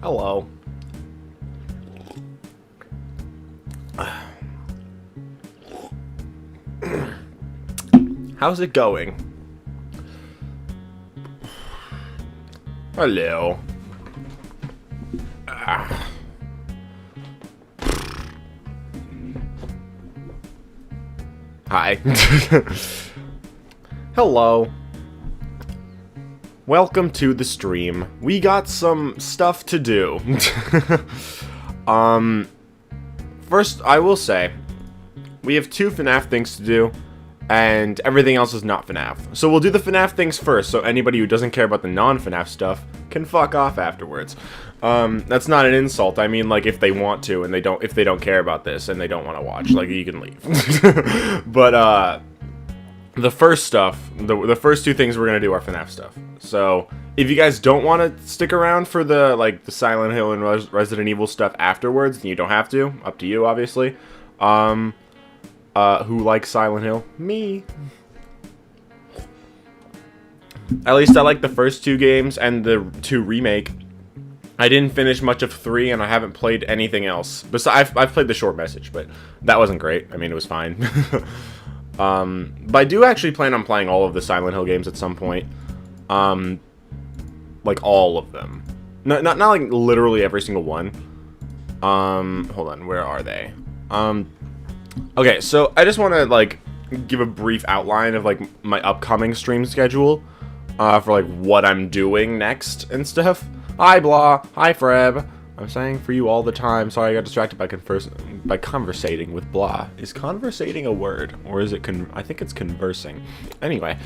Hello. How's it going? Hello. Hi. Hello. Welcome to the stream. We got some stuff to do. First, I will say, we have 2 FNAF things to do, and everything else is not FNAF. So we'll do the FNAF things first, so anybody who doesn't care about the non-FNAF stuff can fuck off afterwards. That's not an insult. I mean, like, if they want to, and if they don't care about this, and they don't want to watch, like, you can leave. But, the first stuff, the first 2 things we're gonna do are FNAF stuff. So, if you guys don't want to stick around for the Silent Hill and Resident Evil stuff afterwards, then you don't have to. Up to you, obviously. Who likes Silent Hill? Me. At least I like the first 2 games and the 2 remake. I didn't finish much of 3, and I haven't played anything else. Besides, I've played the short message, but that wasn't great. I mean, it was fine. But I do actually plan on playing all of the Silent Hill games at some point. Like all of them. Not like literally every single one. Hold on, where are they? Okay, so I just want to like give a brief outline of like my upcoming stream schedule, for like what I'm doing next and stuff. Hi Blah, hi Freb. I'm saying for you all the time. Sorry, I got distracted by conversating with Blah. Is conversating a word, or is it I think it's conversing. Anyway,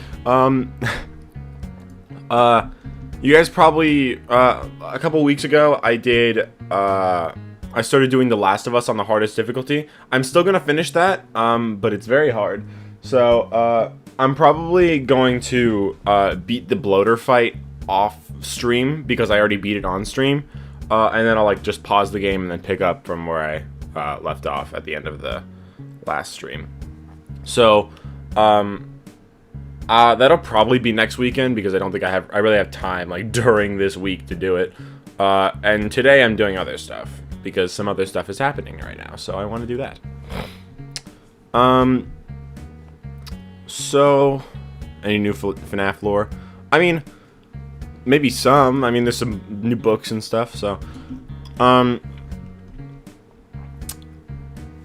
you guys probably a couple weeks ago I did I started doing The Last of Us on the hardest difficulty. I'm still gonna finish that, but it's very hard. So I'm probably going to beat the bloater fight off stream because I already beat it on stream. And then I'll like just pause the game and then pick up from where I left off at the end of the last stream. So That'll probably be next weekend because I don't think I really have time like during this week to do it. And today I'm doing other stuff because some other stuff is happening right now, so I want to do that. So any new FNAF lore? I mean, maybe some. I mean, there's some new books and stuff, so I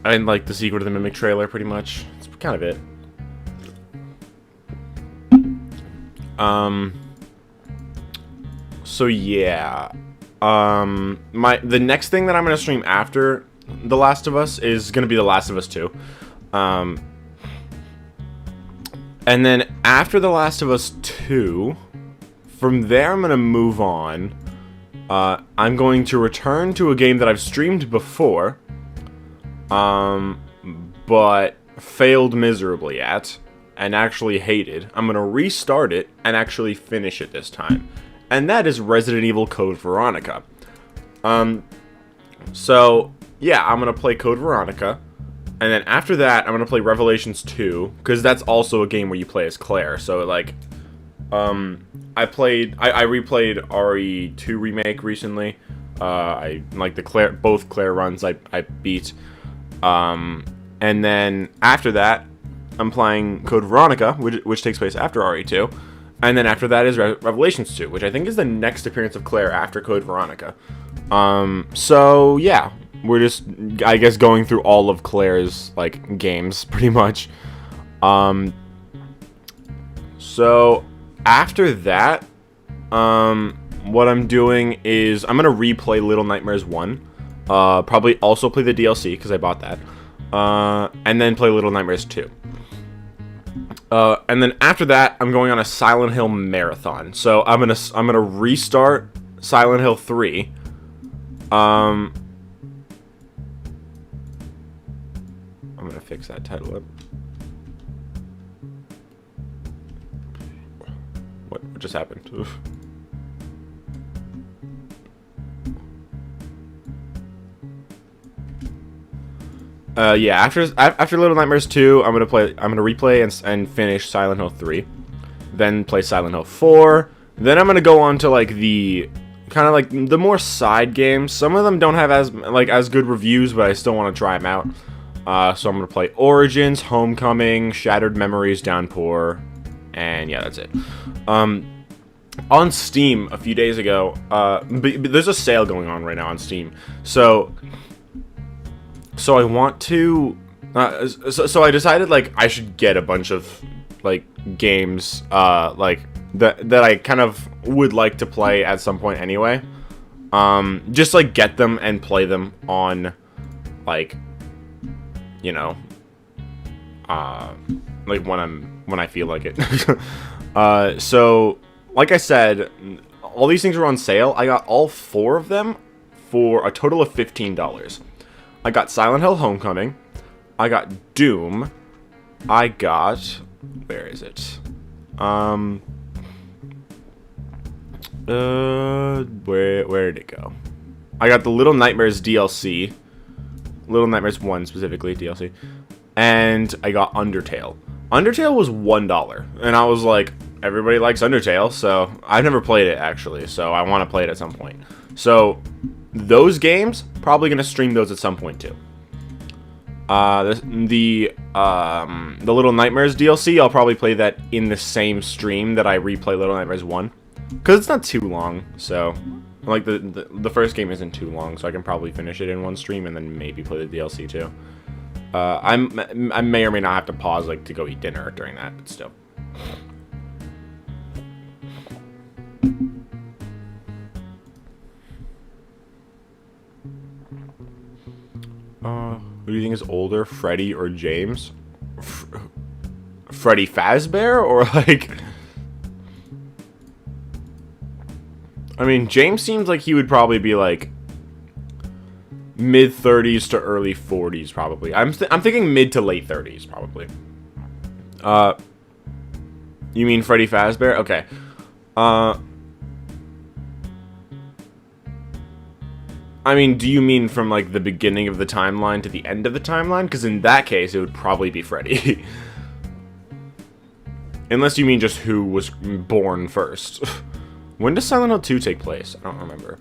didn't like the Secret of the Mimic trailer pretty much. That's kind of it. So yeah. The next thing that I'm gonna stream after The Last of Us is gonna be The Last of Us 2. And then after The Last of Us 2, from there I'm gonna move on. I'm going to return to a game that I've streamed before, but failed miserably at, and actually hated. I'm gonna restart it and actually finish it this time. And that is Resident Evil Code Veronica. So, yeah, I'm going to play Code Veronica. And then after that, I'm going to play Revelations 2. Because that's also a game where you play as Claire. So, like, I replayed RE4 Remake recently. I like both Claire runs I beat. And then after that, I'm playing Code Veronica, which takes place after RE2. And then after that is Revelations 2, which I think is the next appearance of Claire after Code Veronica. So yeah, we're just, I guess, going through all of Claire's, like, games, pretty much. So after that, what I'm doing is, I'm gonna replay Little Nightmares 1. Probably also play the DLC, because I bought that. And then play Little Nightmares 2. And then after that, I'm going on a Silent Hill marathon. So I'm gonna restart Silent Hill 3. I'm gonna fix that title up. What just happened? Oof. Yeah, after Little Nightmares 2, I'm gonna replay and finish Silent Hill 3, then play Silent Hill 4. Then I'm gonna go on to like the kind of like the more side games. Some of them don't have as good reviews, but I still want to try them out. So I'm gonna play Origins, Homecoming, Shattered Memories, Downpour, and yeah, that's it. On Steam a few days ago, there's a sale going on right now on Steam, so I want to, so I decided, like, I should get a bunch of, like, games, like, that I kind of would like to play at some point anyway. Just, like, get them and play them on, like, you know, like, when I feel like it. So, like I said, all these things are on sale. I got all 4 of them for a total of $15. I got Silent Hill Homecoming, I got Doom, I got, where is it? Where did it go? I got the Little Nightmares DLC, Little Nightmares 1 specifically, DLC, and I got Undertale. Undertale was $1, and I was like, everybody likes Undertale, so I've never played it, actually, so I want to play it at some point. So those games, probably gonna stream those at some point too. The Little Nightmares DLC, I'll probably play that in the same stream that I replay Little Nightmares 1, because it's not too long. So, like, the first game isn't too long, so I can probably finish it in one stream and then maybe play the DLC too. I may or may not have to pause, like, to go eat dinner during that, but still. Who do you think is older, Freddy or James? Freddy Fazbear, or like... I mean, James seems like he would probably be like mid-30s to early 40s, probably. I'm thinking mid to late 30s, probably. You mean Freddy Fazbear? Okay. I mean, do you mean from, like, the beginning of the timeline to the end of the timeline? Because in that case, it would probably be Freddy. Unless you mean just who was born first. When does Silent Hill 2 take place? I don't remember.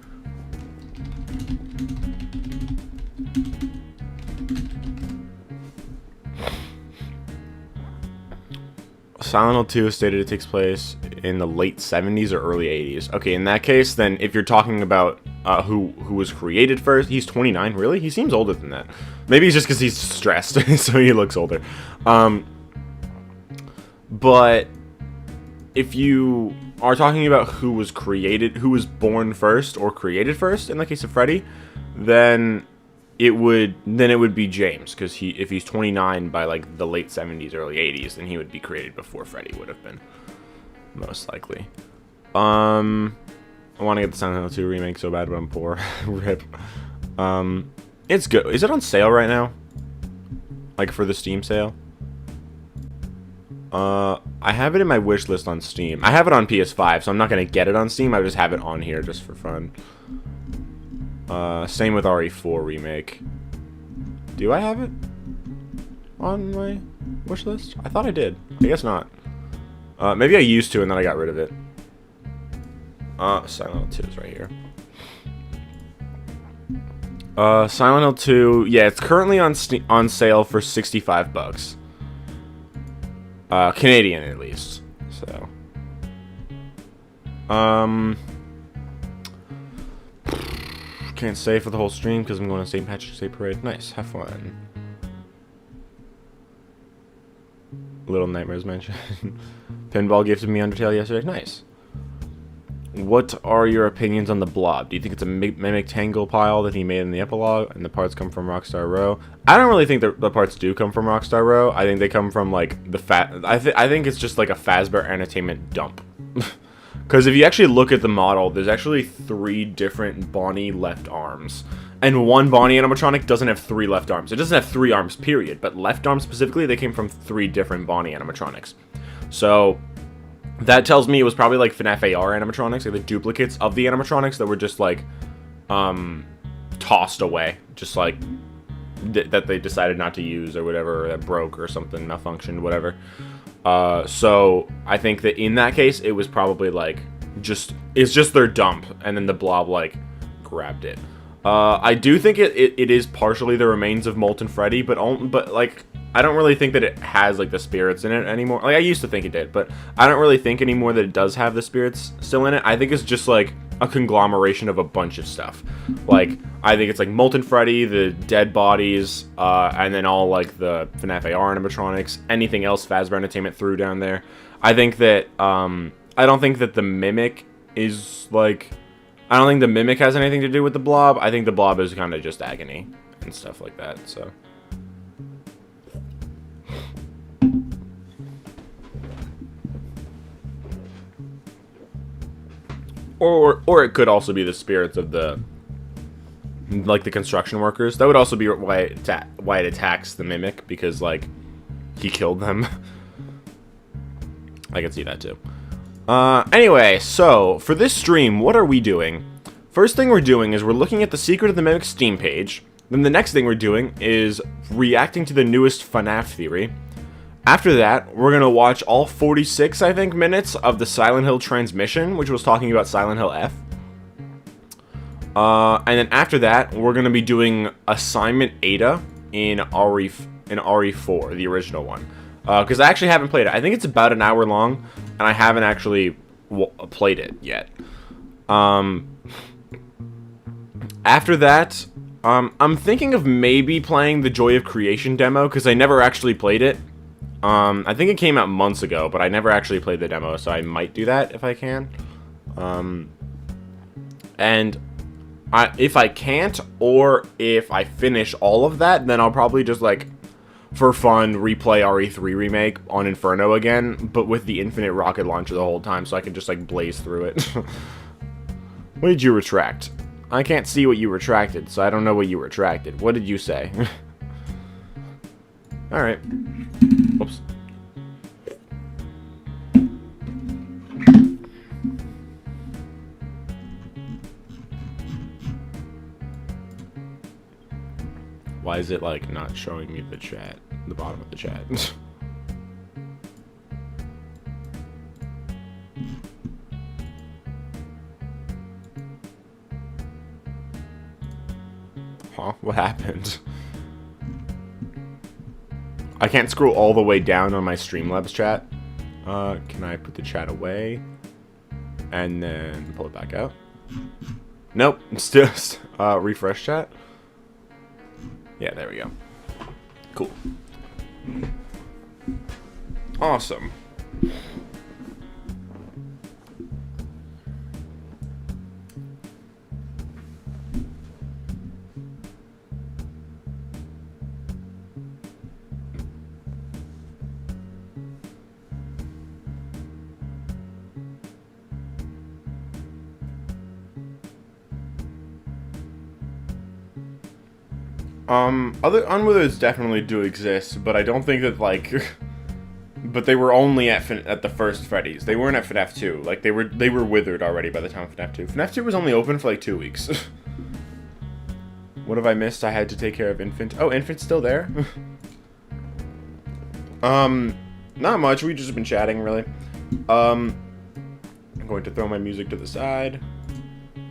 Silent Hill 2 stated it takes place in the late 70s or early 80s. Okay, in that case, then if you're talking about who was created first, he's 29. Really? He seems older than that. Maybe it's just because he's stressed, so he looks older. But if you are talking about who was born first or created first, in the case of Freddy, then it would be James, because if he's 29 by like the late 70s, early 80s, then he would be created before Freddy would have been, most likely. I want to get the Silent Hill 2 remake so bad, but I'm poor. Rip. It's good. Is it on sale right now? Like for the Steam sale? I have it in my wish list on Steam. I have it on PS5, so I'm not gonna get it on Steam. I just have it on here just for fun. Same with RE4 Remake. Do I have it on my wish list? I thought I did. I guess not. Maybe I used to and then I got rid of it. Silent Hill 2 is right here. Silent Hill 2, yeah, it's currently on sale for $65. Canadian at least. So. Can't stay for the whole stream because I'm going to St. Patrick's Day Parade. Nice, have fun. Little Nightmares mentioned. Pinball gifted me Undertale yesterday. Nice. What are your opinions on the Blob? Do you think it's a mimic tangle pile that he made in the epilogue, and the parts come from Rockstar Row? I don't really think the parts do come from Rockstar Row. I think they come from like the I think it's just like a Fazbear Entertainment dump. Because if you actually look at the model, there's actually 3 different Bonnie left arms. And one Bonnie animatronic doesn't have 3 left arms. It doesn't have 3 arms, period. But left arms specifically, they came from 3 different Bonnie animatronics. So that tells me it was probably like FNAF AR animatronics, like the duplicates of the animatronics that were just like tossed away. Just like that they decided not to use or whatever, or that broke or something, malfunctioned, whatever. So I think that in that case, it was probably like it's just their dump, and then the Blob like grabbed it. I do think it is partially the remains of Molten Freddy, but like I don't really think that it has like the spirits in it anymore. Like I used to think it did, but I don't really think anymore that it does have the spirits still in it. I think it's just like a conglomeration of a bunch of stuff. Like I think it's like Molten Freddy, the dead bodies, and then all like the FNAF AR animatronics, anything else Fazbear Entertainment threw down there. I think that I don't think that the Mimic is like, I don't think the Mimic has anything to do with the Blob. I think the Blob is kind of just agony and stuff like that. So. Or it could also be the spirits of the, like, the construction workers. That would also be why it attacks the Mimic, because, like, he killed them. I can see that, too. Anyway, so, for this stream, what are we doing? First thing we're doing is we're looking at the Secret of the Mimic Steam page. Then the next thing we're doing is reacting to the newest FNAF theory. After that, we're going to watch all 46, I think, minutes of the Silent Hill transmission, which was talking about Silent Hill F. And then after that, we're going to be doing Assignment Ada in RE4, the original one. Because I actually haven't played it. I think it's about an hour long, and I haven't actually played it yet. After that, I'm thinking of maybe playing the Joy of Creation demo, because I never actually played it. I think it came out months ago, but I never actually played the demo, so I might do that if I can. And if I can't, or if I finish all of that, then I'll probably just, like, for fun, replay RE3 Remake on Inferno again, but with the infinite rocket launcher the whole time, so I can just, like, blaze through it. What did you retract? I can't see what you retracted, so I don't know what you retracted. What did you say? Alright. Oops. Why is it, like, not showing me the chat? The bottom of the chat. Huh? What happened? I can't scroll all the way down on my Streamlabs chat. Can I put the chat away? And then pull it back out? Nope. It's just refresh chat. Yeah, there we go. Cool. Awesome. Other Unwithers definitely do exist, but I don't think that, like, but they were only at the first Freddy's. They weren't at FNAF 2. Like, they were withered already by the time of FNAF 2. FNAF 2 was only open for, like, 2 weeks. What have I missed? I had to take care of Infant. Oh, Infant's still there? Not much. We've just been chatting, really. I'm going to throw my music to the side.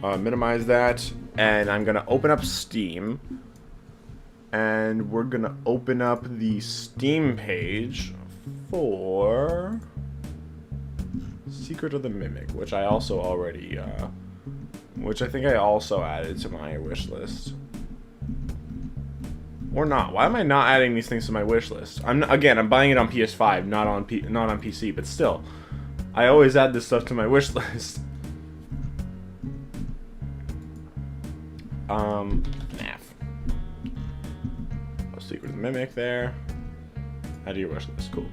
Minimize that. And I'm going to open up Steam. And we're gonna open up the Steam page for Secret of the Mimic, which I also already, which I think I also added to my wish list. Or not. Why am I not adding these things to my wish list? I'm buying it on PS5, not on PC, but still, I always add this stuff to my wish list. FNAF. Secret of the Mimic there. Add to your wish list. Cool.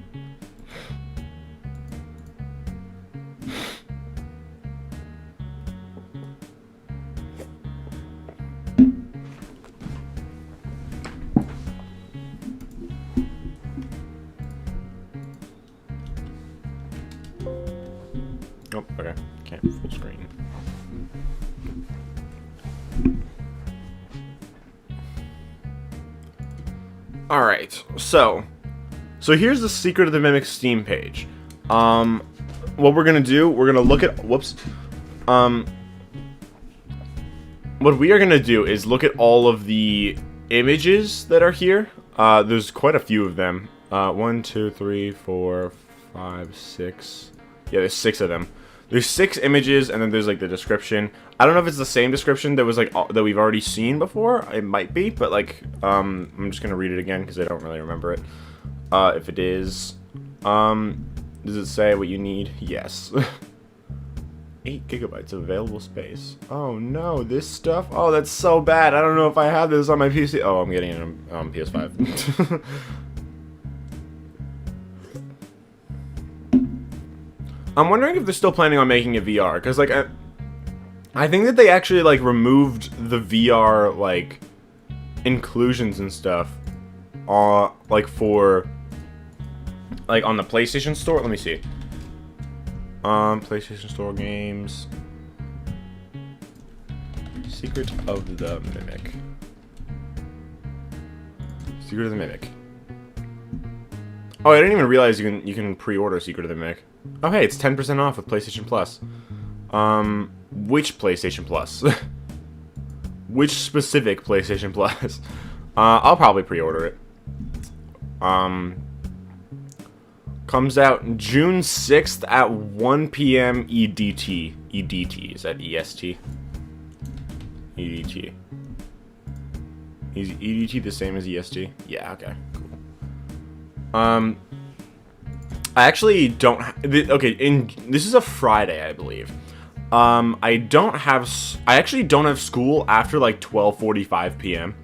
Oh, okay. Can't full screen. Alright, so here's the Secret of the Mimic Steam page. What we're gonna do, we're gonna look at, what we are gonna do is look at all of the images that are here. There's quite a few of them. 1, 2, 3, 4, 5, 6. Yeah, there's 6 of them. There's 6 images, and then there's, like, the description. I don't know if it's the same description that was, like, that we've already seen before. It might be, but, like, I'm just gonna read it again, because I don't really remember it. If it is, does it say what you need? Yes. 8 gigabytes of available space. Oh, no, this stuff? Oh, that's so bad. I don't know if I have this on my PC. Oh, I'm getting it on PS5. I'm wondering if they're still planning on making it VR, because, like, I think that they actually, like, removed the VR, like, inclusions and stuff, like, for, like, on the PlayStation Store. Let me see. PlayStation Store games. Secret of the Mimic. Secret of the Mimic. Oh, I didn't even realize you can pre-order Secret of the Mimic. Oh, hey, it's 10% off with PlayStation Plus. Which PlayStation Plus? Which specific PlayStation Plus? I'll probably pre-order it. Comes out June 6th at 1 p.m. EDT. EDT, is that EST? EDT. Is EDT the same as EST? Yeah, okay, cool. I actually don't. Okay, this is a Friday, I believe. I actually don't have school after like 12:45 p.m.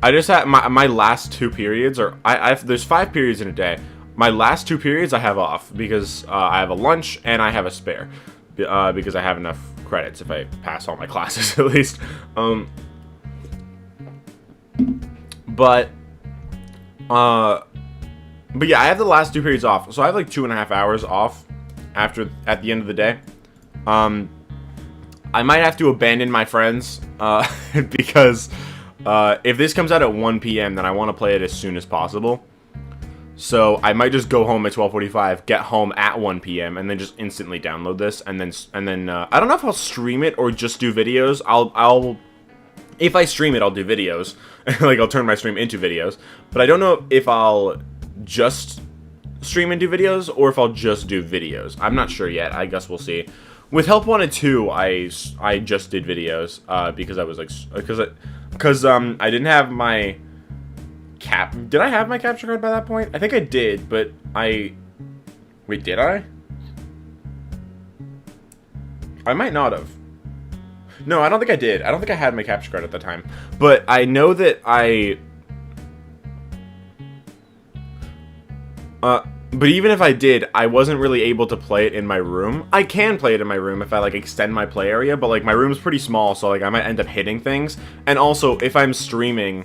I just had my last 2 periods, or there's 5 periods in a day. My last 2 periods I have off because I have a lunch and I have a spare because I have enough credits if I pass all my classes at least. But yeah, I have the last 2 periods off, so I have like 2.5 hours off at the end of the day. I might have to abandon my friends because if this comes out at 1 p.m., then I want to play it as soon as possible. So I might just go home at 12:45, get home at 1 p.m., and then just instantly download this, and then I don't know if I'll stream it or just do videos. I'll If I stream it, I'll do videos. Like, I'll turn my stream into videos. But I don't know if I'll just stream and do videos, or if I'll just do videos. I'm not sure yet. I guess we'll see. With Help Wanted 2, I just did videos, because I was like, because I didn't have my did I have my capture card by that point? I think I did, but wait, did I? I might not have. No, I don't think I did. I don't think I had my capture card at the time. But I know that but even if I did, I wasn't really able to play it in my room. I can play it in my room if I, like, extend my play area, but, like, my room's pretty small, so, like, I might end up hitting things. And also, if I'm streaming,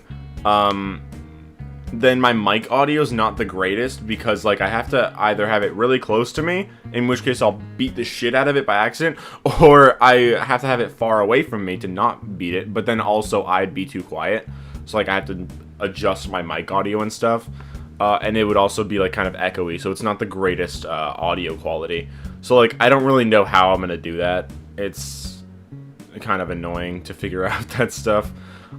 then my mic audio is not the greatest, because, like, I have to either have it really close to me, in which case I'll beat the shit out of it by accident, or I have to have it far away from me to not beat it, but then also I'd be too quiet. So, like, I have to adjust my mic audio and stuff. And it would also be, like, kind of echoey, so it's not the greatest audio quality. So, like, I don't really know how I'm gonna do that. It's kind of annoying to figure out that stuff.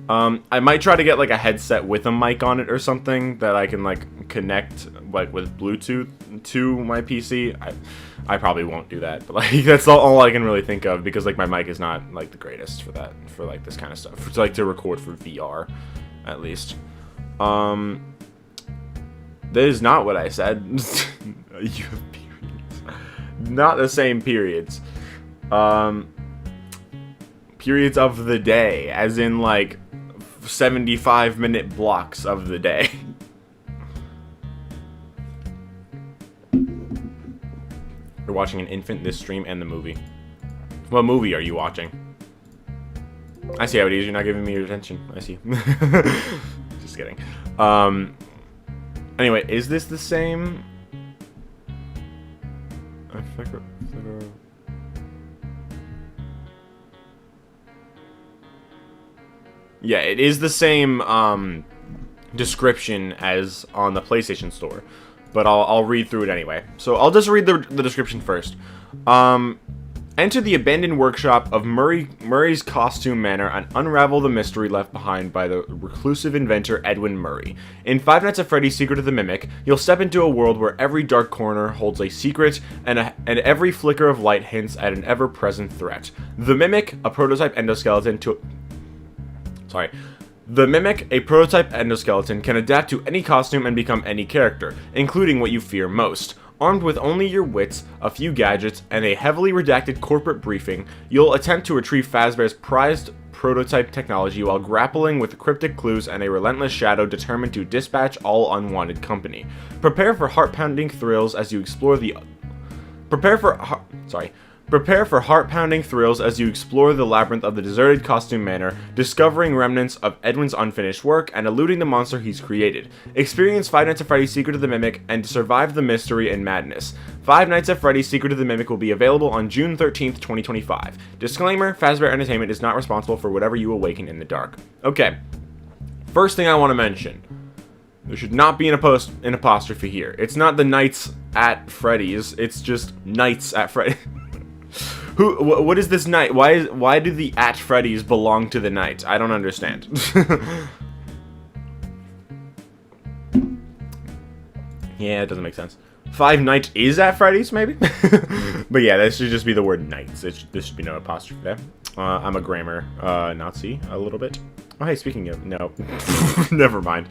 I might try to get, like, a headset with a mic on it or something that I can, like, connect, like, with Bluetooth to my PC. I probably won't do that, but, like, that's all I can really think of, because, like, my mic is not, like, the greatest for that, for, like, this kind of stuff. It's, like, to record for VR, at least. That is not what I said. You have periods. Not the same periods. Periods of the day, as in, like, 75-minute blocks of the day. You're watching an infant, this stream, and the movie. What movie are you watching? I see how it is. You're not giving me your attention. I see. Just kidding. Anyway, is this the same? Yeah, it is the same description as on the PlayStation Store, but I'll read through it anyway. So I'll just read the description first. Enter the abandoned workshop of Murray's Costume Manor and unravel the mystery left behind by the reclusive inventor Edwin Murray. In Five Nights at Freddy's Secret of the Mimic, you'll step into a world where every dark corner holds a secret and every flicker of light hints at an ever-present threat. The Mimic, a prototype endoskeleton can adapt to any costume and become any character, including what you fear most. Armed with only your wits, a few gadgets, and a heavily redacted corporate briefing, you'll attempt to retrieve Fazbear's prized prototype technology while grappling with cryptic clues and a relentless shadow determined to dispatch all unwanted company. Prepare for heart-pounding thrills as you explore the labyrinth of the deserted Costume Manor, discovering remnants of Edwin's unfinished work and eluding the monster he's created. Experience Five Nights at Freddy's Secret of the Mimic and survive the mystery and madness. Five Nights at Freddy's Secret of the Mimic will be available on June 13th, 2025. Disclaimer, Fazbear Entertainment is not responsible for whatever you awaken in the dark. Okay, first thing I want to mention. There should not be an apostrophe here. It's not the Nights at Freddy's, it's just Nights at Freddy's. What is this night? Why do the at Freddy's belong to the night? I don't understand. Yeah, it doesn't make sense. Five Nights is at Freddy's, maybe? But yeah, that should just be the word nights. There should be no apostrophe there. I'm a grammar Nazi a little bit. Oh, hey, speaking of, no. Never mind.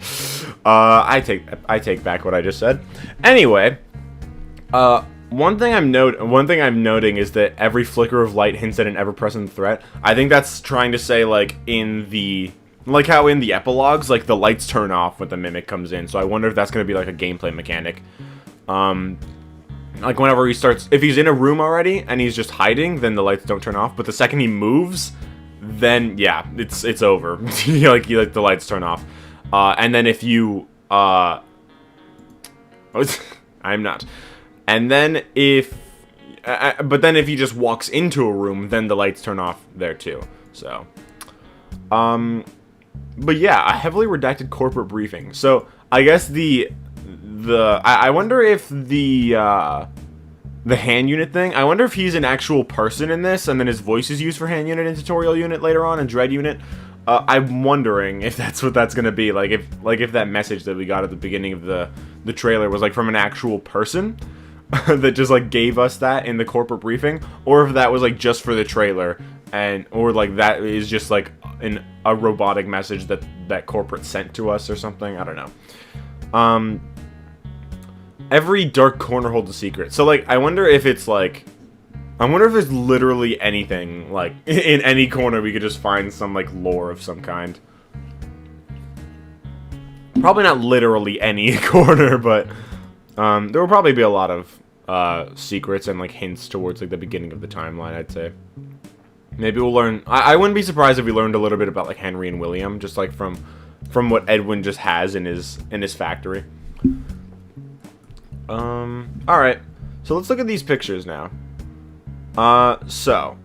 I take back what I just said. Anyway, One thing I'm noting is that every flicker of light hints at an ever-present threat. I think that's trying to say, like, like how in the epilogues, like, the lights turn off when the Mimic comes in. So I wonder if that's going to be, like, a gameplay mechanic. Like, whenever he starts, if he's in a room already and he's just hiding, then the lights don't turn off. But the second he moves, then, yeah, it's over. like, the lights turn off. And then if you, I'm not. And then but then if he just walks into a room, then the lights turn off there too. So, but yeah, a heavily redacted corporate briefing. So I guess I wonder if the hand unit thing, I wonder if he's an actual person in this, and then his voice is used for hand unit and tutorial unit later on, and dread unit. I'm wondering if that's what that's gonna be. Like if that message that we got at the beginning of the trailer was like from an actual person that just like gave us that in the corporate briefing, or if that was like just for the trailer, or like that is just like a robotic message that corporate sent to us or something. I don't know. Every dark corner holds a secret. So like I wonder if it's like, I wonder if there's literally anything like in any corner we could just find some like lore of some kind. Probably not literally any corner, but there will probably be a lot of secrets and like hints towards like the beginning of the timeline, I'd say. Maybe we'll learn. I wouldn't be surprised if we learned a little bit about like Henry and William, just like from what Edwin just has in his factory. All right. So let's look at these pictures now. So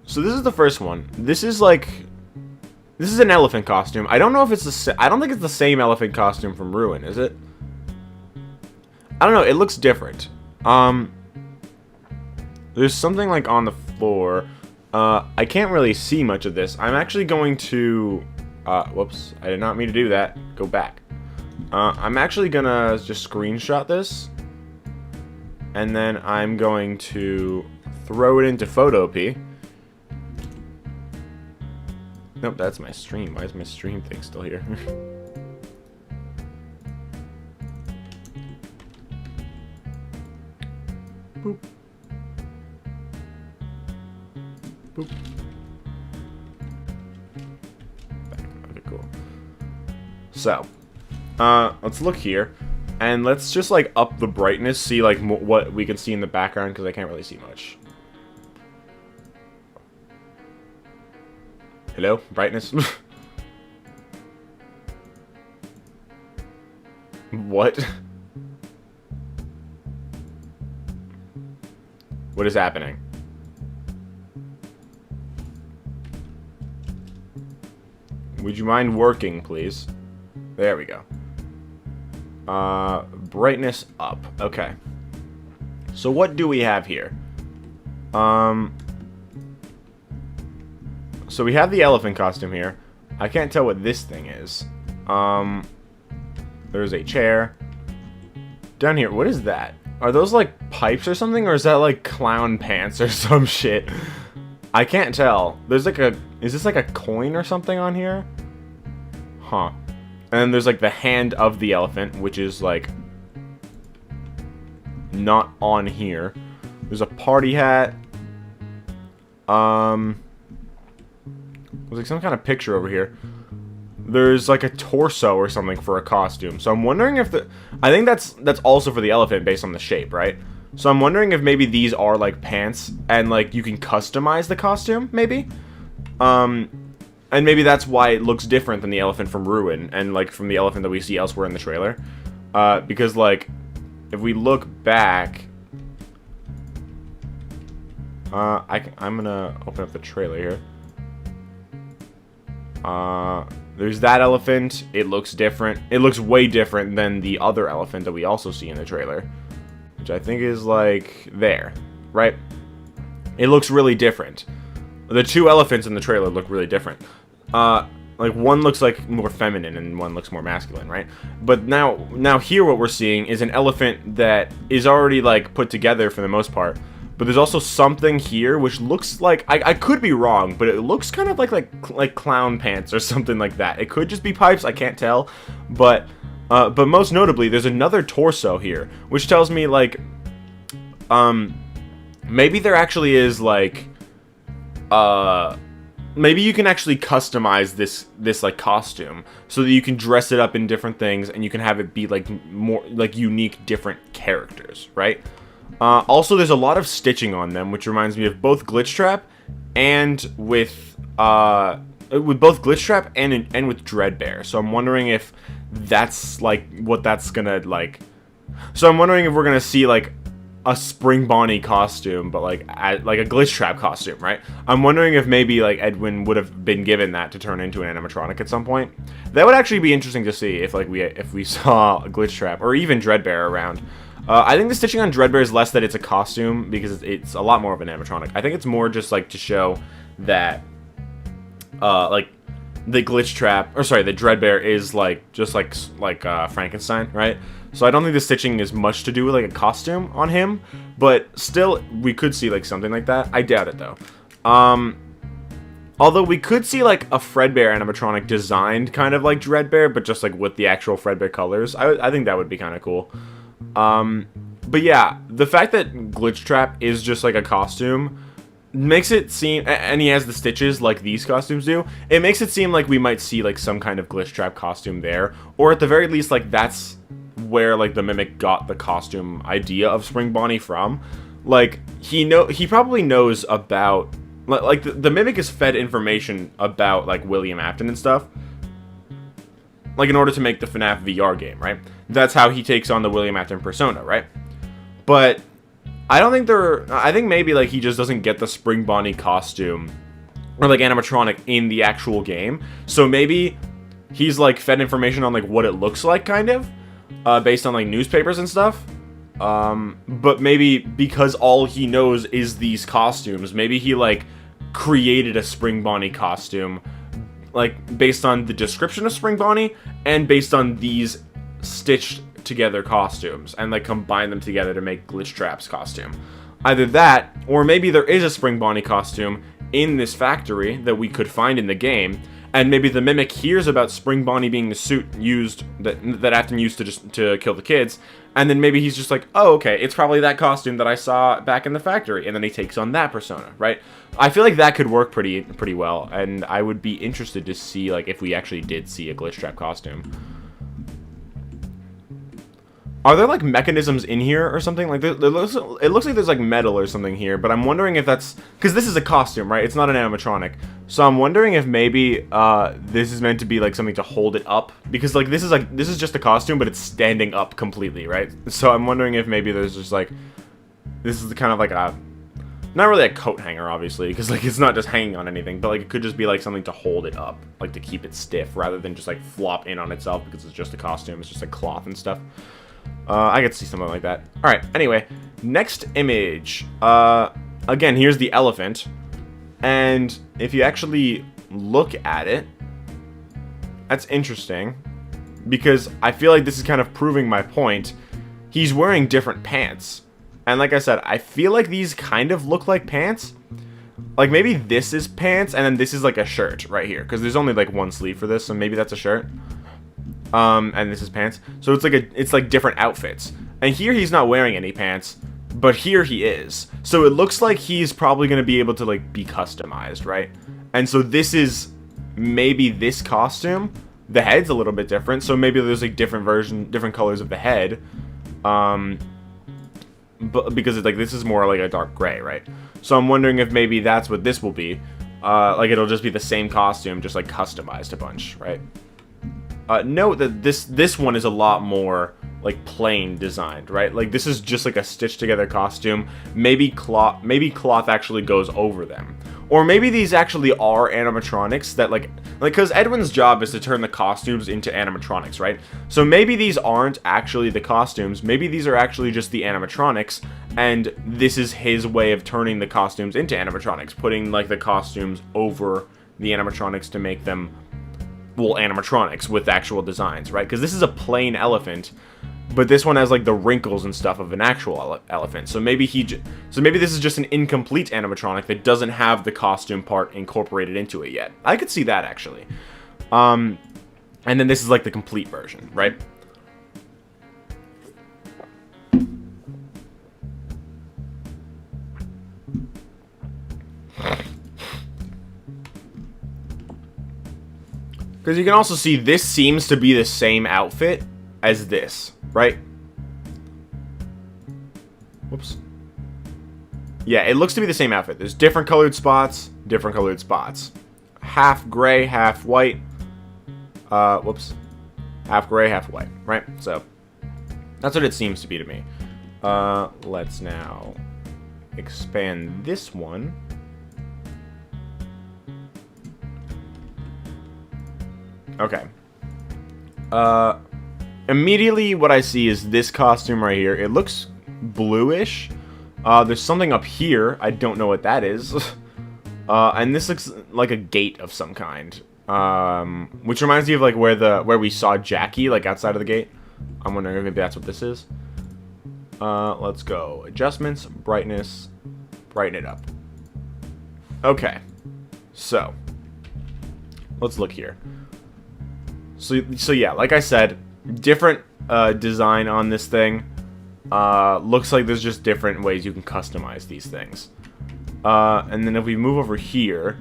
this is the first one. This is an elephant costume. I don't know if it's I don't think it's the same elephant costume from Ruin, is it? I don't know. It looks different. There's something like on the floor. I can't really see much of this. I'm actually going to, whoops, I did not mean to do that. Go back. I'm actually gonna just screenshot this, and then I'm going to throw it into Photopea. Nope, that's my stream. Why is my stream thing still here? Boop. Boop. Okay, cool. So, let's look here, and let's just like up the brightness, see like what we can see in the background, because I can't really see much. Hello, brightness. What? What is happening? Would you mind working, please? There we go. Brightness up. Okay. So what do we have here? So we have the elephant costume here. I can't tell what this thing is. There's a chair. Down here, what is that? Are those like pipes or something? Or is that like clown pants or some shit? I can't tell. There's like is this like a coin or something on here? Huh. And then there's like the hand of the elephant, which is like not on here. There's a party hat. There's like some kind of picture over here. There's like a torso or something for a costume. So I'm wondering if I think that's also for the elephant based on the shape, right? So I'm wondering if maybe these are like pants and like you can customize the costume, maybe? And maybe that's why it looks different than the elephant from Ruin and like from the elephant that we see elsewhere in the trailer. Because like if we look back, I'm gonna open up the trailer here. There's that elephant. It looks different. It looks way different than the other elephant that we also see in the trailer, which I think is like there, right? It looks really different. The two elephants in the trailer look really different. Like one looks like more feminine and one looks more masculine, right? But now here what we're seeing is an elephant that is already like put together for the most part. But there's also something here which looks like I could be wrong, but it looks kind of like clown pants or something like that. It could just be pipes, I can't tell. But most notably, there's another torso here, which tells me like maybe there actually is like maybe you can actually customize this like costume so that you can dress it up in different things and you can have it be like more like unique different characters, right? Also, there's a lot of stitching on them, which reminds me of both Glitch Trap and with both Glitch Trap and with Dreadbear. So I'm wondering if that's like what that's gonna like. So I'm wondering if we're gonna see like a Spring Bonnie costume, but like a Glitch Trap costume, right? I'm wondering if maybe like Edwin would have been given that to turn into an animatronic at some point. That would actually be interesting to see if like we saw a Glitch Trap or even Dreadbear around. I think the stitching on Dreadbear is less that it's a costume, because it's a lot more of an animatronic. I think it's more just like to show that, like, the glitch trap, or sorry, the Dreadbear is like just like Frankenstein, right? So I don't think the stitching is much to do with like a costume on him, but still we could see like something like that. I doubt it though. Although we could see like a Fredbear animatronic designed kind of like Dreadbear, but just like with the actual Fredbear colors. I think that would be kind of cool. But yeah, the fact that Glitch Trap is just like a costume makes it seem, and he has the stitches like these costumes do, it makes it seem like we might see like some kind of Glitch Trap costume there, or at the very least like that's where like the Mimic got the costume idea of Spring Bonnie from. Like he probably knows about like the Mimic is fed information about like William Afton and stuff, like in order to make the FNAF VR game, right? That's how he takes on the William Afton persona, right? But I don't think I think maybe like he just doesn't get the Spring Bonnie costume or like animatronic in the actual game. So maybe he's like fed information on like what it looks like kind of based on like newspapers and stuff. But maybe because all he knows is these costumes, maybe he like created a Spring Bonnie costume like based on the description of Spring Bonnie and based on these stitched together costumes and like combine them together to make Glitch Trap's costume. Either that, or maybe there is a Spring Bonnie costume in this factory that we could find in the game, and maybe the Mimic hears about Spring Bonnie being the suit used that Afton used to kill the kids, and then maybe he's just like, oh, okay, it's probably that costume that I saw back in the factory, and then he takes on that persona, right? I feel like that could work pretty well, and I would be interested to see like if we actually did see a Glitch Trap costume. Are there like mechanisms in here or something? Like it looks like there's like metal or something here, but I'm wondering if that's because this is a costume, right? It's not an animatronic, so I'm wondering if maybe this is meant to be like something to hold it up, because like this is just a costume, but it's standing up completely, right? So I'm wondering if maybe there's just like this is kind of like a not really a coat hanger, obviously, because like it's not just hanging on anything, but like it could just be like something to hold it up, like to keep it stiff rather than just like flop in on itself because it's just a costume. It's just like cloth and stuff. I could see something like that. Alright, anyway, next image. Again, here's the elephant. And if you actually look at it, that's interesting. Because I feel like this is kind of proving my point. He's wearing different pants. And like I said, I feel like these kind of look like pants. Like maybe this is pants and then this is like a shirt right here. Because there's only like one sleeve for this, so maybe that's a shirt. And this is pants. So it's like different outfits. And here he's not wearing any pants, but here he is. So it looks like he's probably going to be able to like be customized, right? And so this is maybe this costume. The head's a little bit different, so maybe there's like different colors of the head. But because it's like this is more like a dark gray, right? So I'm wondering if maybe that's what this will be. Like it'll just be the same costume, just like customized a bunch, right? Note that this one is a lot more like plain designed, right? Like this is just like a stitched together costume. Maybe cloth actually goes over them, or maybe these actually are animatronics that like because Edwin's job is to turn the costumes into animatronics, right? So maybe these aren't actually the costumes. Maybe these are actually just the animatronics, and this is his way of turning the costumes into animatronics, putting like the costumes over the animatronics to make them, well, animatronics with actual designs, right? Because this is a plain elephant, but this one has like the wrinkles and stuff of an actual elephant. So maybe this is just an incomplete animatronic that doesn't have the costume part incorporated into it yet. I could see that actually. And then this is like the complete version, right? Because you can also see this seems to be the same outfit as this, right? Whoops. Yeah, it looks to be the same outfit. There's different colored spots. Half gray, half white. Whoops. Half gray, half white, right? So, that's what it seems to be to me. Let's now expand this one. Okay. Immediately what I see is this costume right here. It looks bluish. There's something up here. I don't know what that is. And this looks like a gate of some kind. Which reminds me of like where we saw Jackie, like outside of the gate. I'm wondering if maybe that's what this is. Let's go. Adjustments, brightness, brighten it up. Okay. So, let's look here. So yeah, like I said, different design on this thing. Looks like there's just different ways you can customize these things. And then if we move over here,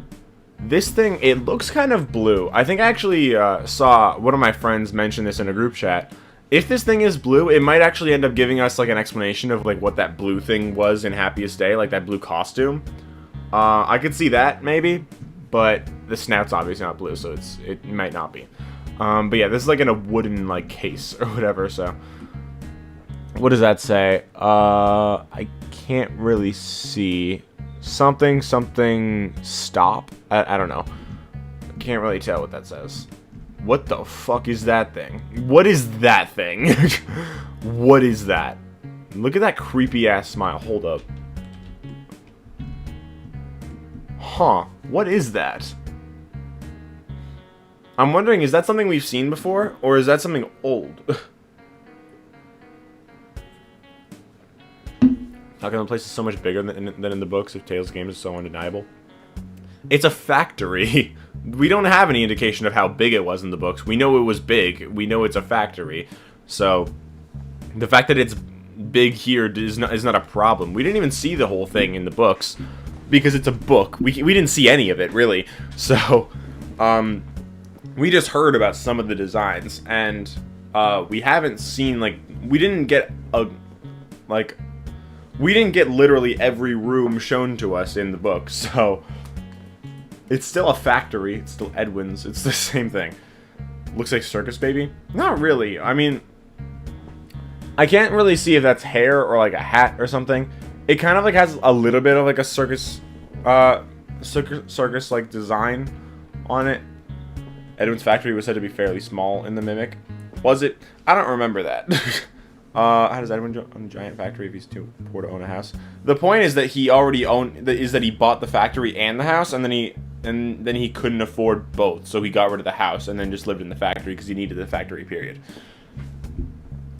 this thing, it looks kind of blue. I think I actually saw one of my friends mention this in a group chat. If this thing is blue, it might actually end up giving us like an explanation of like what that blue thing was in Happiest Day, like that blue costume. I could see that maybe, but the snout's obviously not blue, so it might not be. But yeah, this is like in a wooden like case or whatever. So what does that say? I can't really see. Something stop. I don't know. Can't really tell what that says. What the fuck is that thing? What is that thing? What is that? Look at that creepy ass smile. Hold up. Huh. What is that? I'm wondering, is that something we've seen before? Or is that something old? How come the place is so much bigger than in the books if Tales' game is so undeniable? It's a factory. We don't have any indication of how big it was in the books. We know it was big. We know it's a factory. So, the fact that it's big here is not a problem. We didn't even see the whole thing in the books because it's a book. We didn't see any of it, really. So, we just heard about some of the designs. And, we haven't seen, like, we didn't get literally every room shown to us in the book, so it's still a factory. It's still Edwin's. It's the same thing. Looks like Circus Baby? Not really. I mean, I can't really see if that's hair or like a hat or something. It kind of like has a little bit of like a circus like design on it. Edwin's factory was said to be fairly small in the Mimic. Was it? I don't remember that. How does Edwin own a giant factory if he's too poor to own a house? The point is that he already he bought the factory and the house, and then he couldn't afford both, so he got rid of the house and then just lived in the factory because he needed the factory, period.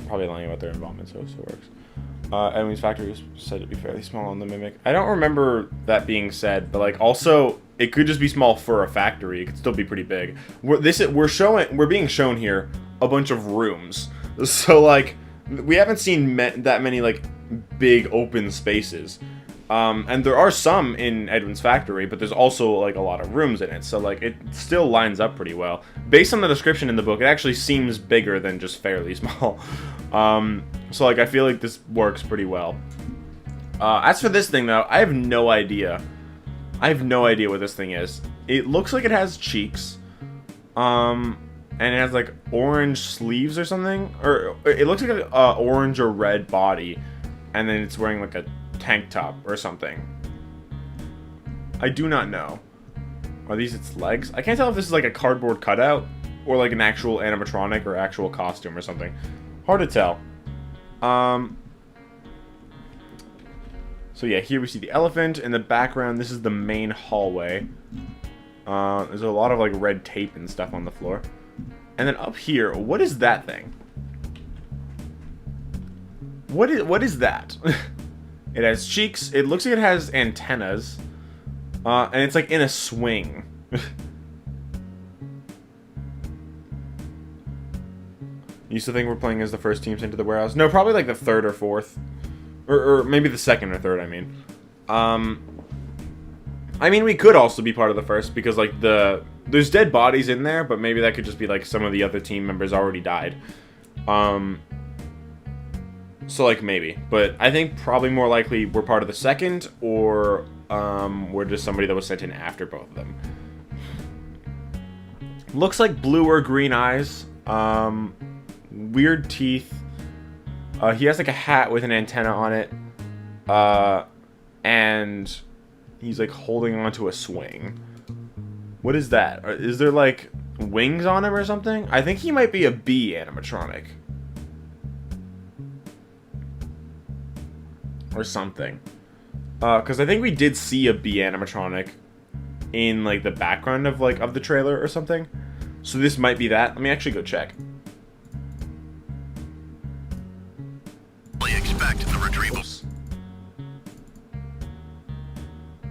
Probably lying about their involvement, so it works. Edwin's factory was said to be fairly small in the Mimic. I don't remember that being said, but like also it could just be small for a factory. It could still be pretty big. We're being shown here a bunch of rooms, so like. We haven't seen that many, like, big open spaces. And there are some in Edwin's factory, but there's also, like, a lot of rooms in it. So, like, it still lines up pretty well. Based on the description in the book, it actually seems bigger than just fairly small. So, like, I feel like this works pretty well. As for this thing, though, I have no idea. I have no idea what this thing is. It looks like it has cheeks. And it has, like, orange sleeves or something. Or it looks like an orange or red body. And then it's wearing, like, a tank top or something. I do not know. Are these its legs? I can't tell if this is, like, a cardboard cutout. Or, like, an actual animatronic or actual costume or something. Hard to tell. So, yeah, here we see the elephant. In the background, this is the main hallway. There's a lot of, like, red tape and stuff on the floor. And then up here, what is that thing? What is that? It has cheeks. It looks like it has antennas. And it's like in a swing. You still think we're playing as the first teams into the warehouse? No, probably like the third or fourth. Or maybe the second or third, I mean. I mean, we could also be part of the first because like there's dead bodies in there, but maybe that could just be like some of the other team members already died. So like maybe, but I think probably more likely we're part of the second, or we're just somebody that was sent in after both of them. Looks like blue or green eyes, weird teeth. He has like a hat with an antenna on it, and he's like holding onto a swing. What is that? Is there like wings on him or something? I think he might be a bee animatronic. Or something. Because I think we did see a bee animatronic in like the background of the trailer or something. So this might be that. Let me actually go check. Expect the retrieval.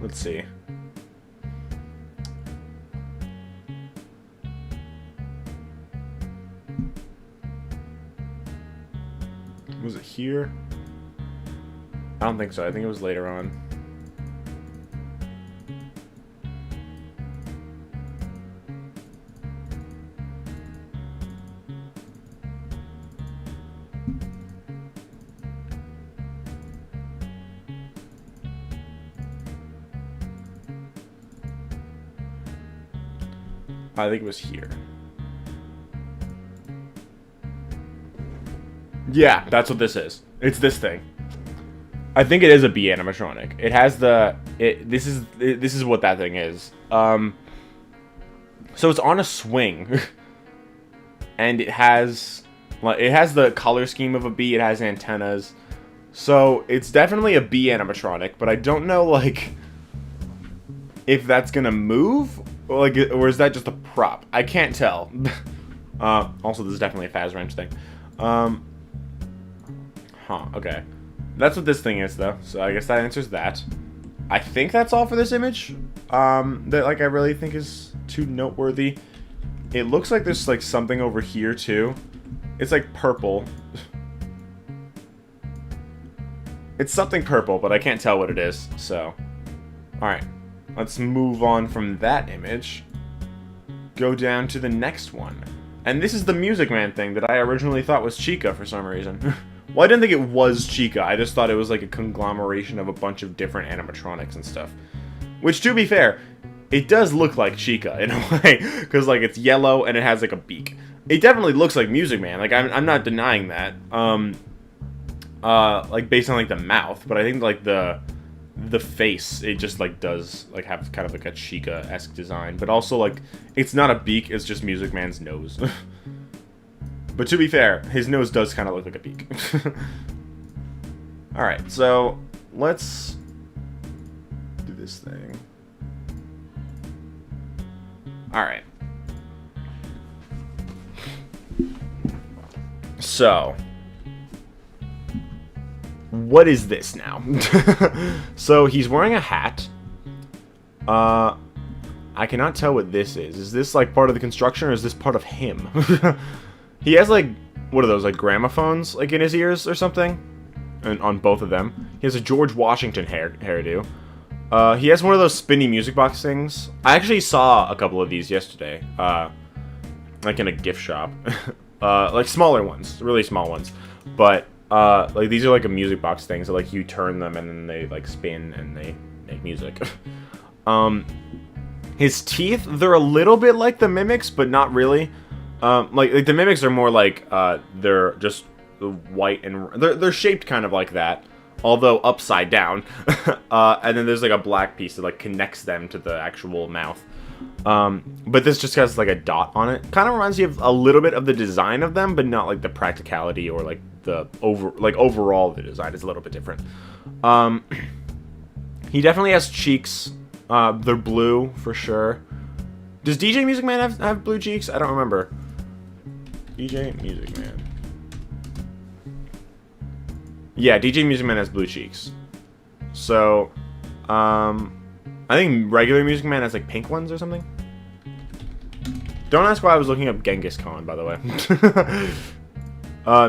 Let's see. Was it here? I don't think so. I think it was later on. I think it was here. Yeah, that's what this is. It's this thing. I think it is a bee animatronic. It has the this is what that thing is. So it's on a swing. And it has the color scheme of a bee, it has antennas. So it's definitely a bee animatronic, but I don't know like if that's going to move or is that just a prop? I can't tell. Also, this is definitely a Phas wrench thing. Okay. That's what this thing is, though. So I guess that answers that. I think that's all for this image. That, like, I really think is too noteworthy. It looks like there's, like, something over here, too. It's, like, purple. It's something purple, but I can't tell what it is, so. Alright. Let's move on from that image. Go down to the next one. And this is the Music Man thing that I originally thought was Chica for some reason. Well, I didn't think it was Chica. I just thought it was like a conglomeration of a bunch of different animatronics and stuff. Which, to be fair, it does look like Chica in a way. Because, like, it's yellow and it has, like, a beak. It definitely looks like Music Man. Like, I'm not denying that. Like, based on, like, the mouth. But I think, like, the face, it just, like, does, like, have kind of, like, a Chica-esque design. But also, like, it's not a beak. It's just Music Man's nose. But to be fair, his nose does kind of look like a beak. Alright, so let's do this thing. Alright. So, what is this now? So, he's wearing a hat. I cannot tell what this is. Is this, like, part of the construction, or is this part of him? He has, like, what are those, like, gramophones, like, in his ears or something? And on both of them. He has a George Washington hairdo. He has one of those spinny music box things. I actually saw a couple of these yesterday. Like, in a gift shop. Like, smaller ones. Really small ones. But, like, these are, like, a music box thing. So, like, you turn them and then they, like, spin and they make music. His teeth, they're a little bit like the Mimics, but not really. Like the Mimics are more like, they're just white and they're shaped kind of like that, although upside down. And then there's like a black piece that like connects them to the actual mouth. But this just has like a dot on it. Kind of reminds you of a little bit of the design of them, but not like the practicality or like the overall the design is a little bit different. He definitely has cheeks. They're blue for sure. Does DJ Music Man have blue cheeks? I don't remember. DJ Music Man. Yeah, DJ Music Man has blue cheeks. So, I think regular Music Man has like pink ones or something. Don't ask why I was looking up Genghis Khan, by the way.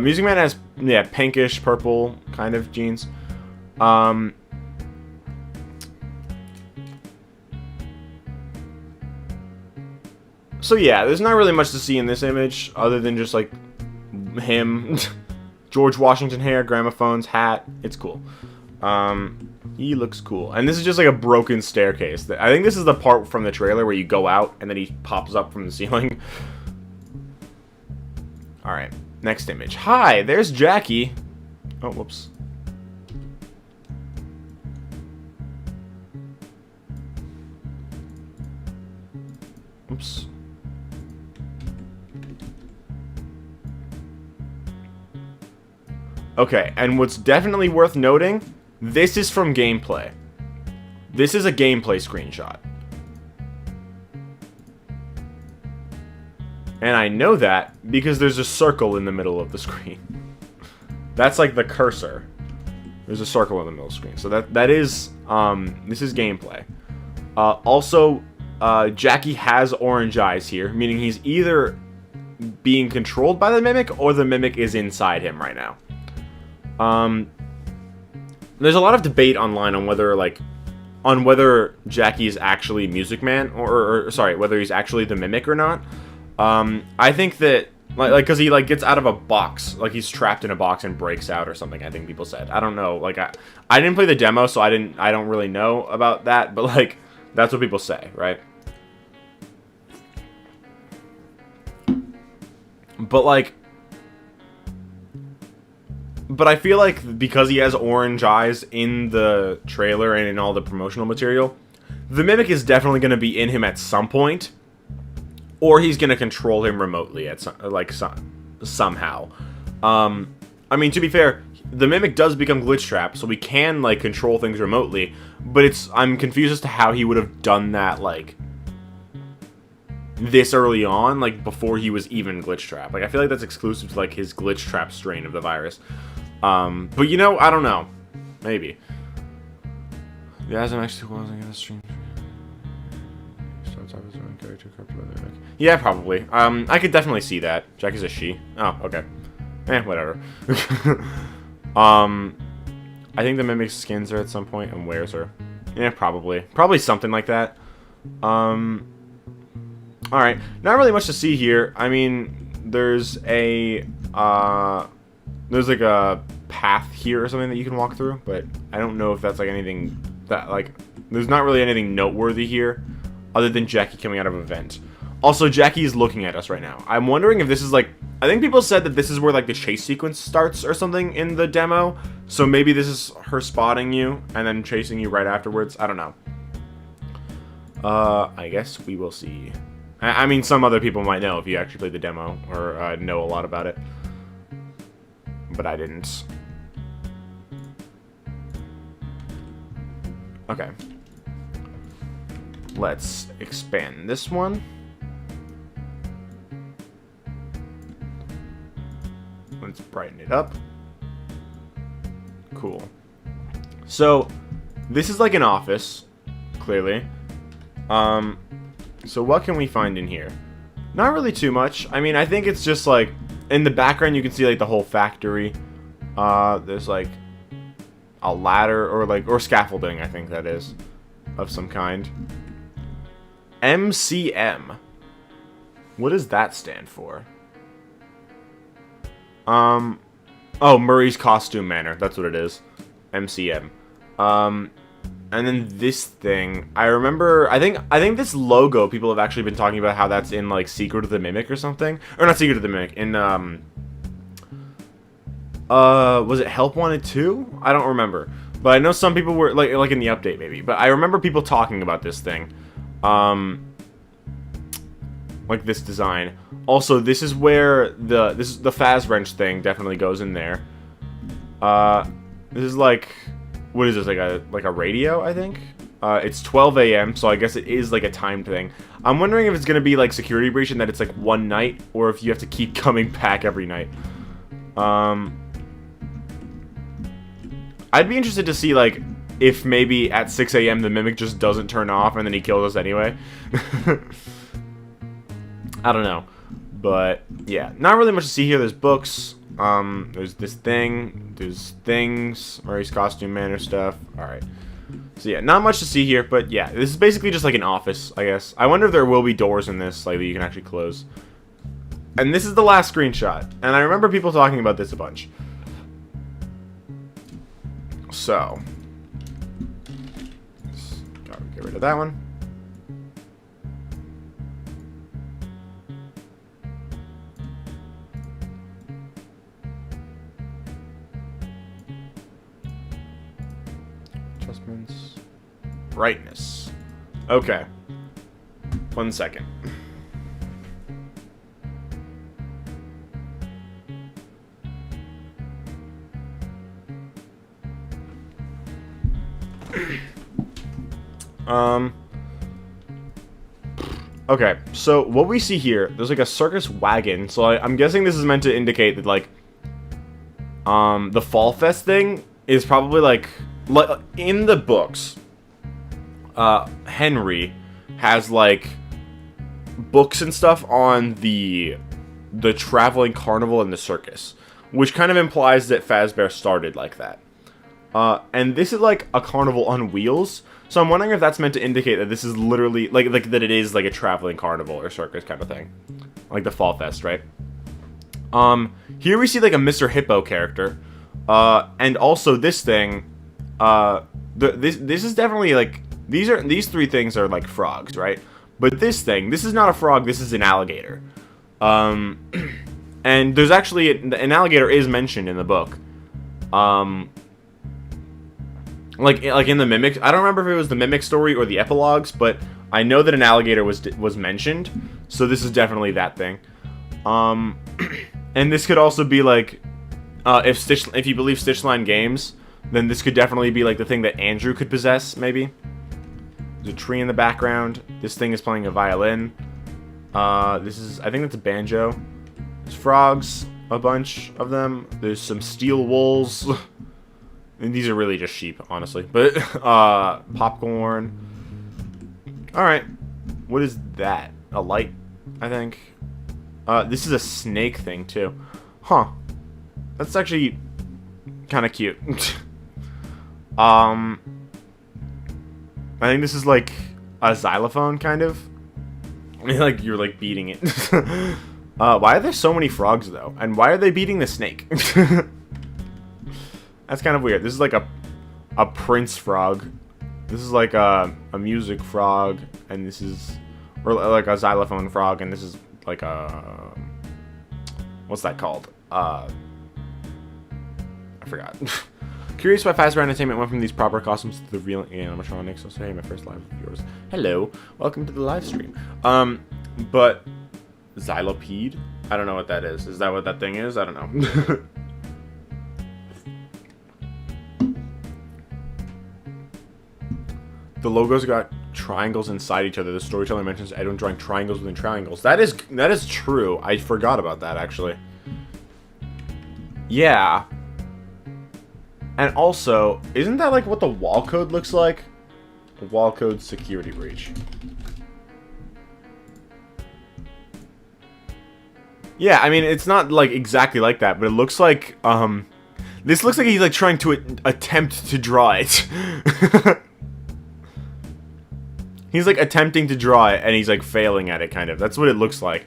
Music Man has, yeah, pinkish, purple kind of jeans. So yeah, there's not really much to see in this image, other than just, like, him, George Washington hair, gramophones, hat. It's cool. He looks cool. And this is just, like, a broken staircase. I think this is the part from the trailer where you go out, and then he pops up from the ceiling. Alright, next image. Hi, there's Jackie. Oh, whoops. Oops. Okay, and what's definitely worth noting, this is from gameplay. This is a gameplay screenshot. And I know that because there's a circle in the middle of the screen. That's like the cursor. There's a circle in the middle of the screen. So that is, this is gameplay. Also, Jackie has orange eyes here, meaning he's either being controlled by the Mimic or the Mimic is inside him right now. There's a lot of debate online on whether Jackie is actually Music Man or sorry, whether he's actually the Mimic or not. I think that because he gets out of a box, like he's trapped in a box and breaks out or something. I think people said. I don't know. Like I didn't play the demo, so I don't really know about that. But like that's what people say, right? But I feel like because he has orange eyes in the trailer and in all the promotional material, the Mimic is definitely going to be in him at some point, or he's going to control him remotely at somehow. I mean, to be fair, the Mimic does become glitch trap, so we can like control things remotely. But I'm confused as to how he would have done that like this early on, like before he was even glitch trap. Like I feel like that's exclusive to like his glitch trap strain of the virus. But you know, I don't know. Maybe. Yeah, as I'm actually closing the stream. Yeah, probably. I could definitely see that. Jackie's a she. Oh, okay. Whatever. I think the Mimic skins her at some point and wears her. Yeah, probably. Probably something like that. Alright. Not really much to see here. I mean, there's like a path here or something that you can walk through, but I don't know if that's like anything that like there's not really anything noteworthy here other than Jackie coming out of a vent. Also, Jackie is looking at us right now. I'm wondering if this is like, I think people said that this is where like the chase sequence starts or something in the demo, so maybe this is her spotting you and then chasing you right afterwards. I don't know. I guess we will see. I mean, some other people might know if you actually played the demo or know a lot about it. But I didn't. Okay. Let's expand this one. Let's brighten it up. Cool. So, this is like an office, clearly. So what can we find in here? Not really too much. I mean, I think it's just like, in the background you can see like the whole factory. There's like a ladder or scaffolding, I think that is, of some kind. MCM. What does that stand for? Oh, Murray's Costume Manor. That's what it is. MCM. And then this thing, I remember, I think this logo, people have actually been talking about how that's in, like, Secret of the Mimic or something. Or not Secret of the Mimic, in, was it Help Wanted 2? I don't remember. But I know some people were, like in the update, maybe. But I remember people talking about this thing. Like this design. Also, this is where the Faz wrench thing definitely goes in there. This is like, what is this, like a radio, I think? It's 12 a.m., so I guess it is like a timed thing. I'm wondering if it's gonna be like security breach and that it's like one night, or if you have to keep coming back every night. I'd be interested to see like if maybe at 6 a.m. the Mimic just doesn't turn off and then he kills us anyway. I don't know. But yeah, not really much to see here. There's books. There's this thing. There's things. Murray's Costume Manor stuff. Alright. So yeah, not much to see here. But yeah, this is basically just like an office, I guess. I wonder if there will be doors in this, like, that you can actually close. And this is the last screenshot. And I remember people talking about this a bunch. So. Gotta get rid of that one. Adjustments. Brightness. Okay. 1 second. Okay, so what we see here, there's like a circus wagon. So I'm guessing this is meant to indicate that like the Fall Fest thing is probably like in the books. Henry has like books and stuff on the traveling carnival and the circus, which kind of implies that Fazbear started like that. And this is like a carnival on wheels. So I'm wondering if that's meant to indicate that this is literally like that it is like a traveling carnival or circus kind of thing, like the Fall Fest, right? Here we see like a Mr. Hippo character, and also this thing. This is definitely like these three things are like frogs, right? But this is not a frog. This is an alligator. And there's actually an alligator is mentioned in the book. Like in the Mimic, I don't remember if it was the Mimic story or the epilogues, but I know that an alligator was mentioned, so this is definitely that thing. And this could also be like, if you believe Stitchline Games, then this could definitely be like the thing that Andrew could possess, maybe. There's a tree in the background. This thing is playing a violin. I think that's a banjo. There's frogs, a bunch of them. There's some steel wolves. And these are really just sheep, honestly. But, popcorn. Alright. What is that? A light, I think. This is a snake thing, too. Huh. That's actually kind of cute. I think this is like a xylophone, kind of. I mean, like, you're, like, beating it. Why are there so many frogs, though? And why are they beating the snake? That's kind of weird. This is like a Prince frog. This is like a music frog, and this is or like a xylophone frog, and this is like a what's that called? I forgot. Curious why Fazbear Entertainment went from these proper costumes to the real animatronics. I'll say my first live viewers. Hello, welcome to the live stream. But Xylopede? I don't know what that is. Is that what that thing is? I don't know. The logos got triangles inside each other. The storyteller mentions Edwin drawing triangles within triangles. That is true. I forgot about that, actually. Yeah. And also, isn't that like what the wall code looks like? The wall code security breach. Yeah, I mean, it's not like exactly like that, but it looks like, this looks like he's like trying to attempt to draw it. He's like attempting to draw it, and he's like failing at it, kind of. That's what it looks like.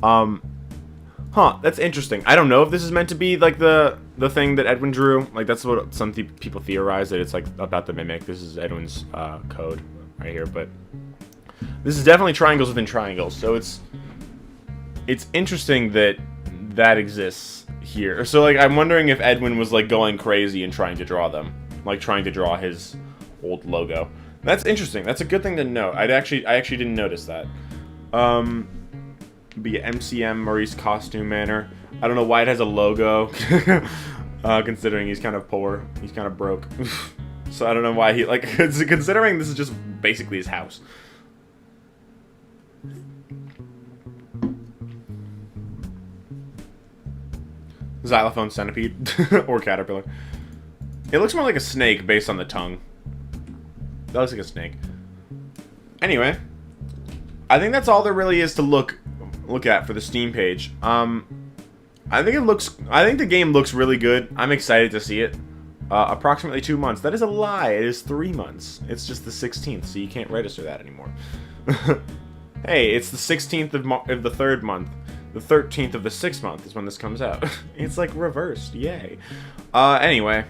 Huh, that's interesting. I don't know if this is meant to be like the thing that Edwin drew. Like, that's what some people theorize, that it's like about the Mimic. This is Edwin's code right here, but this is definitely triangles within triangles. So it's interesting that exists here. So like, I'm wondering if Edwin was like going crazy and trying to draw them, like trying to draw his old logo. That's interesting. That's a good thing to note. I actually didn't notice that. Be MCM Maurice Costume Manor. I don't know why it has a logo. Considering he's kind of poor. He's kind of broke. So I don't know why he, like, considering this is just basically his house. Xylophone centipede. Or caterpillar. It looks more like a snake based on the tongue. That looks like a snake. Anyway, I think that's all there really is to look at for the Steam page. I think the game looks really good. I'm excited to see it. Approximately 2 months. That is a lie. It is 3 months. It's just the 16th, so you can't register that anymore. Hey, it's the 16th of the 3rd month. The 13th of the 6th month is when this comes out. It's like reversed. Yay. Anyway.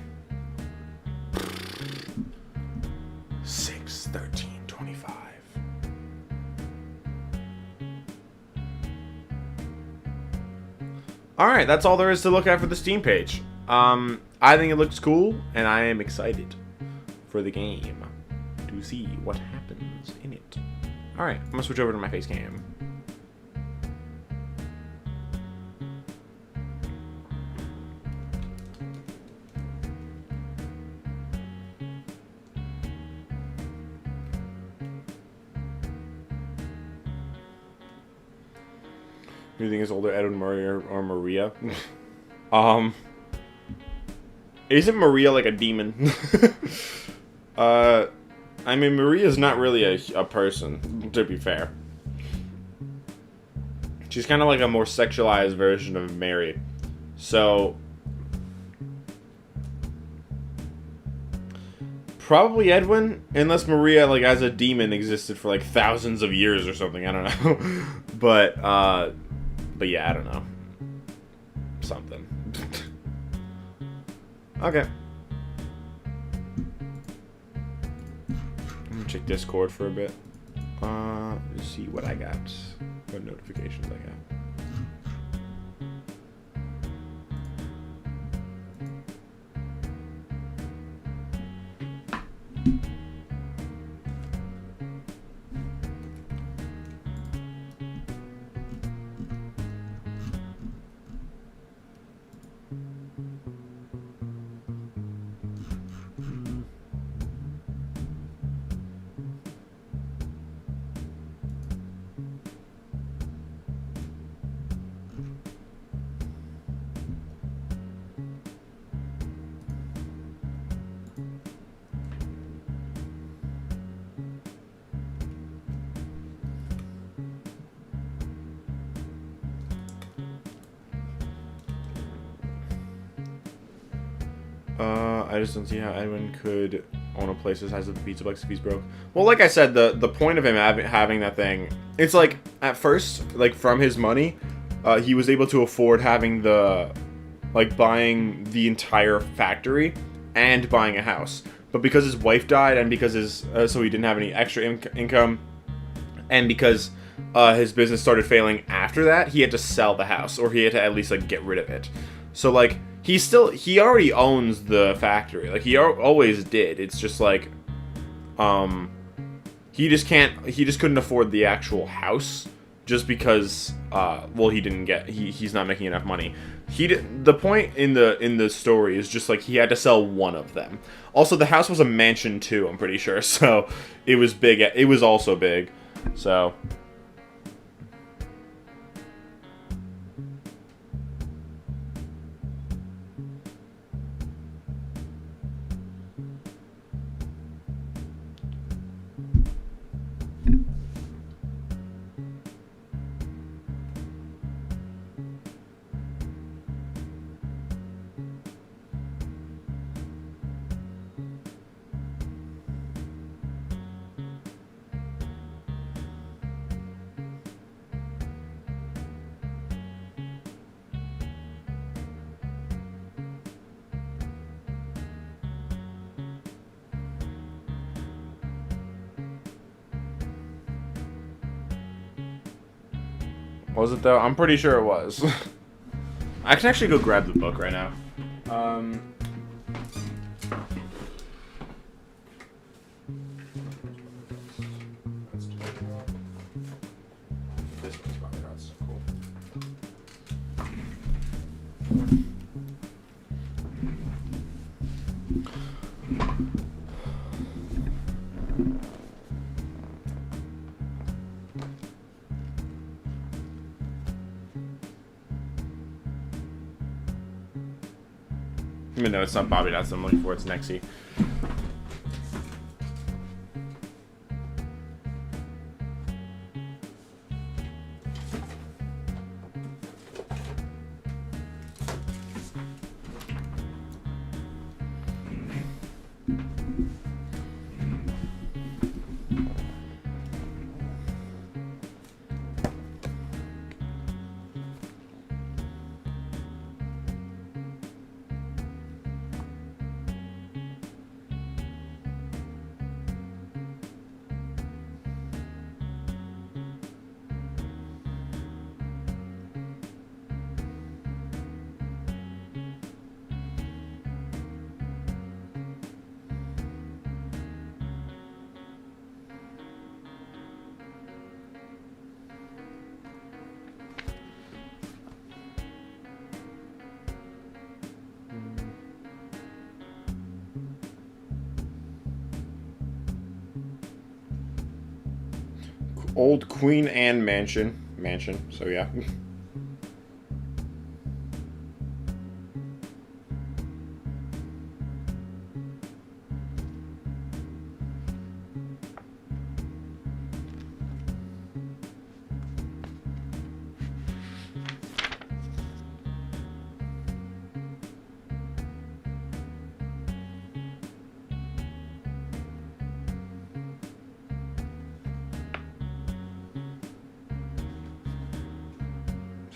6/13/25. Alright, that's all there is to look at for the Steam page. I think it looks cool, and I am excited for the game to see what happens in it. Alright, I'm gonna switch over to my face cam. Who do you think is older, Edwin, Maria, or Maria? um, isn't Maria like a demon? I mean, Maria's not really a person, to be fair. She's kind of like a more sexualized version of Mary. So, probably Edwin, unless Maria, like, as a demon existed for, like, thousands of years or something. I don't know. But yeah, I don't know. Something. Okay. I'm gonna check Discord for a bit. Let's see what I got. What notifications I got. I just don't see how Edwin could own a place the size of the pizza box if he's broke. Well, like I said, the point of him having that thing, it's like, at first, like, from his money, he was able to afford having buying the entire factory and buying a house. But because his wife died, and because so he didn't have any extra income, and because his business started failing after that, he had to sell the house, or he had to at least, like, get rid of it. So, like, he already owns the factory. Like, he always did. It's just like, he just couldn't afford the actual house just because, well, he's not making enough money. The point in the story is just like he had to sell one of them. Also, the house was a mansion too, I'm pretty sure. So, it was big. It was also big. So, was it though? I'm pretty sure it was. I can actually go grab the book right now. This one's probably not so cool. Even though it's not Bobby, that's what I'm looking for. It's Nexie. Old Queen Anne mansion, so yeah.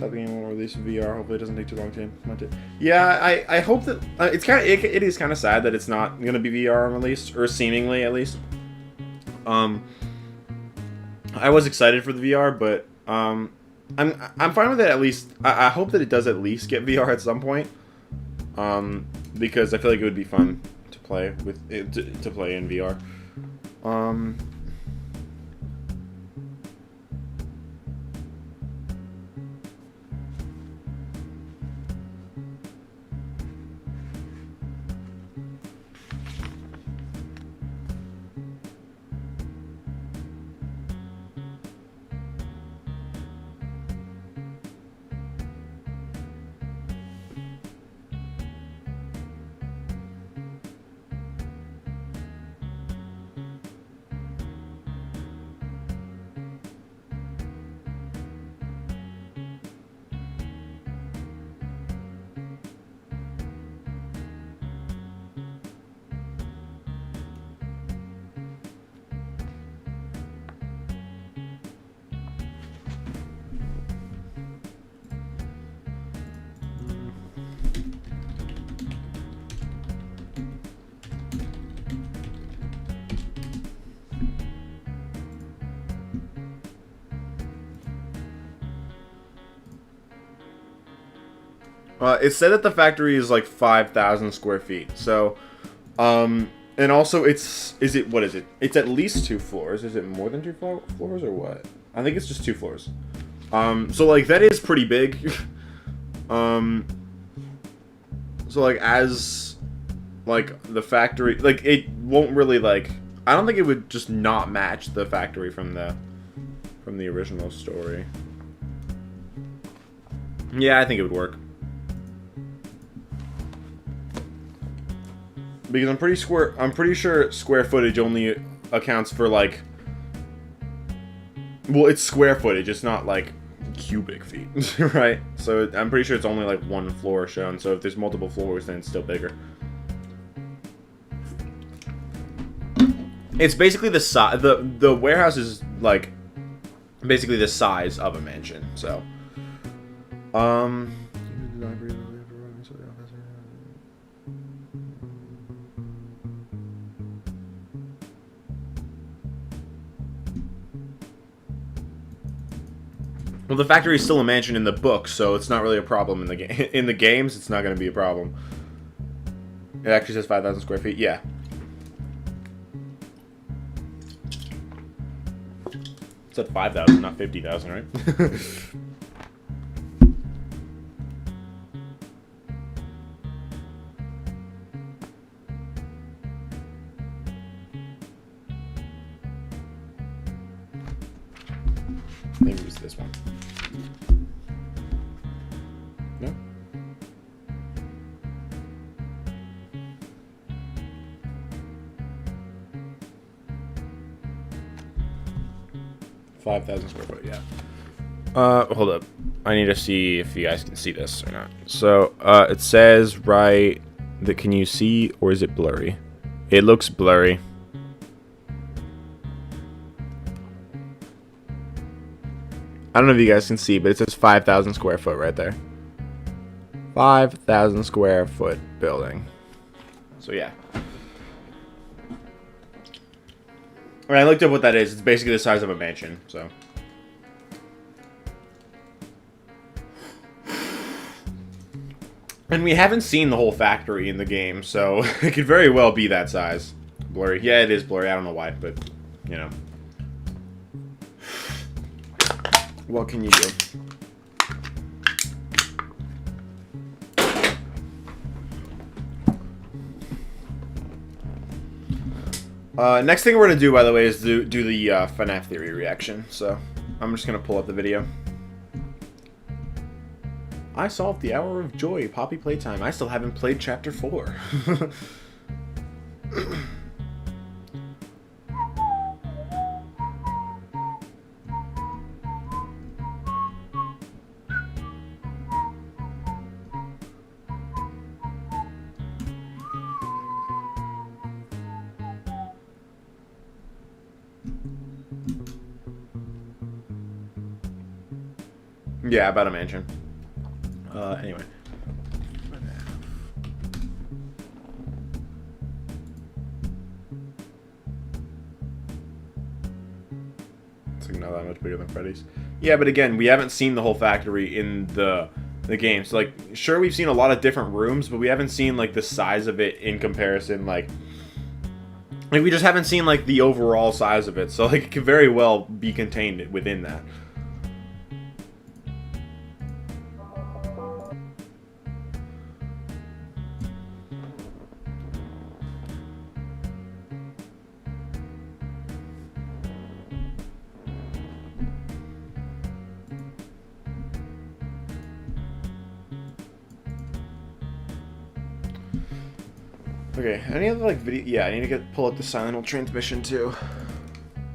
Thought the game will release in VR. Hopefully, it doesn't take too long to implement it. Yeah, I hope that it's kind of it is kind of sad that it's not going to be VR released, or seemingly at least. I was excited for the VR, but I'm fine with it at least. I hope that it does at least get VR at some point. Because I feel like it would be fun to play with it, to play in VR. It said that the factory is like 5,000 square feet. So, and also is it, what is it? It's at least 2 floors. Is it more than 2 floors or what? I think it's just 2 floors. So like that is pretty big. So like as like the factory, like it won't really like, I don't think it would just not match the factory from the original story. Yeah, I think it would work. Because I'm pretty sure square footage only accounts for like, well, it's square footage, it's not like cubic feet, right? So I'm pretty sure it's only like 1 floor shown, so if there's multiple floors then it's still bigger. It's basically the size, the warehouse is like basically the size of a mansion, so well, the factory is still a mansion in the book, so it's not really a problem in the game. In the games, it's not going to be a problem. It actually says 5,000 square feet. Yeah. It said 5,000, not 50,000, right? Maybe it was this one. No? $5,000 square foot, yeah. Hold up. I need to see if you guys can see this or not. So, it says right that, can you see, or is it blurry? It looks blurry. I don't know if you guys can see, but it says 5,000 square foot right there. 5,000 square foot building. So yeah. Alright, I looked up what that is. It's basically the size of a mansion, so. And we haven't seen the whole factory in the game, so it could very well be that size. Blurry. Yeah, it is blurry. I don't know why, but, you know. What can you do? Next thing we're going to do, by the way, is do the FNAF theory reaction. So, I'm just going to pull up the video. I solved the Hour of Joy, Poppy Playtime. I still haven't played Chapter 4. Yeah, about a mansion. Anyway. It's like not that much bigger than Freddy's. Yeah, but again, we haven't seen the whole factory in the game. So like, sure, we've seen a lot of different rooms, but we haven't seen like the size of it in comparison. Like we just haven't seen like the overall size of it. So like, it could very well be contained within that. Okay, any other like video? Yeah, I need to pull up the Silent Hill transmission too,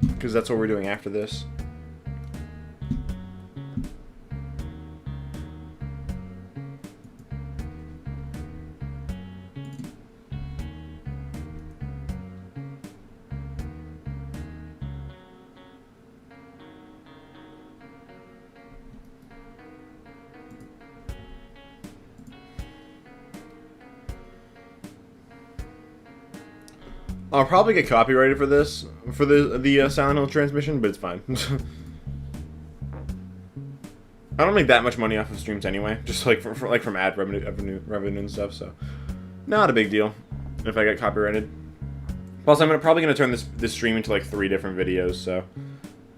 because that's what we're doing after this. I'll probably get copyrighted for this, for the Silent Hill transmission, but it's fine. I don't make that much money off of streams anyway, just like from ad revenue and stuff. So, not a big deal if I get copyrighted. Plus, I'm probably gonna turn this stream into like 3 different videos, so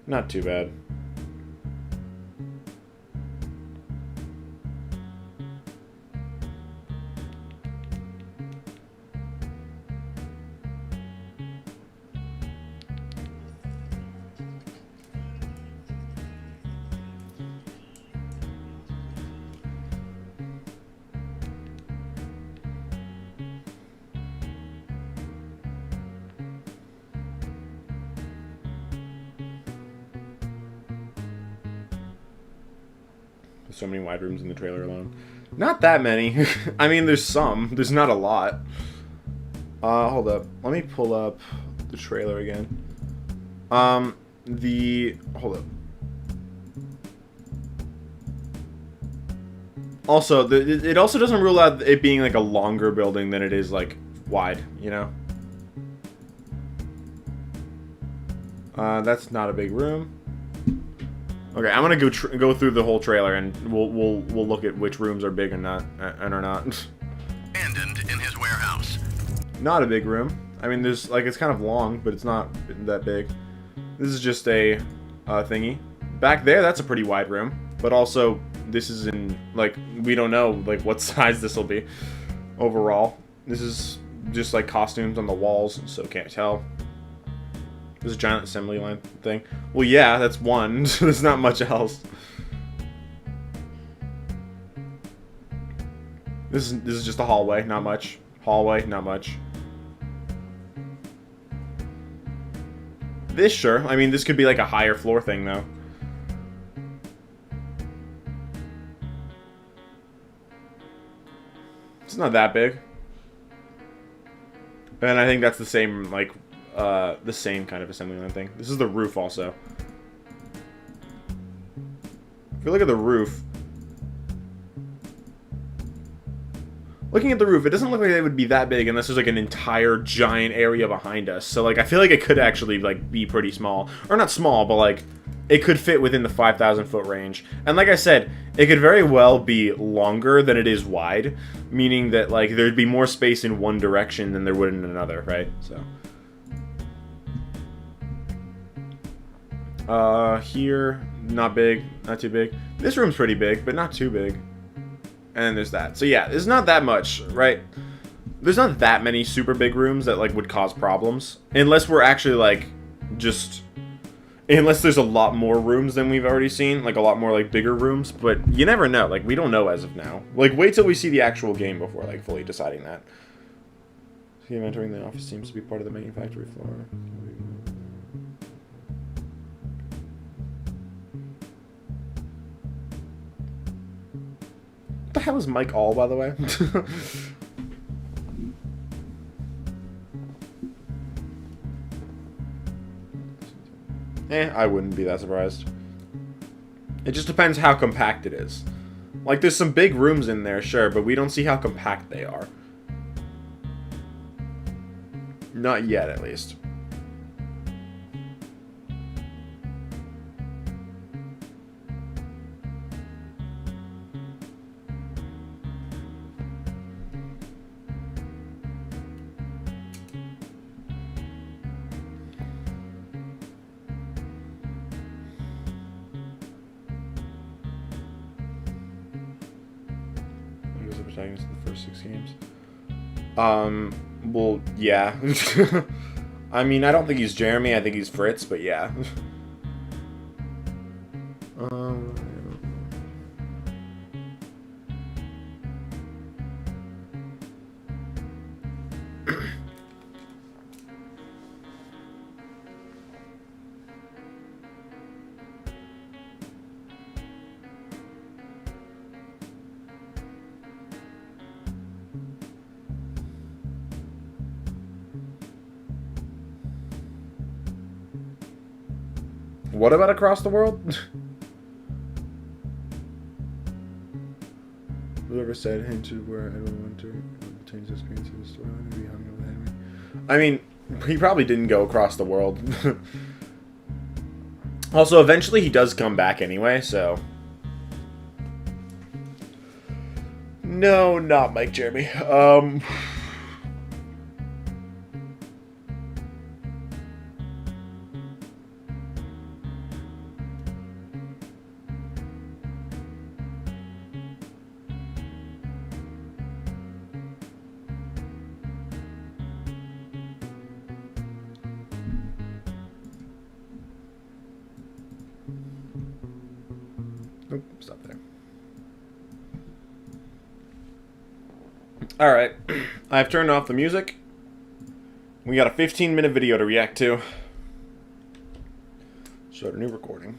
not too bad. So many wide rooms in the trailer alone. Not that many. I mean, there's some. There's not a lot. Hold up. Let me pull up the trailer again. Hold up. Also, it also doesn't rule out it being like a longer building than it is like wide, you know? That's not a big room. Okay, I'm gonna go through the whole trailer and we'll look at which rooms are big and not and are not. Abandoned in his warehouse. Not a big room. I mean, there's like it's kind of long, but it's not that big. This is just a thingy. Back there, that's a pretty wide room, but also this is in like we don't know like what size this will be overall. This is just like costumes on the walls, so can't tell. There's a giant assembly line thing. Well, yeah, that's one. There's not much else. This is just a hallway, not much. Hallway, not much. This, sure. I mean, this could be like a higher floor thing, though. It's not that big. And I think that's the same, like, the same kind of assembly line thing. This is the roof also. If you look at the roof, looking at the roof, it doesn't look like it would be that big unless there's like an entire giant area behind us. So like I feel like it could actually like be pretty small, or not small, but like it could fit within the 5,000 foot range. And like I said, it could very well be longer than it is wide, meaning that like there'd be more space in one direction than there would in another, right? So. Here, not big, not too big. This room's pretty big, but not too big. And there's that. So yeah, it's not that much, right? There's not that many super big rooms that like would cause problems. Unless we're actually like, just... Unless there's a lot more rooms than we've already seen. Like a lot more like bigger rooms. But you never know. Like we don't know as of now. Like wait till we see the actual game before like fully deciding that. See, entering the office seems to be part of the main factory floor. What the hell is Mike All, by the way? I wouldn't be that surprised. It just depends how compact it is. Like, there's some big rooms in there, sure, but we don't see how compact they are. Not yet, at least. The protagonist of the first 6 games. Well, yeah. I mean, I don't think he's Jeremy. I think he's Fritz, but yeah. What about Across the World? Whoever said into where everyone went to change the screen to the story and be hung with Henry. I mean, he probably didn't go across the world. Also, eventually he does come back anyway, so. No, not Mike Jeremy. Nope, stop there. Alright, I've turned off the music. We got a 15-minute video to react to. Start a new recording.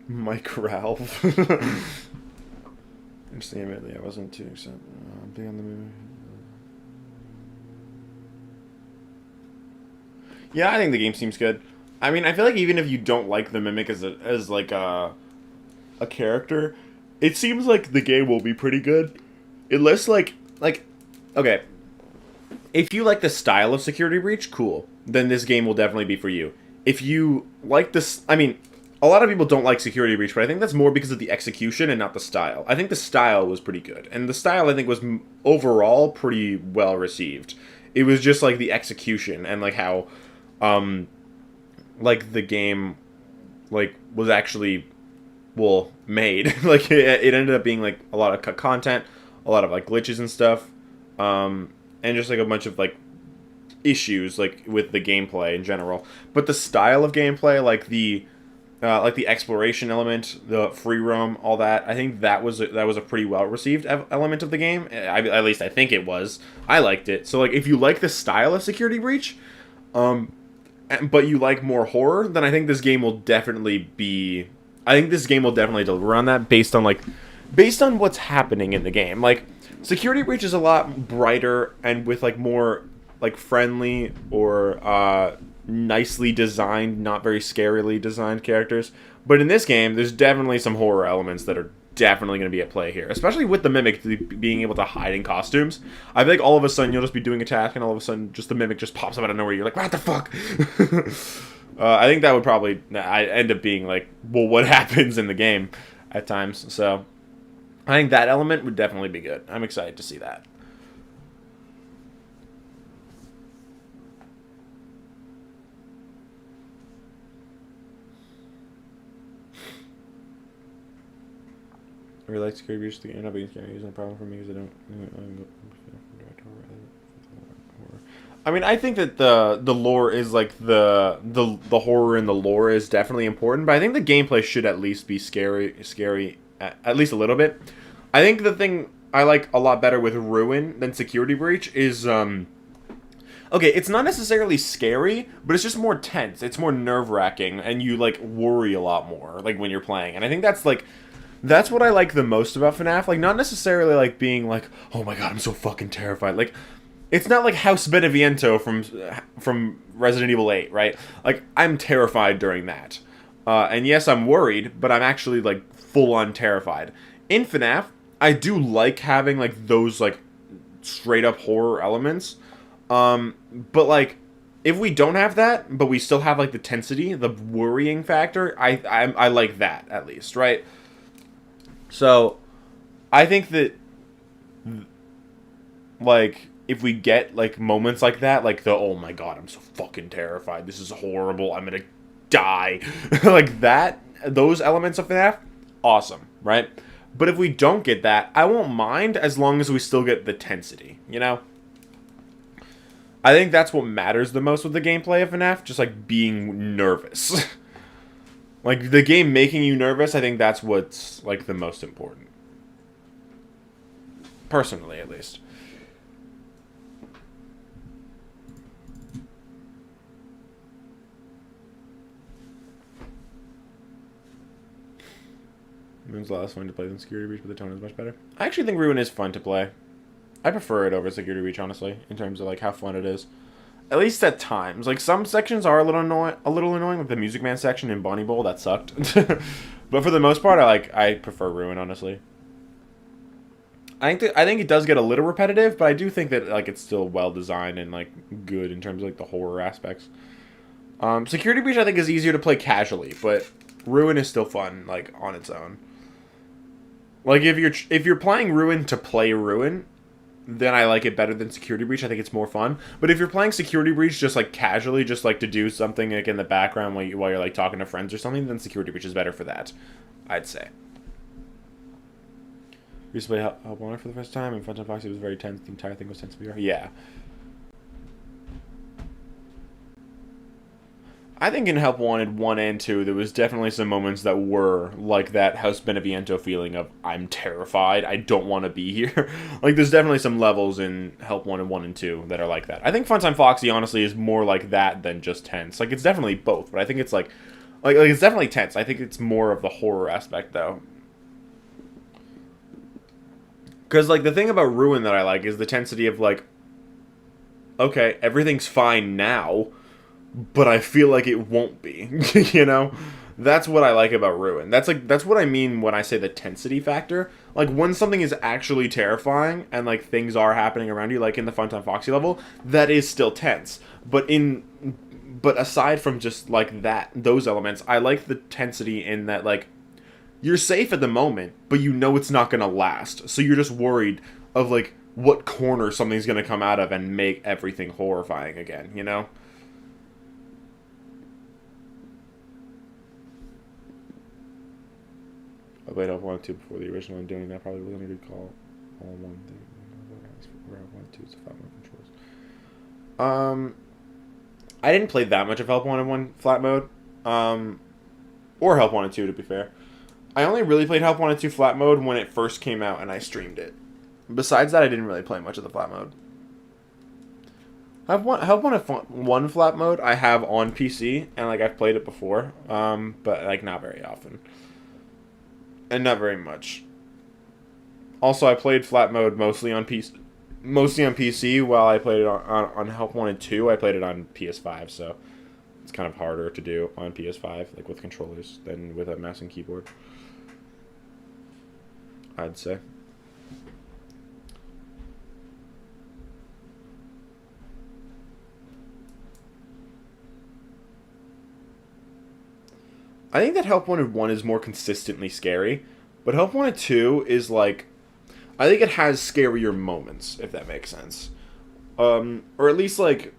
Mike Ralph. Interesting, admittedly, I wasn't too excited. Being on the movie. Yeah, I think the game seems good. I mean, I feel like even if you don't like the Mimic as like a character, it seems like the game will be pretty good. Unless like okay, if you like the style of Security Breach, cool. Then this game will definitely be for you. If you like this, I mean, a lot of people don't like Security Breach, but I think that's more because of the execution and not the style. I think the style was pretty good, and the style I think was overall pretty well received. It was just like the execution and like how like the game like was actually well made. Like it ended up being like a lot of cut content, a lot of like glitches and stuff, and just like a bunch of like issues like with the gameplay in general. But the style of gameplay, like the exploration element, the free roam, all that, I think that was a pretty well received element of the game. At least I think it was. I liked it. So like if you like the style of Security Breach, but you like more horror, then I think this game will definitely be. I think this game will definitely deliver on that based on what's happening in the game. Like Security Breach is a lot brighter and with like more like friendly or nicely designed, not very scarily designed characters. But in this game, there's definitely some horror elements that are definitely going to be at play here, especially with the Mimic being able to hide in costumes. I think all of a sudden you'll just be doing a task and all of a sudden just the Mimic just pops up out of nowhere. You're like, what the fuck? I think that would probably end up being like, well, what happens in the game at times. So I think that element would definitely be good. I'm excited to see that. I really like Security Breach. The not being scary isn't a problem for me because I don't. I mean, I think that the lore is like the horror in the lore is definitely important, but I think the gameplay should at least be scary at least a little bit. I think the thing I like a lot better with Ruin than Security Breach is okay, it's not necessarily scary, but it's just more tense. It's more nerve-wracking, and you like worry a lot more like when you're playing. And I think that's what I like the most about FNAF. Like, not necessarily like being like, oh my god, I'm so fucking terrified. Like, it's not like House Beneviento from Resident Evil 8, right? Like, I'm terrified during that. And yes, I'm worried, but I'm actually like full on terrified. In FNAF, I do like having like those like straight up horror elements. But like if we don't have that, but we still have like the tensity, the worrying factor, I like that at least, right? So I think that like if we get like moments like that, like the oh my god, I'm so fucking terrified, this is horrible, I'm gonna die, like that, those elements of FNAF, awesome, right? But if we don't get that, I won't mind as long as we still get the tensity, you know? I think that's what matters the most with the gameplay of FNAF, just like being nervous. Like the game making you nervous, I think that's what's like the most important. Personally, at least. Ruin's a lot less fun to play than Security Breach, but the tone is much better. I actually think Ruin is fun to play. I prefer it over Security Breach, honestly, in terms of like how fun it is. At least at times. Like some sections are a little annoying, like the Music Man section in Bonnie Bowl, that sucked. But for the most part, I prefer Ruin, honestly. I think it does get a little repetitive, but I do think that like it's still well designed and like good in terms of like the horror aspects. Security Breach I think is easier to play casually, but Ruin is still fun like on its own. Like if you're playing Ruin to play Ruin, then I like it better than Security Breach. I think it's more fun. But if you're playing Security Breach just like casually, just like to do something like in the background while you're like talking to friends or something, then Security Breach is better for that, I'd say. We used to play Help Wanted for the first time, and Fuhnaff Foxy was very tense. The entire thing was tense. Yeah. I think in Help Wanted 1 and 2, there was definitely some moments that were like that House Beneviento feeling of, I'm terrified, I don't want to be here. Like, there's definitely some levels in Help Wanted 1 and 2 that are like that. I think Funtime Foxy, honestly, is more like that than just tense. Like, it's definitely both, but I think it's like it's definitely tense. I think it's more of the horror aspect, though. Because, like, the thing about Ruin that I like is the tensity of, like, okay, everything's fine now, but I feel like it won't be, you know? That's what I like about Ruin. That's what I mean when I say the tensity factor. Like, when something is actually terrifying, and, like, things are happening around you, like in the Funtime Foxy level, that is still tense. But aside from just, like, those elements, I like the tensity in that, like, you're safe at the moment, but you know it's not gonna last. So you're just worried of, like, what corner something's gonna come out of and make everything horrifying again, you know? I played Help Wanted 2 before the original, and doing that probably wasn't a good call. All one thing. Help Wanted 2 is a flat mode controls. I didn't play that much of Help Wanted 1 flat mode. Or Help Wanted 2, to be fair. I only really played Help Wanted 2 flat mode when it first came out and I streamed it. Besides that, I didn't really play much of the flat mode. Help Wanted 1 flat mode I have on PC, and like I've played it before, but like not very often. And not very much. Also, I played flat mode mostly on PC, while I played it on Help Wanted 2, I played it on PS5, so it's kind of harder to do on PS5, like with controllers, than with a mouse and keyboard, I'd say. I think that Help Wanted 1 is more consistently scary, but Help Wanted 2 is like, I think it has scarier moments, if that makes sense. Or at least like,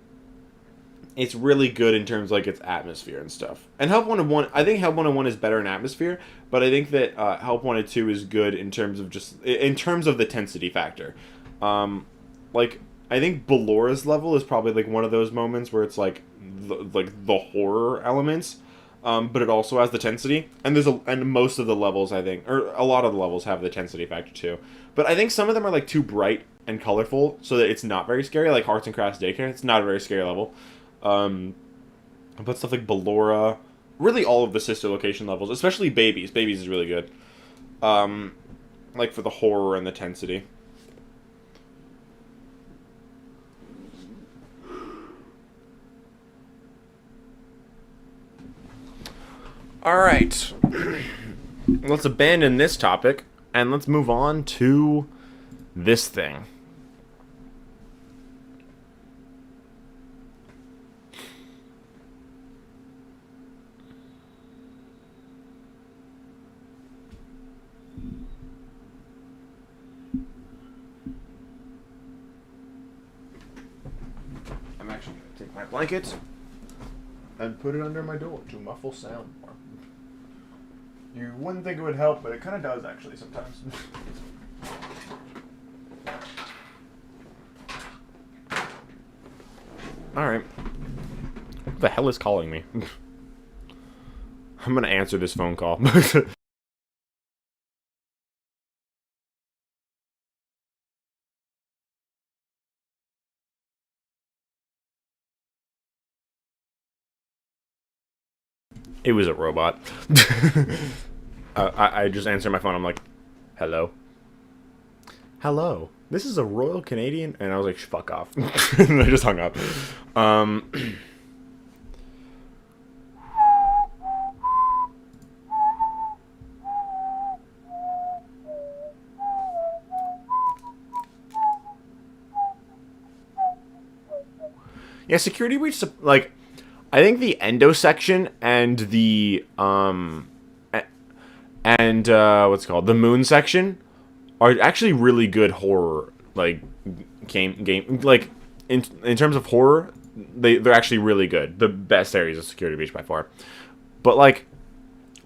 it's really good in terms of like its atmosphere and stuff. And Help Wanted 1, I think Help Wanted 1 is better in atmosphere, but I think that Help Wanted 2 is good in terms of the tensity factor. Like, I think Bellora's level is probably like one of those moments where it's like the horror elements. But it also has the tensity, and most of the levels, I think, or a lot of the levels have the tensity factor too. But I think some of them are like too bright and colorful, so that it's not very scary. Like Hearts and Crafts Daycare, it's not a very scary level. But stuff like Ballora, really all of the sister location levels, especially Babies. Babies is really good. Like for the horror and the tensity. Alright. Let's abandon this topic, and let's move on to this thing. I'm actually going to take my blanket and put it under my door to muffle sound more. You wouldn't think it would help, but it kind of does actually sometimes. Alright. What the hell is calling me? I'm gonna answer this phone call. It was a robot. I just answered my phone. I'm like, hello? Hello. This is a Royal Canadian? And I was like, fuck off. And I just hung up. Yeah, security breach, like, I think the endo section and the what's it called, the moon section are actually really good horror, like game like in terms of horror, they're actually really good. The best areas of security breach by far. But like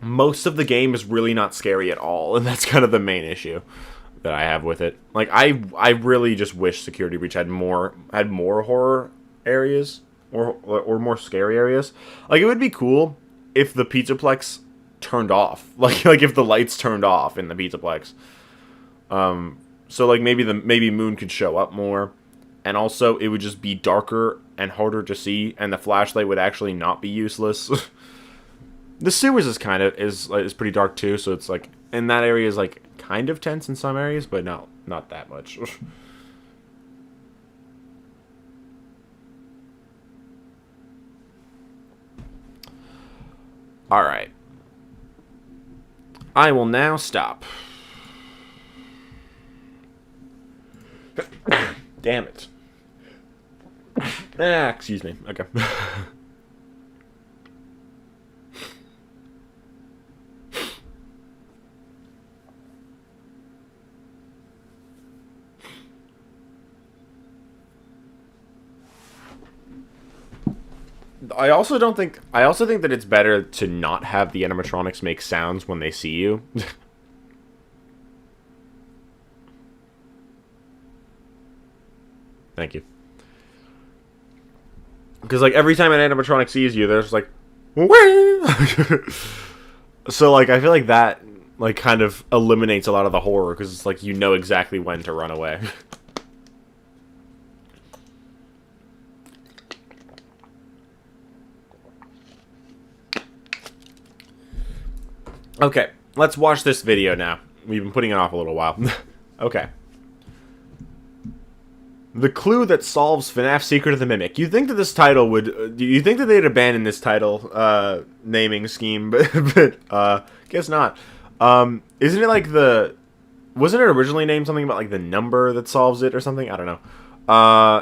most of the game is really not scary at all, and that's kind of the main issue that I have with it. Like I really just wish security breach had more horror areas. Or more scary areas. Like, it would be cool if the Pizzaplex turned off. Like if the lights turned off in the Pizzaplex. So like maybe Moon could show up more, and also it would just be darker and harder to see, and the flashlight would actually not be useless. The sewers is pretty dark too, so it's like, and that area is like kind of tense in some areas, but not that much. Alright. I will now stop. Damn it. Excuse me. Okay. I also think that it's better to not have the animatronics make sounds when they see you. Thank you. Because like every time an animatronic sees you, there's like so like I feel like that like kind of eliminates a lot of the horror, because it's like you know exactly when to run away. Okay, let's watch this video now. We've been putting it off a little while. Okay. The clue that solves FNAF Secret of the Mimic. You think that this title would... do you think that they'd abandon this title naming scheme? But guess not. Isn't it like the... Wasn't it originally named something about like the number that solves it or something? I don't know.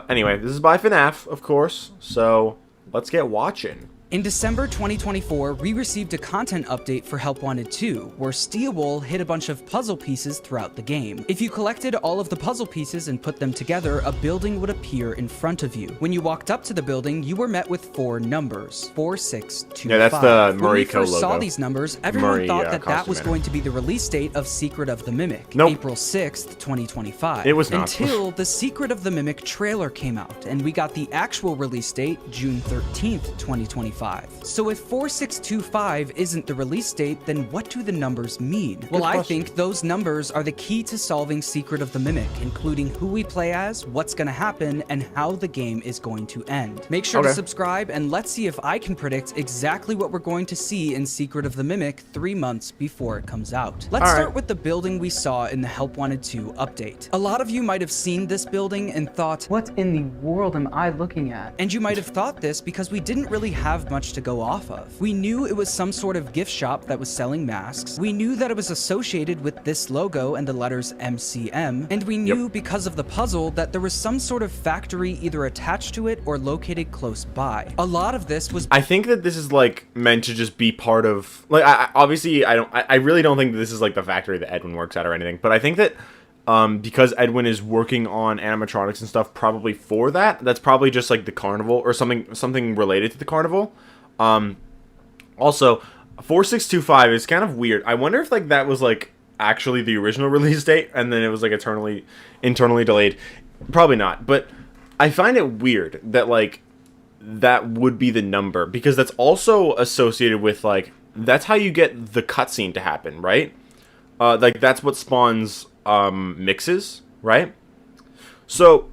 Anyway, this is by FNAF, of course. So, let's get watching. In December 2024, we received a content update for Help Wanted 2, where Steelwool hid a bunch of puzzle pieces throughout the game. If you collected all of the puzzle pieces and put them together, a building would appear in front of you. When you walked up to the building, you were met with 4 numbers, 4, 6, 2, yeah, that's 5. the Murray When we Co first logo. saw these numbers, everyone thought that was going to be the release date of Secret of the Mimic, Nope. April 6th, 2025. It was not. Until the Secret of the Mimic trailer came out, and we got the actual release date, June 13th, 2025. So if 4625 isn't the release date, then what do the numbers mean? Well, I think those numbers are the key to solving Secret of the Mimic, including who we play as, what's gonna happen, and how the game is going to end. Make sure to subscribe, and let's see if I can predict exactly what we're going to see in Secret of the Mimic 3 months before it comes out. Let's start with the building we saw in the Help Wanted 2 update. A lot of you might have seen this building and thought, what in the world am I looking at? And you might have thought this because we didn't really have have much to go off of. We knew it was some sort of gift shop that was selling masks. We knew that it was associated with this logo and the letters MCM, and we knew because of the puzzle that there was some sort of factory either attached to it or located close by. A lot of this was... I think that this is like meant to just be part of, like, I really don't think that this is like the factory that Edwin works at or anything, but I think that because Edwin is working on animatronics and stuff probably for that, that's probably just like the carnival or something related to the carnival. Also 4625 is kind of weird. I wonder if like that was like actually the original release date and then it was like internally delayed. Probably not, but I find it weird that like that would be the number, because that's also associated with like, that's how you get the cutscene to happen, right? Like that's what spawns mixes, right? So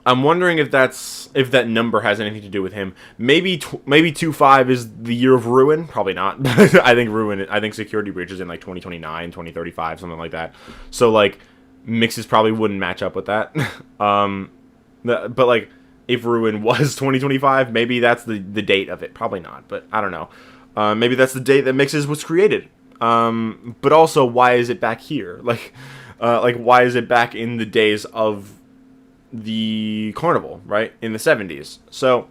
I'm wondering if that number has anything to do with him. Maybe 25 is the year of Ruin. Probably not. I think Security Breach is in like 2029, 2035, something like that. So like mixes probably wouldn't match up with that. But like if Ruin was 2025, maybe that's the date of it. Probably not, but I don't know. Maybe that's the date that mixes was created. But also, why is it back here? Like why is it back in the days of the carnival, right? In the 70s. So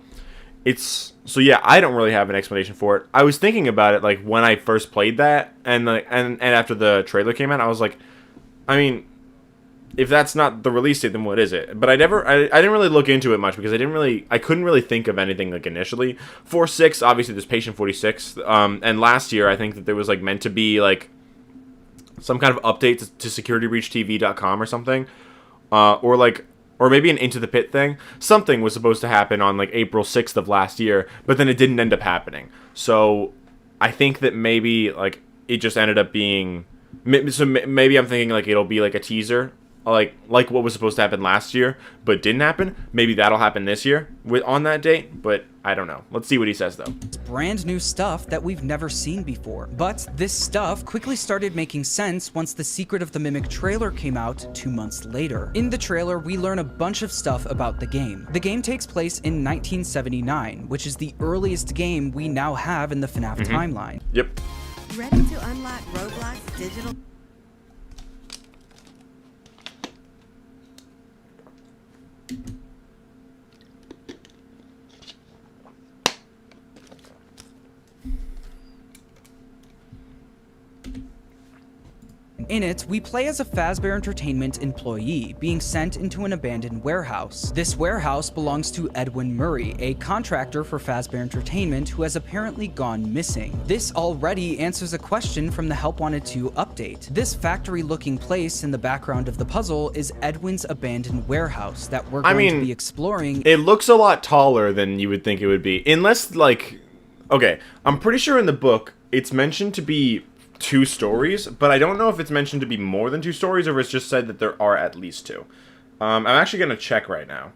yeah, I don't really have an explanation for it. I was thinking about it like when I first played that, and after the trailer came out, I was like, I mean, if that's not the release date, then what is it? But I didn't really look into it much because I couldn't really think of anything like initially. 46, obviously there's Patient 46, and last year I think that there was like meant to be like some kind of update to securitybreachtv.com or something, or maybe an Into the Pit thing. Something was supposed to happen on like April 6th of last year, but then it didn't end up happening. So I think that maybe like it just ended up being, so maybe I'm thinking like it'll be like a teaser, like what was supposed to happen last year but didn't happen. Maybe that'll happen this year on that date, but I don't know. Let's see what he says though. Brand new stuff that we've never seen before. But this stuff quickly started making sense once the Secret of the Mimic trailer came out 2 months later. In the trailer, we learn a bunch of stuff about the game. The game takes place in 1979, which is the earliest game we now have in the FNAF timeline. Yep. Ready to unlock Roblox digital... In it, we play as a Fazbear Entertainment employee being sent into an abandoned warehouse. This warehouse belongs to Edwin Murray, a contractor for Fazbear Entertainment who has apparently gone missing. This already answers a question from the Help Wanted 2 update. This factory-looking place in the background of the puzzle is Edwin's abandoned warehouse that we're going to be exploring. It looks a lot taller than you would think it would be. Unless, like... Okay, I'm pretty sure in the book it's mentioned to be 2 stories, but I don't know if it's mentioned to be more than 2 stories or if it's just said that there are at least 2. I'm actually going to check right now.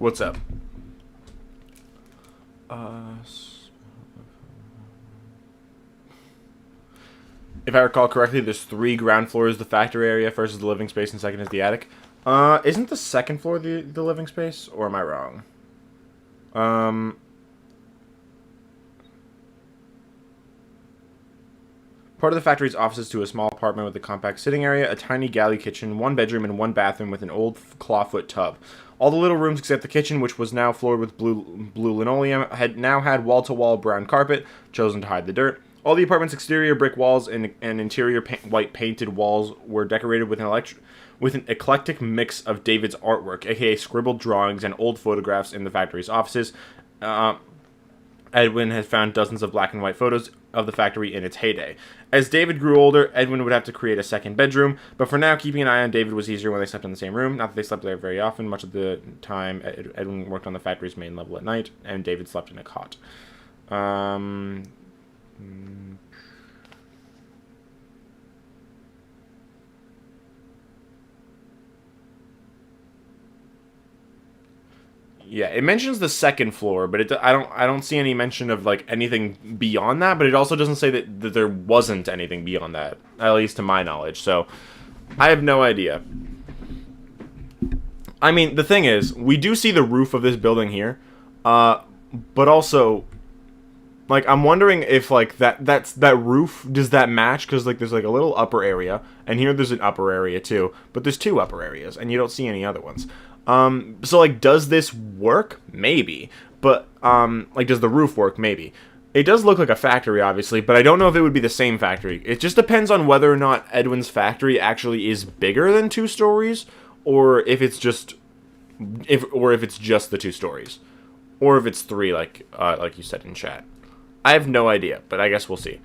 What's up? If I recall correctly, there's 3 ground floors. The factory area first is the living space, and second is the attic. Isn't the second floor the living space, or am I wrong? Part of the factory's offices to a small apartment with a compact sitting area, a tiny galley kitchen, 1 bedroom, and 1 bathroom with an old clawfoot tub. All the little rooms except the kitchen, which was now floored with blue linoleum, had wall-to-wall brown carpet, chosen to hide the dirt. All the apartment's exterior brick walls and interior white painted walls were decorated with an eclectic mix of David's artwork, aka scribbled drawings and old photographs in the factory's offices. Edwin had found dozens of black and white photos of the factory in its heyday. As David grew older, Edwin would have to create a second bedroom, but for now, keeping an eye on David was easier when they slept in the same room. Not that they slept there very often. Much of the time, Edwin worked on the factory's main level at night, and David slept in a cot. Yeah, it mentions the second floor, but I don't see any mention of like anything beyond that. But it also doesn't say that there wasn't anything beyond that, at least to my knowledge. So I have no idea. I mean, the thing is, we do see the roof of this building here, but also, like, I'm wondering if like that roof, does that match? Because like there's like a little upper area, and here there's an upper area too, but there's 2 upper areas, and you don't see any other ones. So like, does this work? Maybe. But, like, does the roof work? Maybe. It does look like a factory, obviously, but I don't know if it would be the same factory. It just depends on whether or not Edwin's factory actually is bigger than 2 stories, or if it's just, if it's just the 2 stories. Or if it's 3, like you said in chat. I have no idea, but I guess we'll see.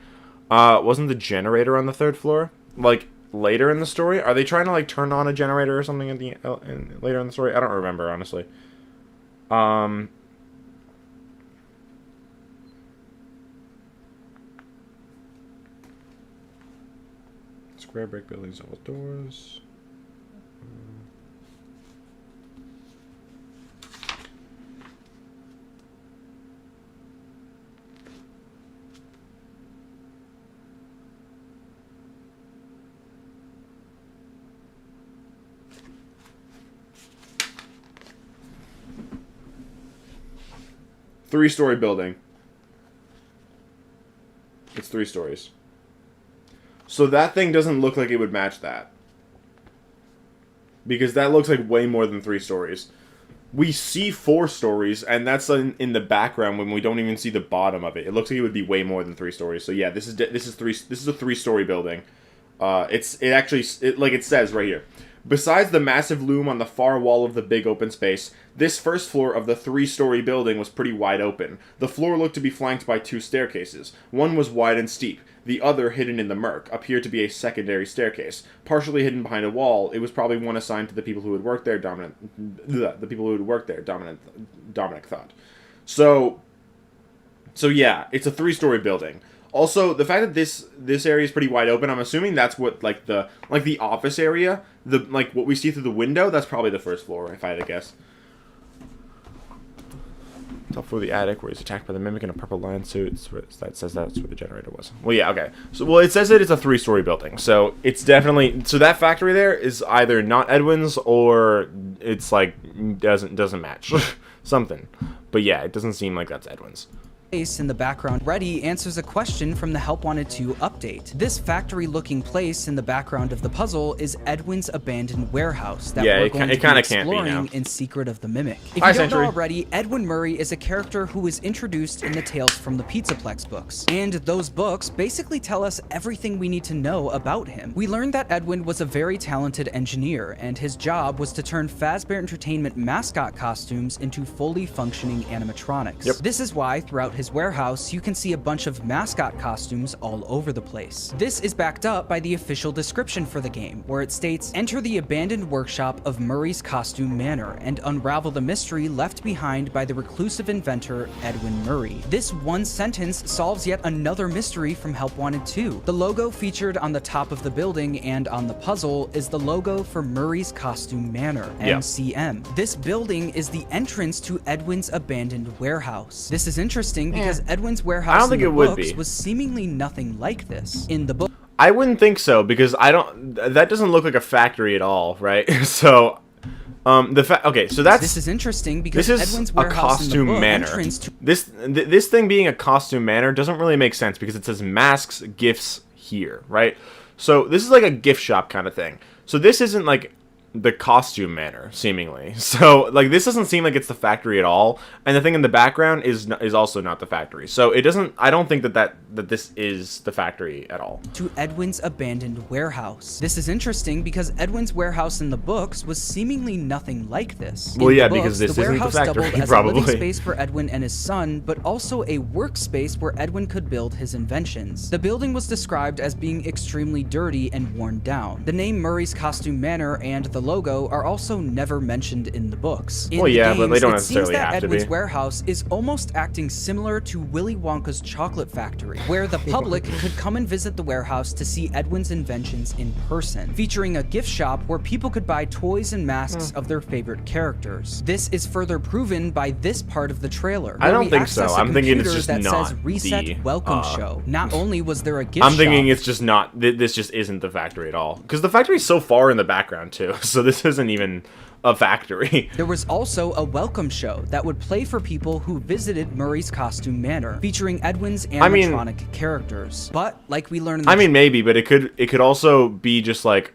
Wasn't the generator on the 3rd floor? Like, later in the story? Are they trying to like turn on a generator or something later in the story? I don't remember, honestly. Square brick buildings, all doors. Three-story building. It's 3 stories. So that thing doesn't look like it would match that. Because that looks like way more than 3 stories. We see 4 stories, and that's in the background when we don't even see the bottom of it. It looks like it would be way more than 3 stories. So yeah, this is a 3-story building. Like it says right here. Besides the massive loom on the far wall of the big open space, this first floor of the 3-story building was pretty wide open. The floor looked to be flanked by 2 staircases. One was wide and steep. The other, hidden in the murk, appeared to be a secondary staircase. Partially hidden behind a wall, it was probably one assigned to the people who had worked there, Dominic thought. So yeah, it's a 3-story building. Also, the fact that this area is pretty wide open, I'm assuming that's what the office area, what we see through the window, that's probably the 1st floor, if I had to guess. Top floor of the attic, where he's attacked by the mimic in a purple line suit. That says that's where the generator was. Well, yeah, okay. So, it says that it's a 3-story building, so it's definitely, so that factory there is either not Edwin's or it's like doesn't match something. But yeah, it doesn't seem like that's Edwin's. In the background, Reddy answers a question from the Help Wanted 2 update. This factory-looking place in the background of the puzzle is Edwin's abandoned warehouse that we're going to be exploring in Secret of the Mimic. If you don't know already, Edwin Murray is a character who was introduced in the Tales from the Pizzaplex books, and those books basically tell us everything we need to know about him. We learned that Edwin was a very talented engineer, and his job was to turn Fazbear Entertainment mascot costumes into fully functioning animatronics. This is why, throughout his warehouse, you can see a bunch of mascot costumes all over the place. This is backed up by the official description for the game, where it states, "Enter the abandoned workshop of Murray's Costume Manor and unravel the mystery left behind by the reclusive inventor Edwin Murray." This one sentence solves yet another mystery from Help Wanted 2. The logo featured on the top of the building and on the puzzle is the logo for Murray's Costume Manor, MCM. This building is the entrance to Edwin's abandoned warehouse. This is interesting because Edwin's warehouse I don't think in the it would books be. was seemingly nothing like this. In the book, I wouldn't think so, because that doesn't look like a factory at all, right? So, okay, so this is interesting because this is Edwin's a warehouse costume in the book manor. entrance to This thing being a costume manor doesn't really make sense because it says masks, gifts here, right? So this is like a gift shop kind of thing. So this isn't like the costume manor, seemingly. So like this doesn't seem like it's the factory at all, and the thing in the background is also not the factory. So it doesn't. I don't think that this is the factory at all. to Edwin's abandoned warehouse. This is interesting because Edwin's warehouse in the books was seemingly nothing like this. Well, In the yeah, books, because this the isn't the warehouse factory, doubled as a probably. living space for Edwin and his son, but also a workspace where Edwin could build his inventions. The building was described as being extremely dirty and worn down. The name Murray's Costume Manor and the logo are also never mentioned in the books. In Well, the yeah, but they games, don't it seems necessarily that have to Edwin's be. warehouse is almost acting similar to Willy Wonka's chocolate factory, where the public could come and visit the warehouse to see Edwin's inventions in person, featuring a gift shop where people could buy toys and masks of their favorite characters. This is further proven by this part of the trailer. I where don't we think so. access a I'm thinking it's computer just that not says Reset the, Welcome Show. Not only was there a gift I'm thinking shop, it's just not. This just isn't the factory at all, because the factory's so far in the background too. So this isn't even a factory. there was also a welcome show that would play for people who visited Murray's Costume Manor, featuring Edwin's animatronic characters. But like we learned in the I mean, maybe, but it could also be just like,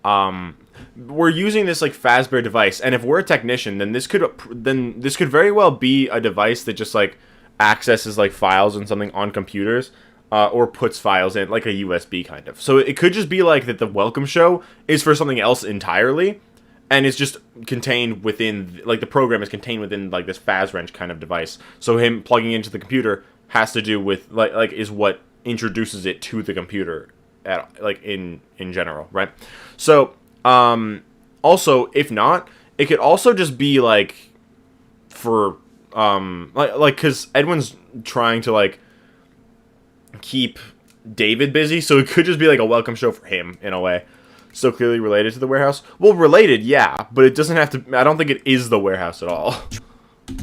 we're using this like Fazbear device, and if we're a technician, then this could very well be a device that just like accesses like files and something on computers, or puts files in like a USB kind of. So it could just be like that the welcome show is for something else entirely, and it's just contained within, like the program is contained within like this FazWrench kind of device. So him plugging into the computer has to do with like is what introduces it to the computer at like in general, right? So also, if not, it could also just be like for like because Edwin's trying to like keep David busy, so it could just be like a welcome show for him in a way. So clearly related to the warehouse. Well, related, yeah, but it doesn't have to. I don't think it is the warehouse at all.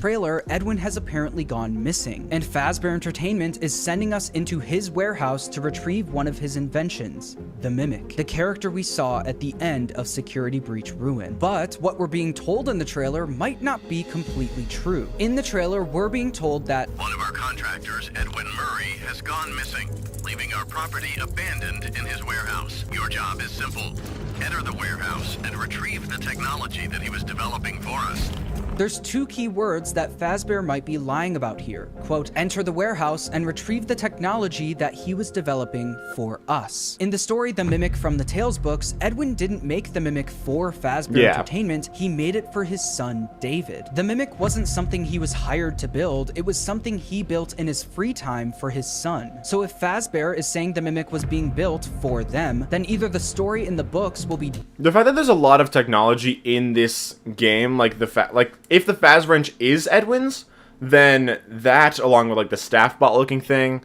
trailer, Edwin has apparently gone missing, and Fazbear Entertainment is sending us into his warehouse to retrieve one of his inventions, the Mimic, the character we saw at the end of Security Breach Ruin. But what we're being told in the trailer might not be completely true. In the trailer, we're being told that One of our contractors, Edwin Murray, has gone missing, leaving our property abandoned in his warehouse. Your job is simple. Enter the warehouse and retrieve the technology that he was developing for us. there's two key words that Fazbear might be lying about here. Quote, enter the warehouse and retrieve the technology that he was developing for us. In the story The Mimic from the Tales books, Edwin didn't make the Mimic for Fazbear Entertainment, he made it for his son, David. The Mimic wasn't something he was hired to build, it was something he built in his free time for his son. So if Fazbear is saying the Mimic was being built for them, then either the story in the books will be The fact that there's a lot of technology in this game, like if the FazWrench is Edwin's, then that, along with like the staff bot looking thing,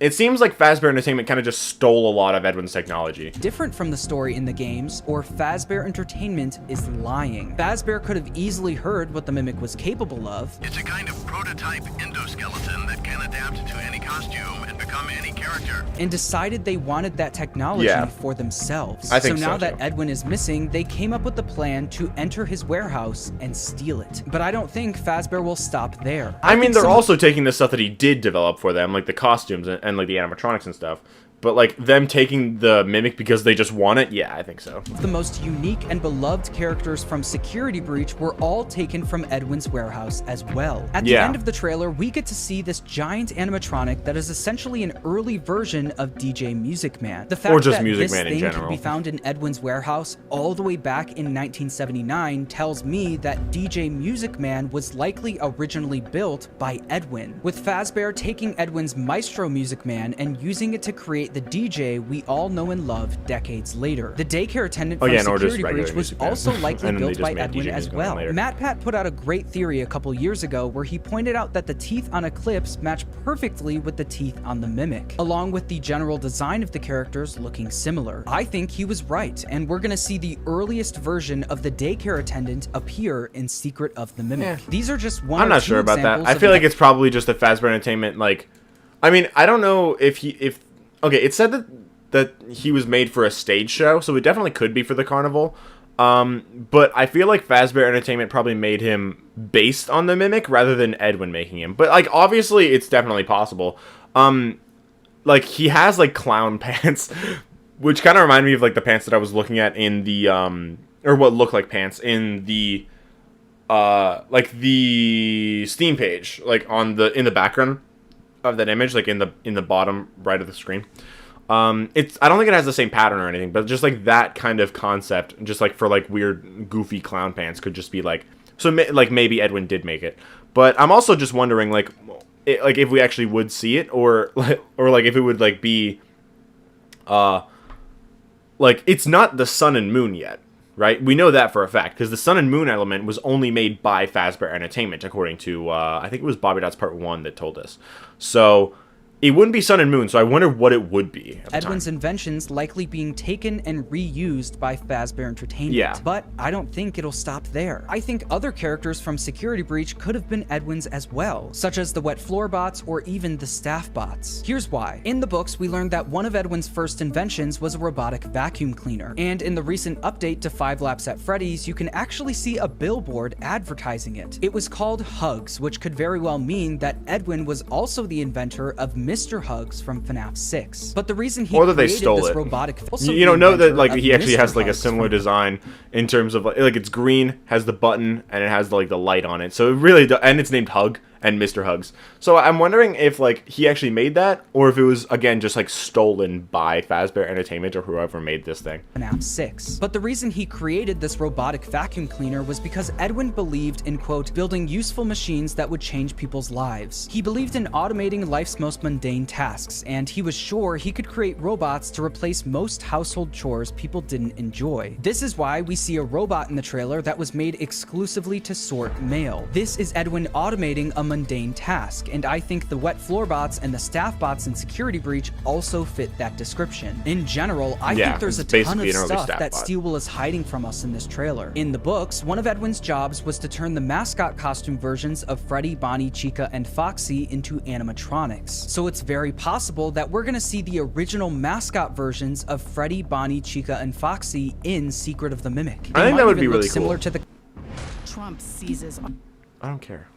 it seems like Fazbear Entertainment kind of just stole a lot of Edwin's technology. different from the story in the games, or Fazbear Entertainment is lying. Fazbear could have easily heard what the Mimic was capable of, It's a kind of prototype endoskeleton that can adapt to any costume and become any character. and decided they wanted that technology Yeah. for themselves. I think so now so, that too. Edwin is missing, they came up with the plan to enter his warehouse and steal it. But I don't think Fazbear will stop there. I mean, think they're some- also taking the stuff that he did develop for them, like the costumes and like the animatronics and stuff, But, like, them taking the Mimic because they just want it, yeah, I think so. The most unique and beloved characters from Security Breach were all taken from Edwin's warehouse as well. At the end of the trailer, we get to see this giant animatronic that is essentially an early version of DJ Music Man. The fact that this thing could be found in Edwin's warehouse all the way back in 1979 tells me that DJ Music Man was likely originally built by Edwin, with Fazbear taking Edwin's Maestro Music Man and using it to create the DJ we all know and love decades later. The daycare attendant from Security Breach was also likely built by Edwin as well. MatPat put out a great theory a couple years ago where he pointed out that the teeth on Eclipse match perfectly with the teeth on the Mimic, along with the general design of the characters looking similar. I think he was right, and we're gonna see the earliest version of the daycare attendant appear in Secret of the Mimic. These are just one. I'm not sure about that. I feel like it's probably just a Fazbear Entertainment, like, I mean, I don't know if okay, it said that he was made for a stage show, so it definitely could be for the carnival. But I feel like Fazbear Entertainment probably made him based on the Mimic rather than Edwin making him. But, like, obviously it's definitely possible. Like, he has, like, clown pants, which kind of remind me of, like, the pants that I was looking at in the, or what look like pants in the, like, the Steam page, like, in the background of that image, like in the bottom right of the screen. I don't think it has the same pattern or anything, but just like that kind of concept, just like for like weird goofy clown pants, could just be like, so like maybe Edwin did make it. But I'm also just wondering like if we actually would see it, or like if it would like be like, it's not the sun and moon yet, right? We know that for a fact, because the sun and moon element was only made by Fazbear Entertainment, according to, I think it was Bobby Dots Part 1 that told us. So, it wouldn't be sun and moon, so I wonder what it would be at the Edwin's time. inventions likely being taken and reused by Fazbear Entertainment. Yeah. But I don't think it'll stop there. I think other characters from Security Breach could have been Edwin's as well, such as the wet floor bots or even the staff bots. Here's why. In the books, we learned that one of Edwin's first inventions was a robotic vacuum cleaner. And in the recent update to 5 Laps at Freddy's, you can actually see a billboard advertising it. It was called Hugs, which could very well mean that Edwin was also the inventor of Mr. Hugs from FNAF 6. But the reason he created this robotic... You know, note that like he actually has like a similar design in terms of like it's green, has the button, and it has like the light on it. So it really and it's named Hug and Mr. Hugs. So I'm wondering if like he actually made that, or if it was again just like stolen by Fazbear Entertainment or whoever made this thing. FNAF 6. But the reason he created this robotic vacuum cleaner was because Edwin believed in, quote, building useful machines that would change people's lives. He believed in automating life's most mundane tasks, and he was sure he could create robots to replace most household chores people didn't enjoy. This is why we see a robot in the trailer that was made exclusively to sort mail. This is Edwin automating a mundane task, and I think the wet floor bots and the staff bots in Security Breach also fit that description. In general, I think there's a ton of stuff that Steelwill is hiding from us in this trailer. In the books, one of Edwin's jobs was to turn the mascot costume versions of Freddy, Bonnie, Chica, and Foxy into animatronics. So it's very possible that we're gonna see the original mascot versions of Freddy, Bonnie, Chica, and Foxy in Secret of the Mimic. I think that would be really cool. Similar to the Trump seizes. I don't care.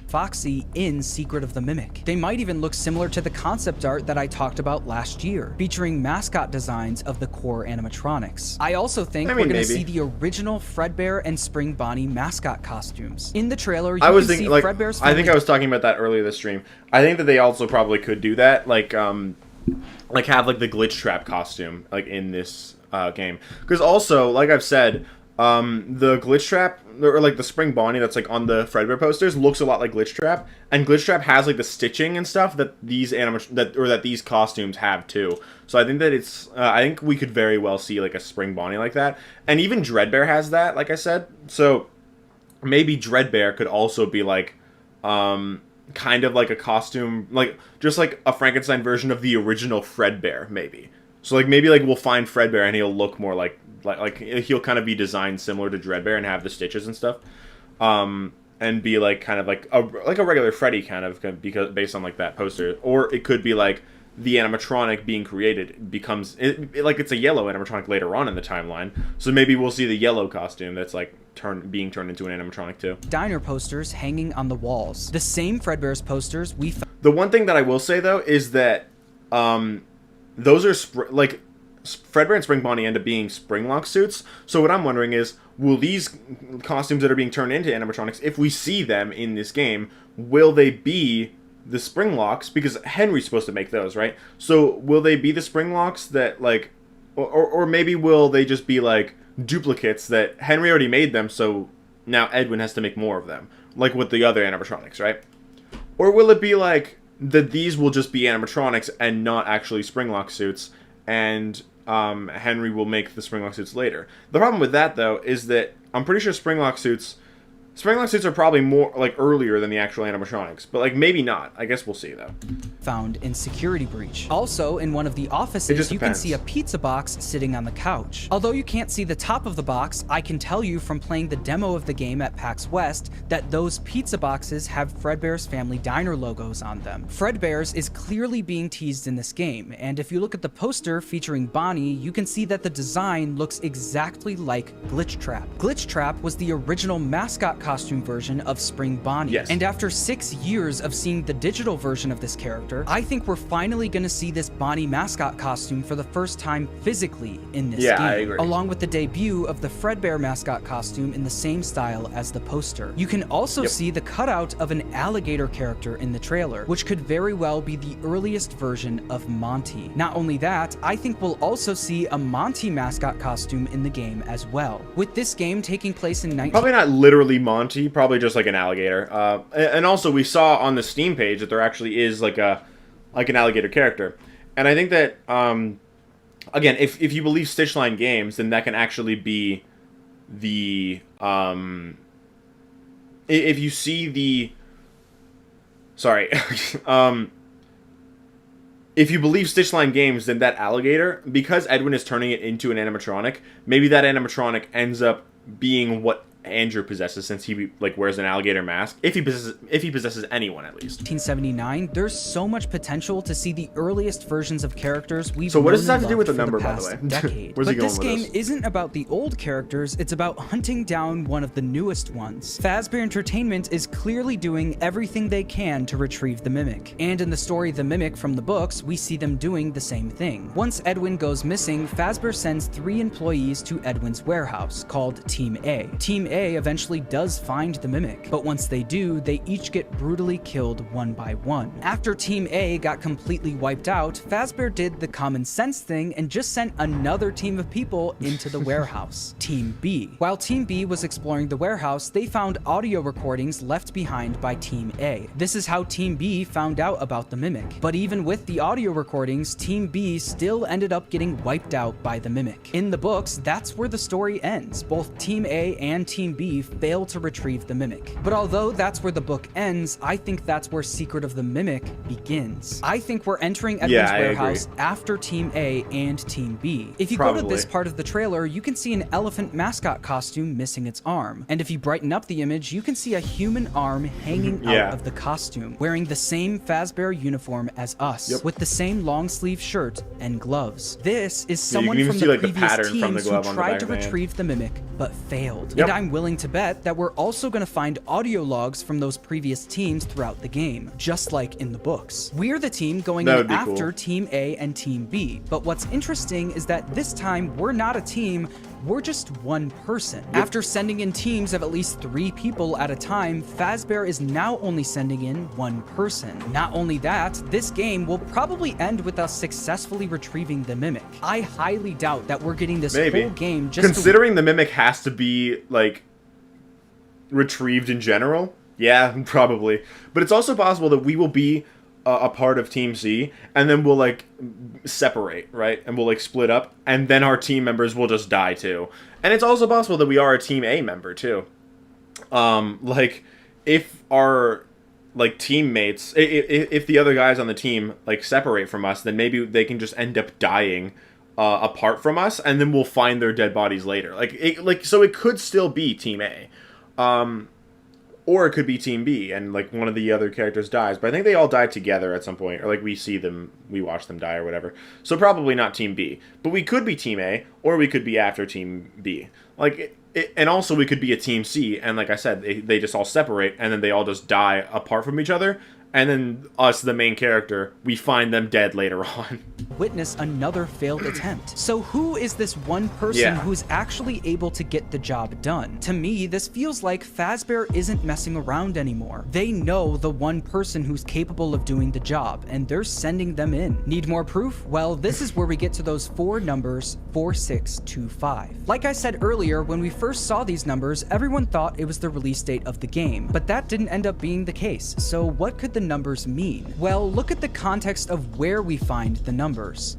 Foxy in Secret of the Mimic. They might even look similar to the concept art that I talked about last year, featuring mascot designs of the core animatronics. I also think we're gonna see the original Fredbear and Spring Bonnie mascot costumes. In the trailer, you can see Fredbear's family. I think I was talking about that earlier this stream. I think that they also probably could do that, like have like the glitch trap costume like in this game. Because also, like I've said, the glitch trap or like the Spring Bonnie that's like on the Fredbear posters looks a lot like glitch trap, and glitch trap has like the stitching and stuff that these that these costumes have too. So I think that it's I think we could very well see like a Spring Bonnie like that, and even Dreadbear has that, like I said. So maybe Dreadbear could also be like kind of like a costume, like just like a Frankenstein version of the original Fredbear, maybe. So like maybe like we'll find Fredbear and he'll look more like he'll kind of be designed similar to Dreadbear and have the stitches and stuff. and be like kind of like a regular Freddy kind of, because based on like that poster, or it could be like the animatronic being created becomes like it's a yellow animatronic later on in the timeline. So maybe we'll see the yellow costume that's like being turned into an animatronic too. Diner posters hanging on the walls. The same Fredbear's posters we found. The one thing that I will say though is that those are like Fredbear and Spring Bonnie end up being Springlock suits. So what I'm wondering is, will these costumes that are being turned into animatronics, if we see them in this game, will they be the Springlocks? Because Henry's supposed to make those, right? So will they be the Springlocks that like, or maybe will they just be like duplicates that Henry already made them, so now Edwin has to make more of them, like with the other animatronics, right? Or will it be like that these will just be animatronics and not actually Springlock suits, and Henry will make the Springlock suits later? The problem with that, though, is that I'm pretty sure Springlock suits are probably more like earlier than the actual animatronics, but like maybe not. I guess we'll see though. Found in security breach. Also, in one of the offices, you can see a pizza box sitting on the couch. Although you can't see the top of the box, I can tell you from playing the demo of the game at PAX West that those pizza boxes have Fredbear's Family Diner logos on them. Fredbear's is clearly being teased in this game, and if you look at the poster featuring Bonnie, you can see that the design looks exactly like Glitch Trap. Glitch Trap was the original mascot costume version of Spring Bonnie. Yes. And after 6 years of seeing the digital version of this character, I think we're finally going to see this Bonnie mascot costume for the first time physically in this game. I agree. Along with the debut of the Fredbear mascot costume in the same style as the poster. You can also see the cutout of an alligator character in the trailer, which could very well be the earliest version of Monty. Not only that, I think we'll also see a Monty mascot costume in the game as well. With this game taking place in Probably not literally Monty, probably just like an alligator. And also we saw on the Steam page that there actually is like an alligator character. And I think that, again, if you believe Stitchline Games, then that can actually be the, if you see the, sorry, if you believe Stitchline Games, then that alligator, because Edwin is turning it into an animatronic, maybe that animatronic ends up being what Andrew possesses, since he like wears an alligator mask. If he possesses anyone, at least. 1979, there's so much potential to see the earliest versions of characters we've So what does this have to loved do with the for number, by the past way? decade. Where's he But going this with game this? isn't about the old characters, it's about hunting down one of the newest ones. Fazbear Entertainment is clearly doing everything they can to retrieve the Mimic. And in the story The Mimic from the books, we see them doing the same thing. Once Edwin goes missing, Fazbear sends 3 employees to Edwin's warehouse, called Team A. Team A eventually does find the Mimic, but once they do, they each get brutally killed one by one. After Team A got completely wiped out, Fazbear did the common sense thing and just sent another team of people into the warehouse, Team B. While Team B was exploring the warehouse, they found audio recordings left behind by Team A. This is how Team B found out about the Mimic. But even with the audio recordings, Team B still ended up getting wiped out by the Mimic. In the books, that's where the story ends. Both Team A and Team B fail to retrieve the Mimic. But although that's where the book ends, I think that's where Secret of the Mimic begins. I think we're entering Edwin's warehouse after Team A and Team B. If you go to this part of the trailer, you can see an elephant mascot costume missing its arm. And if you brighten up the image, you can see a human arm hanging out of the costume, wearing the same Fazbear uniform as us, with the same long sleeve shirt and gloves. This is someone from the previous teams who tried to retrieve the Mimic, but failed. And I'm willing to bet that we're also going to find audio logs from those previous teams throughout the game, just like in the books. We're the team going in after Team A and Team B, but what's interesting is that this time we're not a team, we're just one person. After sending in teams of at least 3 people at a time, Fazbear is now only sending in 1 person. Not only that, this game will probably end with us successfully retrieving the Mimic. I highly doubt that we're getting this whole game just considering the Mimic has to be like retrieved in general. Yeah, probably. But it's also possible that we will be a part of Team C, and then we'll like separate, right? And we'll like split up, and then our team members will just die too. And it's also possible that we are a Team A member too. Like if our like teammates, if the other guys on the team like separate from us, then maybe they can just end up dying apart from us, and then we'll find their dead bodies later. So it could still be Team A. or it could be Team B, and like one of the other characters dies. But I think they all die together at some point, or like we see them, we watch them die or whatever. So probably not Team B, but we could be Team A, or we could be after Team B. Like, and also we could be a Team C, and like I said, they just all separate, and then they all just die apart from each other. And then us, the main character, we find them dead later on. Witness another failed attempt. So who is this one person who's actually able to get the job done? To me, this feels like Fazbear isn't messing around anymore. They know the one person who's capable of doing the job, and they're sending them in. Need more proof? Well, this is where we get to those 4 numbers, 4625. Like I said earlier, when we first saw these numbers, everyone thought it was the release date of the game, but that didn't end up being the case. So what could the numbers mean? Well, look at the context of where we find the numbers.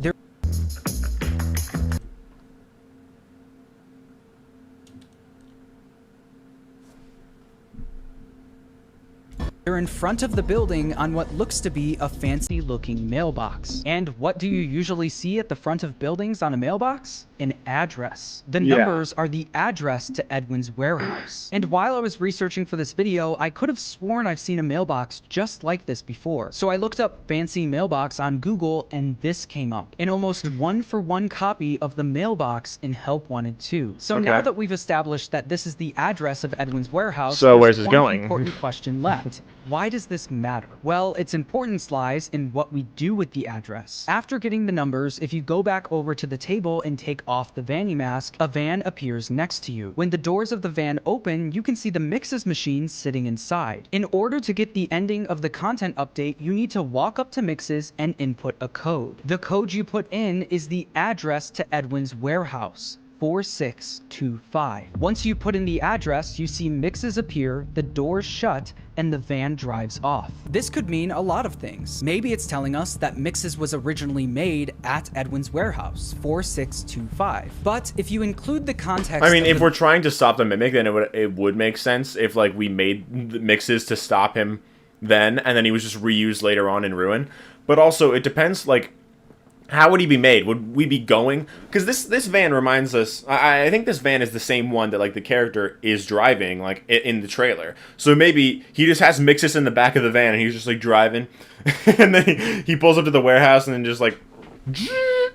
They're in front of the building on what looks to be a fancy looking mailbox. And what do you usually see at the front of buildings on a mailbox? An address. The numbers are the address to Edwin's warehouse. And while I was researching for this video, I could have sworn I've seen a mailbox just like this before. So I looked up fancy mailbox on Google, and this came up. An almost 1-for-1 copy of the mailbox in Help Wanted 2. So now that we've established that this is the address of Edwin's warehouse, so where's this one going? important question left. Why does this matter? Well, its importance lies in what we do with the address. After getting the numbers, if you go back over to the table and take off the vanny mask, a van appears next to you. When the doors of the van open, you can see the mixes machine sitting inside. In order to get the ending of the content update, you need to walk up to mixes and input a code. The code you put in is the address to Edwin's warehouse. 4625. Once you put in the address, you see mixes appear, the doors shut, and the van drives off. This could mean a lot of things. Maybe it's telling us that Mixes was originally made at Edwin's warehouse, 4625. But if you include the context, I mean, if we're trying to stop the Mimic, then it would make sense if like we made the Mixes to stop him then, and then he was just reused later on in Ruin. But also, it depends, like, how would he be made? Would we be going? Because this van reminds us... I think this van is the same one that, like, the character is driving, like, in the trailer. So maybe he just has Mixus in the back of the van, and he's just, like, driving. And then he pulls up to the warehouse, and then just, like...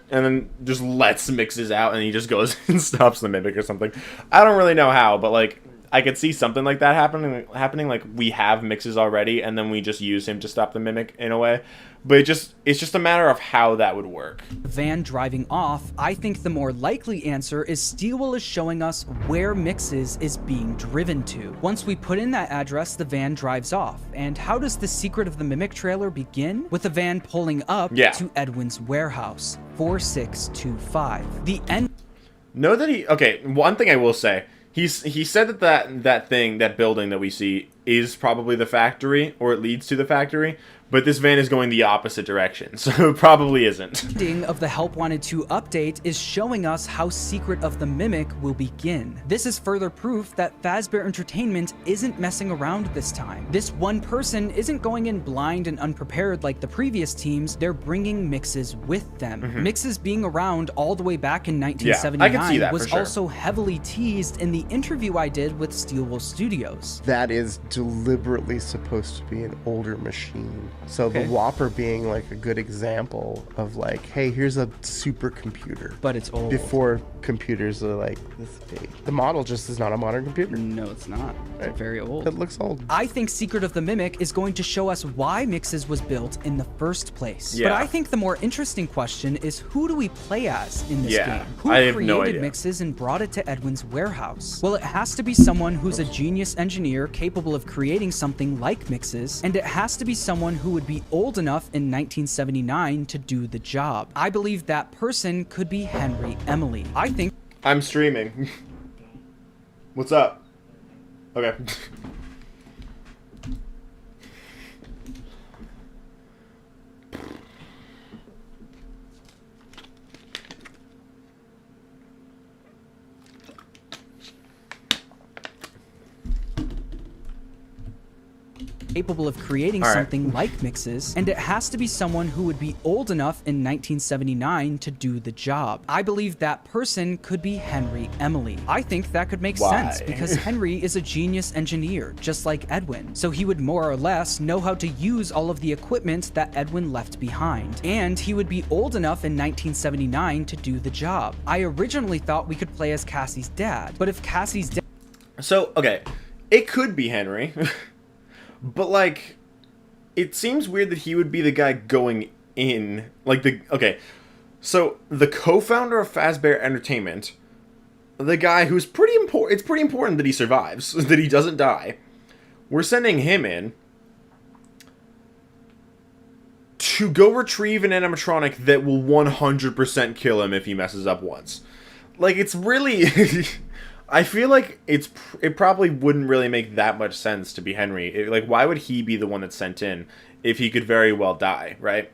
And then just lets Mixus out, and he just goes and stops the Mimic or something. I don't really know how, but, like... I could see something like that happening, like we have Mixes already, and then we just use him to stop the Mimic in a way. But it's just a matter of how that would work. Van driving off, I think the more likely answer is Steelwell is showing us where Mixes is being driven to. Once we put in that address, the van drives off. And how does the Secret of the Mimic trailer begin? With the van pulling up to Edwin's warehouse, 4625. The end... Know that he... Okay, one thing I will say... He said that building that we see is probably the factory, or it leads to the factory, but this van is going the opposite direction, so it probably isn't. Ending of the Help Wanted 2 update is showing us how Secret of the Mimic will begin. This is further proof that Fazbear Entertainment isn't messing around this time. This one person isn't going in blind and unprepared like the previous teams, they're bringing Mixes with them. Mixes being around all the way back in 1979 I can see that, was for sure. also heavily teased in the interview I did with Steelwell Studios. That is deliberately supposed to be an older machine. So the Whopper being like a good example of like, hey, here's a supercomputer. But it's old. Before computers are like this big. The model just is not a modern computer. No, it's not. It's very old. It looks old. I think Secret of the Mimic is going to show us why Mixes was built in the first place. Yeah. But I think the more interesting question is, who do we play as in this game? Who I have created no idea. Mixes and brought it to Edwin's warehouse? Well, it has to be someone who's a genius engineer capable of creating something like Mixes, and it has to be someone who would be old enough in 1979 to do the job. I believe that person could be Henry Emily. I think... I'm streaming. What's up? Okay. capable of creating something like mixes, and it has to be someone who would be old enough in 1979 to do the job. I believe that person could be Henry Emily. I think that could make sense because Henry is a genius engineer, just like Edwin, so he would more or less know how to use all of the equipment that Edwin left behind, and he would be old enough in 1979 to do the job. I originally thought we could play as Cassie's dad, but if Cassie's dad... So, okay, it could be Henry, but, like, it seems weird that he would be the guy going in, like, okay, so the co-founder of Fazbear Entertainment, the guy who's pretty important, it's pretty important that he survives, that he doesn't die, we're sending him in to go retrieve an animatronic that will 100% kill him if he messes up once. Like, it's really... I feel like it probably wouldn't really make that much sense to be Henry. Like, why would he be the one that's sent in if he could very well die, right?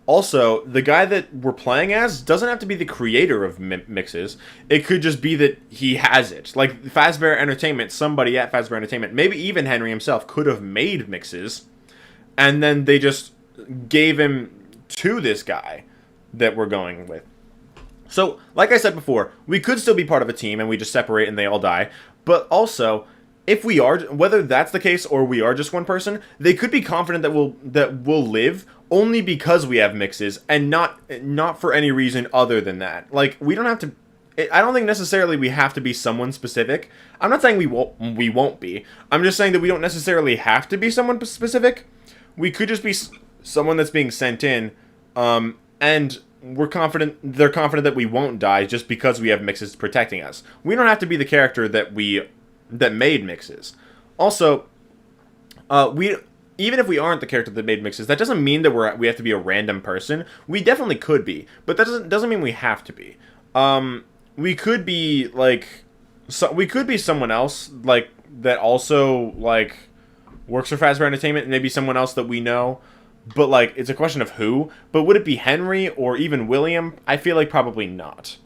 Also, the guy that we're playing as doesn't have to be the creator of mixes. It could just be that he has it. Like, Fazbear Entertainment, somebody at Fazbear Entertainment, maybe even Henry himself, could have made mixes, and then they just gave him to this guy that we're going with. So, like I said before, we could still be part of a team and we just separate and they all die. But also, if we are, whether that's the case or we are just one person, they could be confident that we'll live only because we have mixes and not for any reason other than that. Like, we don't have to... I don't think necessarily we have to be someone specific. I'm not saying we won't be. I'm just saying that we don't necessarily have to be someone specific. We could just be someone that's being sent in, and they're confident that we won't die just because we have mixes protecting us. We don't have to be the character that made mixes. Also, even if we aren't the character that made mixes, that doesn't mean that we have to be a random person. We definitely could be, but that doesn't mean we have to be. We could be like, we could be someone else like that also like works for Fazbear Entertainment, and maybe someone else that we know. But, like, it's a question of who. But would it be Henry or even William? I feel like probably not.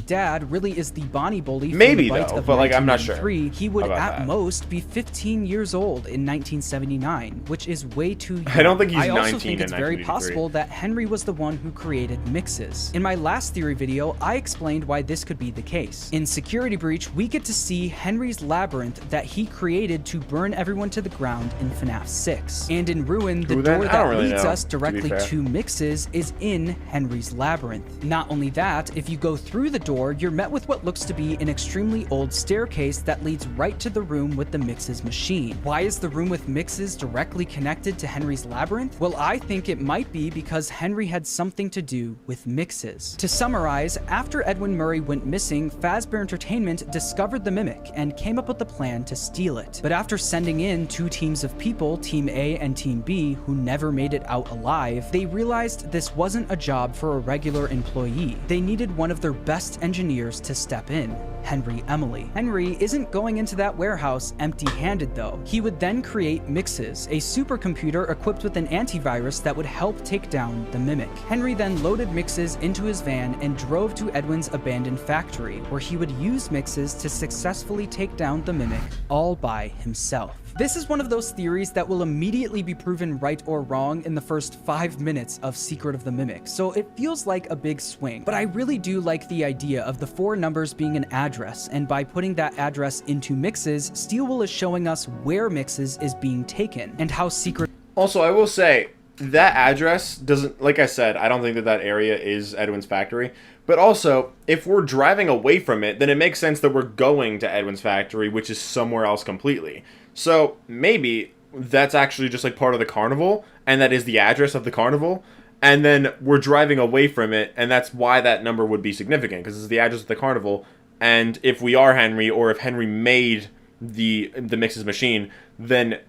Dad really is the Bonnie bully. Maybe though, but like I'm not sure. He would at most be 15 years old in 1979, which is way too young. I don't think he's 19 I also think it's very possible that Henry was the one who created mixes. In my last theory video, I explained why this could be the case. In Security Breach, we get to see Henry's labyrinth that he created to burn everyone to the ground in FNAF 6. And in Ruin, the door that leads us directly to mixes is in Henry's labyrinth. Not only that, if you go through the door, you're met with what looks to be an extremely old staircase that leads right to the room with the mixes machine. Why is the room with mixes directly connected to Henry's labyrinth? Well, I think it might be because Henry had something to do with mixes. To summarize, after Edwin Murray went missing, Fazbear Entertainment discovered the Mimic and came up with the plan to steal it. But after sending in two teams of people, Team A and Team B, who never made it out alive, they realized this wasn't a job for a regular employee. They needed one of their best engineers to step in, Henry Emily. Henry isn't going into that warehouse empty-handed though. He would then create Mixes, a supercomputer equipped with an antivirus that would help take down the Mimic. Henry then loaded Mixes into his van and drove to Edwin's abandoned factory, where he would use Mixes to successfully take down the Mimic all by himself. This is one of those theories that will immediately be proven right or wrong in the first 5 minutes of Secret of the Mimic, so it feels like a big swing. But I really do like the idea of the 4 numbers being an address, and by putting that address into Mixes, Steelwool is showing us where Mixes is being taken, and how Secret... Also, I will say, that address doesn't... Like I said, I don't think that area is Edwin's factory. But also, if we're driving away from it, then it makes sense that we're going to Edwin's factory, which is somewhere else completely. So, maybe that's actually just like part of the carnival, and that is the address of the carnival, and then we're driving away from it, and that's why that number would be significant, because it's the address of the carnival, and if we are Henry, or if Henry made the Mixes machine, then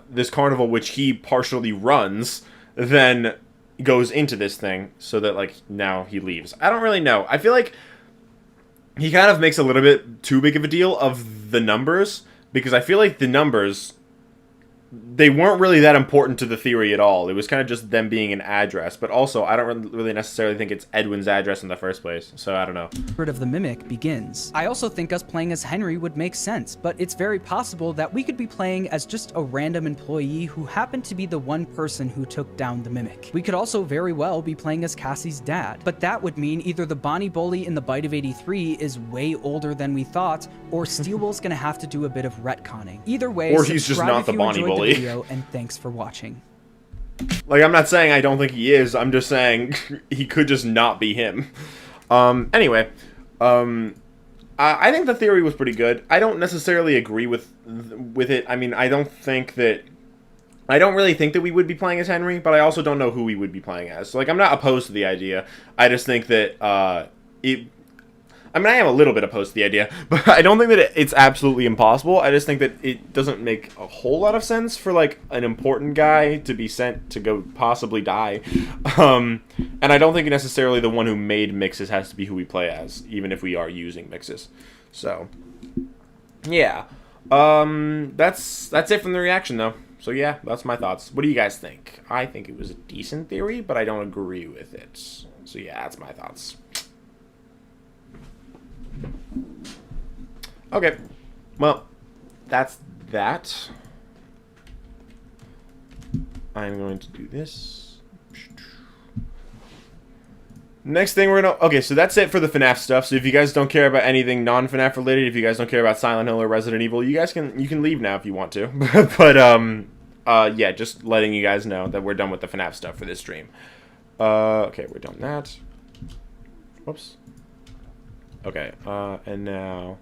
this carnival, which he partially runs, then goes into this thing, so that, like, now he leaves. I don't really know. I feel like he kind of makes a little bit too big of a deal of the numbers, because I feel like the numbers they weren't really that important to the theory at all. It was kind of just them being an address. But also, I don't really necessarily think it's Edwin's address in the first place. So I don't know. Of the Mimic begins. I also think us playing as Henry would make sense, but it's very possible that we could be playing as just a random employee who happened to be the one person who took down the Mimic. We could also very well be playing as Cassie's dad, but that would mean either the Bonnie Bully in the Bite of 83 is way older than we thought, or Steelbull's gonna have to do a bit of retconning. Either way, or he's just not if the you Bonnie enjoyed Bully. the video, and thanks for watching. Like, I'm not saying I don't think he is. I'm just saying he could just not be him. Anyway, I think the theory was pretty good. I don't necessarily agree with it. I mean, I don't really think that we would be playing as Henry, but I also don't know who we would be playing as. So, like, I'm not opposed to the idea. I just think that I mean, I am a little bit opposed to the idea, but I don't think that it's absolutely impossible. I just think that it doesn't make a whole lot of sense for, like, an important guy to be sent to go possibly die. And I don't think necessarily the one who made mixes has to be who we play as, even if we are using mixes. So, yeah. That's it from the reaction, though. So, yeah, that's my thoughts. What do you guys think? I think it was a decent theory, but I don't agree with it. So, yeah, that's my thoughts. Okay, well, that's that. I'm going to do this. Next thing we're gonna... Okay, so that's it for the FNAF stuff. So if you guys don't care about anything non-FNAF related, if you guys don't care about Silent Hill or Resident Evil, you can leave now if you want to. But, yeah, just letting you guys know that we're done with the FNAF stuff for this stream. Okay, we're done that. Whoops. Okay, and now...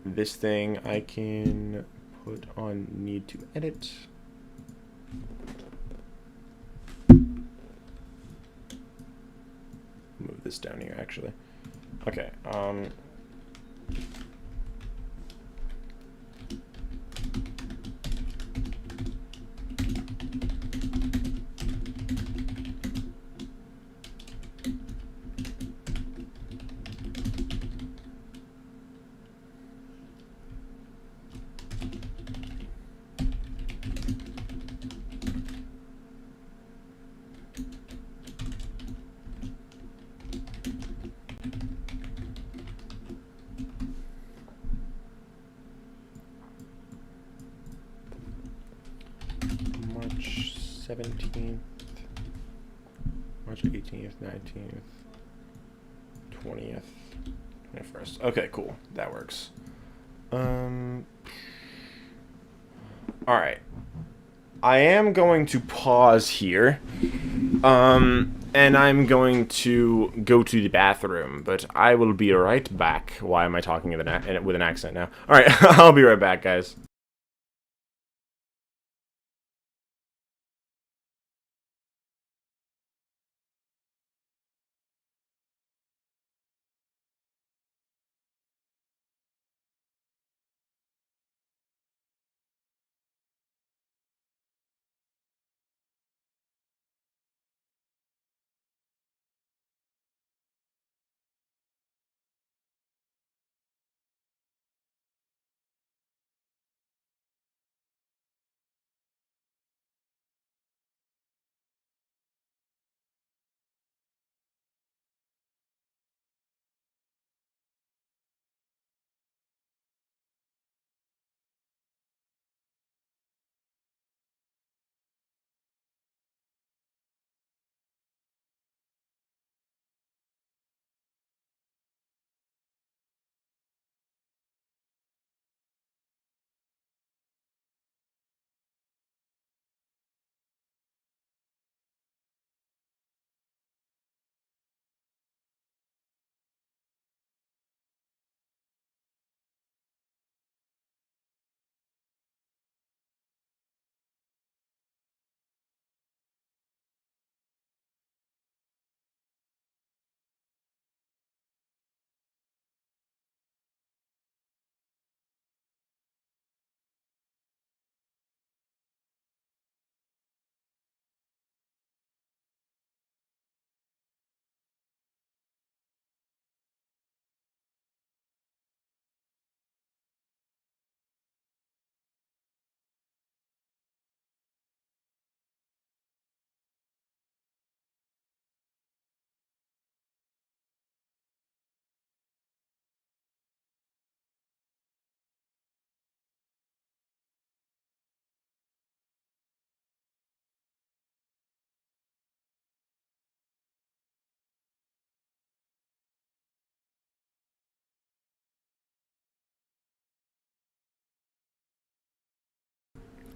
This thing I can put on need to edit. Move this down here, actually. Okay, March 17th, March 18th, 19th, 20th, 21st. Okay, cool. That works. Alright. I am going to pause here. And I'm going to go to the bathroom, but I will be right back. Why am I talking with an accent now? Alright, I'll be right back, guys.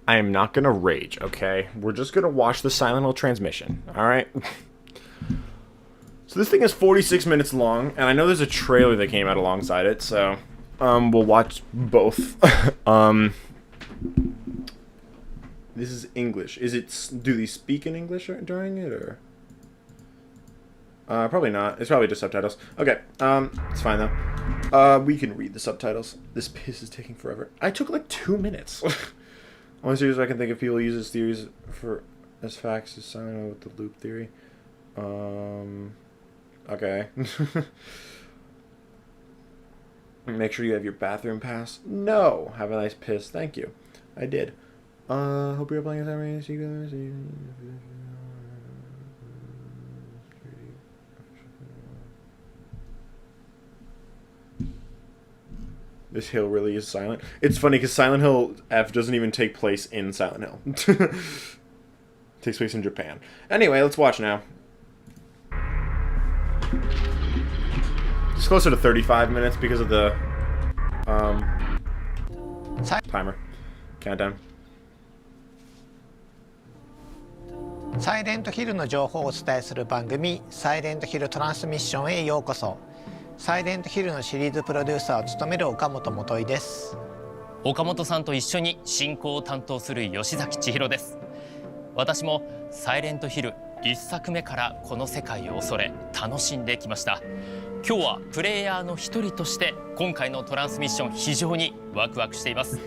I am not gonna rage, okay? We're just gonna watch the Silent Hill transmission, alright? So this thing is 46 minutes long, and I know there's a trailer that came out alongside it, so we'll watch both. This is English. Do they speak in English during it, or? Probably not. It's probably just subtitles. Okay, it's fine though. We can read the subtitles. This piss is taking forever. I took like 2 minutes. Only series I can think of people use this theories for as facts is Silent Hill with the loop theory. Okay. Make sure you have your bathroom pass. No. Have a nice piss. Thank you. I did. Hope you're playing this. This hill really is silent. It's funny because Silent Hill F doesn't even take place in Silent Hill. It takes place in Japan. Anyway, let's watch now. It's closer to 35 minutes because of the timer. Countdown. サイレントヒルの情報をお伝えする番組サイレントヒルトランスミッションへようこそ。サイレントヒルのシリーズプロデューサーを務める岡本元井です。岡本さんと一緒に進行を担当する吉崎千尋です。私もサイレントヒル1作目からこの世界を恐れ楽しんできました。今日はプレイヤーの一人として今回のトランスミッション非常にワクワクしています。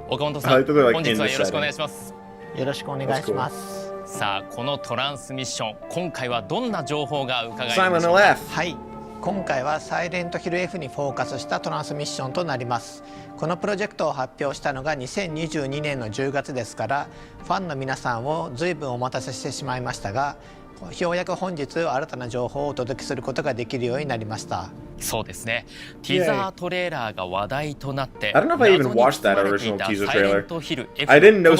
岡本さん、本日はよろしくお願いします。よろしくお願いします。さあ、このトランスミッション、今回はどんな情報が伺えるでしょうか。はい、今回はサイレントヒル F にフォーカスしたトランスミッションとなります。このプロジェクトを発表したのが2022年の10月ですから、ファンの皆さんを随分お待たせしてしまいましたが、ようやく本日新たな情報をお届けすることができるようになりました。そうですね。ティザートレーラーが話題となって、 I don't know if I even watched that original teaser trailer. I didn't know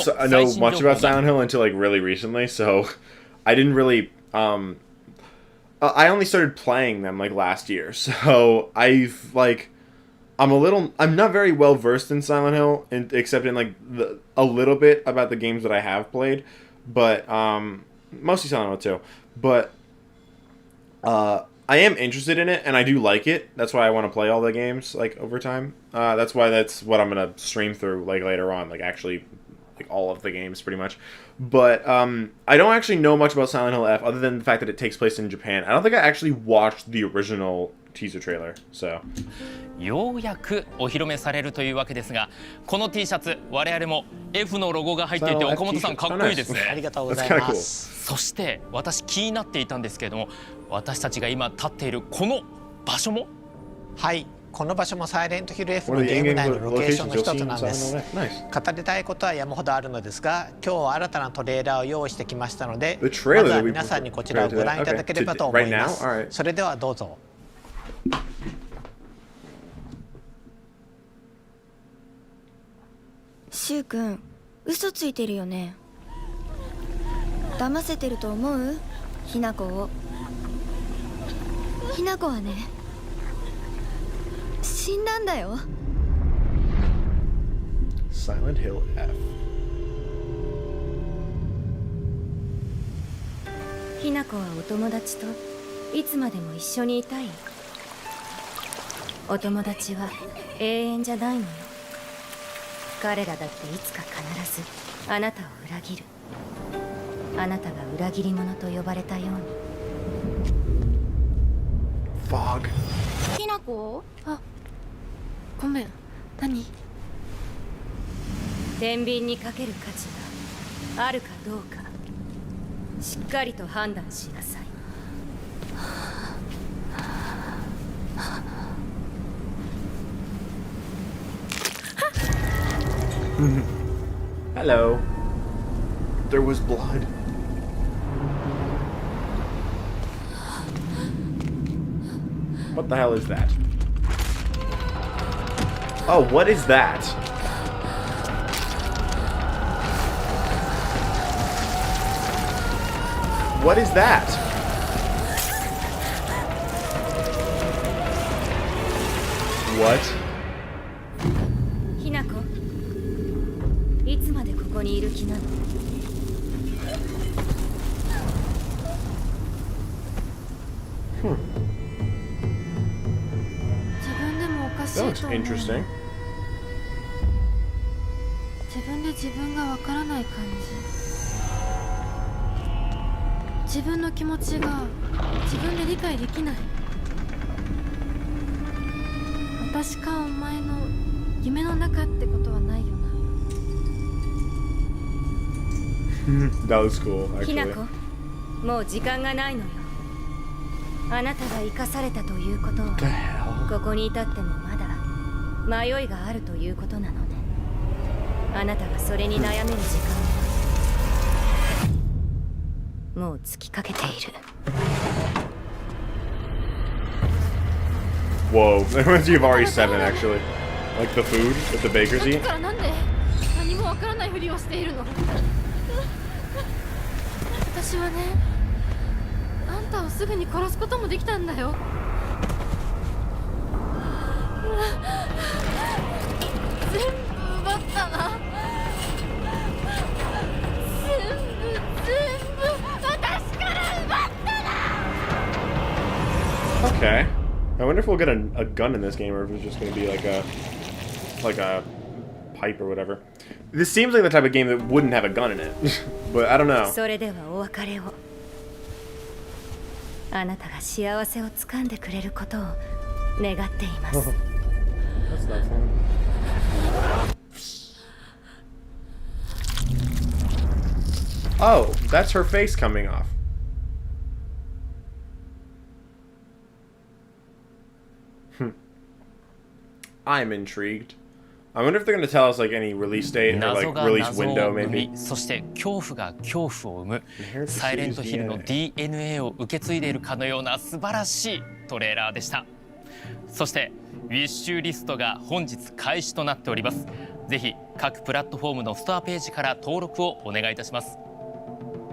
much about Silent Hill until like really recently, so I didn't really I only started playing them like last year, so I'm not very well versed in Silent Hill, except in like a little bit about the games that I have played, but mostly Silent Hill 2. But I am interested in it, and I do like it. That's why I want to play all the games like over time. That's what I'm gonna stream through like later on, like actually like all of the games pretty much. But I don't actually know much about Silent Hill F other than the fact that it takes place in Japan. I don't think I actually watched the original teaser trailer. So ようやくお披露目されるというわけですが、この T シャツ我々も F のロゴが入っていて岡本さんかっこいいですね。ありがとうございます。そして私気になっていたんですけれども、私たちが今立っているこの場所も、はい、この場所もサイレントヒル F のゲーム内のロケーションの一つなんです。語りたいことは山ほどあるのですが、今日は新たなトレーラーを用意してきましたので、まずは皆さんにこちらをご覧いただければと思います。それではどうぞ。シュウ君、嘘ついてるよね。騙せてると思う？ひなこを。ひなこはね、死んだんだよ。Silent Hill F。ひなこはお友達といつまでも一緒にいたい。お友達は永遠じゃないのよ。彼らだっていつか必ずあなたを裏切る。あなたが裏切り者と呼ばれたように。Fog。ひなこ？あ、ごめん。何？天秤にかける価値があるかどうか、しっかりと判断しなさい。Hello. There was blood. What the hell is that? Oh, what is that? What is that? What? ひなこ、いつままでここにいる気なの？自分でもおかしい That looks と思う。 interesting. 自分で自分がわからない感じ。自分の気持ちが自分で理解できない。私かお前の夢の中ってことはないよな。That was cool, ひ actually. なこ、もう時間がないのよ。あなたが生かされたということは、ここにいたってもまだ迷いがあるということなのね。あなたがそれに悩める時間はもう尽きかけている。 Whoa, that reminds me of RE7 actually. Like the food that the bakers だ eat. からなんで何もわからないふりをしているの？私はね、あんたをすぐに殺すこともできたんだよ。全部奪ったな。全部私から奪ったな。 Okay. I wonder if we'll get a gun in this game or if it's just going to be like a pipe or whatever. This seems like the type of game that wouldn't have a gun in it. But I don't know. それではお別れを。あなたが幸せをつかんでくれることを願っています。 That's not fun. Oh, that's her face coming off. I'm intrigued. I wonder if they're going to tell us like any release date or 謎 like が release 謎を window 生 maybe. み、そして恐怖が恐怖を生むサイレントヒルの DNA を受け継いでいるかのような素晴らしいトレーラーでした。そしてウィッシュリストが本日開始となっております。ぜひ各プラットフォームのストアページから登録をお願いいたします。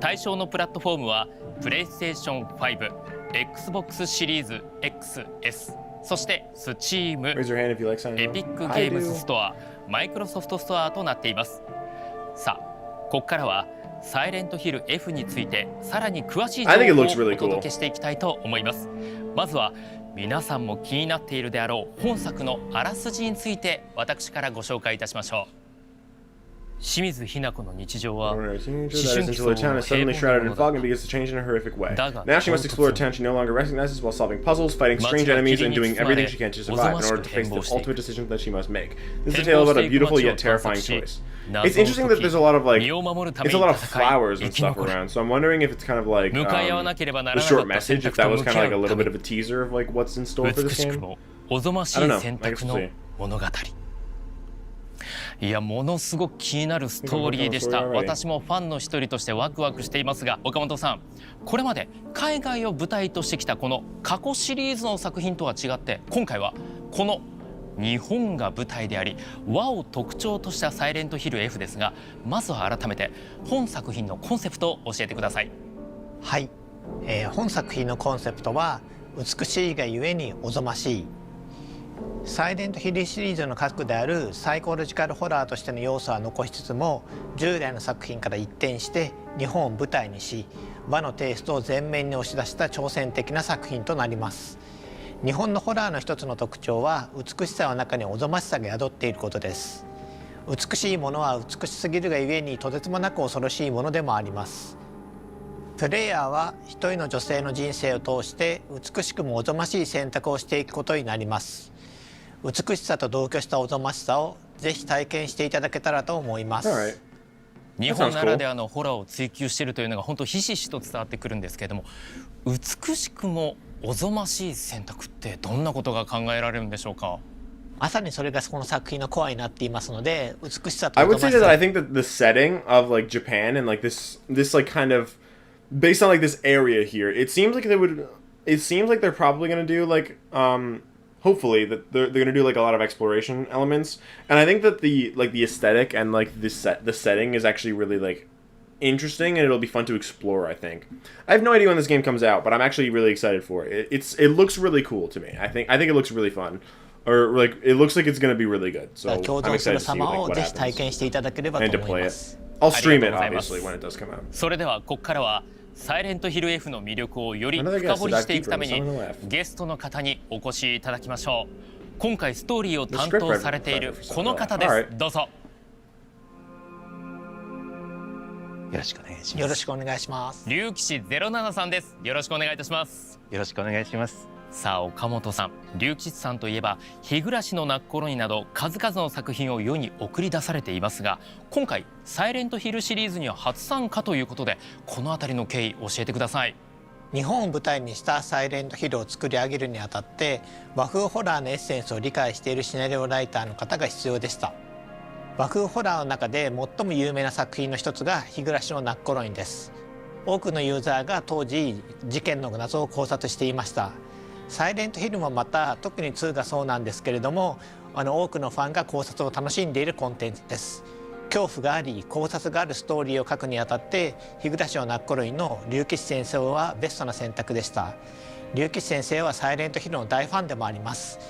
対象のプラットフォームはプレイステーション5、Xbox シリーズ XS、そしてスチーム、 Raise your hand if you like signing エ up. ピックゲ I ームズ do. ストア、マイクロソフトストアとなっています。さあ、ここからはサイレントヒル F についてさらに詳しい情 I think it 報を looks really お cool. 届けしていきたいと思います。まずは皆さんも気になっているであろう本作のあらすじについて私からご紹介いたしましょう。清水ひな子の日常は That essential town is suddenly shrouded in fog and begins to change in a horrific way. Now she must explore a town she no longer recognizes while solving puzzles, fighting strange enemies, and doing everything she can to survive in order to face the ultimate decision that she must make. This is a tale about a beautiful yet terrifying choice. It's interesting that there's a lot of like, it's a lot of flowers and stuff around, so I'm wondering if it's kind of like the short message, if that was kind of like a little bit of a teaser of like what's in store for this 美しく game. もおぞましい選択の物語。いや、ものすごく気になるストーリーでした。私もファンの一人としてワクワクしていますが、岡本さん、これまで海外を舞台としてきたこの過去シリーズの作品とは違って、今回はこの日本が舞台であり和を特徴としたサイレントヒル F ですが、まずは改めて本作品のコンセプトを教えてください。はい、本作品のコンセプトは美しいがゆえにおぞましい。サイレントヒルシリーズの核であるサイコロジカルホラーとしての要素は残しつつも、従来の作品から一転して日本を舞台にし、和のテイストを前面に押し出した挑戦的な作品となります。日本のホラーの一つの特徴は美しさの中におぞましさが宿っていることです。美しいものは美しすぎるがゆえにとてつもなく恐ろしいものでもあります。プレイヤーは一人の女性の人生を通して美しくもおぞましい選択をしていくことになります。美しさと同居したおぞましさをぜひ体験していただけたらと思います。日本ならではのホラーを追求しているというのが本当ひしひしと伝わってくるんですけれども、美しくもおぞましい選択ってどんなことが考えられるんでしょうか。まさにそれがこの作品のコアになっていますので、美しさと I おぞ would ま say し that さ I think that the setting of like Japan and like this like kind of based on like this area here, it seems like they're probably gonna do like hopefully that they're gonna do like a lot of exploration elements, and I think that the aesthetic and like the setting is actually really like interesting, and it'll be fun to explore. I think I have no idea when this game comes out, but I'm actually really excited for it. It looks really cool to me. I think it looks really fun, or like it looks like it's gonna be really good. So 共 I'm 存す excited る to see 様 like を what ぜひ体験 happens していただければと and to 思い play ま it. す。 I'll stream it ありがとうございます。 obviously when it does come out. それではここからはサイレントヒル F の魅力をより Another 深 guest 掘りしていくため to dive に deeper into some of the left. ゲストの方にお越しいただきましょう。今回ストーリーを担当されているこの方です。どうぞ。よろしくお願いします。よろしくお願いします。竜騎士07さんです。よろしくお願いいたします。よろしくお願いします。さあ岡本さん、竜騎士さんといえば日暮らしの泣く頃になど数々の作品を世に送り出されていますが、今回サイレントヒルシリーズには初参加ということで、このあたりの経緯教えてください。日本を舞台にしたサイレントヒルを作り上げるにあたって和風ホラーのエッセンスを理解しているシナリオライターの方が必要でした。和風ホラーの中で最も有名な作品の一つが日暮らしの泣く頃にです。多くのユーザーが当時事件の謎を考察していました。サイレントヒルもまた特に2がそうなんですけれども、多くのファンが考察を楽しんでいるコンテンツです。恐怖があり考察があるストーリーを書くにあたって日暮らしの泣く頃にの竜騎士先生はベストな選択でした。竜騎士先生はサイレントヒルの大ファンでもあります。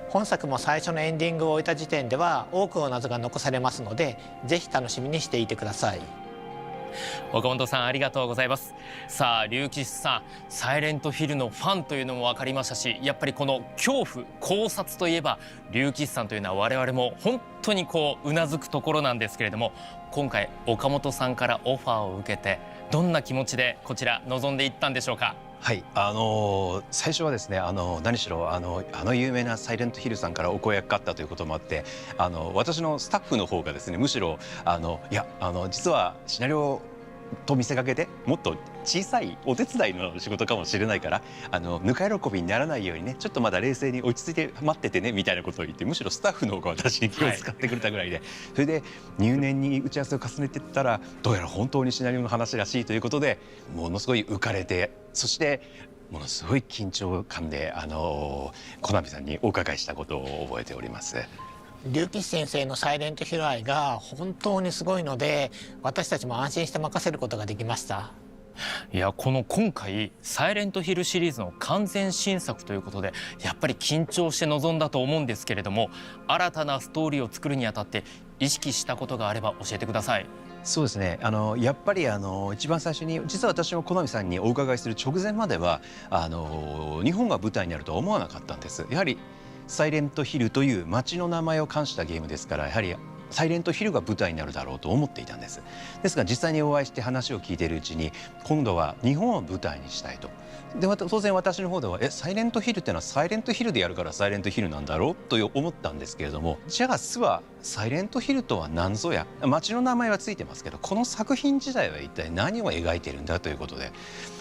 本作も最初のエンディングを終えた時点では多くの謎が残されますので、ぜひ楽しみにしていてください。岡本さんありがとうございます。さあ竜騎士さん、サイレントヒルのファンというのも分かりましたし、やっぱりこの恐怖考察といえば竜騎士さんというのは我々も本当にうなずくところなんですけれども、今回岡本さんからオファーを受けてどんな気持ちでこちら臨んでいったんでしょうか。はい、最初はですね、何しろ有名なサイレントヒルさんからお声がかかったということもあって、私のスタッフの方がですね、むしろいや実はシナリオと見せかけてもっと小さいお手伝いの仕事かもしれないからぬか喜びにならないようにね、ちょっとまだ冷静に落ち着いて待っててねみたいなことを言って、むしろスタッフの方が私に気を使ってくれたぐらいで、それで入念に打ち合わせを重ねていったら、どうやら本当にシナリオの話らしいということで、ものすごい浮かれて、そしてものすごい緊張感でコナミさんにお伺いしたことを覚えております。竜騎士先生のサイレントヒル愛が本当にすごいので、私たちも安心して任せることができました。いや、今回サイレントヒルシリーズの完全新作ということで、やっぱり緊張して臨んだと思うんですけれども、新たなストーリーを作るにあたって意識したことがあれば教えてください。そうですね、やっぱり一番最初に、実は私もコナミさんにお伺いする直前までは日本が舞台になるとは思わなかったんです。やはりサイレントヒルという街の名前を冠したゲームですから、やはりサイレントヒルが舞台になるだろうと思っていたんです。ですが実際にお会いして話を聞いているうちに、今度は日本を舞台にしたいと。で当然私の方ではサイレントヒルっていうのはサイレントヒルでやるからサイレントヒルなんだろうと思ったんですけれども、じゃあ巣はサイレントヒルとは何ぞや、街の名前はついてますけど、この作品自体は一体何を描いているんだということで、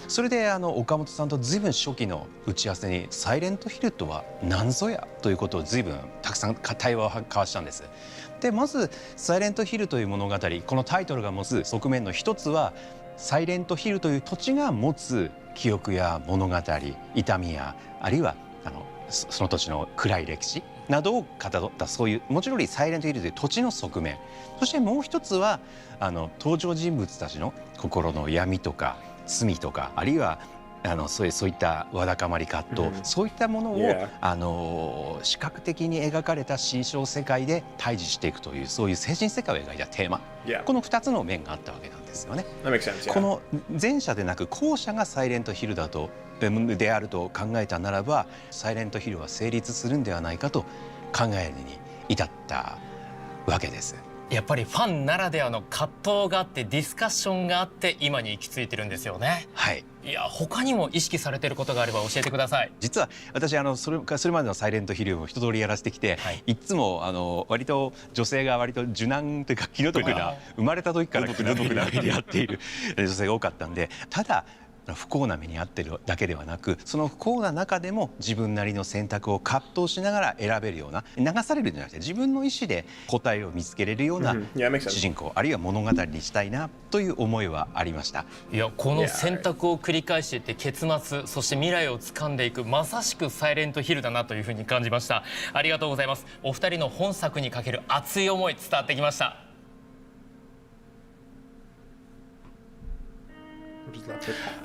それで岡本さんと随分初期の打ち合わせにサイレントヒルとは何ぞやということを随分たくさん対話を交わしたんです。でまずサイレントヒルという物語、このタイトルが持つ側面の一つは、サイレントヒルという土地が持つ記憶や物語、痛みや、あるいはその土地の暗い歴史などをかたどった、そういうもちろんサイレントヒルという土地の側面、そしてもう一つは登場人物たちの心の闇とか罪とか、あるいはそういったわだかまり葛藤、そういったものを視覚的に描かれた心象世界で対峙していくという、そういう精神世界を描いたテーマ、この2つの面があったわけなんですよね。この前者でなく後者がサイレントヒルであると考えたならば、サイレントヒルは成立するんではないかと考えるに至ったわけです。やっぱりファンならではの葛藤があって、ディスカッションがあって、今に行き着いてるんですよね。はい。いや、他にも意識されていることがあれば教えてください。実は私それまでのサイレントヒルを一通りやらせてきて、いつも割と女性が割と受難というか気の毒な、生まれた時から気の毒な目に遭っている女性が多かったんで、ただ不幸な目に遭っているだけではなく、その不幸な中でも自分なりの選択を葛藤しながら選べるような、流されるんじゃなくて自分の意思で答えを見つけれるような主人公、あるいは物語にしたいなという思いはありました。いや、この選択を繰り返していって結末、そして未来を掴んでいく、まさしくサイレントヒルだなというふうに感じました。ありがとうございます。お二人の本作にかける熱い思い伝わってきました。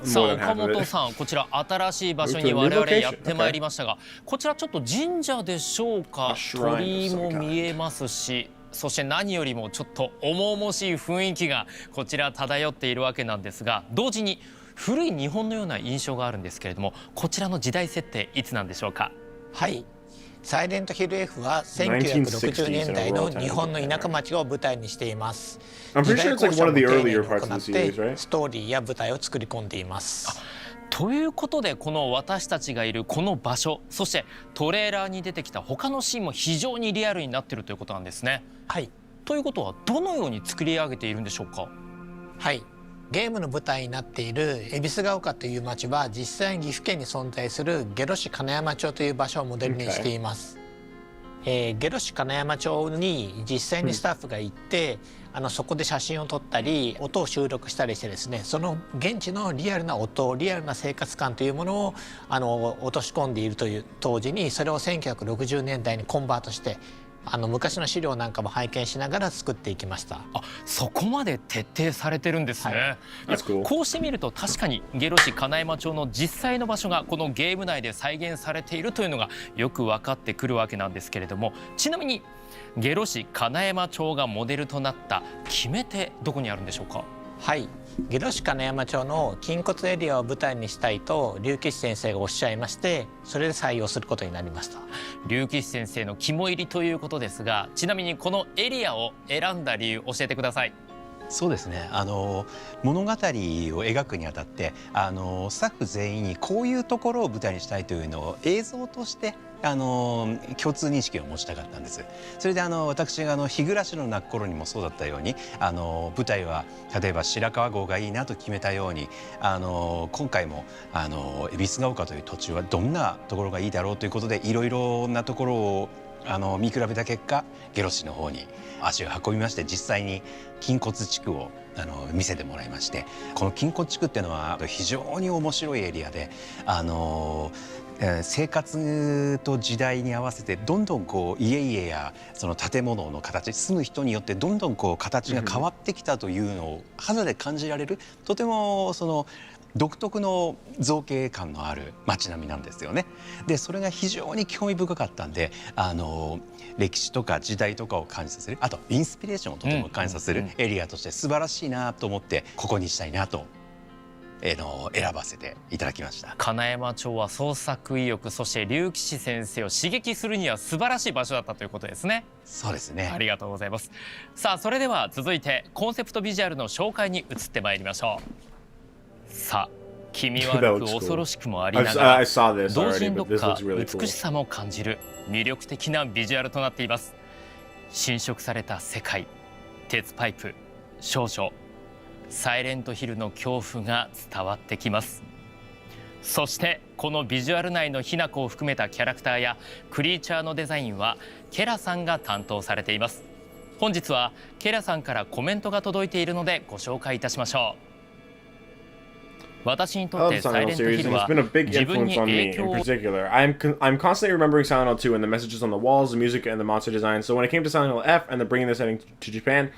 さあ More than 岡 half of 本 it. さん、こちら新しい場所に我々やってまいりましたが、こちらちょっと神社でしょうか。 鳥居も見えますし、そして何よりもちょっと重々しい雰囲気がこちら漂っているわけなんですが、同時に古い日本のような印象があるんですけれども、こちらの時代設定いつなんでしょうか。はい、サイレントヒル F は1960年代の日本の田舎町を舞台にしています。 I'm pretty sure it's like one of the 時代 earlier 考証 parts も of the 丁寧に series, 行っ right? てストーリーや舞台を作り込んでいます。ということで、この私たちがいるこの場所、そしてトレーラーに出てきた他のシーンも非常にリアルになっているということなんですね。はい。ということはどのように作り上げているんでしょうか。はい、ゲームの舞台になっている恵比寿ヶ丘という町は実際に岐阜県に存在する下呂市金山町という場所をモデルにしています。下呂市金山町に実際にスタッフが行って、そこで写真を撮ったり音を収録したりしてですね、その現地のリアルな音、リアルな生活感というものを落とし込んでいるという当時に、それを1960年代にコンバートして昔の資料なんかも拝見しながら作っていきました。あ、そこまで徹底されてるんですね。はい、cool. こうしてみると確かに下呂市金山町の実際の場所がこのゲーム内で再現されているというのがよく分かってくるわけなんですけれども、ちなみに下呂市金山町がモデルとなった決め手、どこにあるんでしょうか。はい、下呂市金山町の筋骨エリアを舞台にしたいと竜吉先生がおっしゃいまして、それで採用することになりました。竜吉先生の肝入りということですが、ちなみにこのエリアを選んだ理由教えてください。そうですね、物語を描くにあたってスタッフ全員にこういうところを舞台にしたいというのを映像として共通認識を持ちたかったんです。それで私が日暮の泣く頃にもそうだったように舞台は例えば白川郷がいいなと決めたように今回も恵比寿ヶ丘という土地はどんなところがいいだろうということでいろいろなところを見比べた結果下呂市の方に足を運びまして、実際に筋骨地区を見せてもらいまして、この筋骨地区っていうのは非常に面白いエリアで生活と時代に合わせてどんどん家々やその建物の形、住む人によってどんどん形が変わってきたというのを肌で感じられる、とても独特の造形感のある街並みなんですよね。でそれが非常に興味深かったんで歴史とか時代とかを感じさせる、あとインスピレーションをとても感じさせるエリアとして素晴らしいなと思ってここにしたいなと選ばせていただきました。金山町は創作意欲、そして竜吉先生を刺激するには素晴らしい場所だったということですね。そうですね。ありがとうございます。さあそれでは続いてコンセプトビジュアルの紹介に移ってまいりましょう。さあ気味悪く恐ろしくもありながら同時にどっか美しさも感じる魅力的なビジュアルとなっています。侵食された世界、鉄パイプ、少女、サイレントヒルの恐怖が伝わってきます。そしてこのビジュアル内のひな子を含めたキャラクターやクリーチャーのデザインはケラさんが担当されています。本日はケラさんからコメントが届いているのでご紹介いたしましょう。私にとってサイレントヒルは自分に影響を I'm constantly remembering Silent Hill 2 and the messages on the walls, the music, and the monster design. So when it came to Silent Hill F and the bringing the setting to Japan,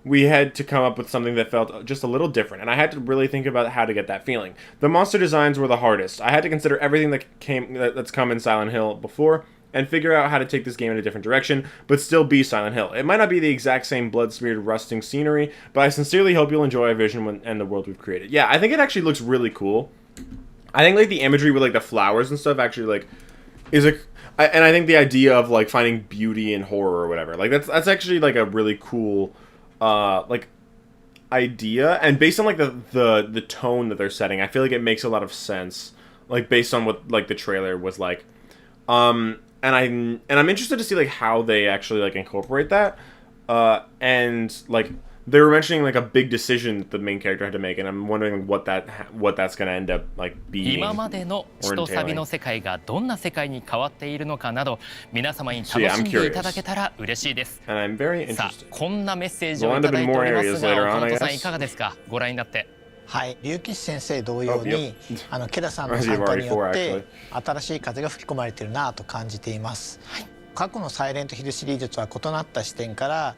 we had to come up with something that felt just a little different, and I had to really think about how to get that feeling. The monster designs were the hardest. I had to consider everything that's come in Silent Hill before and figure out how to take this game in a different direction, but still be Silent Hill. It might not be the exact same blood-smeared, rusting scenery, but I sincerely hope you'll enjoy our vision and the world we've created. Yeah, I think it actually looks really cool. I think, like, the imagery with, like, the flowers and stuff actually, like, is and I think the idea of, like, finding beauty in horror or whatever, like, that's actually, like, a really cool, like, idea. And based on, like, the tone that they're setting, I feel like it makes a lot of sense, like, based on what, like, the trailer was like. And I'm interested to see like how they actually like incorporate that, and like they were mentioning like a big decision that the main character had to make, and I'm wondering what that's gonna end up like being. 今までの血とサビの世界がどんな世界に変わっているのかなど皆様に楽しんでいただけたら嬉しいです。And I'm very interested. さあこんなメッセージをいただいておりますが、岡本さんいかがですか？ご覧になって。はい、竜吉先生同様にケラさんの参加によって新しい風が吹き込まれているなと感じています。過去のサイレントヒルシリーズとは異なった視点から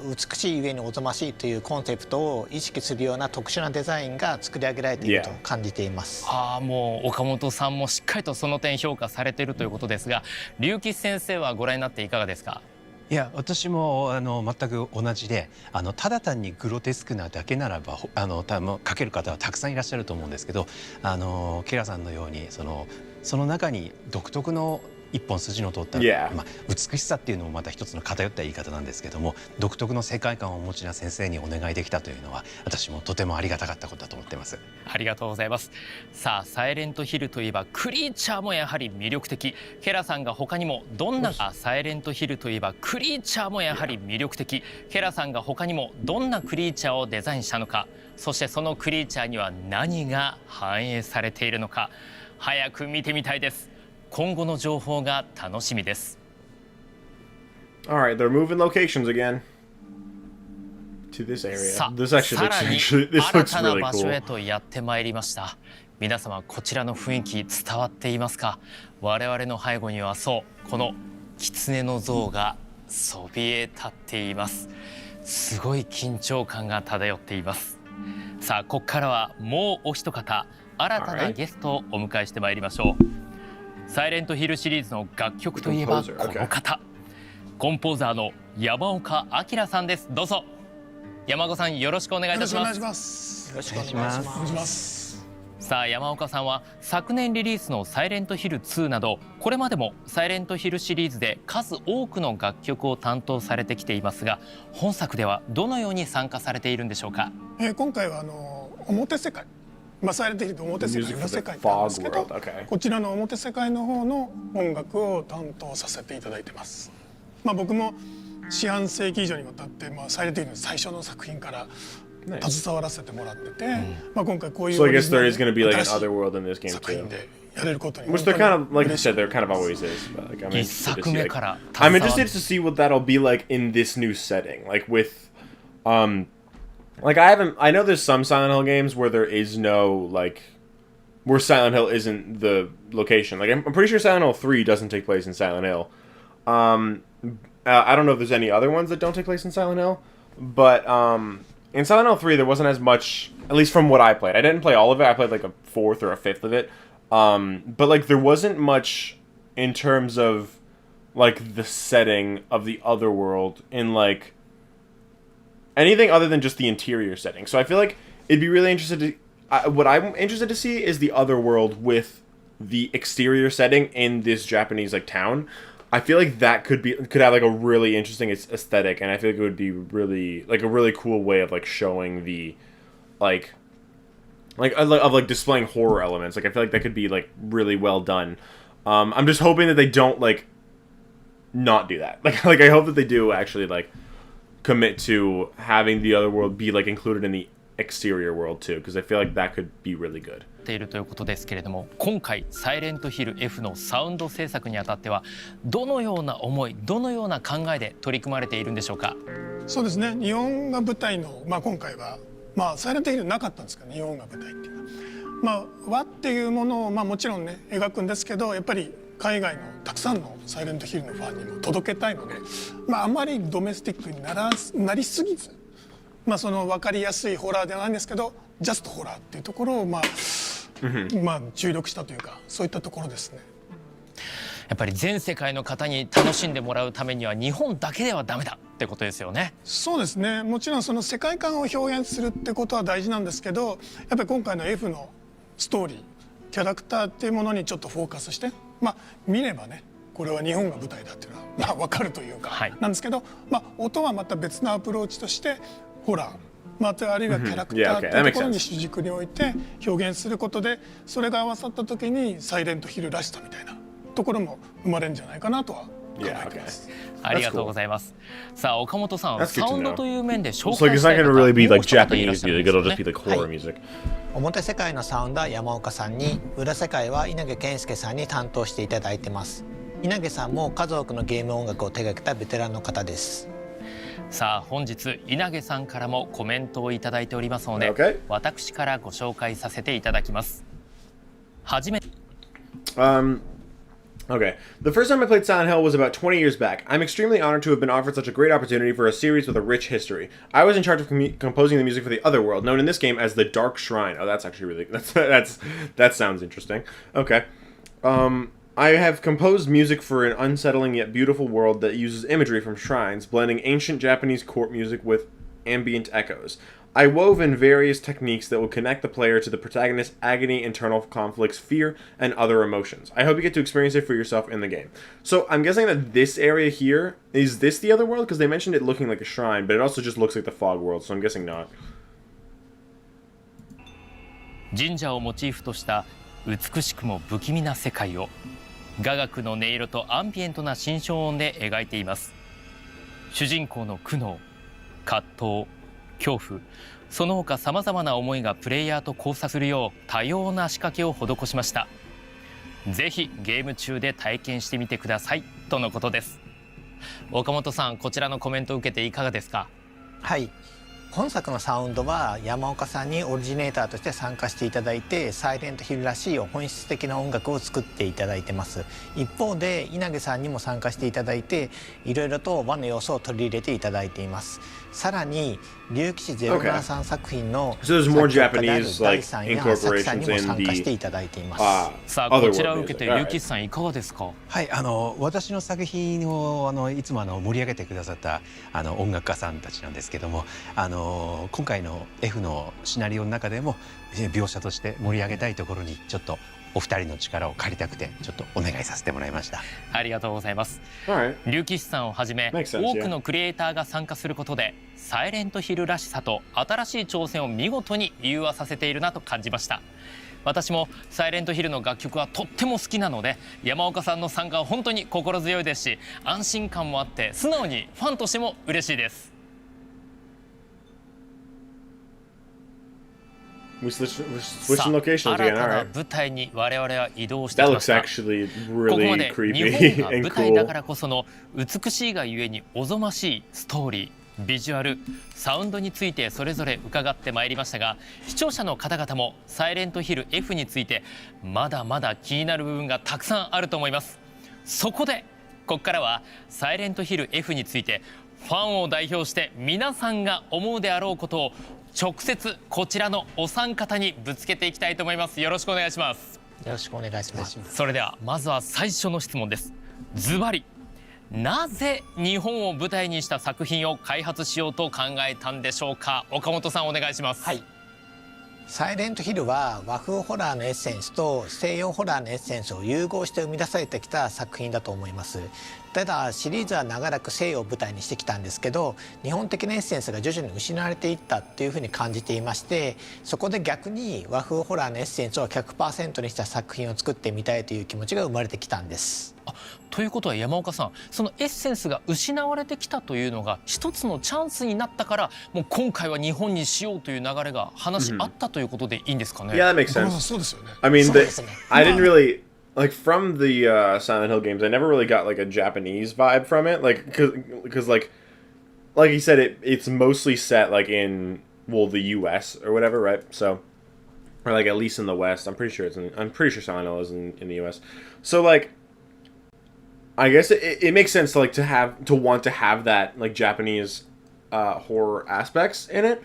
美しいゆえにおぞましいというコンセプトを意識するような特殊なデザインが作り上げられていると感じています。もう岡本さんもしっかりとその点評価されているということですが、龍吉先生はご覧になっていかがですか？いや私も全く同じでただ単にグロテスクなだけならば描ける方はたくさんいらっしゃると思うんですけどケラさんのようにその中に独特の一本筋の通った、美しさっていうのもまた一つの偏った言い方なんですけども独特の世界観をお持ちな先生にお願いできたというのは私もとてもありがたかったことだと思ってます。ありがとうございます。さあサイレントヒルといえばクリーチャーもやはり魅力的。ケラさんが他にもどんなサイレントヒルといえばクリーチャーもやはり魅力的。ケラさんが他にもどんなクリーチャーをデザインしたのか、そしてそのクリーチャーには何が反映されているのか、早く見てみたいです。今後の情報が楽しみです。Alright, they're moving locations again to this area. さあ、 This actually さらに this 新 looks たな really 場所へ cool. とやってまいりました。皆様こちらの雰囲気伝わっていますか？我々の背後にはそうこの狐の像がそびえ立っています。すごい緊張感が漂っています。さあここからはもうお一方新たなゲストをお迎えしてまいりましょう。サイレントヒルシリーズの楽曲といえばこの方、コンポーザーの山岡明さんです。どうぞ山岡さんよろしくお願いいたします。よろしくお願いします。さあ山岡さんは昨年リリースのサイレントヒル2などこれまでもサイレントヒルシリーズで数多くの楽曲を担当されてきていますが、本作ではどのように参加されているんでしょうか？今回は表世界、サイレントヒルの表世界、裏世界なんですけど、こちらの表世界の方の音楽を担当させていただいてます。僕も四半世紀以上にわたって、サイレントヒルの最初の作品から携わらせてもらってて、今回こういう So I guess there is going to be like an other world in this game 作品 too. でやれることに Which they're kind of, like you said, there kind of always is. But, like, I'm 一作 interested to see, 目 like, から I'm interested to see what that'll be like in this new setting. Like with, like I know there's some Silent Hill games where there is no, like, where Silent Hill isn't the location. Like I'm pretty sure Silent Hill 3 doesn't take place in Silent Hill. I don't know if there's any other ones that don't take place in Silent Hill, but in Silent Hill 3 there wasn't as much, at least from what I played. I didn't play all of it. I played like a fourth or a fifth of it. But like there wasn't much in terms of like the setting of the other world in like anything other than just the interior setting. So I feel like it'd be really interested to what I'm interested to see is the other world with the exterior setting in this Japanese like town. I feel like that could have like a really interesting aesthetic, and I feel like it would be really like a really cool way of like showing the like displaying horror elements. Like I feel like that could be like really well done. I'm just hoping that they don't like not do that. Like I hope that they do actually like commit to having the other world be like included in the exterior world too, because I feel like that could be really good. ているということですけれども、今回サイレントヒル F のサウンド制作にあたってはどのような思い、どのような考えで取り組まれているんでしょうか？そうですね、日本が舞台の、今回は、サイレントヒルなかったんですけど、日本が舞台っていうのは、和っていうものを、もちろんね描くんですけど、やっぱり海外のたくさんのサイレントヒルのファンにも届けたいので、あまりドメスティックになりすぎず、その分かりやすいホラーではないんですけど、ジャストホラーっていうところを注力したというか、そういったところですね。やっぱり全世界の方に楽しんでもらうためには日本だけではダメだってことですよね。そうですね、もちろんその世界観を表現するってことは大事なんですけど、やっぱり今回の F のストーリー、キャラクターっていうものにちょっとフォーカスして、見ればねこれは日本が舞台だっていうのは分かるというか、なんですけど、音はまた別のアプローチとしてホラー、あるいはキャラクターっていうところに主軸に置いて表現することで、それが合わさった時にサイレントヒルらしさみたいなところも生まれるんじゃないかなとは考えてます。ありがとうございます。さあ岡本さん、サウンドという面で紹介So it's したい not 方 going to really be もう like 一方いらっ Japanese しゃるん music. ですよ It'll just ね。 be like horror music. 表世界のサウンドは山岡さんに、裏世界は稲毛健介さんに担当していただいてます。稲毛さんも数多くのゲーム音楽を手掛けたベテランの方です。さあ本日稲毛さんからもコメントをいただいておりますので、私からご紹介させていただきます。はじめ Okay, the first time I played Silent Hill was about 20 years back. I'm extremely honored to have been offered such a great opportunity for a series with a rich history. I was in charge of composing the music for the Otherworld, known in this game as the Dark Shrine. Oh, that's actually really that sounds interesting. Okay, I have composed music for an unsettling yet beautiful world that uses imagery from shrines, blending ancient Japanese court music with ambient echoes. I wove in various techniques that will connect the player to the protagonist's agony, internal conflicts, fear, and other emotions. I hope you get to experience it for yourself in the game. So I'm guessing that this area here, is this the other world? Because they mentioned it looking like a shrine, but it also just looks like the fog world, so I'm guessing not. 神社をモチーフとした美しくも不気味な世界を雅楽の音色とアンビエントな心象音で描いています。主人公の苦悩、葛藤、恐怖、その他さまざまな思いがプレイヤーと交差するよう多様な仕掛けを施しました。ぜひゲーム中で体験してみてくださいとのことです。岡本さん、こちらのコメントを受けていかがですか？はい、本作のサウンドは山岡さんにオリジネーターとして参加していただいて、サイレントヒルらしい本質的な音楽を作っていただいてます。一方で稲毛さんにも参加していただいて、いろいろと和の要素を取り入れていただいています。さらに竜騎士07さん作品の作曲家である大さんや作さんにも参加していただいています。さあ、こちらを受けて竜騎士さんいかがですか？はい、私の作品をいつも盛り上げてくださった音楽家さんたちなんですけども、今回の F のシナリオの中でも描写として盛り上げたいところにちょっとお二人の力を借りたくてちょっとお願いさせてもらいました。ありがとうございます。竜騎士さんをはじめ多くのクリエイターが参加することでサイレントヒルらしさと新しい挑戦を見事に融和させているなと感じました。私もサイレントヒルの楽曲はとっても好きなので、山岡さんの参加は本当に心強いですし、安心感もあって素直にファンとしても嬉しいです。Switching locations again. 新たな舞台に我々は移動してきました。ここまで日本が舞台だからこその美しいがゆえにおぞましいストーリー、ビジュアル、サウンドについてそれぞれ伺ってまいりましたが、視聴者の方々もサイレントヒル F についてまだまだ気になる部分がたくさんあると思います。そこでここからはサイレントヒル F についてファンを代表して皆さんが思うであろうことを直接こちらのお三方にぶつけていきたいと思います。よろしくお願いします。よろしくお願いします。それではまずは最初の質問です。ズバリ、なぜ日本を舞台にした作品を開発しようと考えたんでしょうか？岡本さんお願いします。はい、サイレントヒルは和風ホラーのエッセンスと西洋ホラーのエッセンスを融合して生み出されてきた作品だと思います。ただシリーズは長らく西洋を舞台にしてきたんですけど、日本的なエッセンスが徐々に失われていったっていうふうに感じていまして、そこで逆に和風ホラーのエッセンスを 100% にした作品を作ってみたいという気持ちが生まれてきたんです。ということは山岡さん、そのエッセンスが失われてきたというのが一つのチャンスになったから、もう今回は日本にしようという流れが話あったということでいいんですかね？ Yeah, that makes sense. そうですよね。I mean, I didn't really like from the Silent Hill games. I never really got like a Japanese vibe from it, like because like he said, it's mostly set like in the U.S. or whatever, right? So, or like at least in the West. I'm pretty sure Silent Hill is in the U.S. So like, I guess it makes sense to like to want to have that like Japanese horror aspects in it.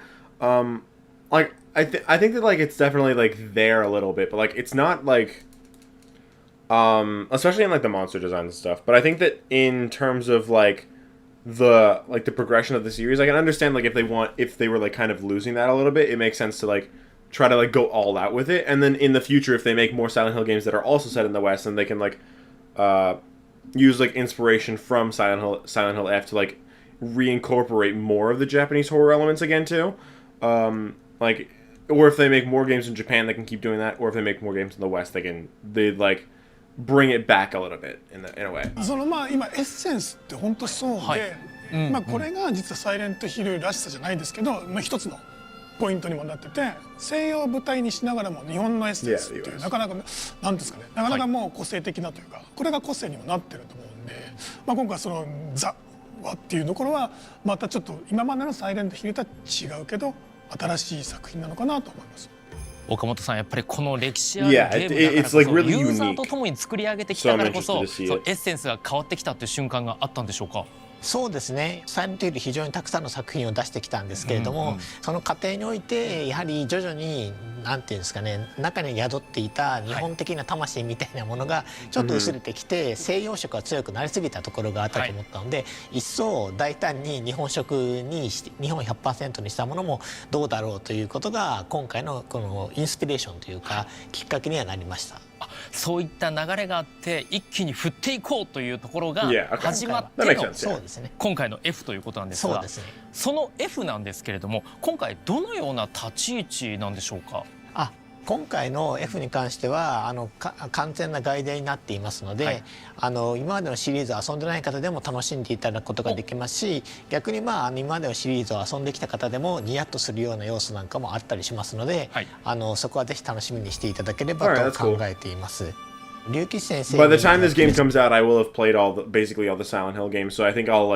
Like I think that like it's definitely like there a little bit, but like it's not like especially in like the monster design and stuff. But I think that in terms of like the progression of the series, I can understand like if they were like kind of losing that a little bit, it makes sense to like try to like go all out with it. And then in the future, if they make more Silent Hill games that are also set in the West, then they can like use like inspiration from Silent Hill F to like reincorporate more of the Japanese horror elements again too. Like, or if they make more games in Japan, they can keep doing that. Or if they make more games in the West, they like bring it back a little bit in a way. そのまあ今エッセンスって本当そうで、まあこれが実はサイレントヒルらしさじゃないですけど、まあ一つのポイントにもなってて、西洋を舞台にしながらも日本のエッセンスっていうなかなかなんですかね、なかなかもう個性的なというか、これが個性にもなってると思うんで、まあ今回そのザはっていうところはまたちょっと今までのサイレントヒルとは違うけど新しい作品なのかなと思います。岡本さん、やっぱりこの歴史あるゲームだからこそ、ユーザーと共に作り上げてきたからこそ、エッセンスが変わってきたという瞬間があったんでしょうか。そうですね、サイレントヒル非常にたくさんの作品を出してきたんですけれども、その過程においてやはり徐々になんていうんですかね、中に宿っていた日本的な魂みたいなものがちょっと薄れてきて、西洋色が強くなりすぎたところがあったと思ったので、一層大胆に日本色に日本 100% にしたものもどうだろうということが今回のこのインスピレーションというかきっかけにはなりました。そういった流れがあって一気に振っていこうというところが始まっての今回の F ということなんですが、その F なんですけれども、今回どのような立ち位置なんでしょうか。今回の F に関しては完全な外伝になっていますので、今までのシリーズを遊んでない方でも楽しんでいただくことができますし、逆に今までのシリーズを遊んできた方でもニヤッとするような要素なんかもあったりしますので、そこはぜひ楽しみにしていただければと考えています。龍吉先生。By the time this game comes out, I will have played basically all the Silent Hill games, so I think I'll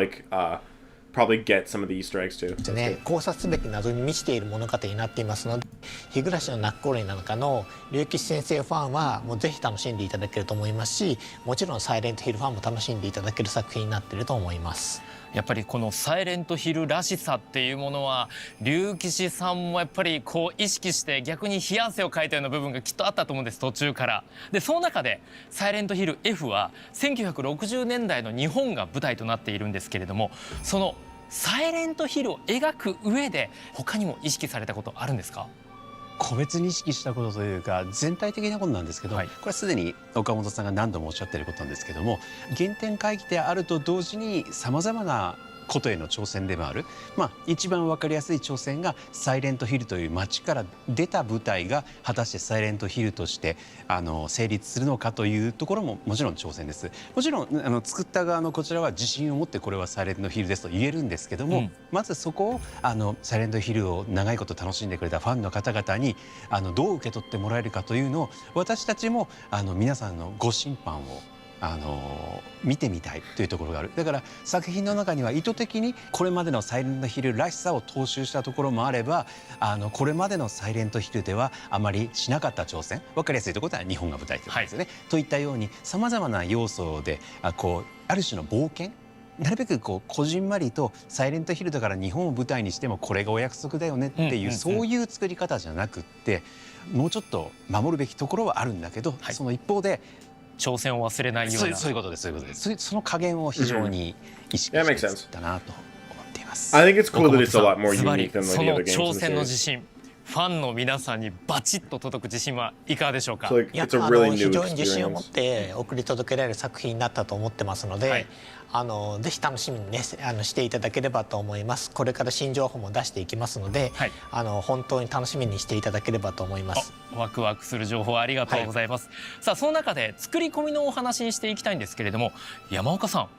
probably get some of the Easter eggs too. 考察すべき謎に満ちている物語になっていますので、日暮の泣く頃になんかの龍吉先生ファンはもうぜひ楽しんでいただけると思いますし、もちろんサイレントヒルファンも楽しんでいただける作品になっていると思います。やっぱりこのサイレントヒルらしさっていうものは龍吉さんもやっぱりこう意識して逆に冷や汗をかいたような部分がきっとあったと思うんです、途中から。でその中でサイレントヒル F は1960年代の日本が舞台となっているんですけれども、そのサイレントヒルを描く上で他にも意識されたことあるんですか。個別に意識したことというか全体的なことなんですけど、これはすでに岡本さんが何度もおっしゃっていることなんですけども、原点回帰であると同時にさまざまなことへの挑戦でもある、一番分かりやすい挑戦がサイレントヒルという街から出た舞台が果たしてサイレントヒルとして成立するのかというところももちろん挑戦です。もちろん作った側のこちらは自信を持ってこれはサイレントヒルですと言えるんですけども、まずそこをサイレントヒルを長いこと楽しんでくれたファンの方々にどう受け取ってもらえるかというのを私たちも皆さんのご審判を見てみたいというところがある。だから作品の中には意図的にこれまでのサイレントヒルらしさを踏襲したところもあれば、これまでのサイレントヒルではあまりしなかった挑戦、分かりやすいところでは日本が舞台ということですよね、といったようにさまざまな要素である種の冒険、なるべくこじんまりとサイレントヒルだから日本を舞台にしてもこれがお約束だよねっていうそういう作り方じゃなくって、もうちょっと守るべきところはあるんだけど、その一方で挑戦を忘れないような、そういうことです、そういうことです。その加減を非常に意識して作ったなと思っています。I think it's cool that it's a lot more unique thanそ many の other games in 挑 the 戦の series. 自信、ファンの皆さんにバチッと届く自信はいかがでしょうか。It's like, it's a really 非 new 常に自信を持っ experience. て送り届けられる作品になったと思ってますので、ぜひ楽しみにねしていただければと思います。これから新情報も出していきますので、本当に楽しみにしていただければと思います。ワクワクする情報ありがとうございます。さあその中で作り込みのお話にしていきたいんですけれども、山岡さん、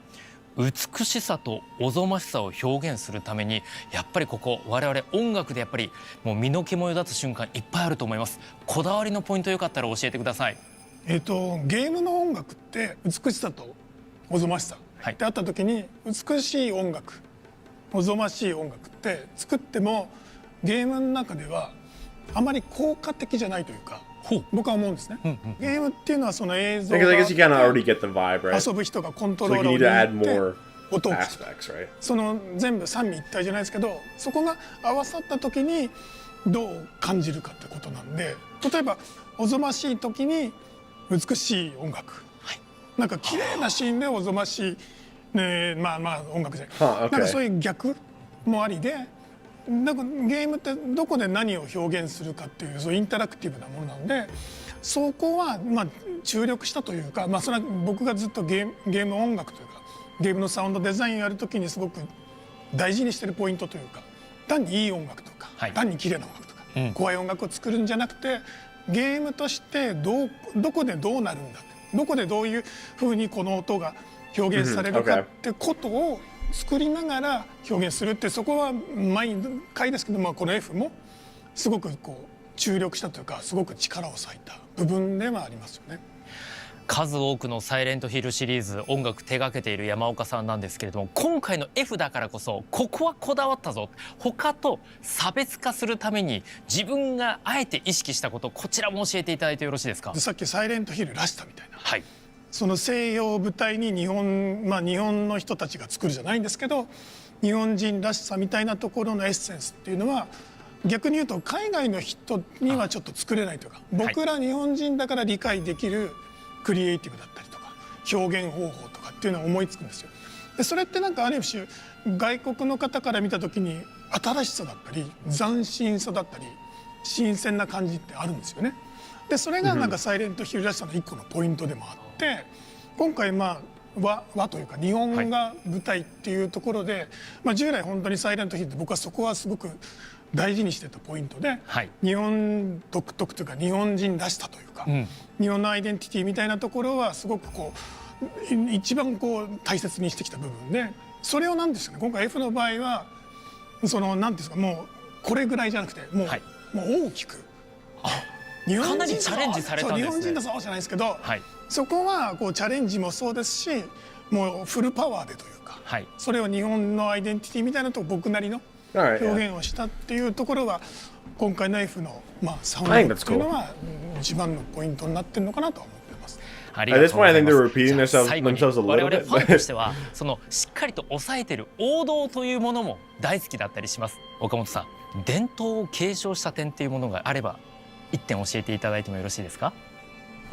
美しさとおぞましさを表現するためにやっぱりここ我々音楽でやっぱりもう身の毛もよだつ瞬間いっぱいあると思います。こだわりのポイントよかったら教えてください。ゲームの音楽って美しさとおぞましさってあった時に、美しい音楽、おぞましい音楽って作ってもゲームの中ではあまり効果的じゃないというか、僕は思うんですね。ゲームっていうのはその映像が遊ぶ人がコントローラーを握って音を聞く、その全部三位一体じゃないですけど、そこが合わさった時にどう感じるかってことなんで、例えばおぞましい時に美しい音楽、なんか綺麗なシーンでおぞましい、音楽じゃない、なんかそういう逆もありで、なんかゲームってどこで何を表現するかっていうそうインタラクティブなものなので、そこは注力したというか、それは僕がずっとゲーム音楽というかゲームのサウンドデザインをやるときにすごく大事にしてるポイントというか、単にいい音楽とか、単に綺麗な音楽とか、怖い音楽を作るんじゃなくて、ゲームとしてどこでどうなるんだ、どこでどういうふうにこの音が表現されるかってことを作りながら表現するって、そこは毎回ですけど、この F もすごく注力したというか、すごく力を割いた部分ではありますよね。数多くのサイレントヒルシリーズ音楽手掛けている山岡さんなんですけれども、今回の F だからこそここはこだわったぞ、他と差別化するために自分があえて意識したこと、こちらも教えていただいてよろしいですか。さっきサイレントヒルらしさみたいな、はい、その西洋を舞台に日本の人たちが作るじゃないんですけど、日本人らしさみたいなところのエッセンスっていうのは逆に言うと海外の人にはちょっと作れないというか、僕ら日本人だから理解できるクリエイティブだったりとか表現方法とかっていうのは思いつくんですよ。でそれってなんかある種外国の方から見た時に新しさだったり斬新さだったり新鮮な感じってあるんですよね。でそれがなんかサイレントヒルらしさの一個のポイントでもあって、今回和というか日本が舞台っていうところで、従来本当にサイレントヒルって僕はそこはすごく大事にしてたポイントで、日本独特というか日本人らしさというか、日本のアイデンティティみたいなところはすごくこう一番こう大切にしてきた部分で、それをなんですよね、今回 F の場合はそのなんですか、もうこれぐらいじゃなくてもう大きく。かなりチャレンジされたんですね。日本人だそうじゃないですけど、そこはこうチャレンジもそうですし、もうフルパワーでというか、それを日本のアイデンティティみたいなとこ僕なりの表現をしたっていうところは今回の F のサウンドっていうのは一番のポイントになってるのかなと思ってます。ありがとうございます。最後に我々ファンとしてはそのしっかりと抑えてる王道というものも大好きだったりします。岡本さん、伝統を継承した点っていうものがあれば一点教えていただいてもよろしいですか。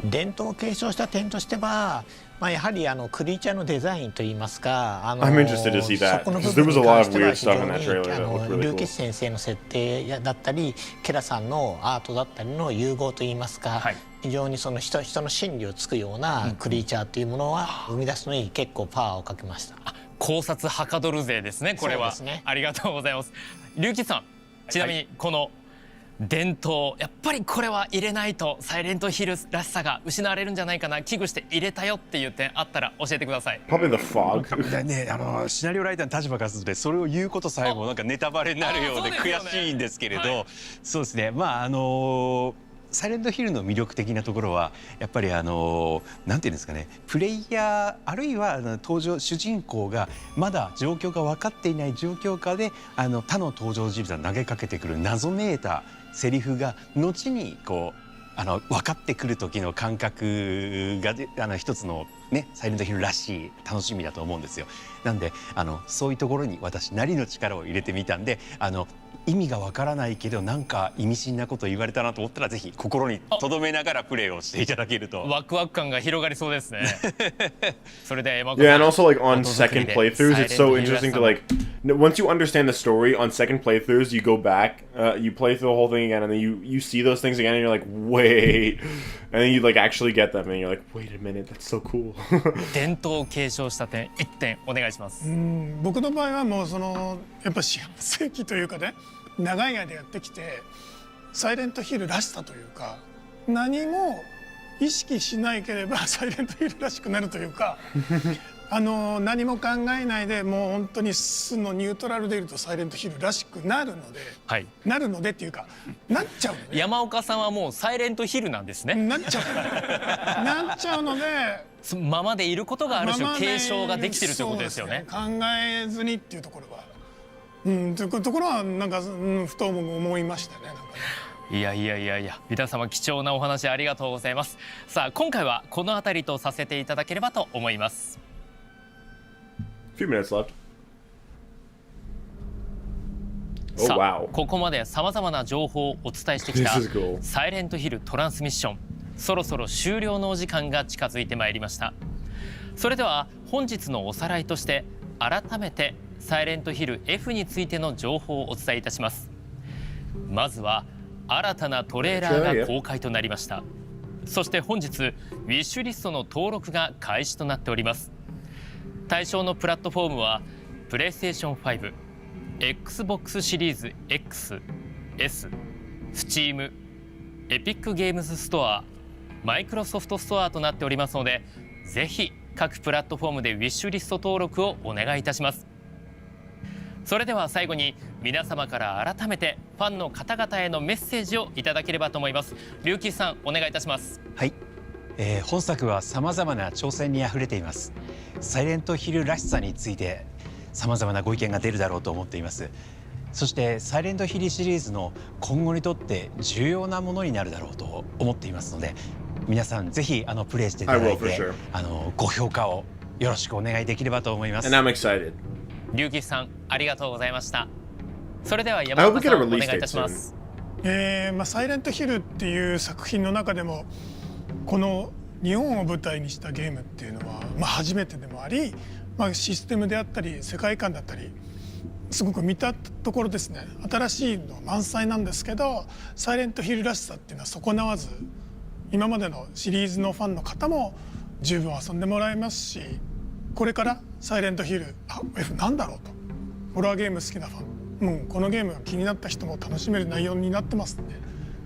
伝統を継承した点としては、やはりクリーチャーのデザインといいますか、I'm interested to see that because there was a lot of weird stuff in that trailer that looked really 龍 cool. 吉先生の設定だったり、ケラさんのアートだったりの融合といいますか、非常にその人の心理をつくようなクリーチャーというものは生み出すのに結構パワーをかけました。考察はかどる勢ですね、これは。ありがとうございます。龍吉さん、ちなみにこの伝統、やっぱりこれは入れないとサイレントヒルらしさが失われるんじゃないかな、危惧して入れたよっていう点あったら教えてください。Probably the fog. シナリオライターの立場からするとそれを言うことさえもなんかネタバレになるようで悔しいんですけれど、そうですね、サイレントヒルの魅力的なところはやっぱりなんていうんですかね、プレイヤーあるいは主人公がまだ状況が分かっていない状況下で他の登場人物が投げかけてくる謎めいたセリフが後にこう分かってくる時の感覚が一つのねサイレントヒルらしい楽しみだと思うんですよ。なんでそういうところに私なりの力を入れてみたんで、意味がわからないけどなんか意味深なことを言われたなと思ったらぜひ心に留めながらプレイをしていただけるとワクワク感が広がりそうですね。それでYeah, and also like on second playthroughs, it's so interesting to like once you understand the story on second playthroughs, you go back, you play through the whole thing again, and then you see those things again, and you're like, wait, and then you like actually get them, and you're like, wait a minute, that's so cool. 伝統を継承した点1点お願いします。僕の場合はもうやっぱ四半世紀というかね、長い間やってきてサイレントヒルらしさというか、何も意識しないければサイレントヒルらしくなるというか何も考えないでもう本当に素のニュートラルでいるとサイレントヒルらしくなるので、なるのでっていうかなっちゃうのね。山岡さんはもうサイレントヒルなんですね。なっちゃうのでままでいることがある種継承ができてるということですよね。考えずにっていうところは、というところはなんか、ふと思いましたね。いや皆様貴重なお話ありがとうございます。さあ今回はこの辺りとさせていただければと思います。Few minutes left. さあここまでさまざまな情報をお伝えしてきたサイレントヒルトランスミッション、そろそろ終了のお時間が近づいてまいりました。それでは本日のおさらいとして改めてサイレントヒル F についての情報をお伝えいたします。まずは新たなトレーラーが公開となりました。そして本日ウィッシュリストの登録が開始となっております。対象のプラットフォームはプレイステーション5、Xbox シリーズ X、S、Steam、エピックゲームズストア、マイクロソフトストアとなっておりますので、ぜひ各プラットフォームでウィッシュリスト登録をお願いいたします。それでは最後に皆様から改めてファンの方々へのメッセージをいただければと思います。龍吉さんお願いいたします。はい、本作はさまざまな挑戦にあふれています。サイレントヒルらしさについてさまざまなご意見が出るだろうと思っています。そしてサイレントヒルシリーズの今後にとって重要なものになるだろうと思っていますので、皆さんぜひプレイしていただいて、ご評価をよろしくお願いできればと思います。And I'm excited. 龍騎さんありがとうございました。それでは山岡さんお願いいたします。サイレントヒルっていう作品の中でもこの日本を舞台にしたゲームっていうのは、初めてでもあり、システムであったり世界観だったりすごく見たところですね、新しいの満載なんですけど、サイレントヒルらしさっていうのは損なわず、今までのシリーズのファンの方も十分遊んでもらえますし、これからサイレントヒルF なんだろうと、ホラーゲーム好きなファン、このゲームが気になった人も楽しめる内容になってますので、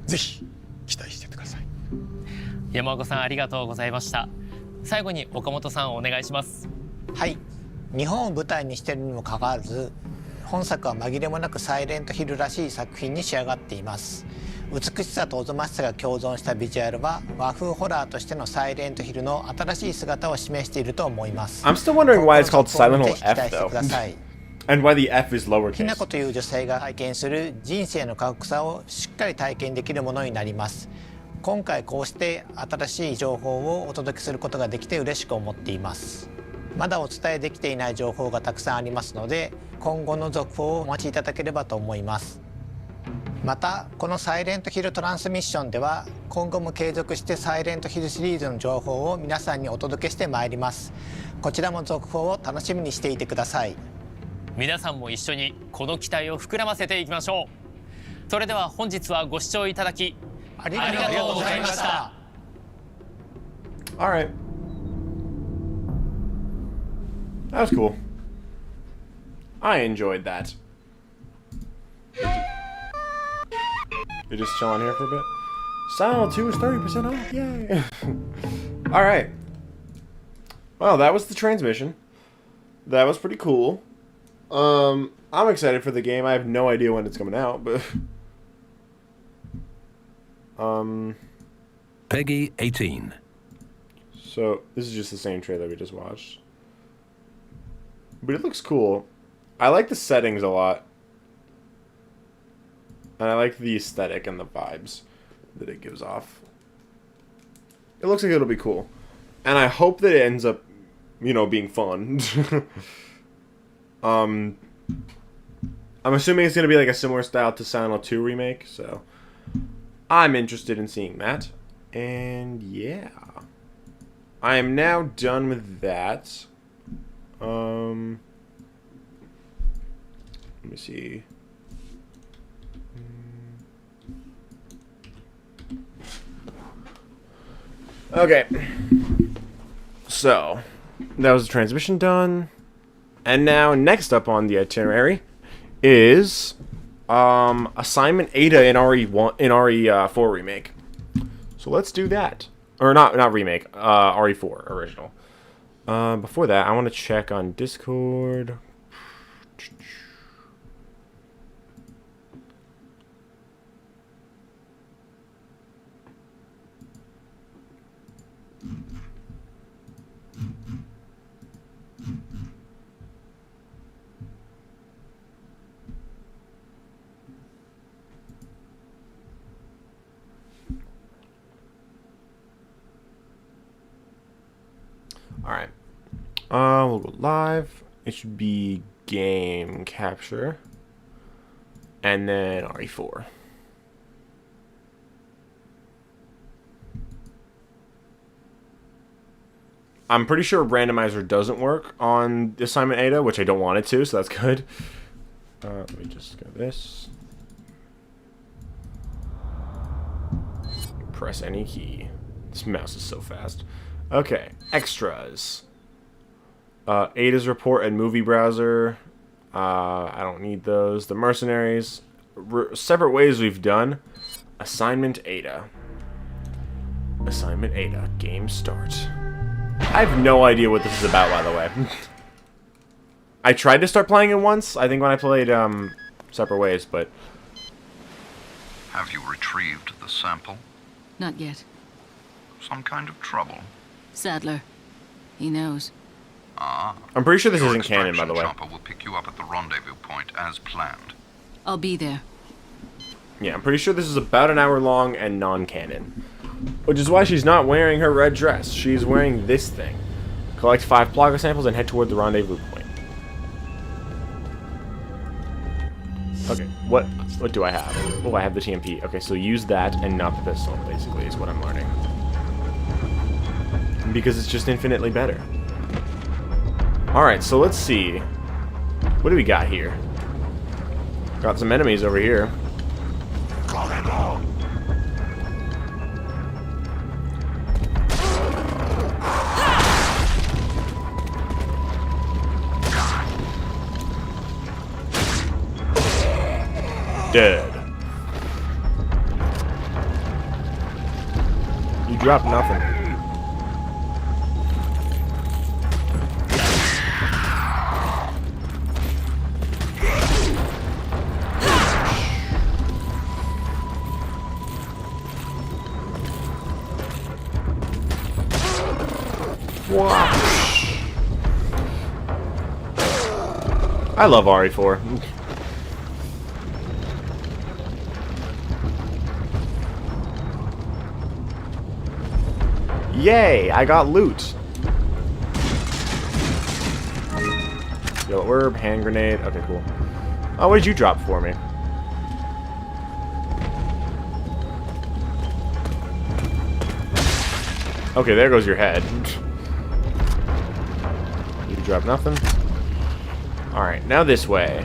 ぜひ期待しててください。山岡さんありがとうございました。最後に岡本さんお願いします。はい、日本を舞台にしているにもかかわらず、本作は紛れもなくサイレントヒルらしい作品に仕上がっています。美しさとおぞましさが共存したビジュアルは和風ホラーとしてのサイレントヒルの新しい姿を示していると思います。 I'm still wondering why it's called Silent Hill F though. And why the F is lowercase. ひなこという女性が体験する人生の過酷さをしっかり体験できるものになります。今回こうして新しい情報をお届けすることができて嬉しく思っています。まだお伝えできていない情報がたくさんありますので、今後の続報をお待ちいただければと思います。またこのサイレントヒルトランスミッションでは、今後も継続してサイレントヒルシリーズの情報を皆さんにお届けしてまいります。こちらも続報を楽しみにしていてください。皆さんも一緒にこの期待を膨らませていきましょう。それでは本日はご視聴いただきありがとうございました。 Alright. That was cool. I enjoyed that. You just chill on here for a bit? Silent 2 is 30% off, yay! Alright. Well, that was the transmission. That was pretty cool. I'm excited for the game. I have no idea when it's coming out, but... Peggy 18. So, this is just the same trailer we just watched. But it looks cool. I like the settings a lot. And I like the aesthetic and the vibes that it gives off. It looks like it'll be cool. And I hope that it ends up, you know, being fun. I'm assuming it's going to be like a similar style to Silent Hill 2 remake, so I'm interested in seeing that. And yeah. I am now done with that. Let me see. Okay. So, that was the transmission done. And now, next up on the itinerary is Assignment Ada in RE4 remake. So let's do that. Or not remake, RE4 original. Before that, I want to check on Discord. Alright. We'll go live. It should be game capture. And then RE4. I'm pretty sure randomizer doesn't work on Assignment Ada, which I don't want it to, so that's good. Let me just go this. Press any key. This mouse is so fast. Okay, extras. Ada's report and movie browser. I don't need those. The mercenaries. Separate ways we've done. Assignment Ada. Assignment Ada. Game start. I have no idea what this is about, by the way. I tried to start playing it once, I think when I played Separate Ways, but... Have you retrieved the sample? Not yet. some kind of trouble? Sadler. He knows. Ah. I'm pretty sure this Your isn't canon, by the way. chopper will pick you up at the rendezvous point as planned. I'll be there. Yeah, I'm pretty sure this is about an hour long and non-canon. Which is why she's not wearing her red dress. She's wearing this thing. Collect 5 Plaga samples and head toward the rendezvous point. Okay, what do I have? Oh, I have the TMP. Okay, so use that and not the pistol, basically, is what I'm learning. Because it's just infinitely better. Alright, so let's see. What do we got here? Got some enemies over here. Dead. You dropped nothing. Wow. I love RE4. Yay! I got loot. Yellow herb, hand grenade. Okay, cool. Oh, what did you drop for me? Okay, there goes your head. You drop nothing. Alright, now this way.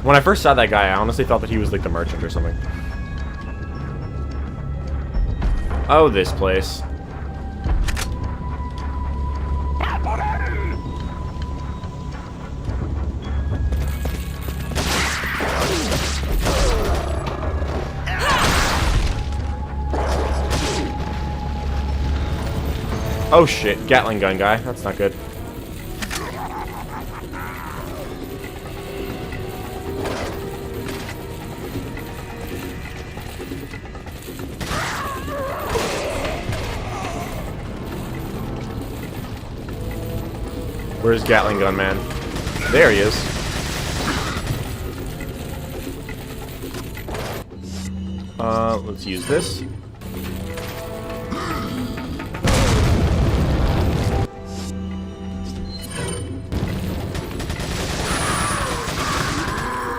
When I first saw that guy, I honestly thought that he was like the merchant or something. Oh, this place. Oh shit, Gatling gun guy. That's not good. Where's Gatling gun man? There he is. Let's use this.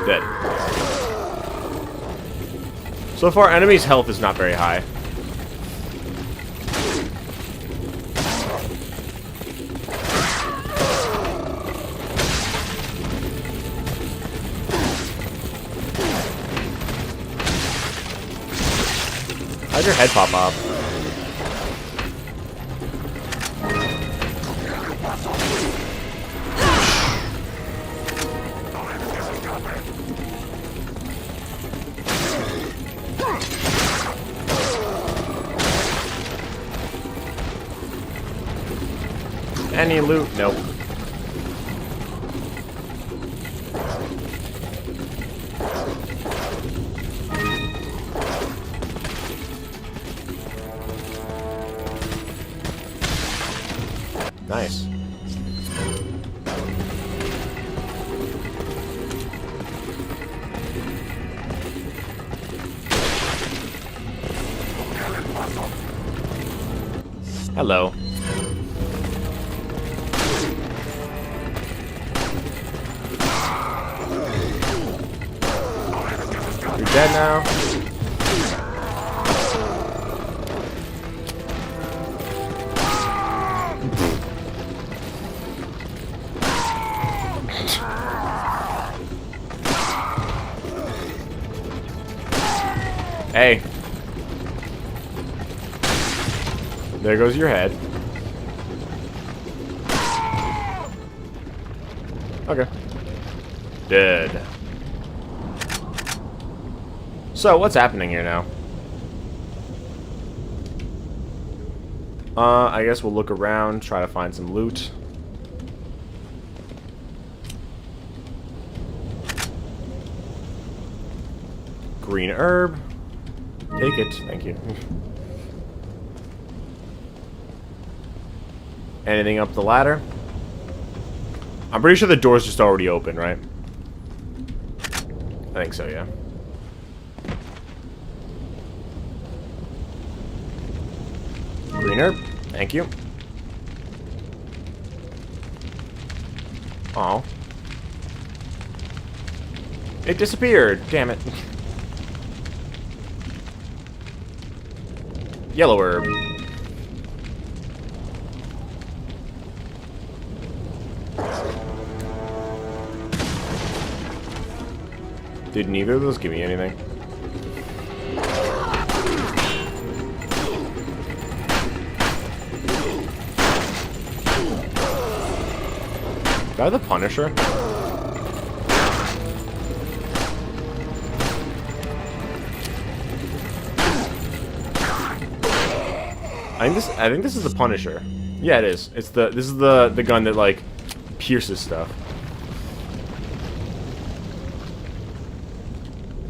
Dead. So far, enemy's health is not very high. How'd your head pop off? Any loot? Nope. Nice. Hello. You're dead now. Hey. There goes your head. Okay. Dead. So, what's happening here now? I guess we'll look around, try to find some loot. Green herb. Take it, thank you. anything up the ladder? I'm pretty sure the door's just already open, right? I think so, yeah. Greener, thank you. Oh. It disappeared, damn it. Yellow herb. Did neither of those give me anything? Is that the Punisher? I think this is the Punisher. Yeah, it is. This is the gun that like pierces stuff.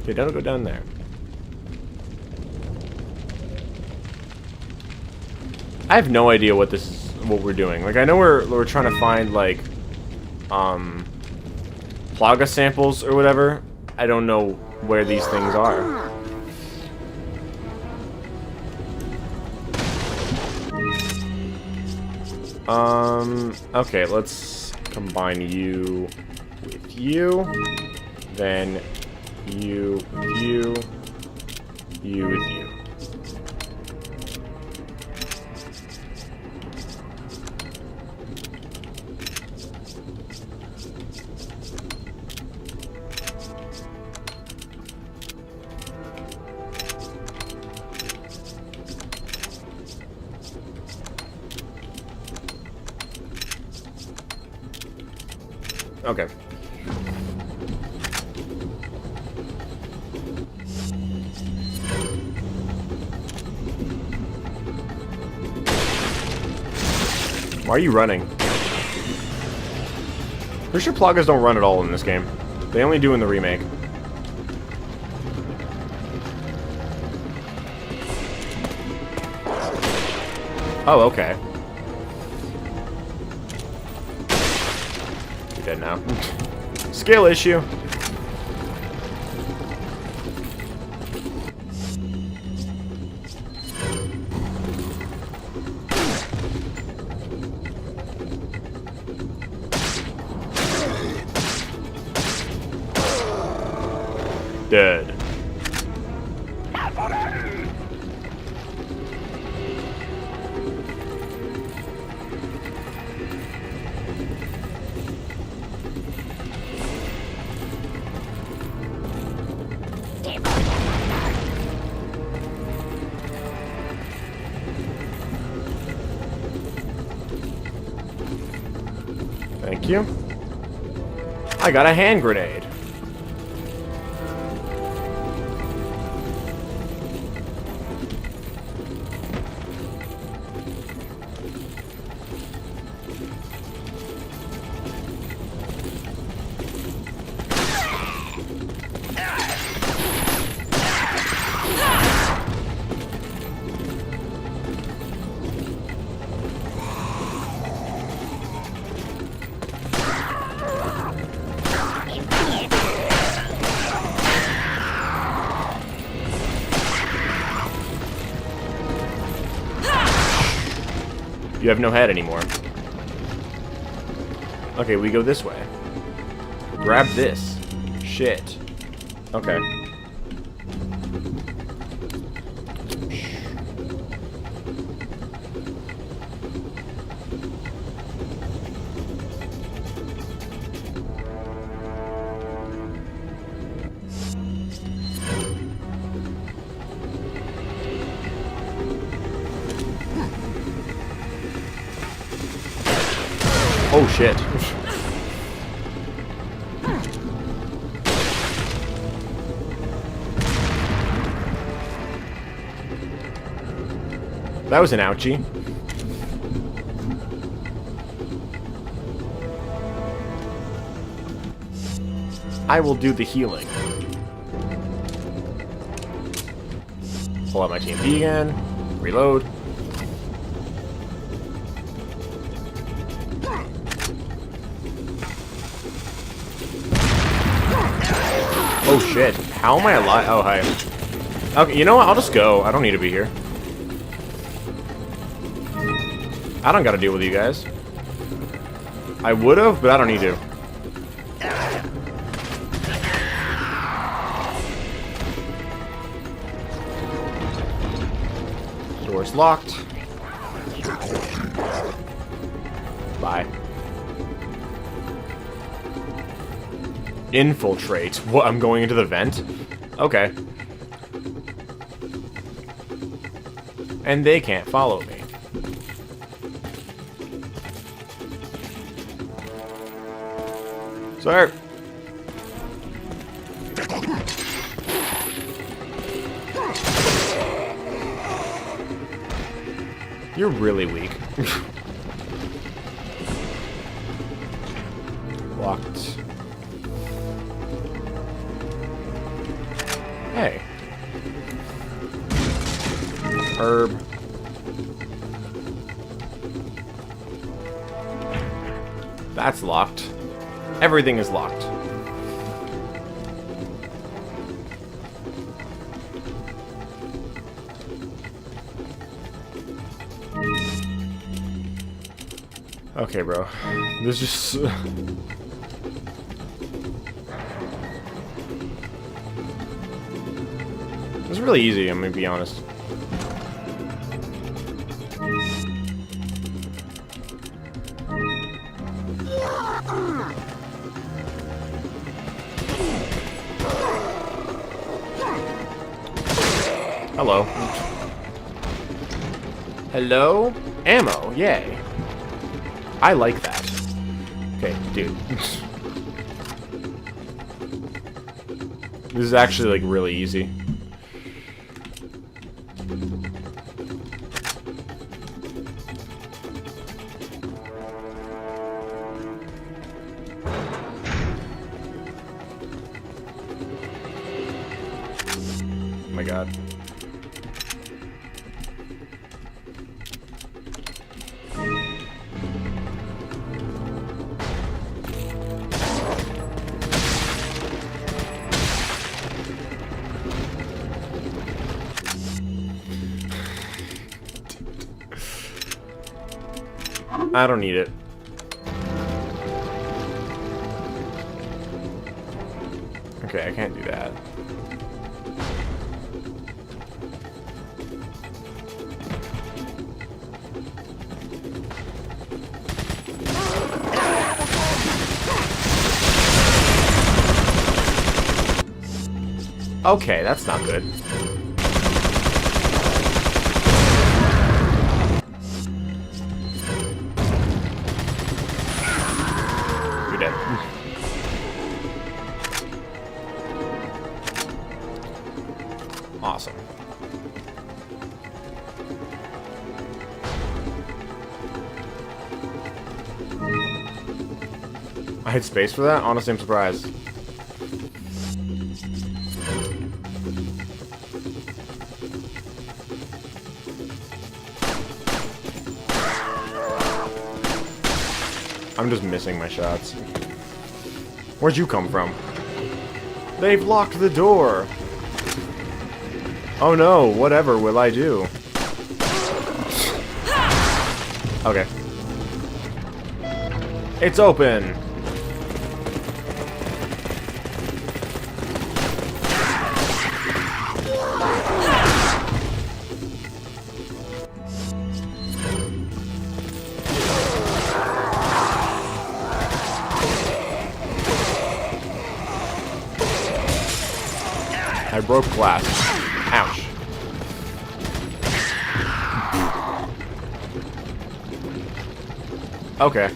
Okay, don't go down there. I have no idea what what we're doing. Like I know we're trying to find like plaga samples or whatever. I don't know where these things are. Okay, let's combine you with you, then you with you with you. Okay. Why are you running? Pretty sure plagas don't run at all in this game. They only do in the remake. Oh, okay. You're dead now. Scale issue. Dead. Thank you. I got a hand grenade. You have no head anymore. Okay, we go this way. Grab this. Shit. Okay. Oh shit. That was an ouchie. I will do the healing. Pull out my TMP again. Reload. Oh shit. How am I alive? Oh, hi. Okay, you know what? I'll just go. I don't need to be here. I don't gotta deal with you guys. I would've, but I don't need to. Door's locked. Bye. Infiltrate. What? I'm going into the vent? Okay. And they can't follow me. Sir. You're really weak. Locked. Hey. Herb. That's locked. Everything is locked. Okay, bro. This just... It's really easy, I'm gonna be honest. Hello. Hello? Ammo, yay. I like that. Okay, dude. This is actually, like, really easy. Oh my god. I don't need it. Okay, I can't do that. Okay, that's not good. You're dead. Awesome. I had space for that? Honestly, I'm surprised. I'm just missing my shots. Where'd you come from? They've locked the door! Oh no, whatever will I do? Okay. It's open! I broke glass. Ouch. Okay.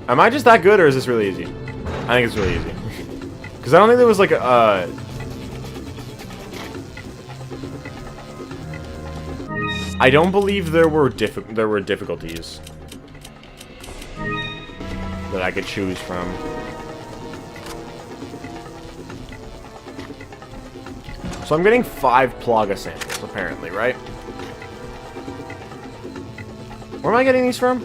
Am I just that good, or is this really easy? I think it's really easy. Because I don't think there was like a... I don't believe there were difficulties that I could choose from. So I'm getting 5 Plaga samples, apparently, right? Where am I getting these from?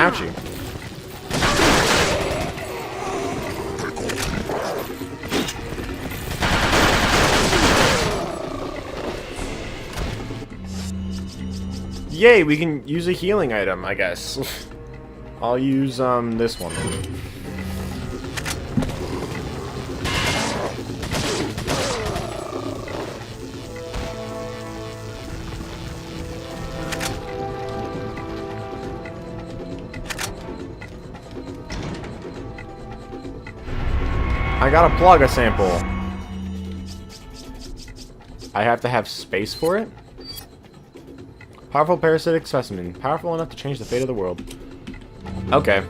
ouchie. Yay, we can use a healing item, I guess. I'll use this one. I got a Plaga sample. I have to have space for it? Powerful parasitic specimen. Powerful enough to change the fate of the world. Okay.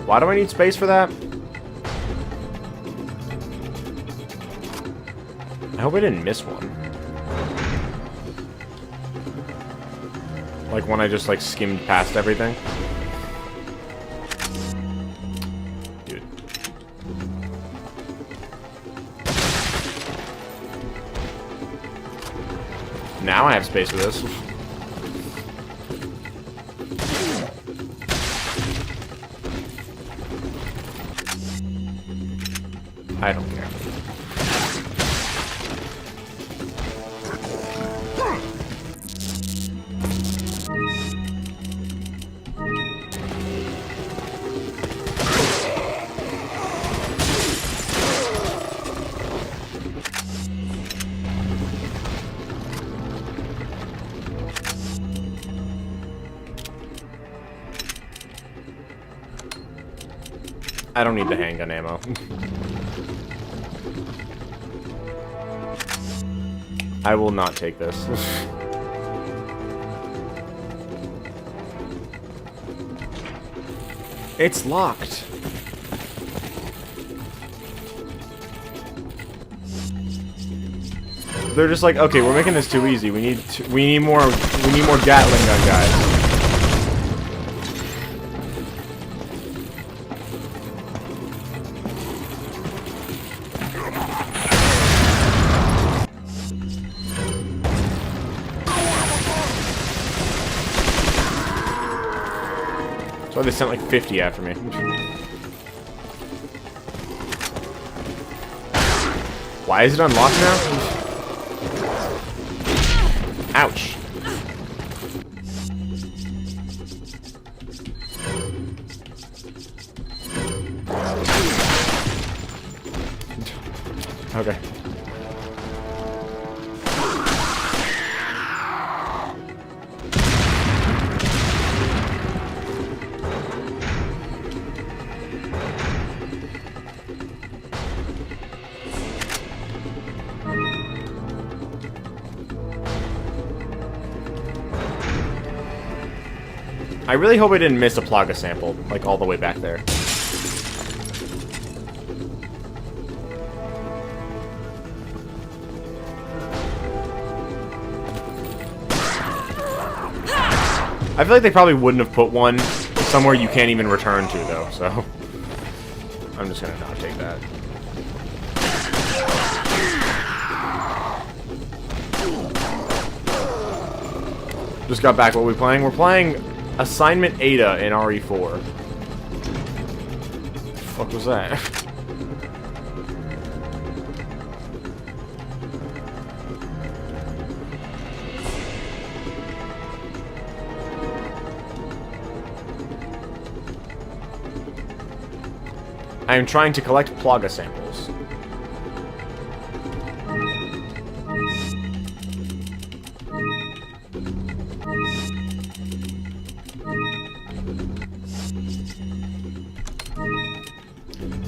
Why do I need space for that? I hope I didn't miss one. Like when I just like skimmed past everything. Dude. Now I have space for this. I don't care. I don't need the handgun ammo. I will not take this. It's locked. They're just like, okay, we're making this too easy. We need more Gatling gun guys. So they sent like 50 after me. Why is it unlocked now? Ouch. Okay. I really hope I didn't miss a Plaga sample, like all the way back there. I feel like they probably wouldn't have put one somewhere you can't even return to, though, so I'm just gonna not take that. Just got back. What are we playing? We're playing Assignment Ada in RE4. The fuck was that? I am trying to collect Plaga samples.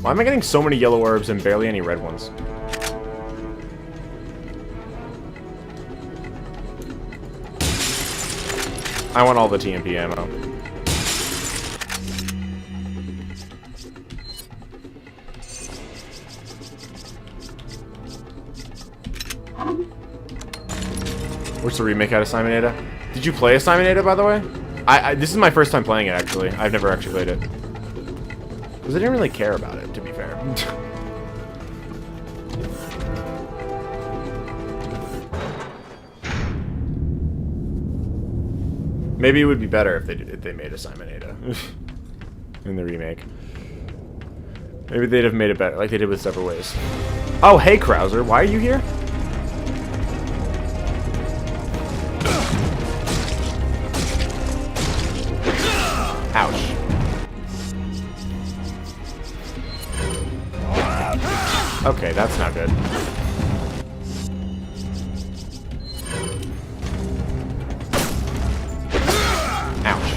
Why am I getting so many yellow herbs and barely any red ones? I want all the TMP ammo. What's the remake at Assignment Ada? Did you play Assignment Ada, by the way? This is my first time playing it, actually. I've never actually played it. Because I didn't really care about it, to be fair. Maybe it would be better if they made Assignment Ada in the remake. Maybe they'd have made it better, like they did with Separate Ways. Oh, hey, Krauser, why are you here? Ouch. Okay, that's not good. Ouch.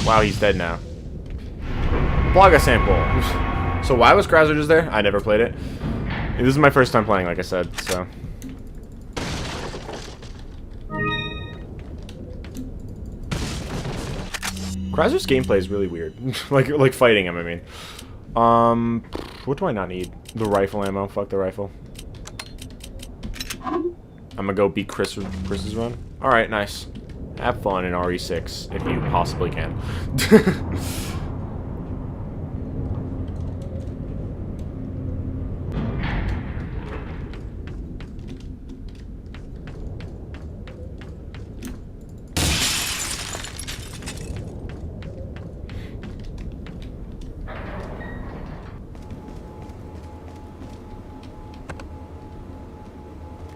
Wow, he's dead now. Plaga sample. So why was Krauser just there? I never played it. This is my first time playing, like I said, so. Krauser's gameplay is really weird. like fighting him, I mean. What do I not need? The rifle ammo. Fuck the rifle. I'm gonna go beat Chris's run. Alright, nice. Have fun in RE6, if you possibly can.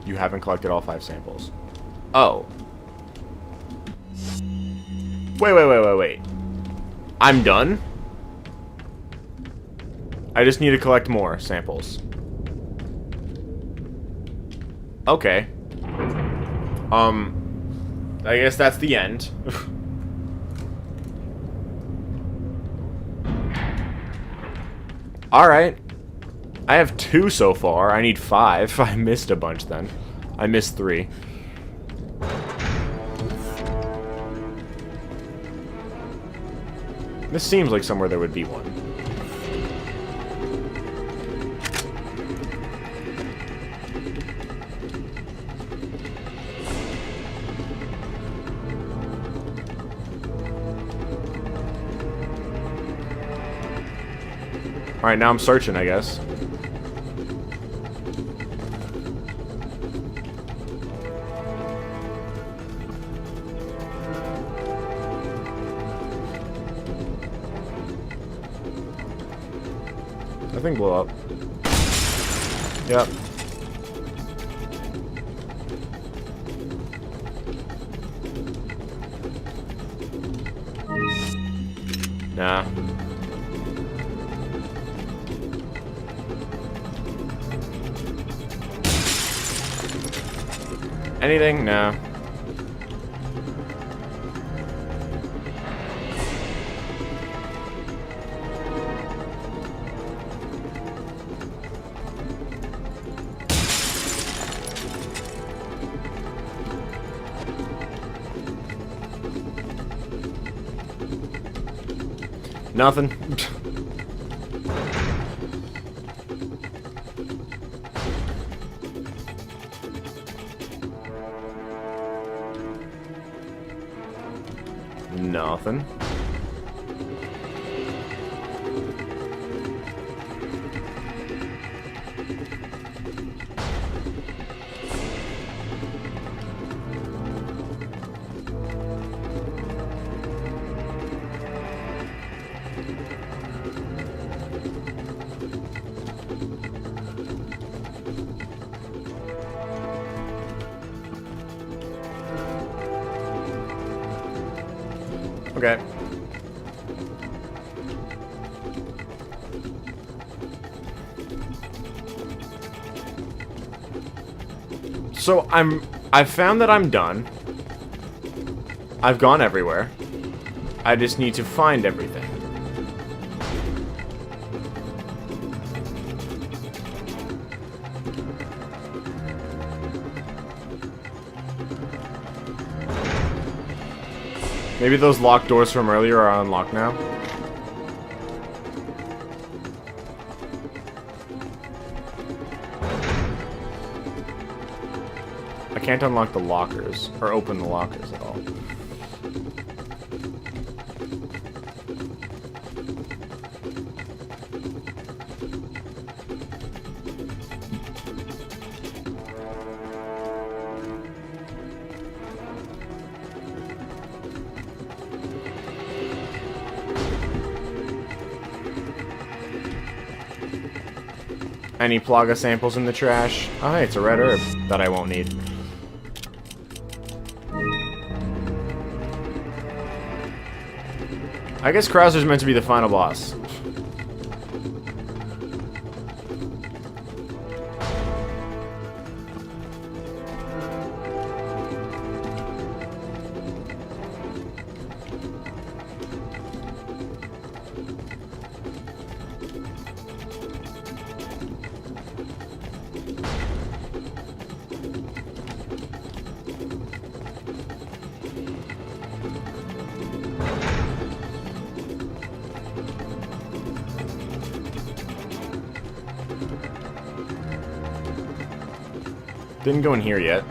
You haven't collected all 5 samples. Oh. Wait. I'm done? I just need to collect more samples. Okay. I guess that's the end. Alright. I have 2 so far. I need 5. I missed a bunch then. I missed 3. This seems like somewhere there would be one. Alright, now I'm searching, I guess. Nothing blew up. Yep. Nah. Anything? No. Nothing. Nothing. Okay. So I've found that I'm done. I've gone everywhere. I just need to find everything. Maybe those locked doors from earlier are unlocked now. I can't unlock the lockers, or open the lockers at all. Any Plaga samples in the trash? Oh, hey, it's a red herb that I won't need. I guess Krauser's meant to be the final boss. Didn't go in here yet.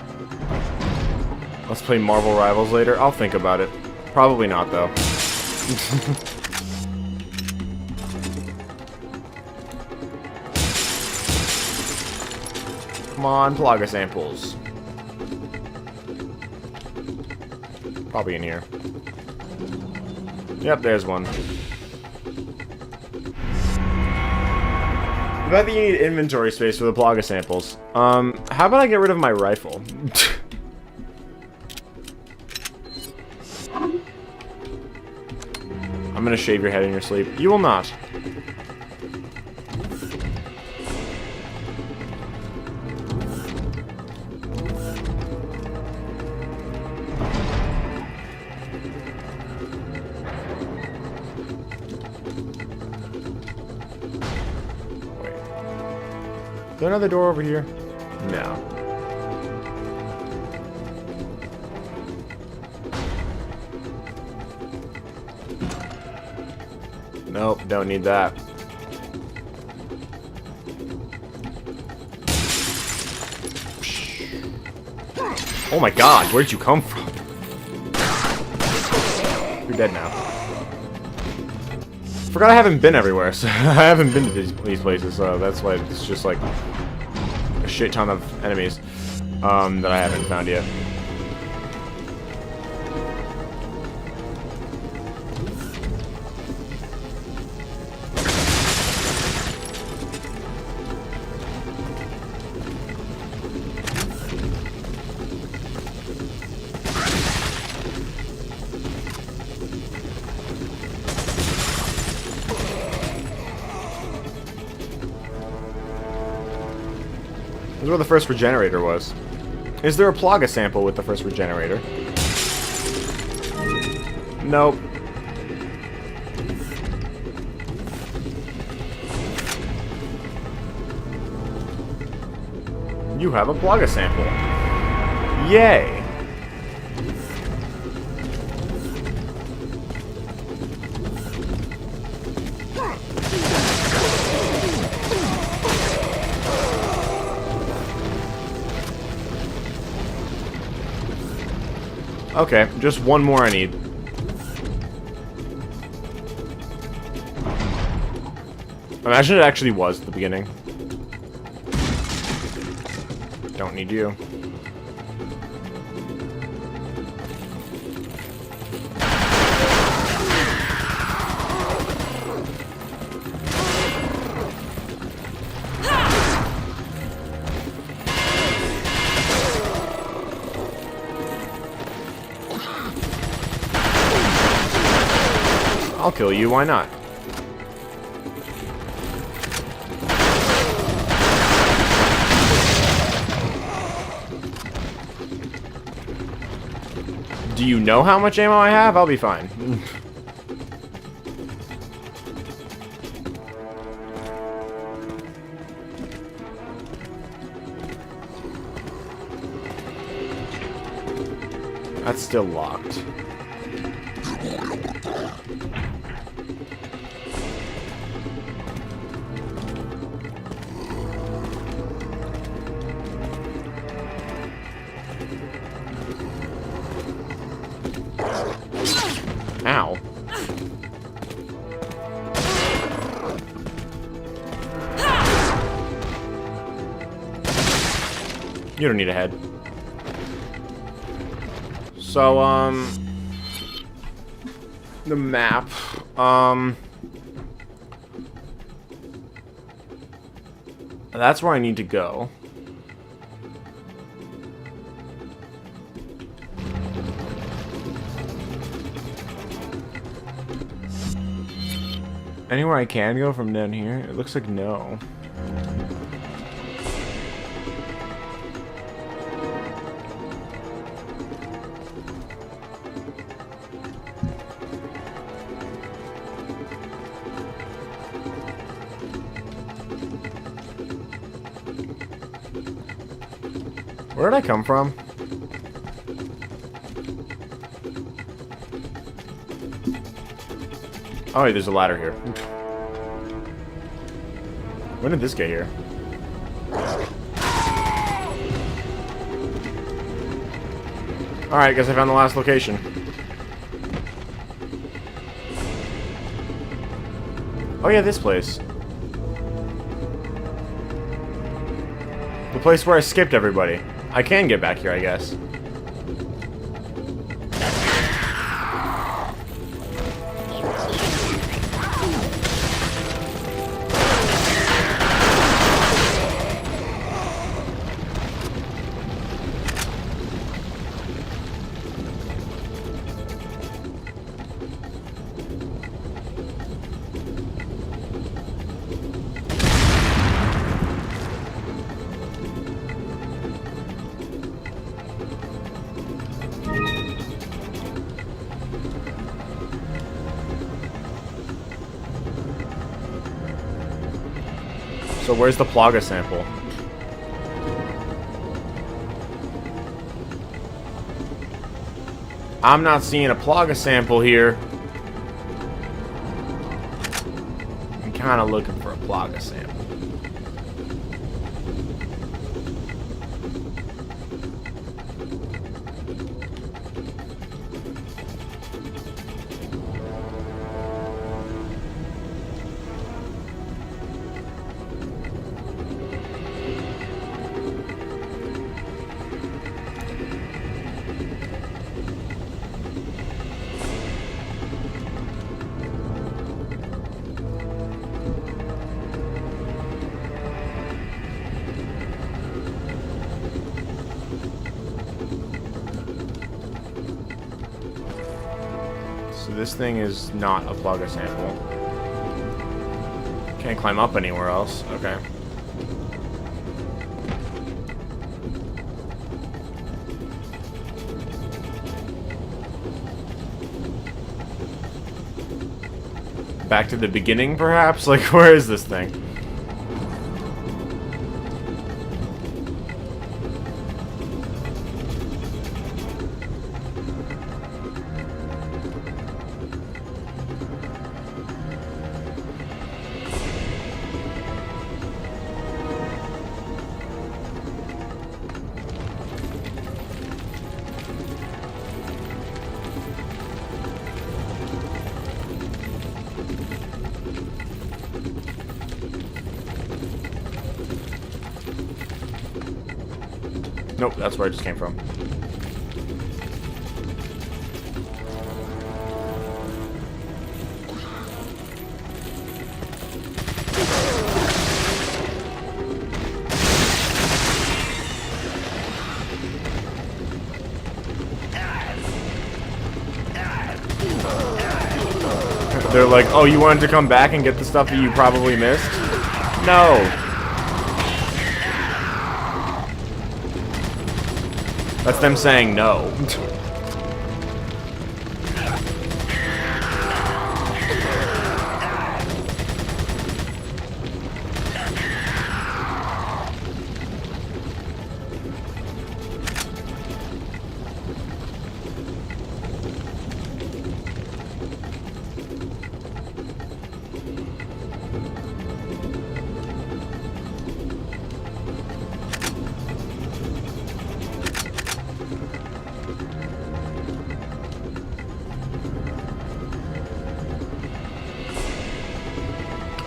Let's play Marvel Rivals later. I'll think about it. Probably not, though. Come on, Plaga samples. Probably in here. Yep, there's one. The fact that you need inventory space for the Plaga samples. How about I get rid of my rifle? I'm gonna shave your head in your sleep. You will not. Is there another door over here? No. Nope, don't need that. Oh my god, where'd you come from? You're dead now. Forgot I haven't been everywhere, so I haven't been to these places, so that's why it's just like a shit ton of enemies that I haven't found yet. This is where the first regenerator was. Is there a Plaga sample with the first regenerator? Nope. You have a Plaga sample. Yay! Okay, just one more I need. Imagine it actually was at the beginning. Don't need you. I'll kill you, why not? Do you know how much ammo I have? I'll be fine. That's still locked. Ow. You don't need a head. So, the map, That's where I need to go. Anywhere I can go from down here? It looks like no. Where did I come from? Oh, wait, there's a ladder here. When did this get here? Alright, guess I found the last location. Oh yeah, this place. The place where I skipped everybody. I can get back here, I guess. So where's the Plaga sample? I'm not seeing a Plaga sample here. I'm kind of looking for a Plaga sample. So this thing is not a Plaga sample. Can't climb up anywhere else. Okay. Back to the beginning, perhaps? Like, where is this thing? Nope, that's where I just came from. They're like, oh, you wanted to come back and get the stuff that you probably missed? No. That's them saying no.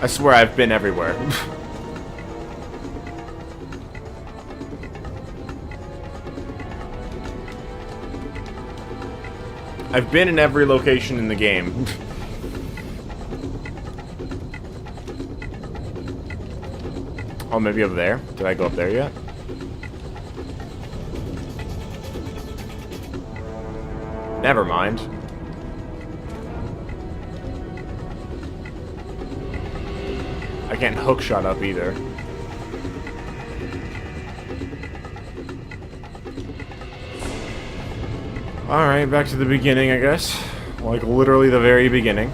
I swear I've been everywhere. I've been in every location in the game. Oh, maybe up there? Did I go up there yet? Never mind. I can't hookshot up either. Alright, back to the beginning, I guess. Like, literally the very beginning.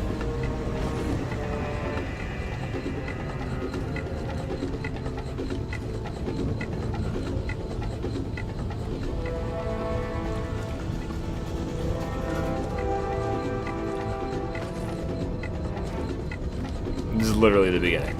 This is literally the beginning.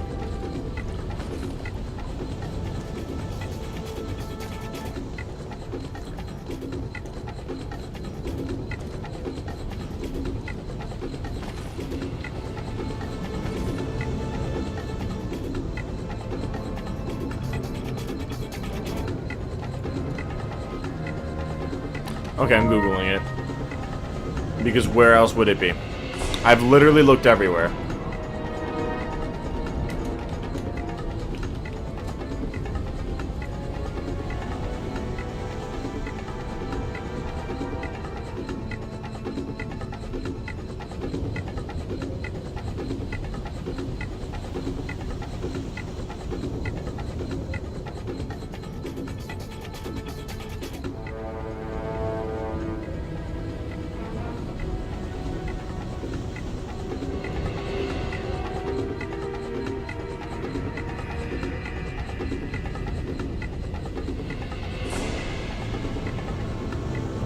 Okay, I'm Googling it. Because where else would it be? I've literally looked everywhere.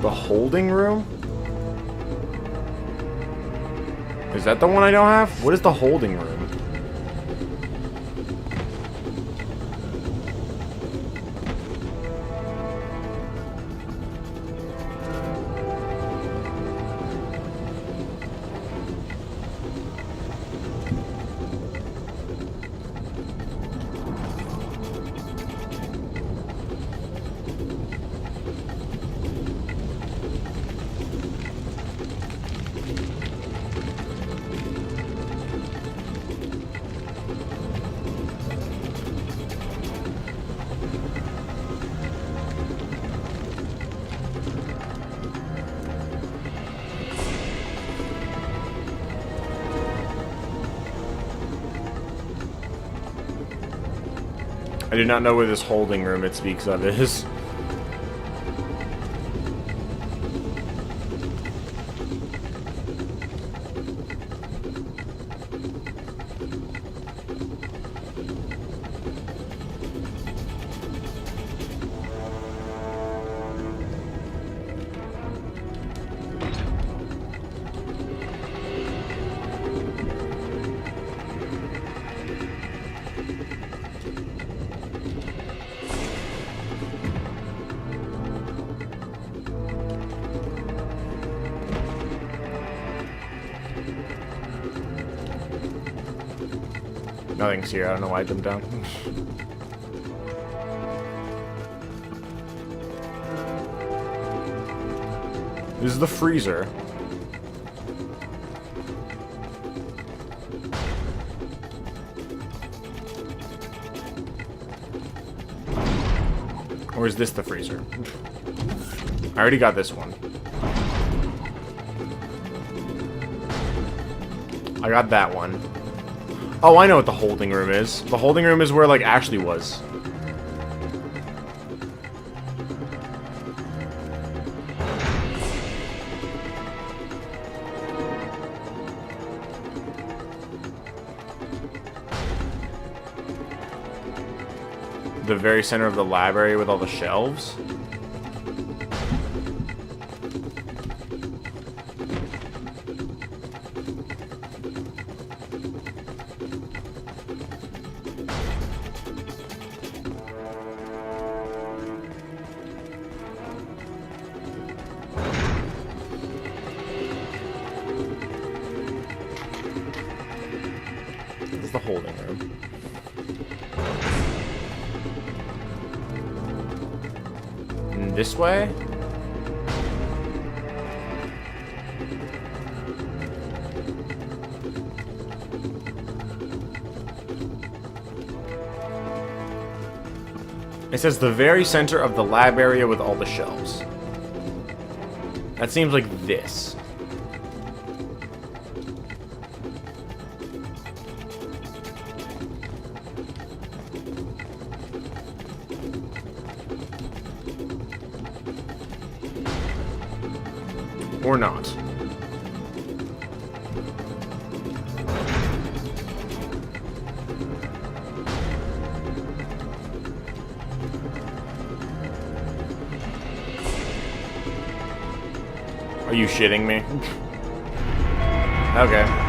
The holding room? Is that the one I don't have? What is the holding room? I do not know where this holding room it speaks of is. Nothing's here. I don't know why I jumped down. This is the freezer. Or is this the freezer? I already got this one. I got that one. Oh, I know what the holding room is. The holding room is where, like, Ashley was. The very center of the library with all the shelves. This is the holding room. This way? It says the very center of the lab area with all the shelves. That seems like this. Or not. Are you shitting me? Okay.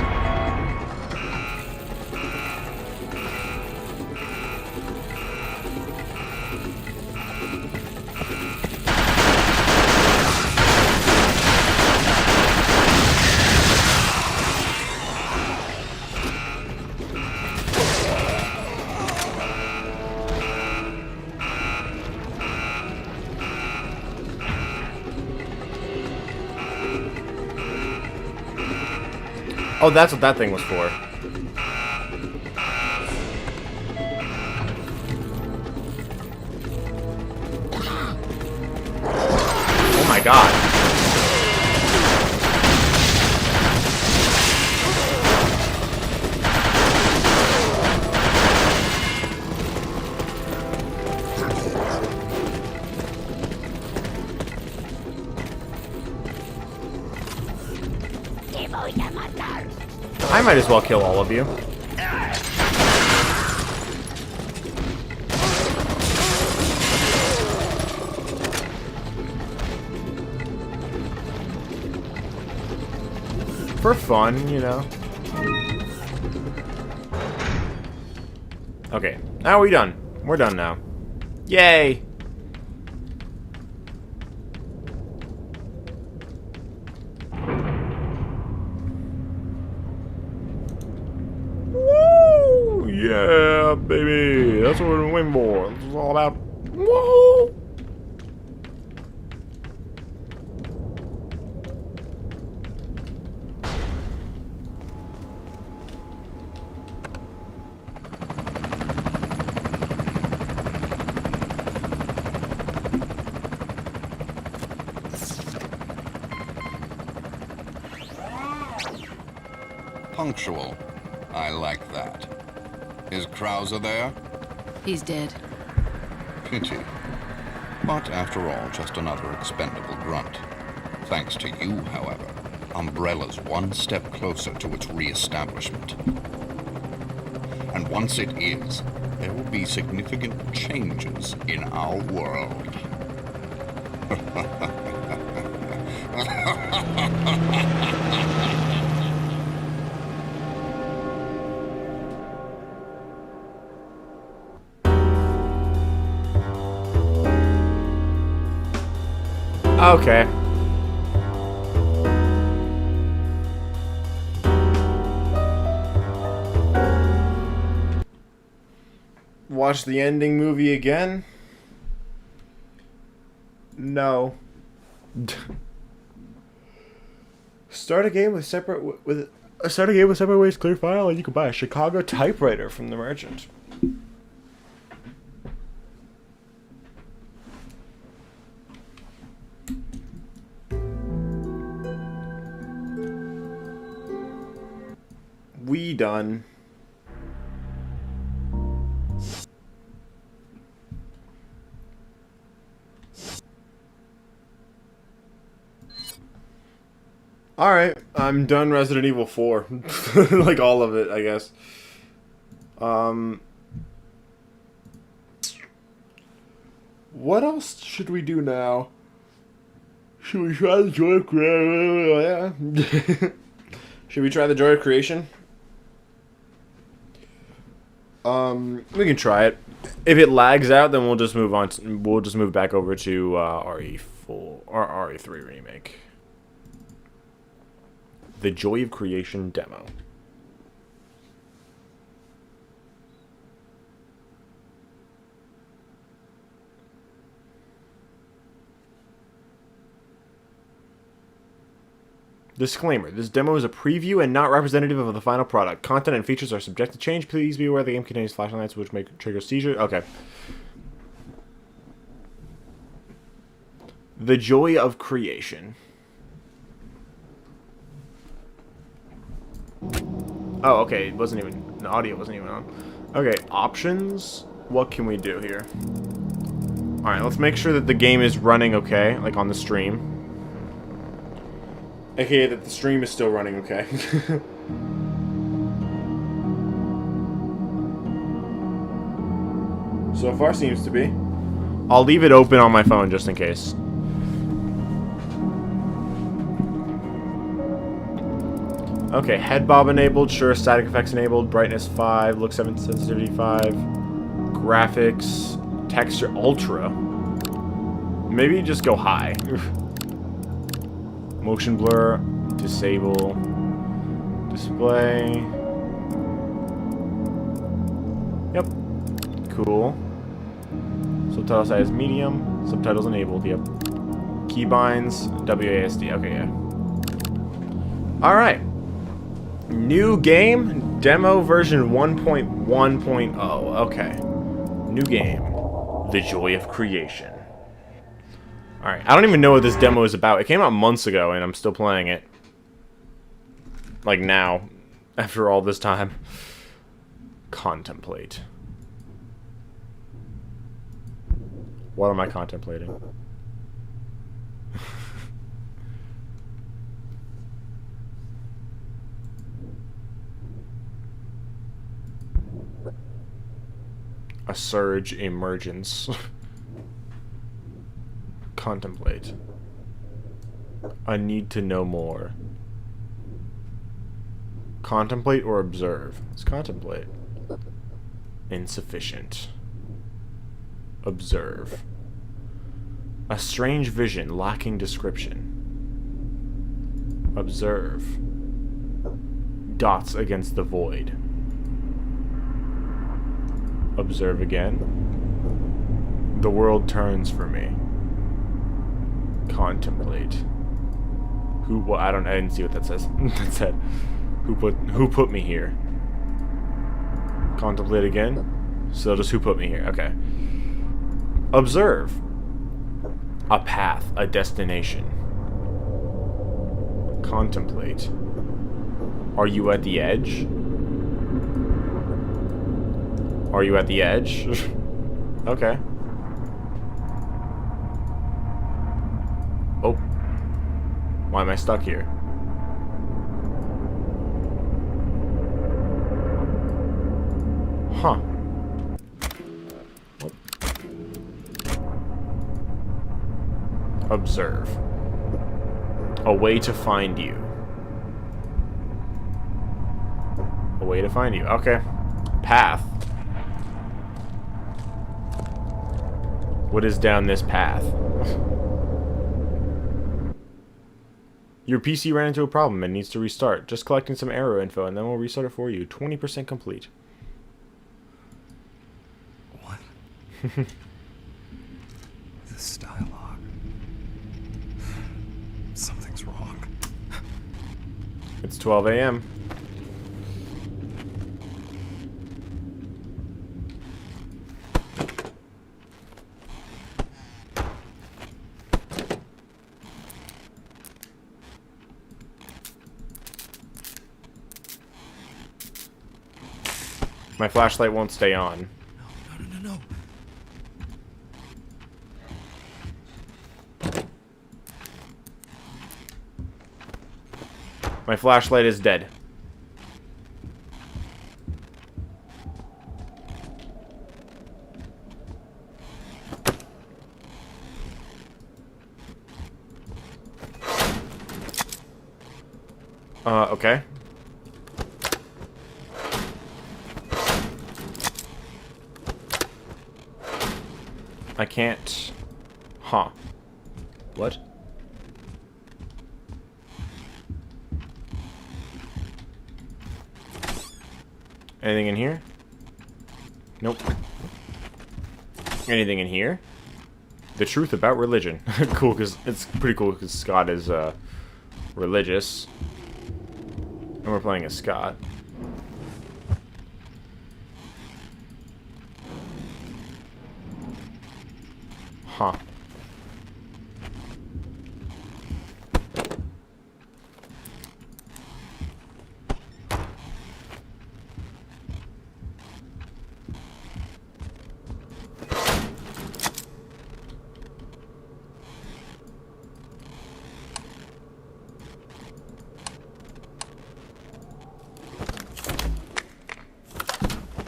Oh, that's what that thing was for. Oh my god. I might as well kill all of you. For fun, you know. Okay, now we're done. We're done now. Yay! Yeah, baby. That's what we're waiting for. This is all about. Whoa! Punctual. I like that. Is Krauser there? He's dead. Pity. But after all, just another expendable grunt. Thanks to you, however, Umbrella's one step closer to its re-establishment. And once it is, there will be significant changes in our world. Okay. Watch the ending movie again? No. Start a game with separate ways clear file, and you can buy a Chicago typewriter from the merchant. We done. Alright, I'm done Resident Evil 4. Like all of it, I guess. What else should we do now? Should we try the Joy of Creation? Should we try the Joy of Creation? We can try it. If it lags out, then we'll just move on. We'll just move back over to RE4 or RE3 remake. The Joy of Creation demo. Disclaimer, this demo is a preview and not representative of the final product. Content and features are subject to change. Please be aware the game contains flashlights which may trigger seizures. Okay. The joy of creation. Oh, okay. It wasn't even... The audio wasn't even on. Okay, options. What can we do here? Alright, let's make sure that the game is running okay, like on the stream. AKA that the stream is still running okay. So far seems to be. I'll leave it open on my phone just in case. Okay, head bob enabled, sure, static effects enabled, brightness 5, look 7, sensitivity 5, graphics, texture ultra. Maybe just go high. Motion blur, disable, display. Yep, cool. Subtitle size medium, subtitles enabled, yep. Keybinds, WASD, okay, yeah. Alright. New game, demo version 1.1.0. Okay. New game. The joy of creation. Alright, I don't even know what this demo is about. It came out months ago and I'm still playing it. Like now, after all this time. Contemplate. What am I contemplating? A surge emergence. Contemplate. I need to know more. Contemplate or observe? Let's contemplate. Insufficient. Observe. A strange vision lacking description. Observe. Dots against the void. Observe again. The world turns for me. Contemplate. Who? Well, I didn't see what that says. That said, who put me here? Contemplate again. So just who put me here? Okay. Observe. A path, a destination. Contemplate. Are you at the edge? Are you at the edge? Okay. Oh. Why am I stuck here? Huh. What? Observe. A way to find you. A way to find you. Okay. Path. What is down this path? Your PC ran into a problem and needs to restart. Just collecting some error info and then we'll restart it for you. 20% complete. What? This dialogue. Something's wrong. It's 12 a.m. My flashlight won't stay on. No. My flashlight is dead. Okay. I can't... Huh. What? Anything in here? Nope. Anything in here? The truth about religion. Cool, because it's pretty cool because Scott is religious. And we're playing as Scott. Huh.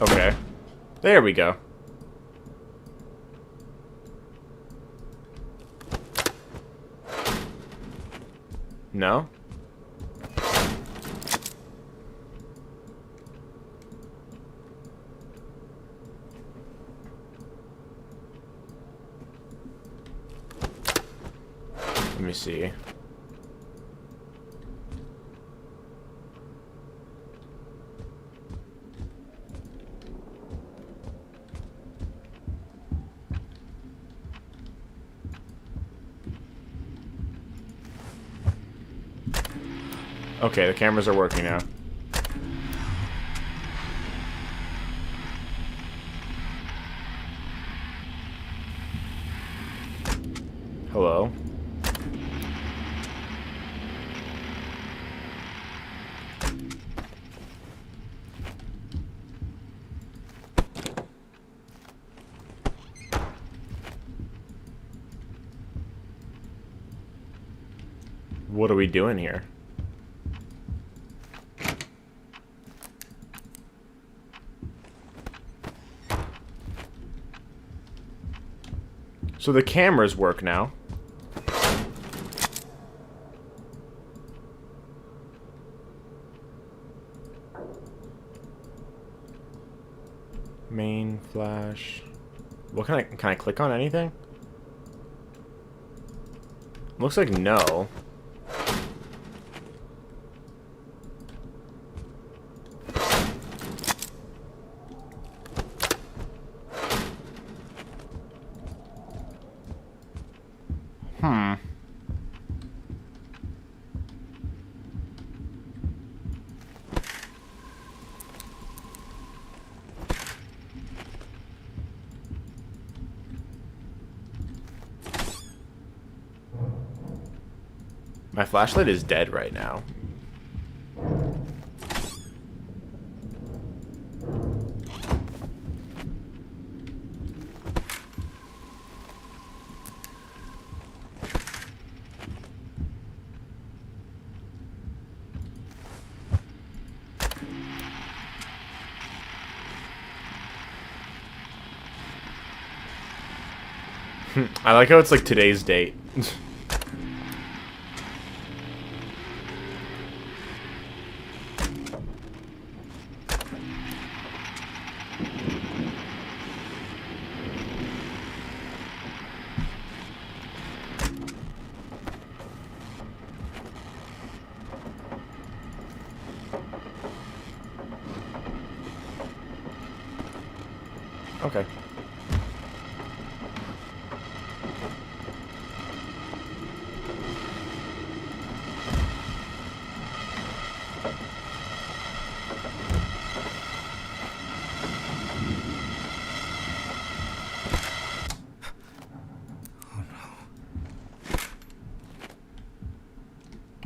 Okay. There we go. No? Let me see. Okay, the cameras are working now. Hello? What are we doing here? So the cameras work now. Main flash. What can I click on anything? Looks like no. My flashlight is dead right now. I like how it's like today's date. Okay.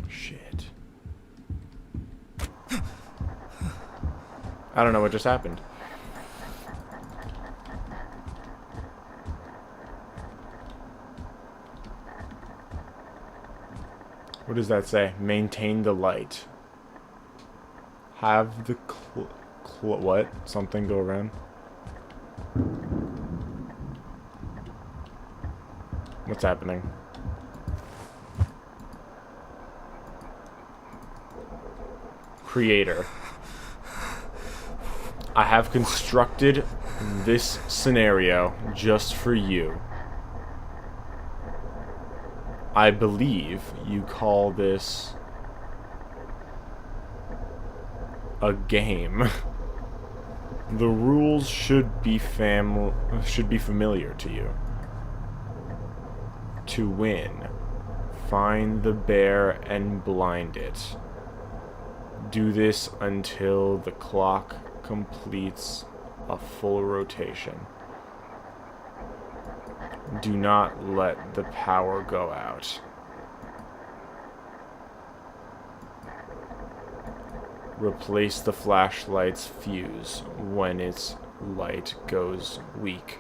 Shit. I don't know what just happened. What does that say? Maintain the light. Have the what? Something go around? What's happening? Creator. I have constructed this scenario just for you. I believe you call this a game. The rules should be familiar to you. To win, find the bear and blind it. Do this until the clock completes a full rotation. Do not let the power go out. Replace the flashlight's fuse when its light goes weak.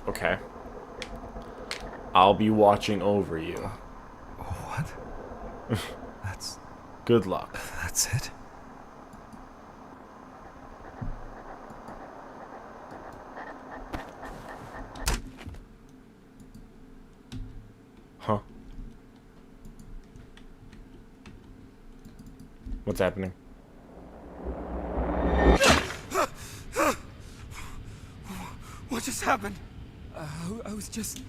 Okay. I'll be watching over you. What? That's... Good luck. That's it. Huh. What's happening? What just happened? I was just...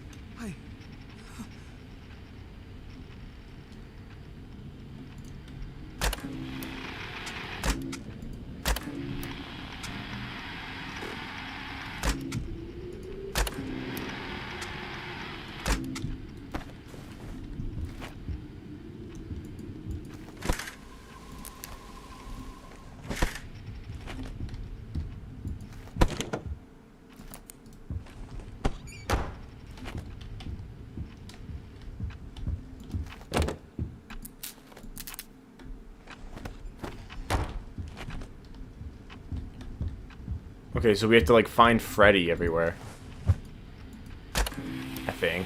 Okay, so we have to, like, find Freddy everywhere. I think.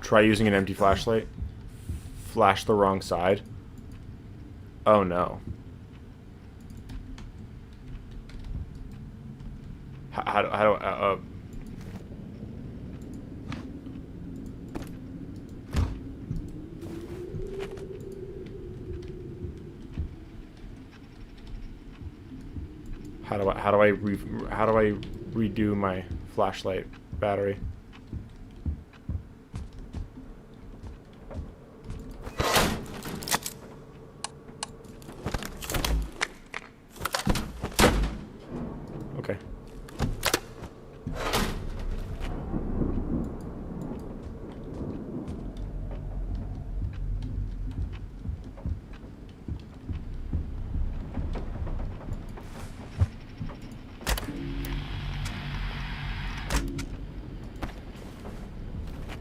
Try using an empty flashlight. Flash the wrong side. Oh no. How do how do I redo my flashlight battery? Okay.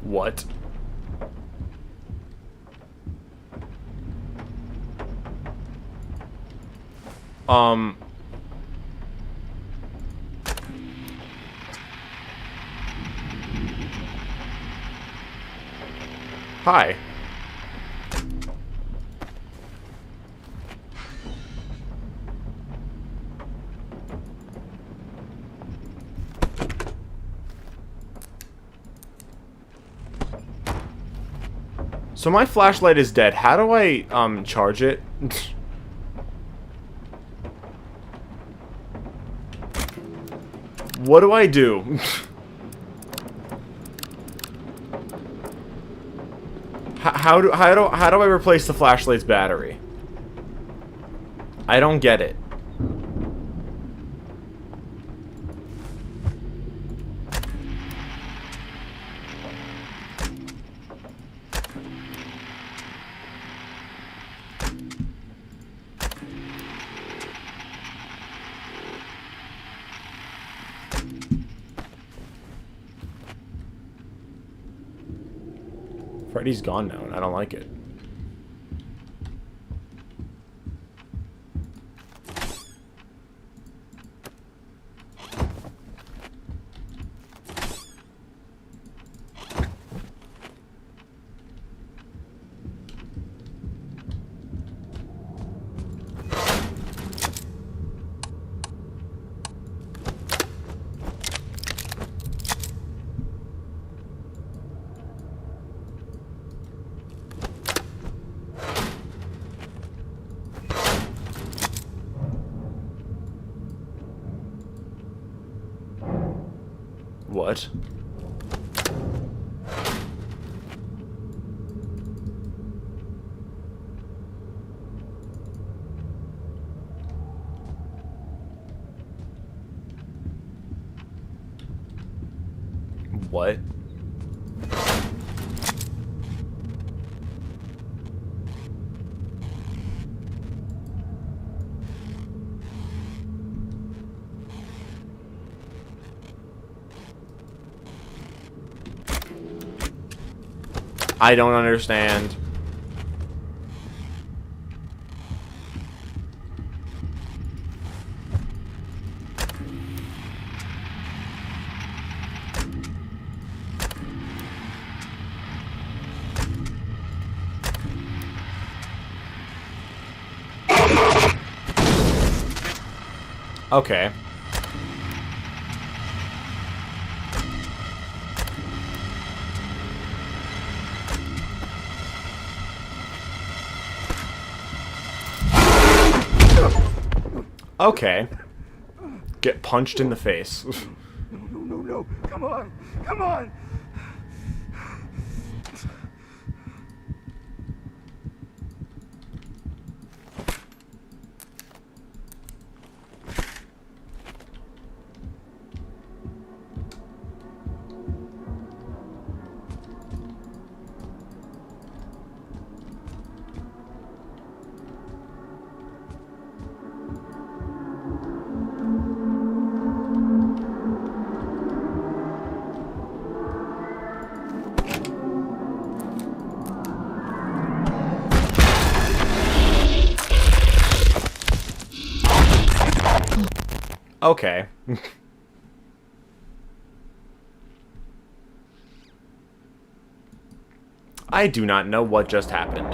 What? Hi. So my flashlight is dead. How do I charge it? What do I do? How do I replace the flashlight's battery? I don't get it. Freddy's gone now, and I don't like it. What? What? I don't understand. Okay. Okay. Get punched in the face. No. Come on. Okay. I do not know what just happened.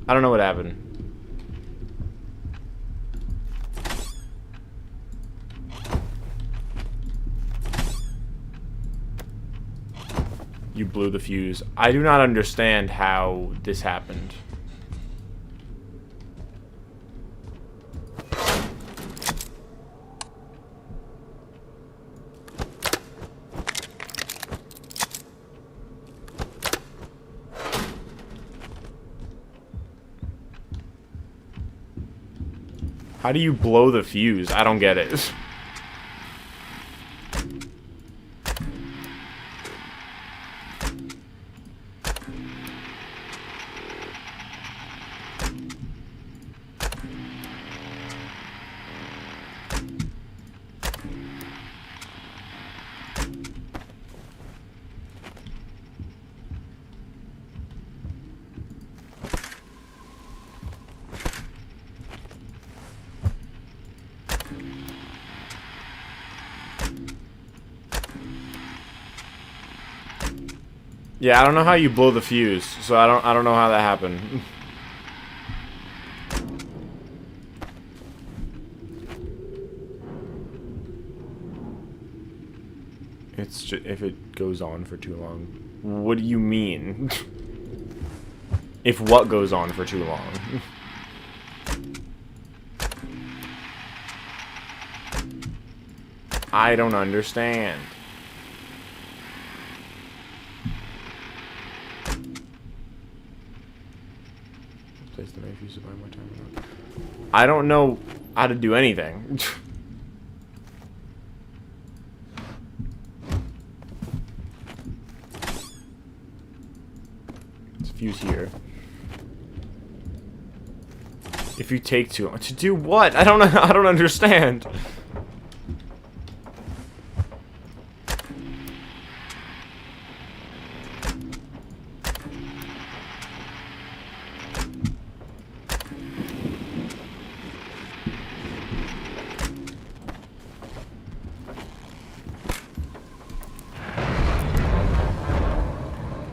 I don't know what happened. You blew the fuse. I do not understand how this happened. How do you blow the fuse? I don't get it. Yeah, I don't know how you blow the fuse, so I don't know how that happened. It's just, if it goes on for too long. What do you mean? If what goes on for too long? I don't understand. I don't know how to do anything. Let's fuse here. If you take too long to do what? I don't understand.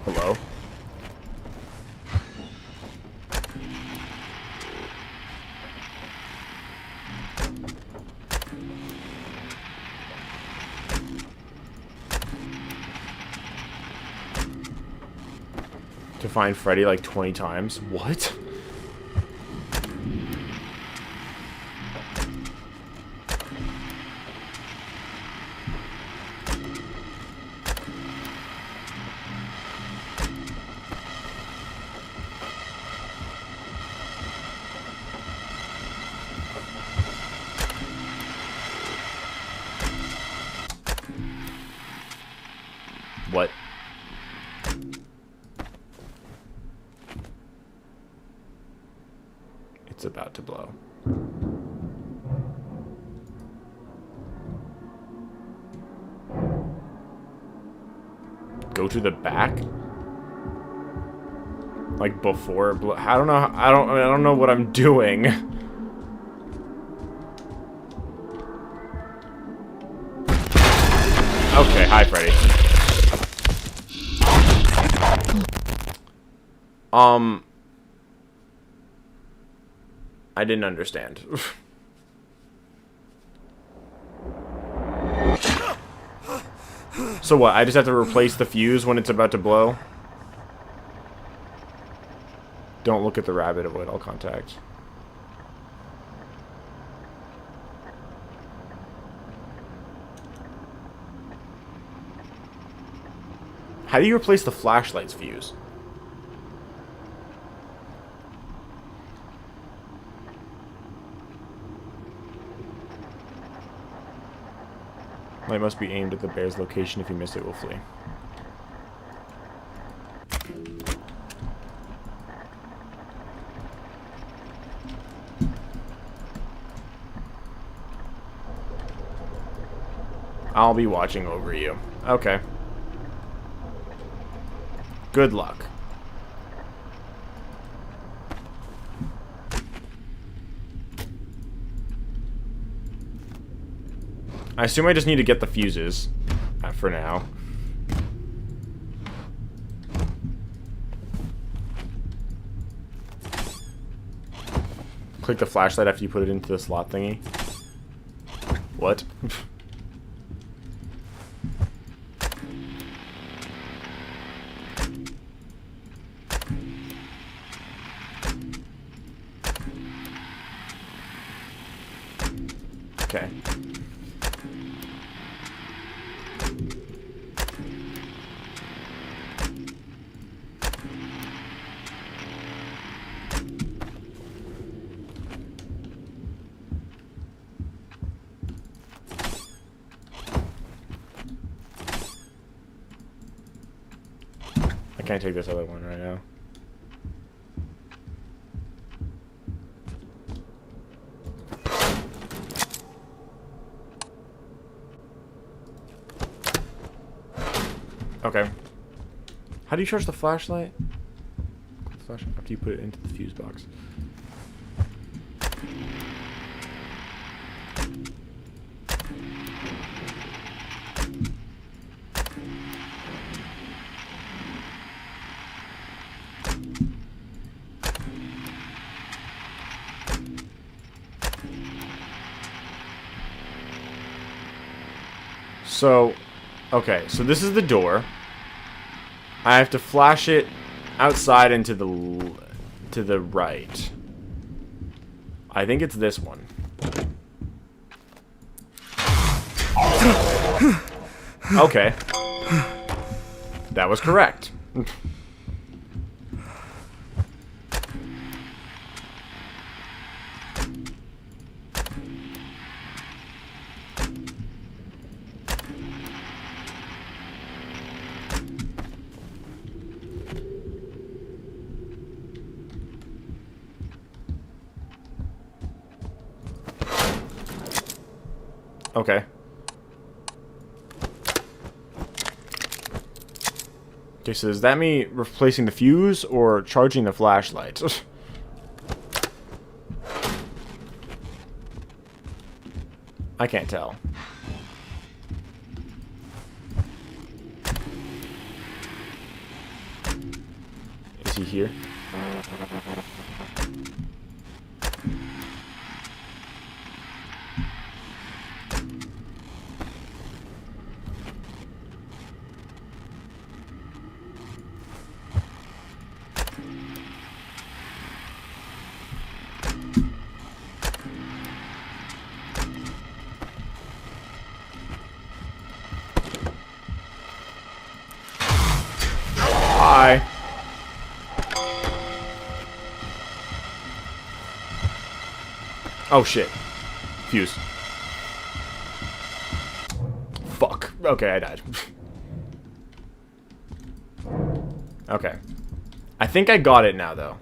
Hello? To find Freddy like 20 times? What? It's about to blow. Go to the back? Like before it blow? I don't know. I don't know what I'm doing. Okay, hi Freddy. I didn't understand. So what, I just have to replace the fuse when it's about to blow? Don't look at the rabbit, avoid all contact. How do you replace the flashlight's fuse? Light must be aimed at the bear's location. If you miss it, will flee. I'll be watching over you. Okay. Good luck. I assume I just need to get the fuses for now. Click the flashlight after you put it into the slot thingy. What? Okay. I can't take this other one right now. Okay. How do you charge the flashlight? After you put it into the fuse box. So, okay, so this is the door. I have to flash it outside and to the right. I think it's this one. Okay. That was correct. Okay. Okay, so does that mean replacing the fuse or charging the flashlight? I can't tell. Is he here? Hi. Oh shit. Fuse. Fuck. Okay, I died. Okay. I think I got it now, though.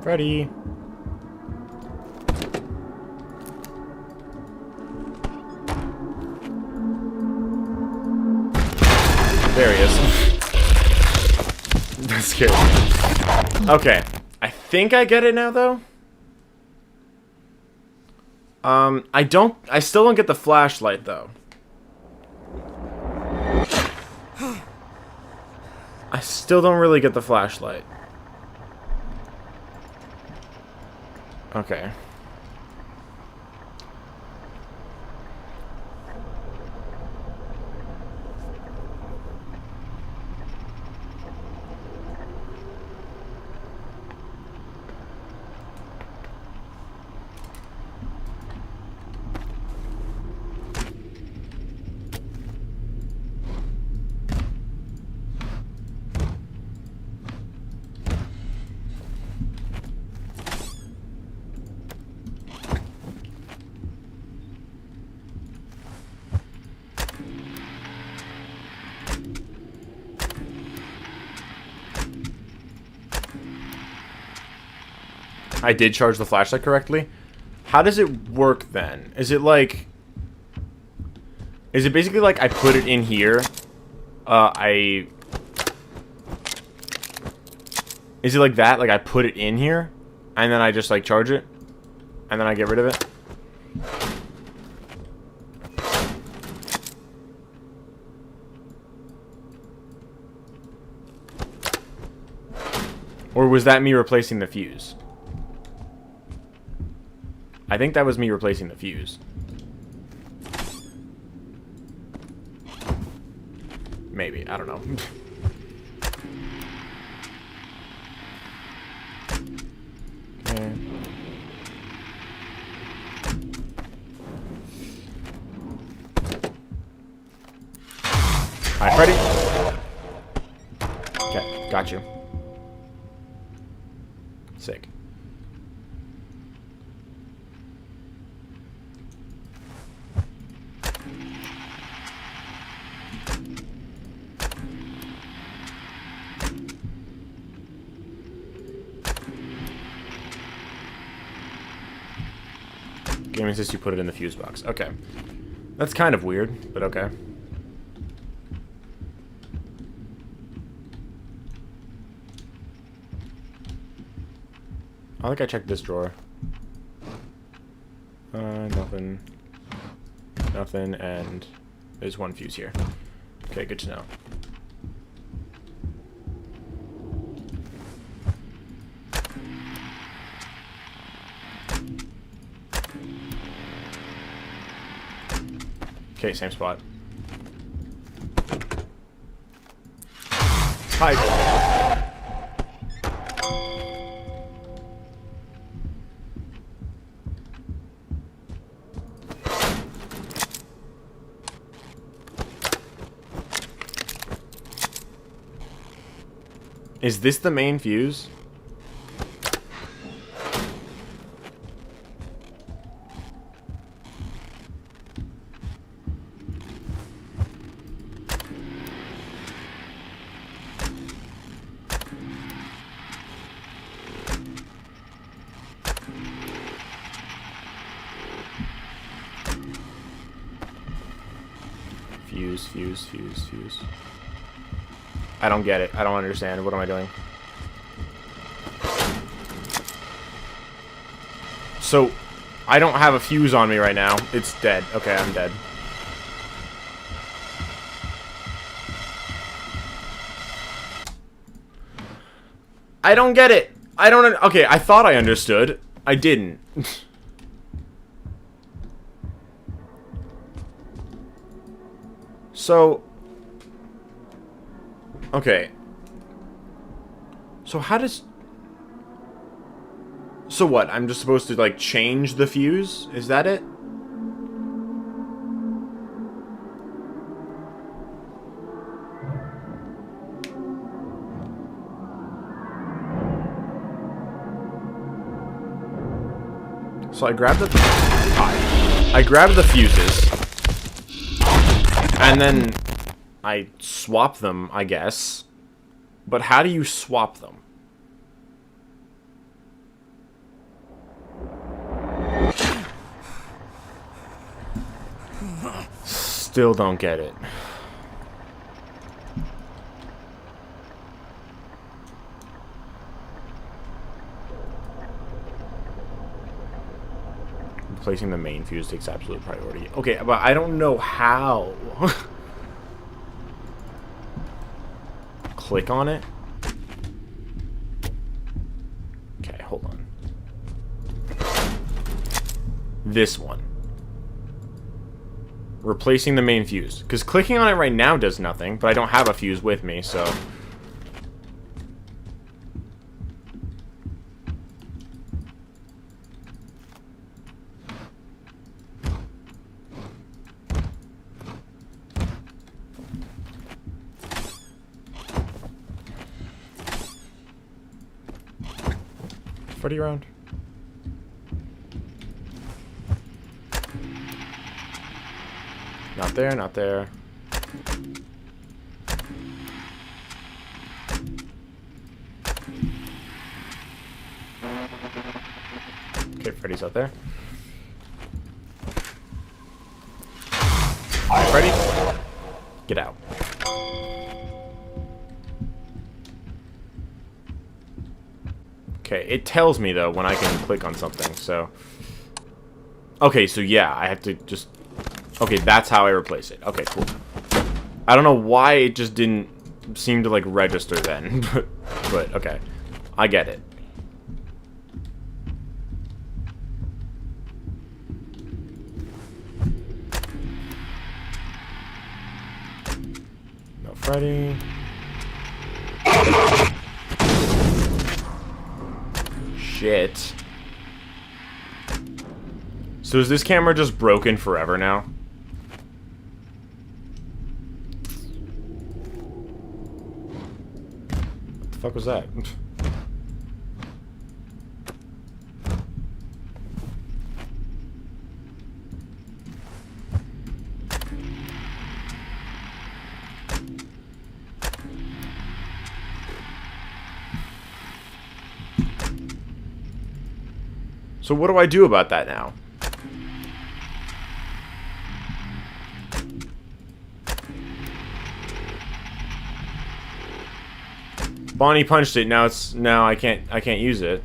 Freddy. There he is. That scared me. Okay. I think I get it now, though. I still don't get the flashlight, though. I still don't really get the flashlight. Okay. I did charge the flashlight correctly. How does it work then? Is it like... Is it basically like I put it in here? Is it like that? Like I put it in here? And then I just like charge it? And then I get rid of it? Or was that me replacing the fuse? I think that was me replacing the fuse. Maybe. I don't know. Okay. Hi, Freddy. Okay, got you. Sick. Game insists you put it in the fuse box. Okay. That's kind of weird, but okay. I think I checked this drawer. Nothing. Nothing, and there's one fuse here. Okay, good to know. Okay, same spot. Hi. Is this the main fuse? Fuse. I don't get it. I don't understand. What am I doing? So, I don't have a fuse on me right now. It's dead. Okay, I'm dead. I don't get it. I don't... Okay, I thought I understood. I didn't. So... Okay. So how does... So what? I'm just supposed to, like, change the fuse? Is that it? So I grabbed the... I grabbed the fuses. And then... I swap them, I guess. But how do you swap them? Still don't get it. Replacing the main fuse takes absolute priority. Okay, but I don't know how. Click on it. Okay, hold on. This one. Replacing the main fuse. Because clicking on it right now does nothing, but I don't have a fuse with me, so... Freddy around? Not there, not there. Okay, Freddy's out there. Alright, Freddy. Get out. Okay, it tells me, though, when I can click on something, so... Okay, so yeah, I have to just... Okay, that's how I replace it. Okay, cool. I don't know why it just didn't seem to, like, register then, but okay. I get it. No Freddy. Shit. So is this camera just broken forever now? What the fuck was that? So what do I do about that now? Bonnie punched it. Now I can't use it.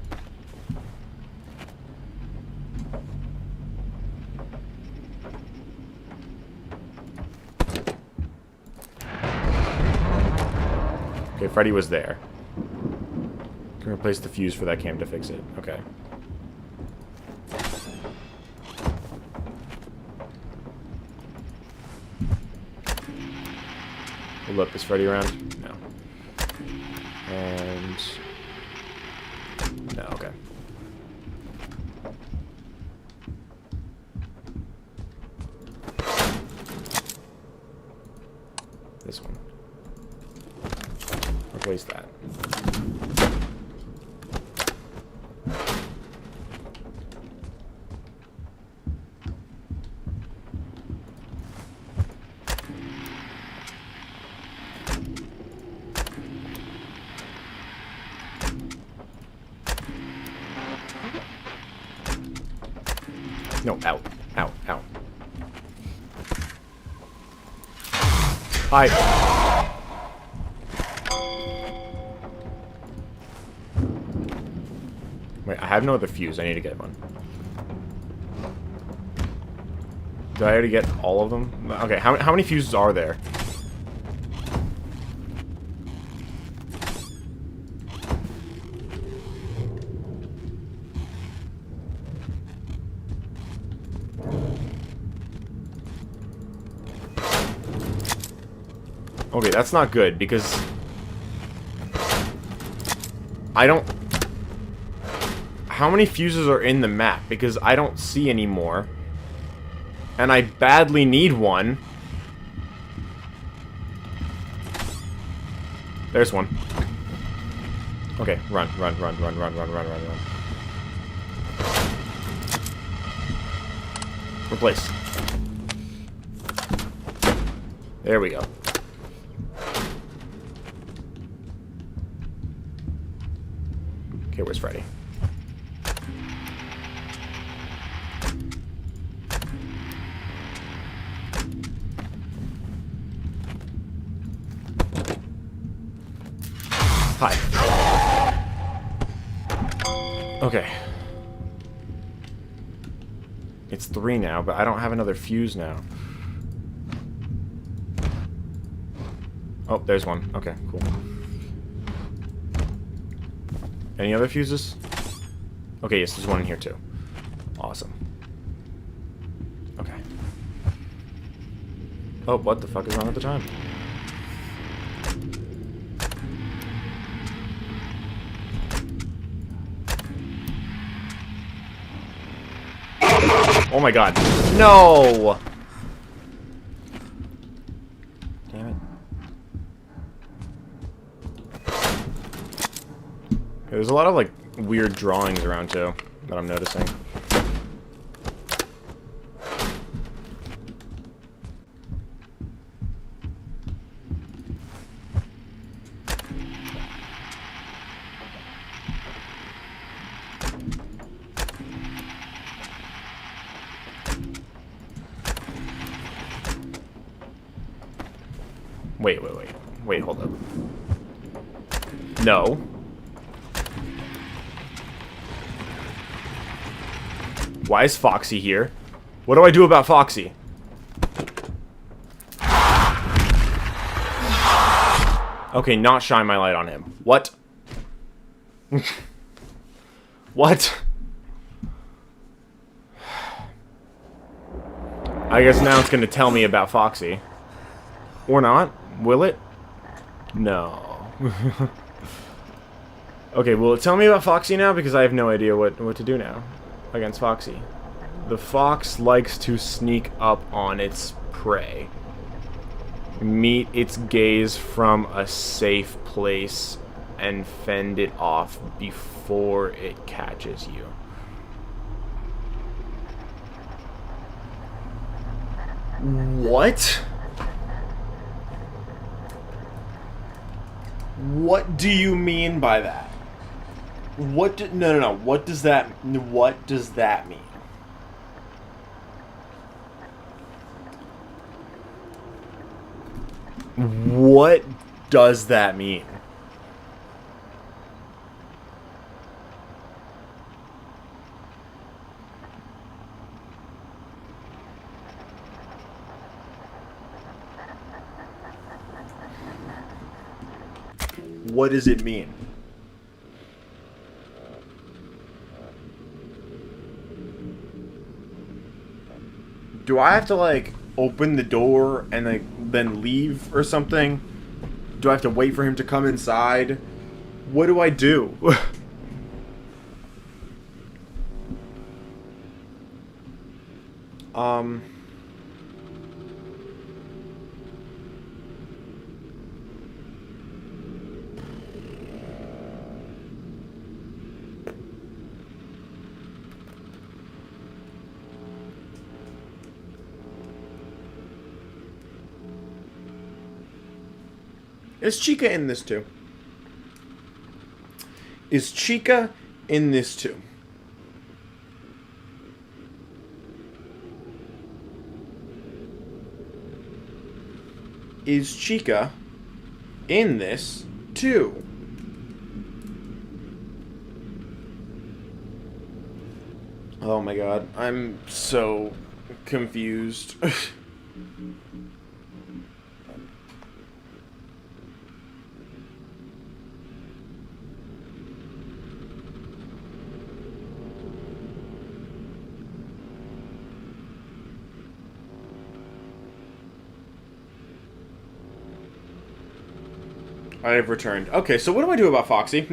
Okay, Freddy was there. Can replace the fuse for that cam to fix it. Okay. Hold up, is Freddy around? No. And... no, okay. This one. Replace that. No, out, out, out. Hi. Wait, I have no other fuse. I need to get one. Did I already get all of them? Okay, how many fuses are there? Okay, that's not good, because I don't... How many fuses are in the map? Because I don't see any more. And I badly need one. There's one. Okay, run, run, run, run, run, run, run, run, run. Replace. There we go. Okay, where's Freddy? Hi. Okay. It's 3 now, but I don't have another fuse now. Oh, there's one. Okay, cool. Any other fuses? Okay, yes, there's one in here too. Awesome. Okay. Oh, what the fuck is wrong at the time? Oh my god. No! Damn it. There's a lot of, like, weird drawings around, too, that I'm noticing. Wait, hold up. No. Why is Foxy here? What do I do about Foxy? Okay, not shine my light on him. What? What? I guess now it's gonna tell me about Foxy. Or not? Will it? No. Okay, will it tell me about Foxy now? Because I have no idea what to do now against Foxy. The fox likes to sneak up on its prey. Meet its gaze from a safe place and fend it off before it catches you. What? What do you mean by that? No. What does that mean? What does that mean? What does it mean? Do I have to, like, open the door and, like, then leave or something? Do I have to wait for him to come inside? What do I do? Is Chica in this too? Is Chica in this too? Is Chica in this too? Oh my god, I'm so confused. I have returned. Okay, so what do I do about Foxy?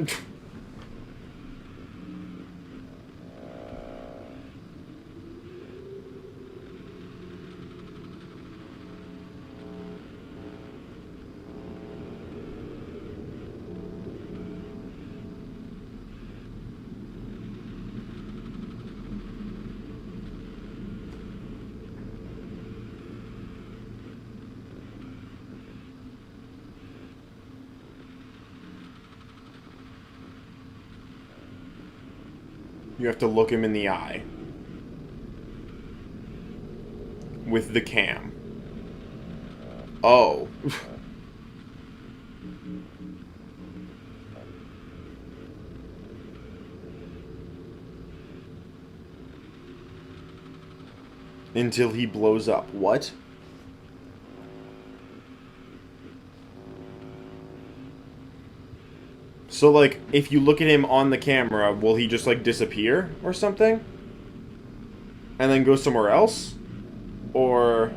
You have to look him in the eye. With the cam. Oh. until he blows up. What? So, like, if you look at him on the camera, will he just, like, disappear or something? And then go somewhere else? Or...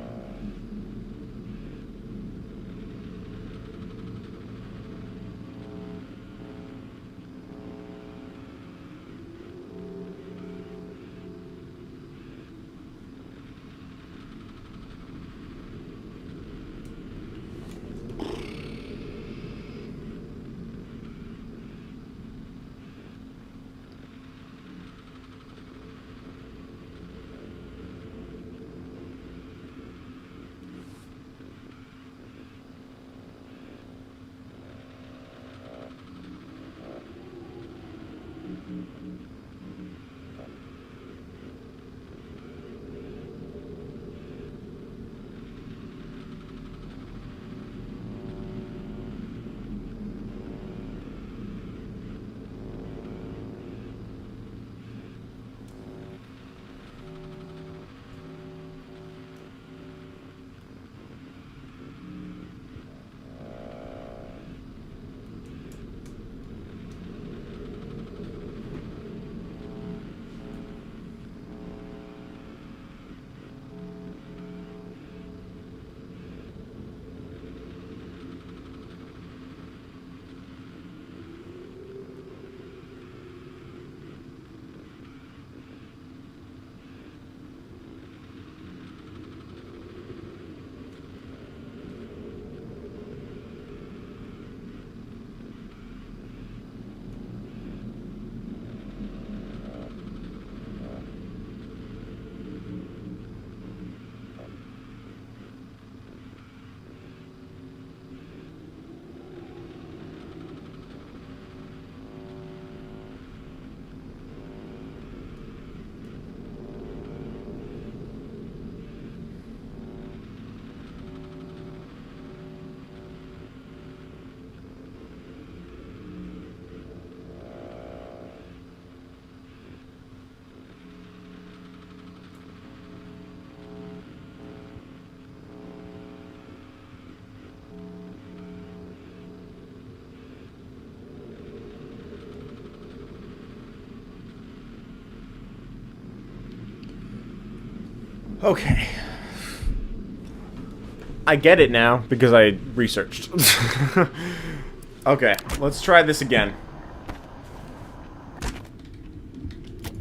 Okay. I get it now, because I researched. Okay, let's try this again.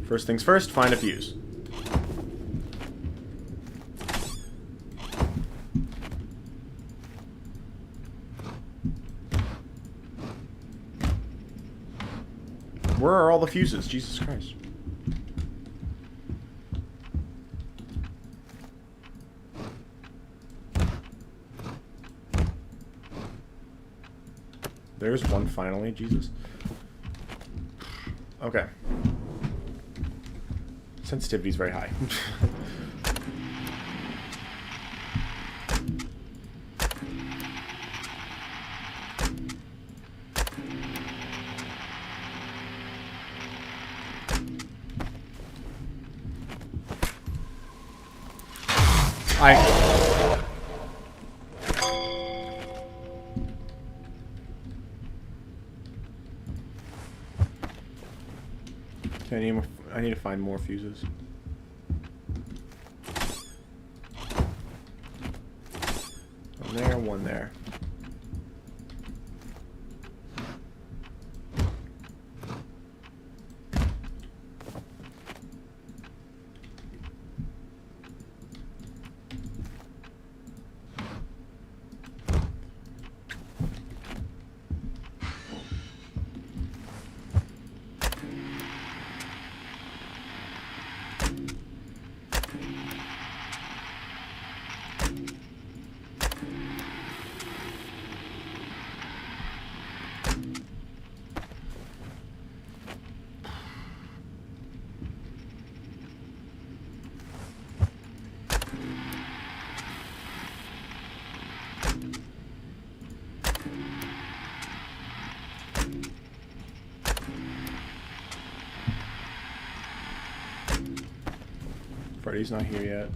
First things first, find a fuse. Where are all the fuses? Jesus Christ. There's one finally, Jesus. Okay. Sensitivity's very high. I need to find more fuses. One there, one there. Freddy's not here yet.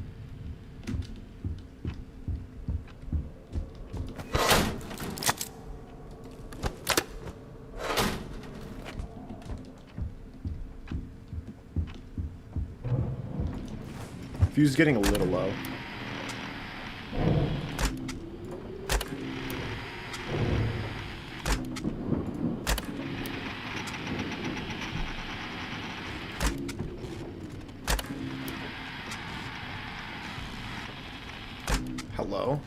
Fuse is getting a little low. Hello?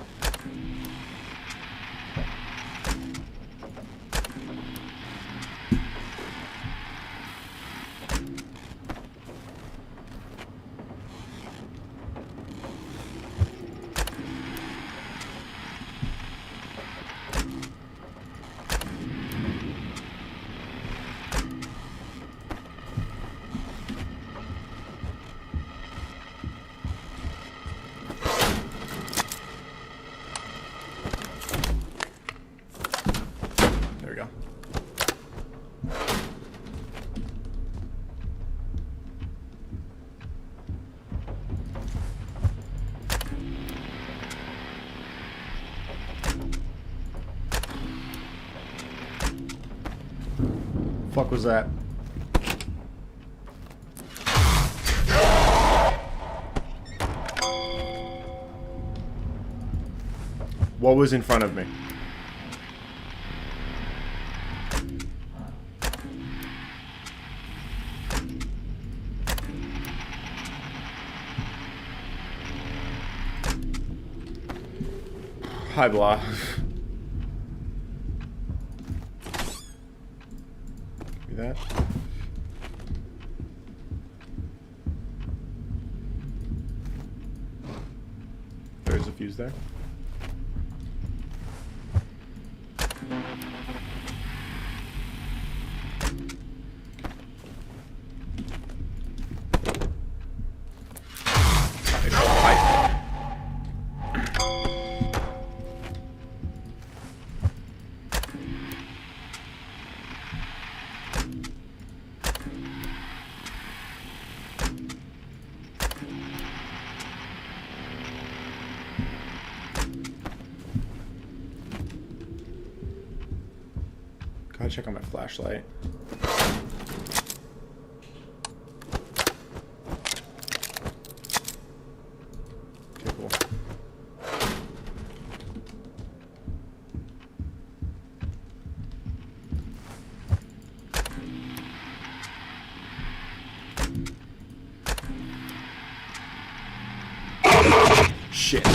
There we go. Fuck was that? What was in front of me? Hi, blah. Give me that. There's a fuse there. Gotta check on my flashlight. Okay, cool. Shit.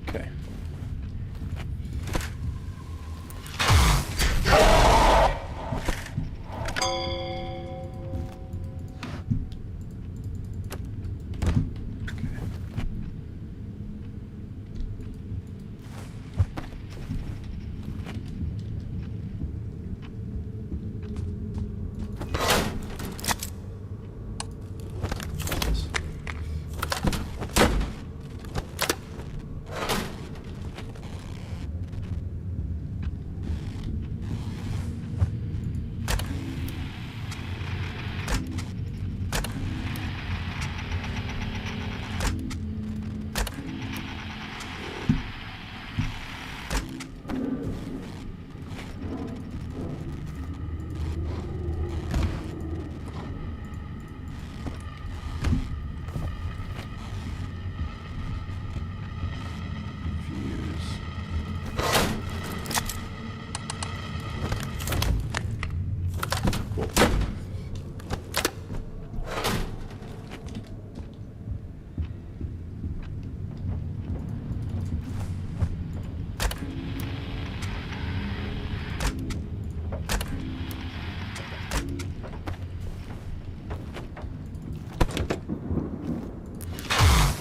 Okay.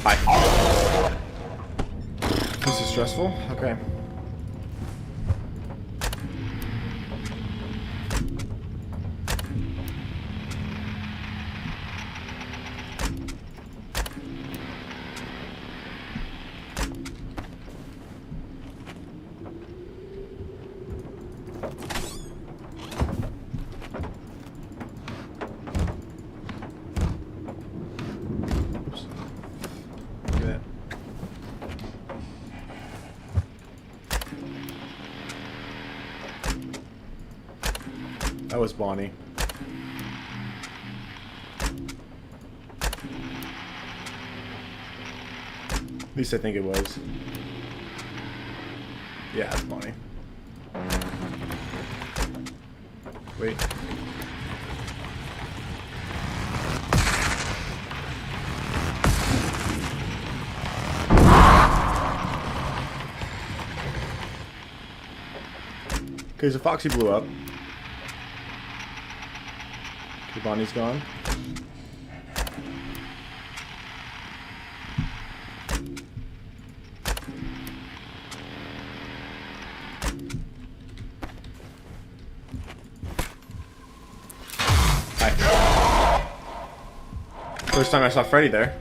Hi. This is stressful. Okay. That was Bonnie. At least I think it was. Yeah, that's funny. Wait. Okay, so Foxy blew up. Okay, Bonnie's gone. Hi. First time I saw Freddy there.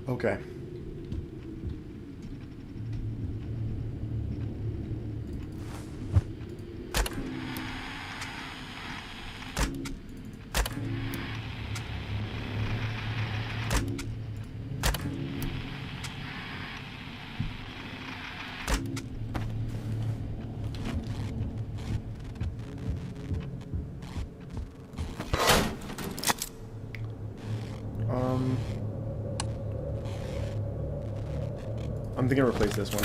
Okay. I'm thinking replace this one.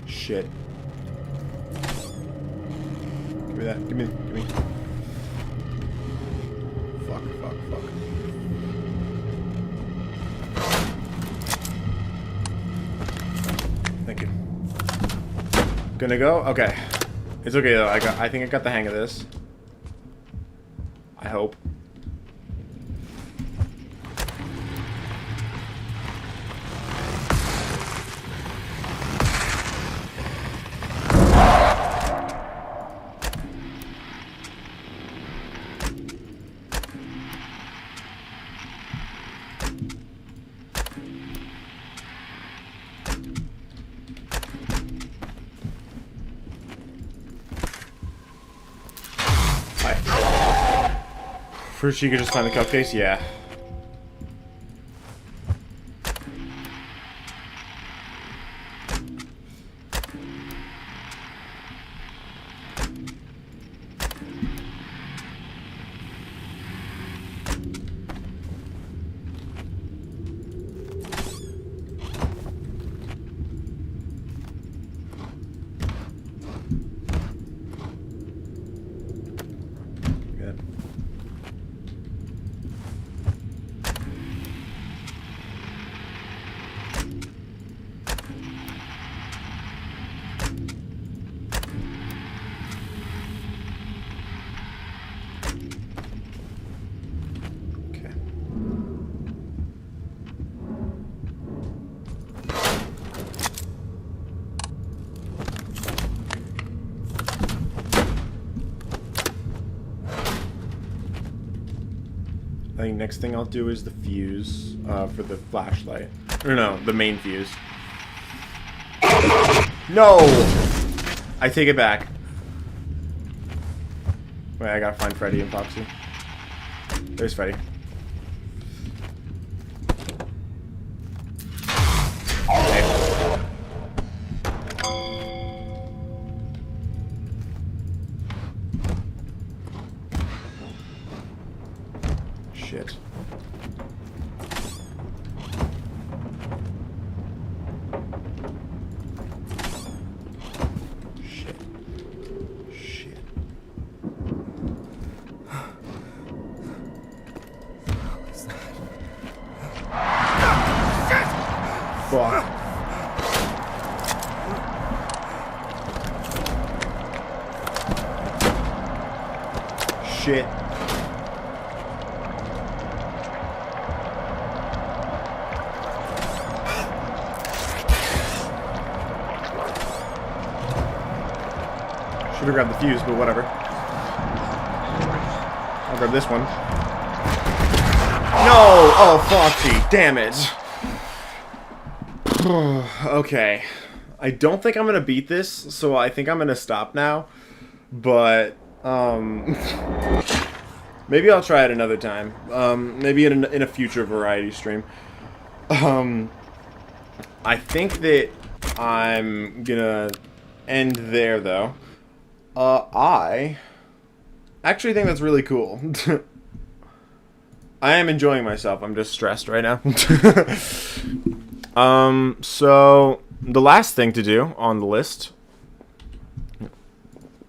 Shit. Give me that. Give me. Fuck. Thank you. Gonna go? Okay. It's okay though. I think I got the hang of this. I hope. First, you could just find the cupcakes? Yeah. I think next thing I'll do is the fuse for the flashlight. Or no, the main fuse. No! I take it back. Wait, I gotta find Freddy and Foxy. There's Freddy. Okay. Shit. Fuck. Shit. Should've grabbed the fuse, but whatever. I'll grab this one. No! Oh, Foxy, damn it. Okay. I don't think I'm gonna beat this, so I think I'm gonna stop now. But maybe I'll try it another time. Maybe in a future variety stream. I think that I'm gonna end there, though. I actually think that's really cool. I am enjoying myself. I'm just stressed right now. So the last thing to do on the list,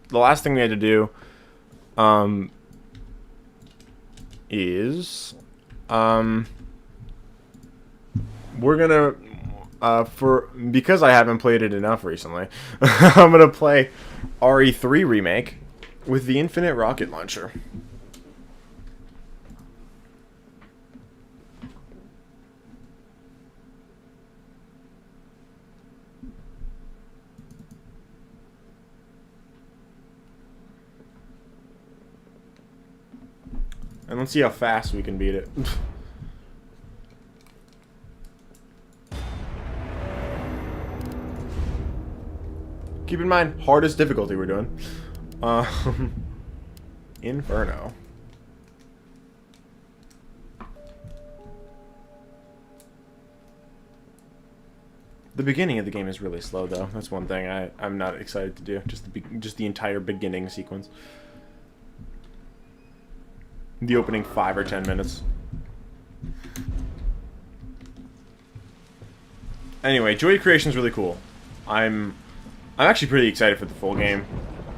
the last thing we had to do, is, we're gonna, because I haven't played it enough recently, I'm gonna play RE3 Remake with the Infinite Rocket Launcher. And let's see how fast we can beat it. Keep in mind, hardest difficulty we're doing. Inferno. The beginning of the game is really slow, though. That's one thing I'm not excited to do. Just the entire beginning sequence. The opening 5 or 10 minutes. Anyway, Joy Creation is really cool. I'm actually pretty excited for the full game.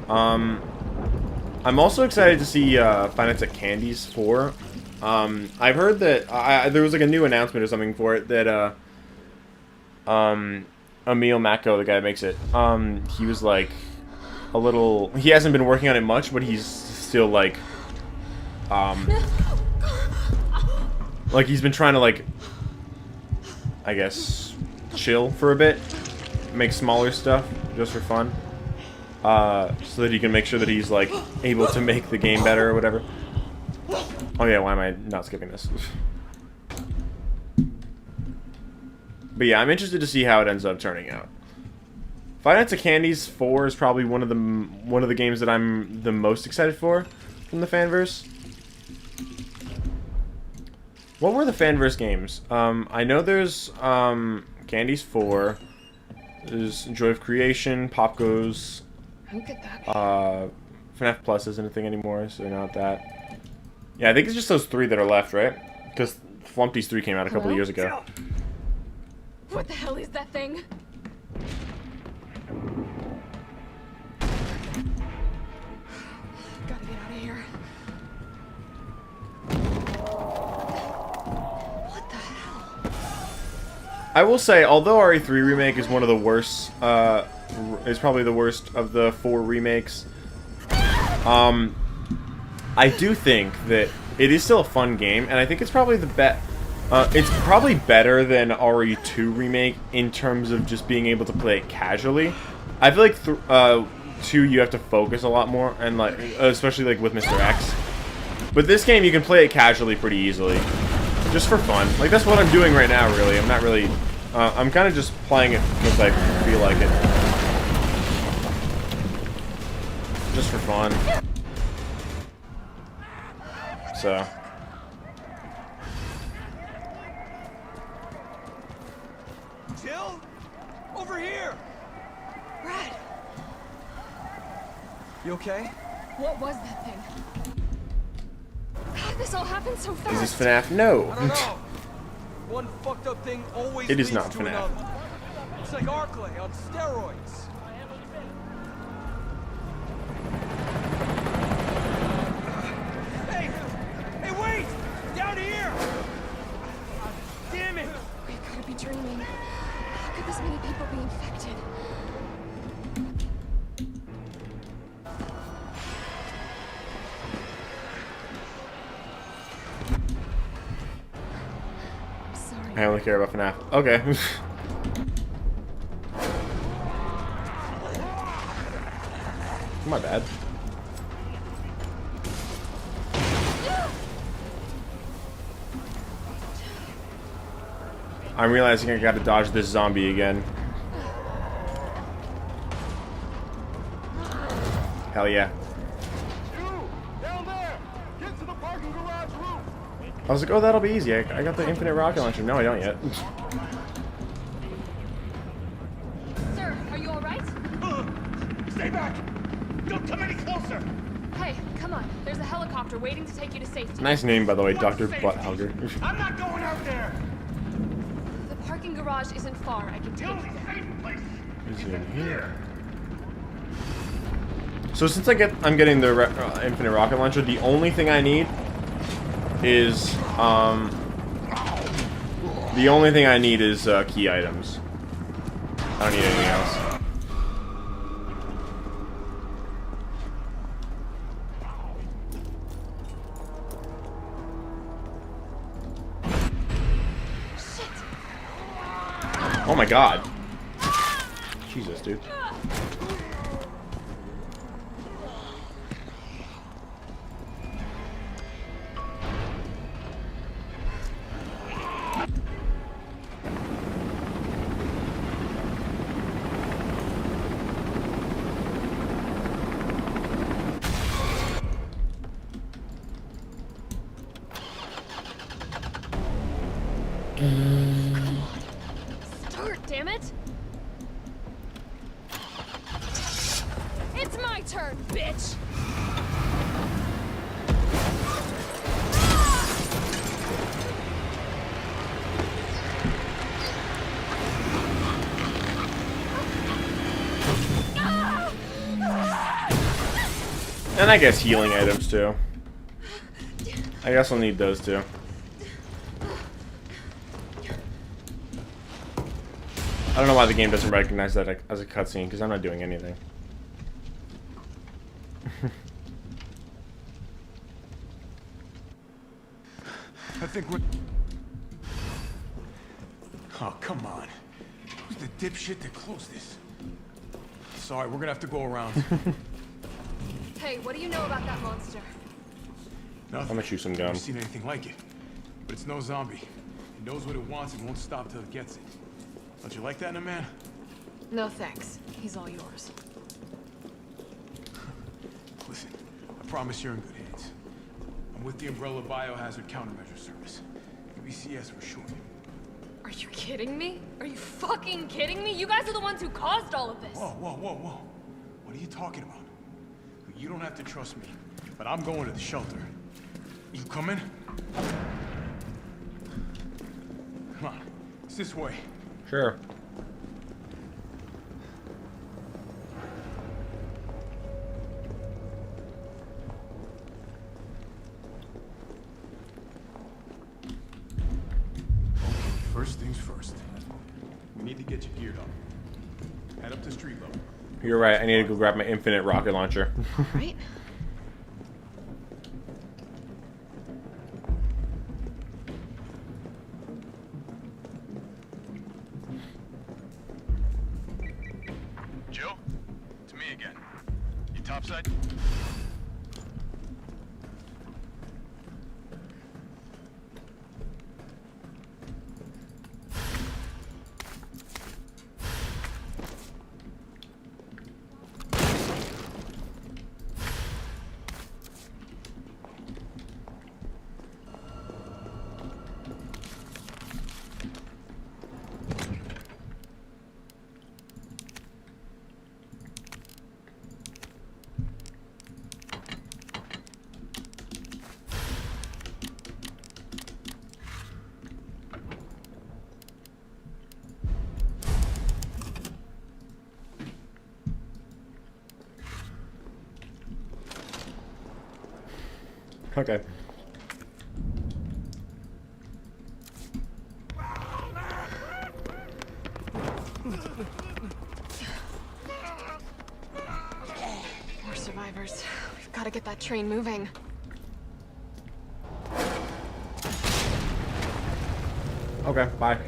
I'm also excited to see Five Nights at Candy's 4. I've heard that there was like a new announcement or something for it that Emil Mako, the guy that makes it, he was like a little. He hasn't been working on it much, but he's still like. Like he's been trying to like, I guess, chill for a bit, make smaller stuff just for fun, so that he can make sure that he's like able to make the game better or whatever. Oh yeah, why am I not skipping this? But yeah, I'm interested to see how it ends up turning out. Five Nights at Candy's 4 is probably one of the games that I'm the most excited for from the fanverse. What were the fanverse games? I know there's Candy's 4. There's Joy of Creation, Pop Goes. FNAF Plus isn't a thing anymore, so not that. Yeah, I think it's just those 3 that are left, right? Because Flumpty's 3 came out a couple of years ago. What the hell is that thing? Gotta get out of here. What the hell? I will say, although RE3 Remake is one of the worst, is probably the worst of the 4 remakes, I do think that it is still a fun game, and I think it's probably the best. It's probably better than RE2 Remake in terms of just being able to play it casually. I feel like 2 you have to focus a lot more, and like especially like with Mr. X. But this game you can play it casually pretty easily, just for fun. Like that's what I'm doing right now. Really, I'm not really. I'm kind of just playing it because I feel like it, just for fun. So. Jill? Over here! Brad! You okay? What was that thing? How did this all happen so fast? Is this FNAF? No. I don't know. One fucked up thing always It is leads not to FNAF. another. It's like Arclay on steroids. Hey! Hey, wait! Down here! Damn it! We gotta be dreaming. How could this many people be infected? Sorry. I only care about FNAF. Okay. My bad. I'm realizing I gotta dodge this zombie again. Hell yeah. Down there! Get to the parking garage roof! I was like, oh, that'll be easy. I got the infinite rocket launcher. No, I don't yet. Sir, are you alright? Stay back! Don't come any closer! Hey, come on. There's a helicopter waiting to take you to safety. Nice name, by the way, Dr. Butthugger. I'm not going out there! The parking garage isn't far. I can take you there. Is it in here? So since I'm getting the infinite rocket launcher, the only thing I need is key items. I don't need anything else. Oh my god. Jesus, dude. Start, damn it! It's my turn, bitch! And I guess healing items too. I guess I'll need those too. I don't know why the game doesn't recognize that as a cutscene, because I'm not doing anything. I think we're... Oh, come on. Who's the dipshit that closed this? Sorry, we're gonna have to go around. Hey, what do you know about that monster? Nothing. I'm gonna shoot some Never gum. seen anything like it. But it's no zombie. It knows what it wants and won't stop till it gets it. Don't you like that in a man? No thanks. He's all yours. Listen, I promise you're in good hands. I'm with the Umbrella Biohazard Countermeasure Service. BCS for short. Are you kidding me? Are you fucking kidding me? You guys are the ones who caused all of this. Whoa, whoa, whoa, whoa. What are you talking about? You don't have to trust me, but I'm going to the shelter. You coming? Come on, it's this way. Sure. First things first. We need to get you geared up. Head up to street level. You're right. I need to go grab my infinite rocket launcher. Right? Joe? It's me again. You topside? Okay. More survivors. We've got to get that train moving. Okay, bye.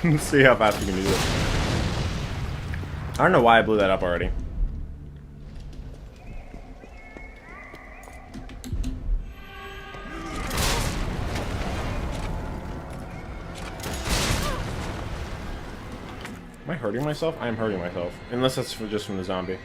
Let's see how fast we can do this. I don't know why I blew that up already. Am I hurting myself? I am hurting myself. Unless that's just from the zombie.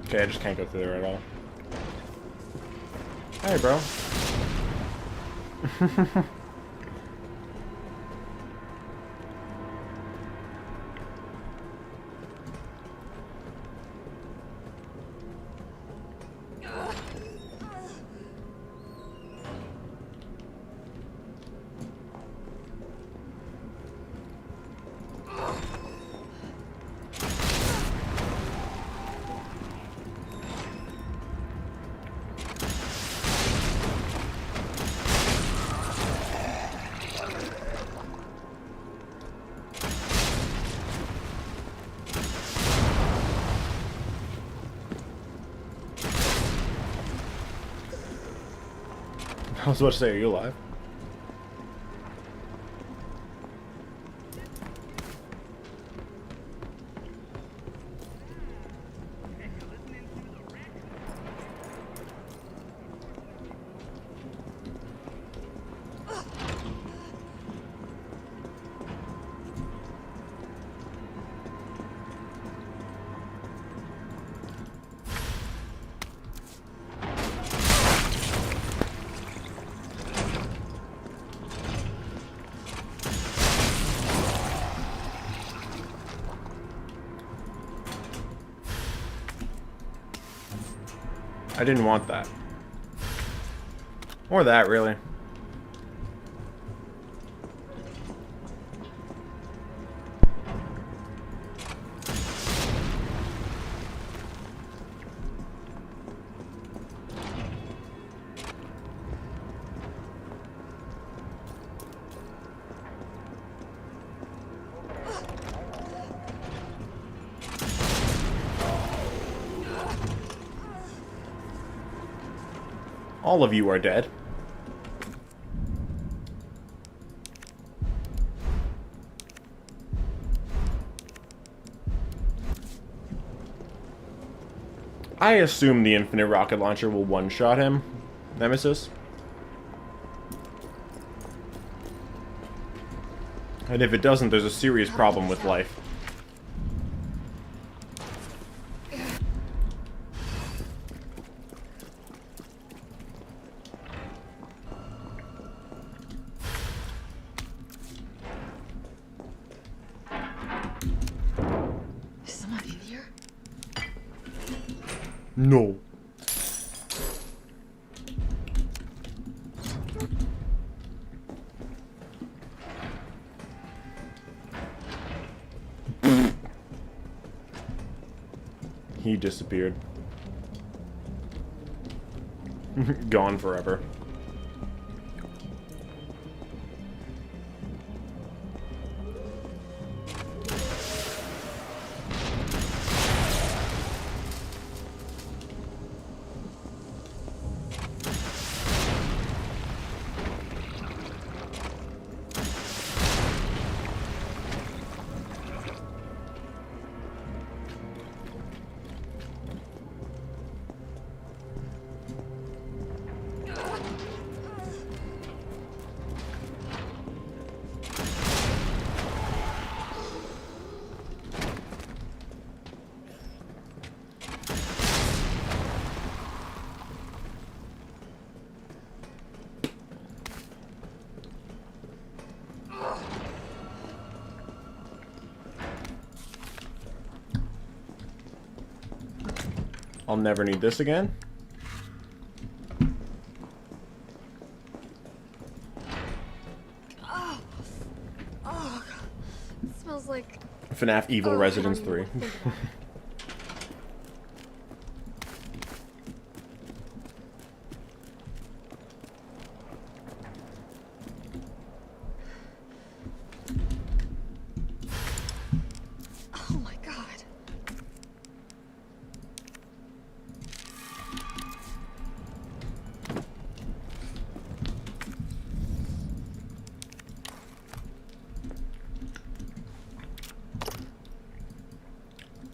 Okay, I just can't go through there at all. Hey, bro. I was about to say, are you alive? I didn't want that. Or that, really. All of you are dead. I assume the infinite rocket launcher will one-shot him, Nemesis. And if it doesn't, there's a serious problem with life. No. He disappeared. Gone forever. I'll never need this again. Oh, it smells like FNAF Evil Residence 3.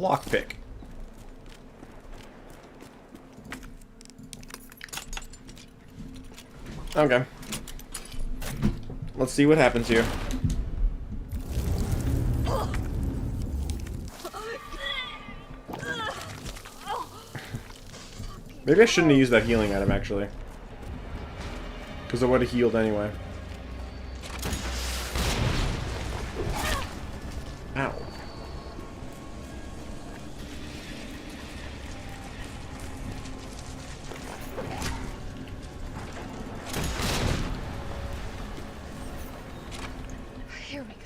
Lockpick. Okay. Let's see what happens here. Maybe I shouldn't have used that healing item, actually. Because I would have healed anyway. Ow. Here we go.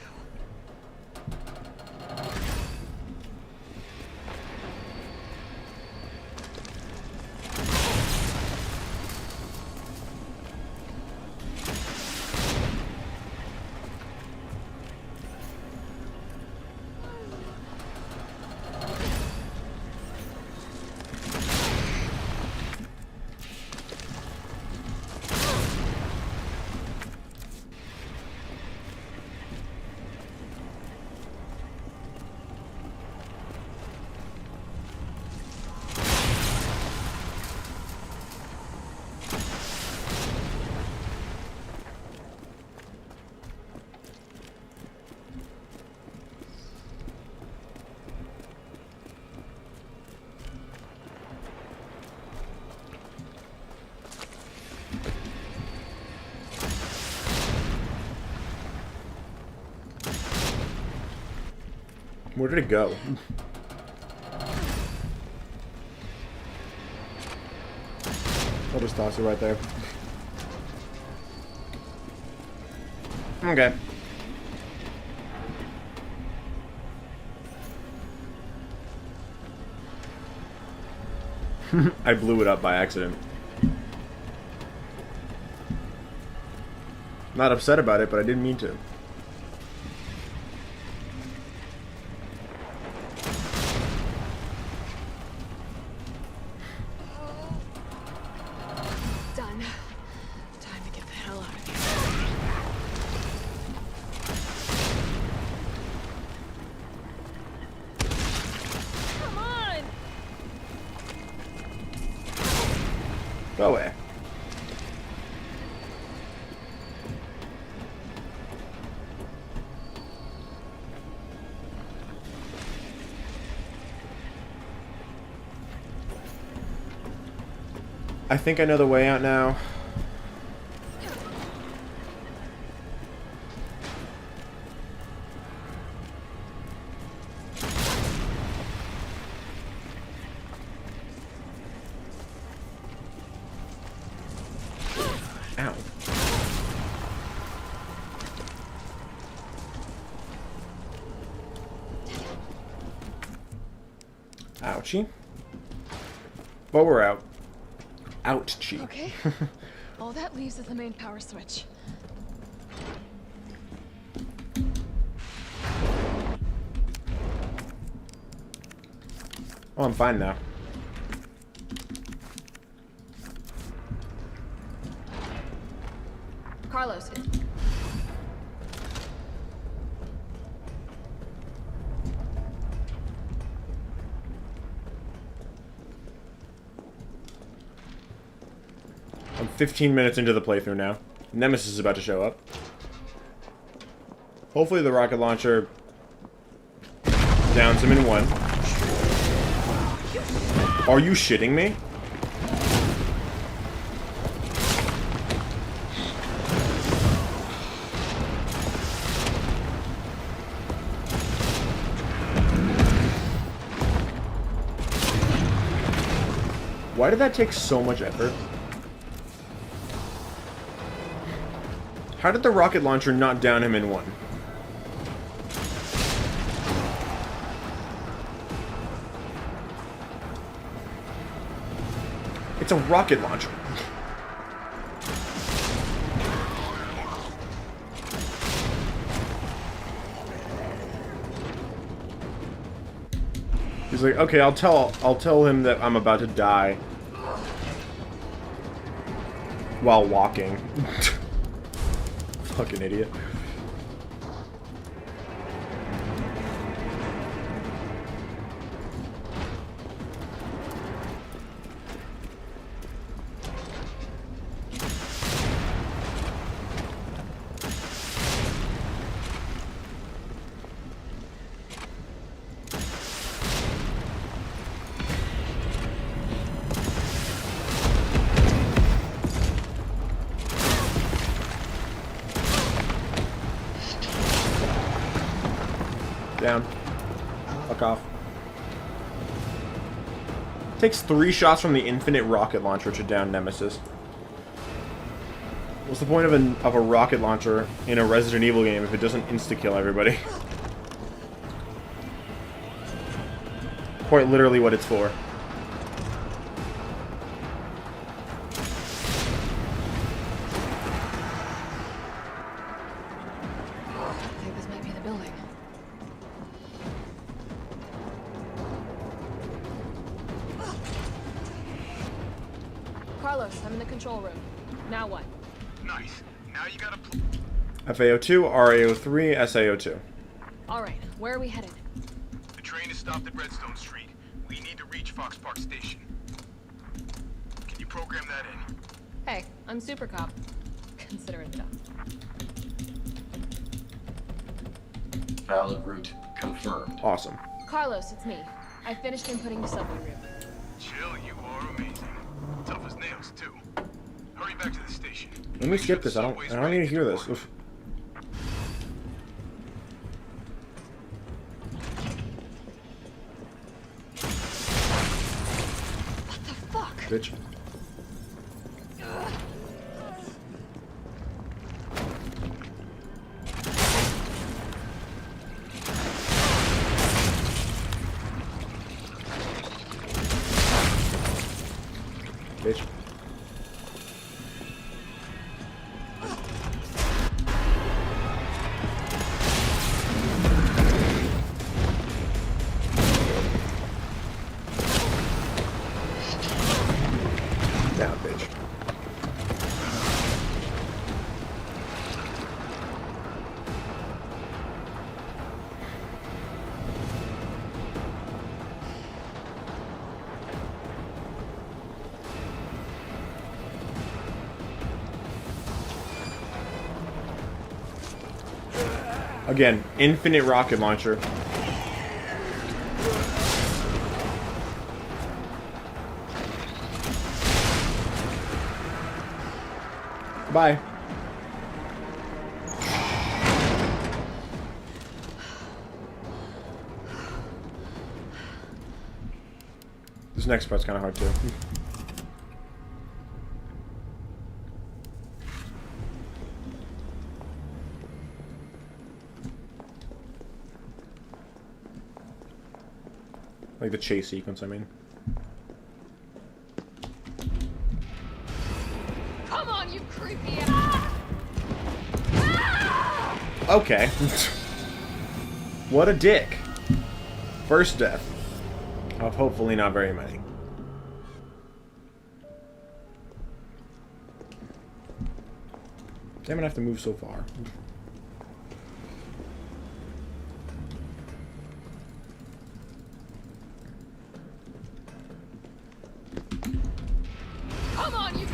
Where did it go? I'll just toss it right there. Okay. I blew it up by accident. Not upset about it, but I didn't mean to. Done. Time to get the hell out of here. Come on! Go away. I think I know the way out now. Ow. Ouchie. But we're out. Ouchie. Okay. All that leaves is the main power switch. Oh, I'm fine now. Carlos. I'm 15 minutes into the playthrough now. Nemesis is about to show up. Hopefully the rocket launcher downs him in one. Are you shitting me? Why did that take so much effort? How did the rocket launcher not down him in one? It's a rocket launcher. He's like, okay, I'll tell him that I'm about to die while walking. Fucking idiot. Down. Fuck off. Takes 3 shots from the infinite rocket launcher to down Nemesis. What's the point of a rocket launcher in a Resident Evil game if it doesn't insta-kill everybody? Quite literally what it's for. I think this might be the building. Carlos, I'm in the control room. Now what? Nice. Now you gotta... FAO2, RAO3, SAO2. Alright, where are we headed? The train is stopped at Redstone Street. We need to reach Fox Park Station. Can you program that in? Hey, I'm Super Cop. Consider it done. Valid route confirmed. Awesome. Carlos, it's me. I finished inputting the subway route. Chill, you are amazing. Tough as nails, too. Hurry back to the station. Let me skip this. I don't need to hear this. Oof. What the fuck? Bitch. Bitch. Down, bitch. Again, infinite rocket launcher. Bye. This next part's kind of hard too. Like the chase sequence, I mean. Come on, you creepy ass! Okay. What a dick. First death. Of hopefully not very many. Damn it, I have to move so far. Come on, you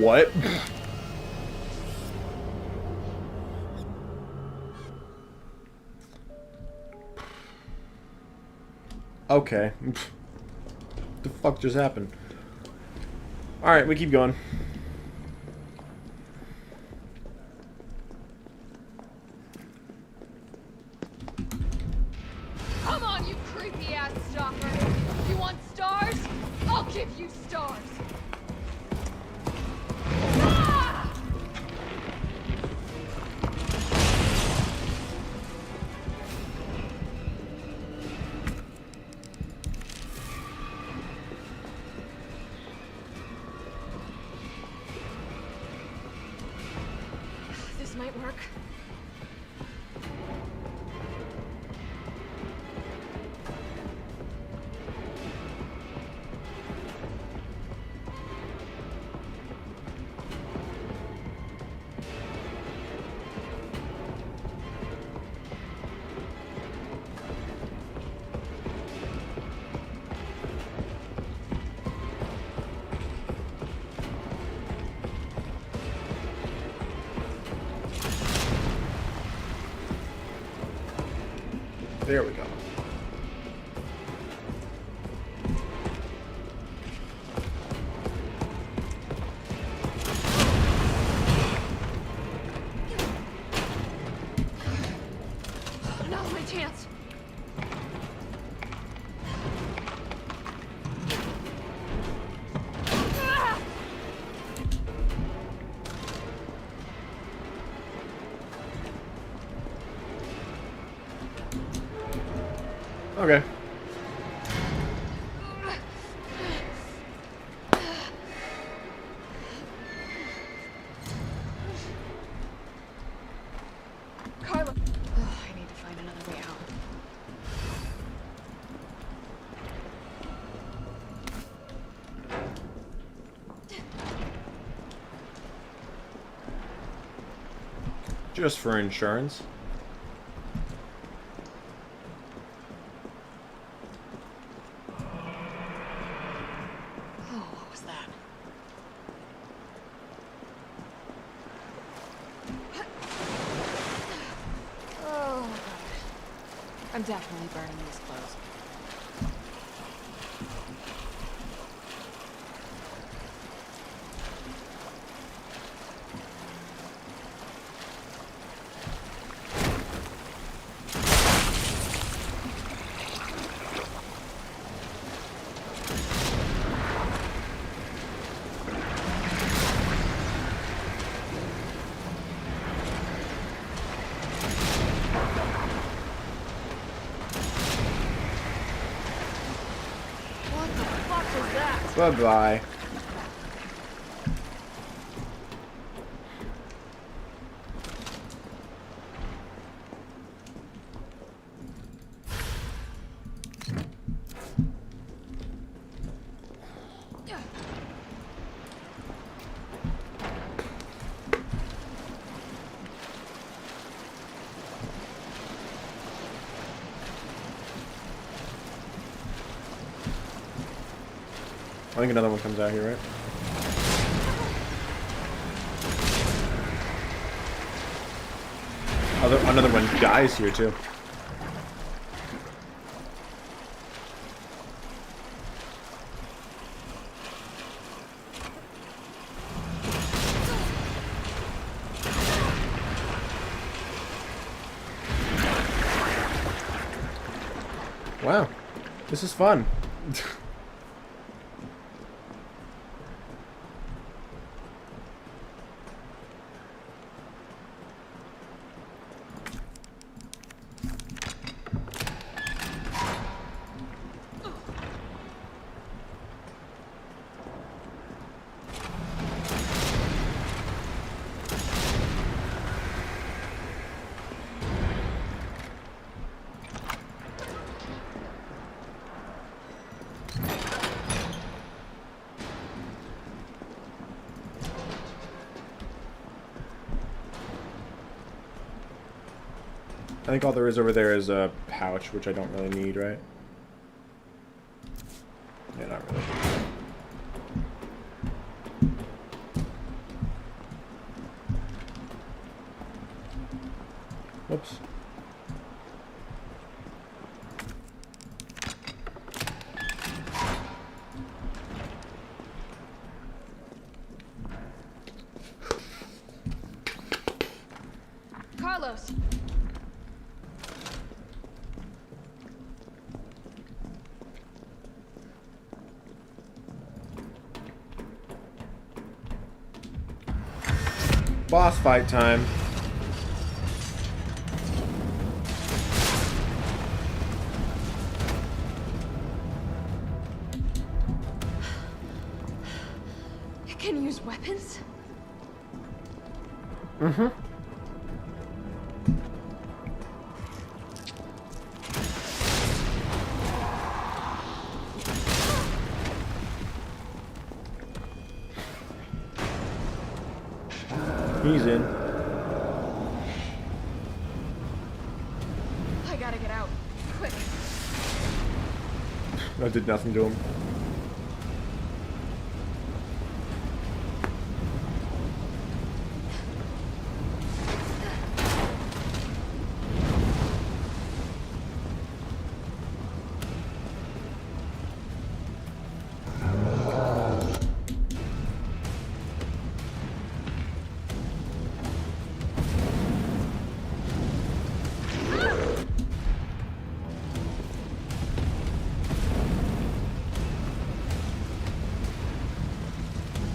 What? Okay. The fuck just happened? Alright, we keep going. Come on, you creepy ass stalker! You want stars? I'll give you stars! This might work. There we go. Now's my chance. Okay. Carla. Oh, I need to find another way out. Just for insurance. Oh, what was that? Oh, God. I'm definitely burning these clothes. What the fuck was that? Bye-bye. I think another one comes out here, right? Another one dies here too. Wow, this is fun. I think all there is over there is a pouch, which I don't really need, right? Yeah, not really. Whoops. Carlos. Boss fight time. You can use weapons? Mm-hmm. He's in. I gotta get out. Quick. That did nothing to him.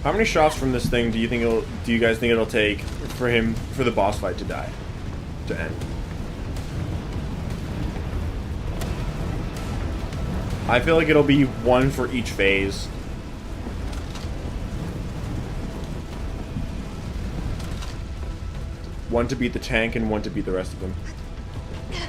How many shots from this thing do you guys think it'll take for the boss fight to die? To end? I feel like it'll be one for each phase. One to beat the tank and one to beat the rest of them. Okay,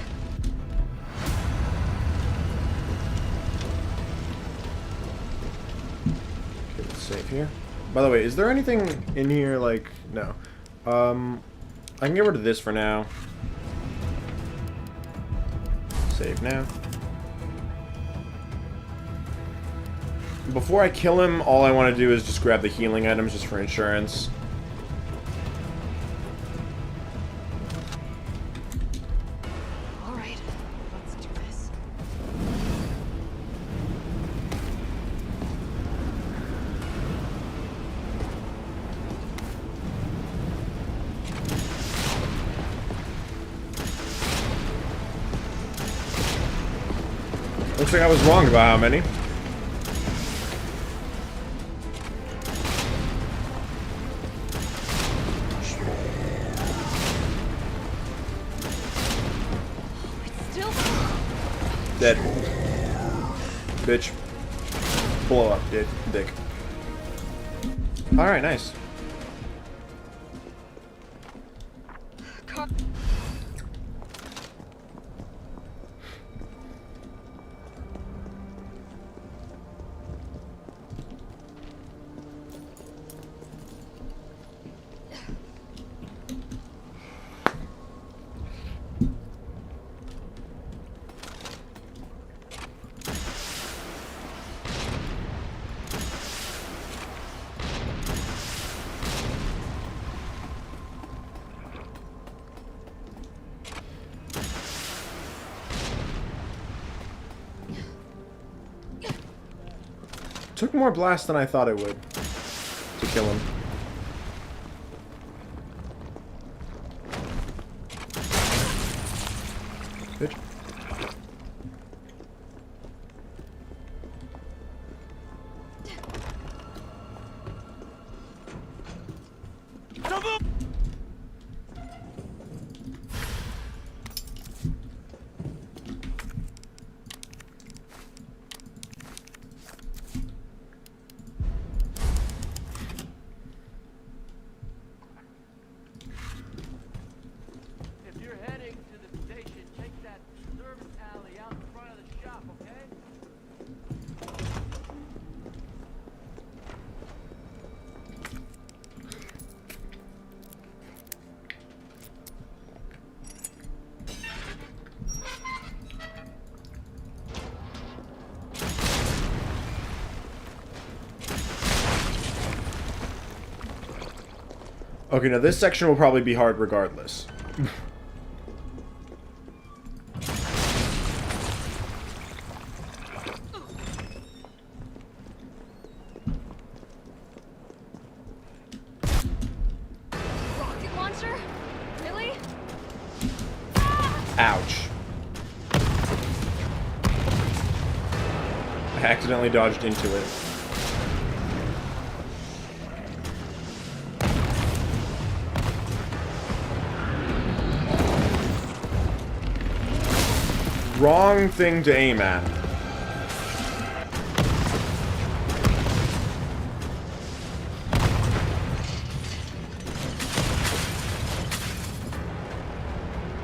let's save here. By the way, is there anything in here like... No. I can get rid of this for now. Save now. Before I kill him, all I want to do is just grab the healing items just for insurance. Alright, let's do this. Looks like I was wrong about how many. Dead. Bitch. Blow up, dick. Alright, nice. Took more blasts than I thought it would to kill him. Bitch. Okay, now this section will probably be hard regardless. Rocket launcher? Really? Ouch. I accidentally dodged into it. Wrong thing to aim at.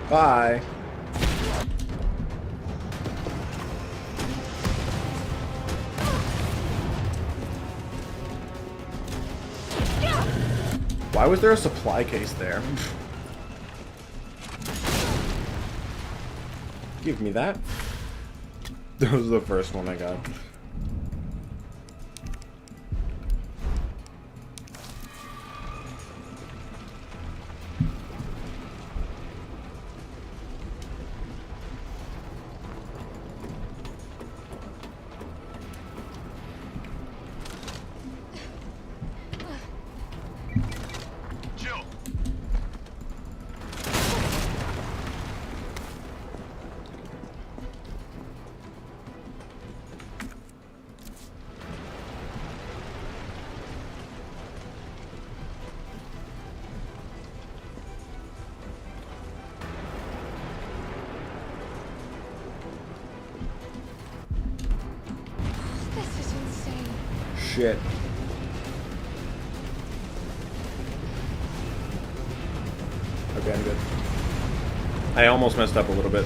Bye. Why was there a supply case there? Give me that. That was the first one I got. shit. Okay, I'm good. I almost messed up a little bit.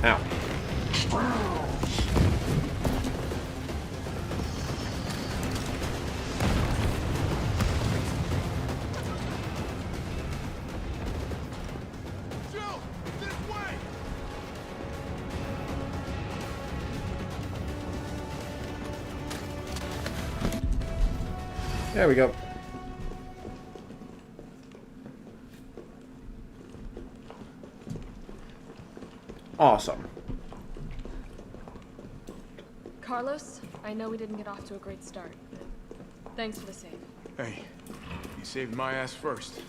Ow. There we go. Awesome. Carlos, I know we didn't get off to a great start. Thanks for the save. Hey, you saved my ass first.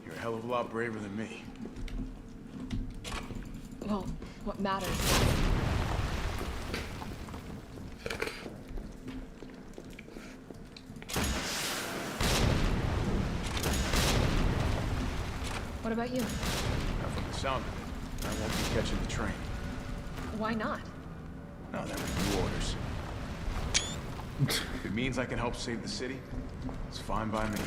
You're a hell of a lot braver than me. Well, what matters? What about you? Now, from the sound of it, I won't be catching the train. Why not? No, there are new orders. If it means I can help save the city, it's fine by me.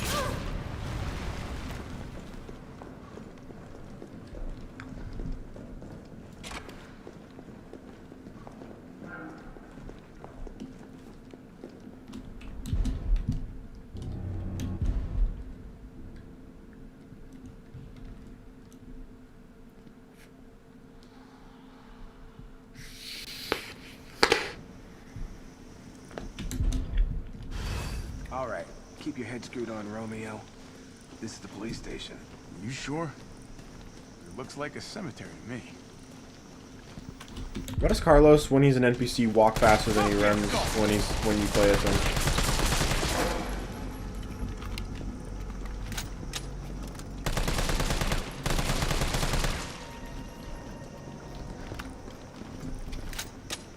All right, keep your head screwed on, Romeo. This is the police station. You sure? It looks like a cemetery to me. Why does Carlos, when he's an NPC, walk faster than he runs when you play as him?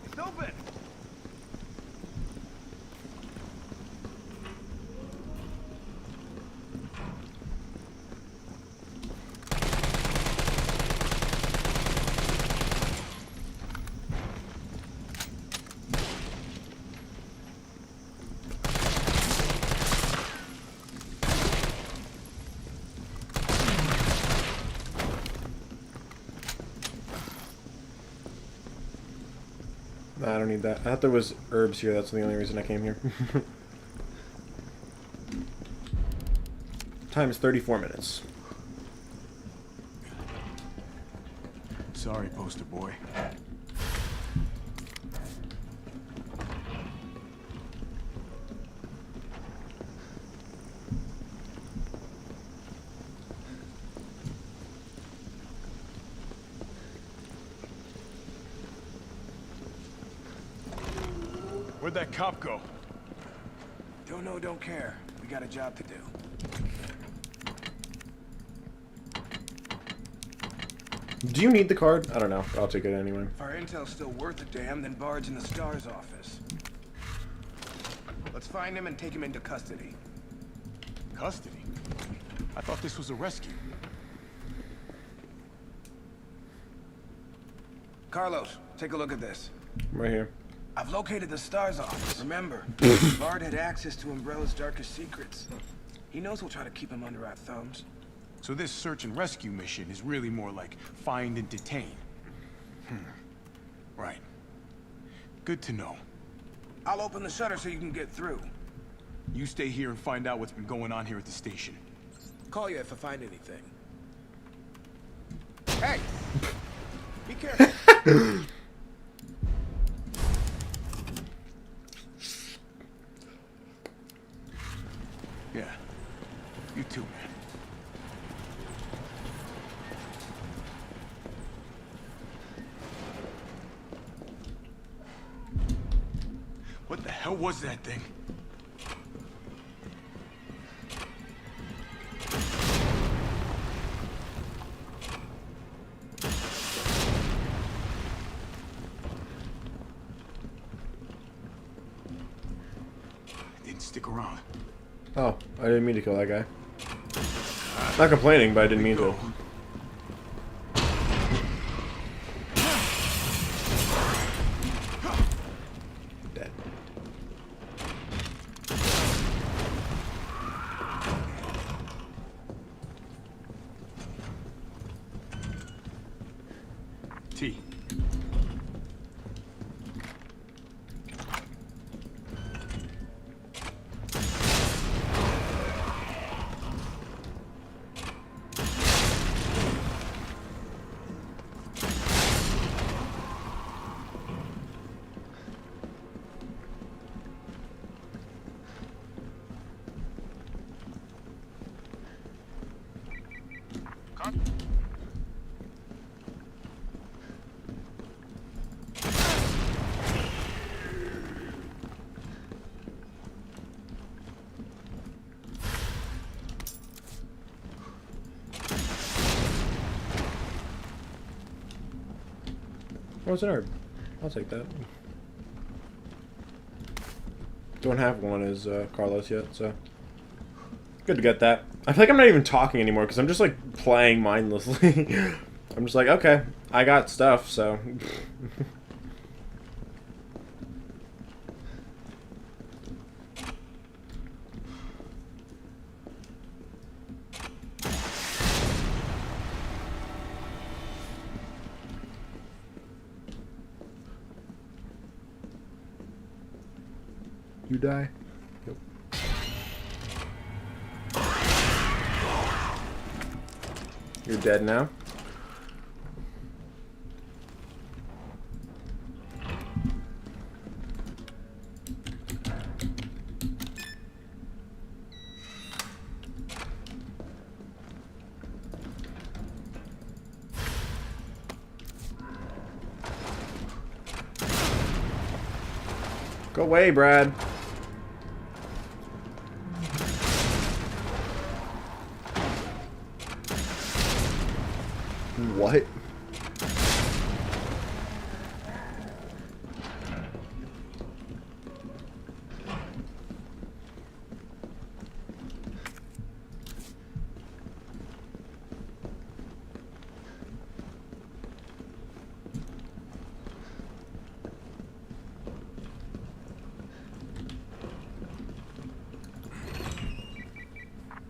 It's open! I don't need that. I thought there was herbs here. That's the only reason I came here. Time is 34 minutes. Sorry, poster boy. Where'd that cop go? Don't know, don't care. We got a job to do. Do you need the card? I don't know. I'll take it anyway. If our intel's still worth a damn, then Bard's in the STARS office. Let's find him and take him into custody. Custody? I thought this was a rescue. Carlos, take a look at this. Right here. I've located the STARS office. Remember, Bard had access to Umbrella's darkest secrets. He knows we'll try to keep him under our thumbs. So this search and rescue mission is really more like find and detain. Right. Good to know. I'll open the shutter so you can get through. You stay here and find out what's been going on here at the station. Call you if I find anything. Hey! Be careful. Yeah. You too, man. What the hell was that thing? It didn't stick around. Oh, I didn't mean to kill that guy. Not complaining, but I didn't mean to. T. Oh, it's an herb. I'll take that. Don't have one as Carlos yet, so good to get that. I feel like I'm not even talking anymore because I'm just like playing mindlessly. I'm just like, okay, I got stuff, so. You die? Yep. You're dead now? Go away, Brad. What?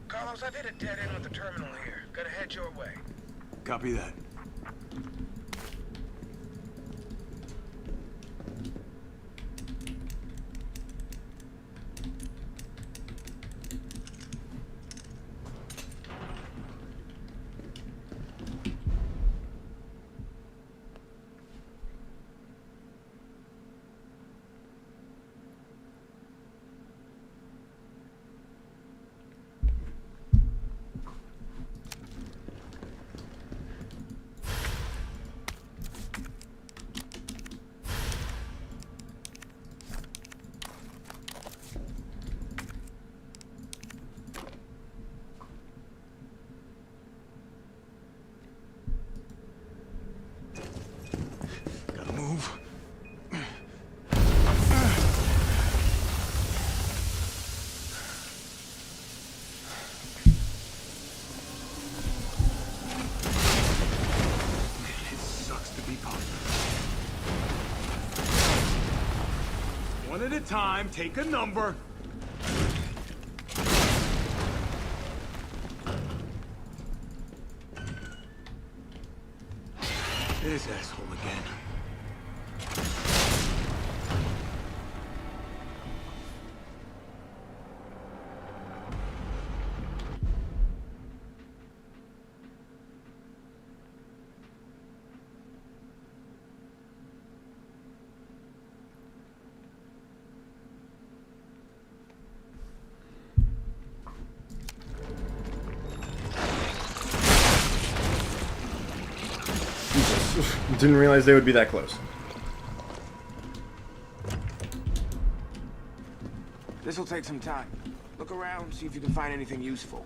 Carlos, I've hit a dead end with the terminal here. Gotta head your way. Copy that. One at a time, take a number. This asshole again. Didn't realize they would be that close. This'll take some time. Look around, see if you can find anything useful.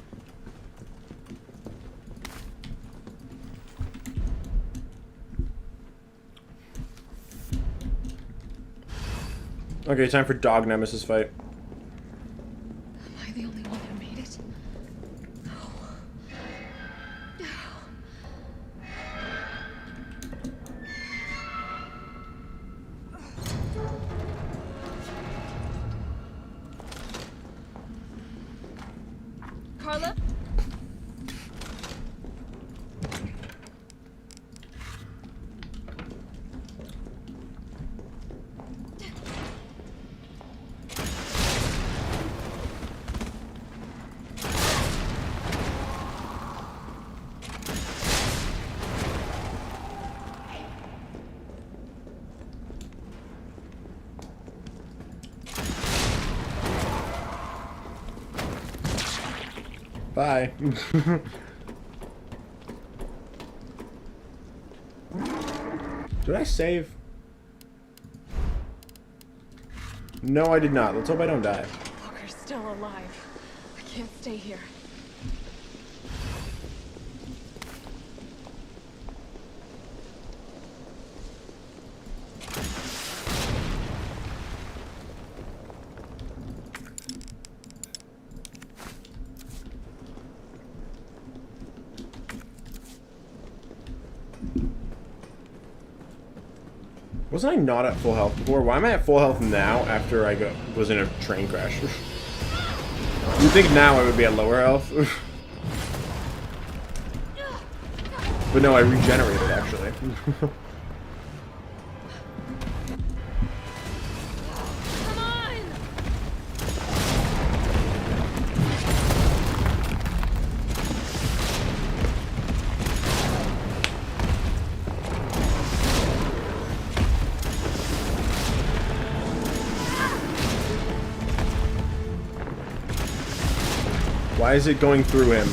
Okay, time for dog nemesis fight. Am I the only one who made it? Carla? Bye. Did I save? No, I did not. Let's hope I don't die. Walker's still alive. I can't stay here. Wasn't I not at full health before? Why am I at full health now after I was in a train crash? You'd think now I would be at lower health. But no, I regenerated actually. Why is it going through him?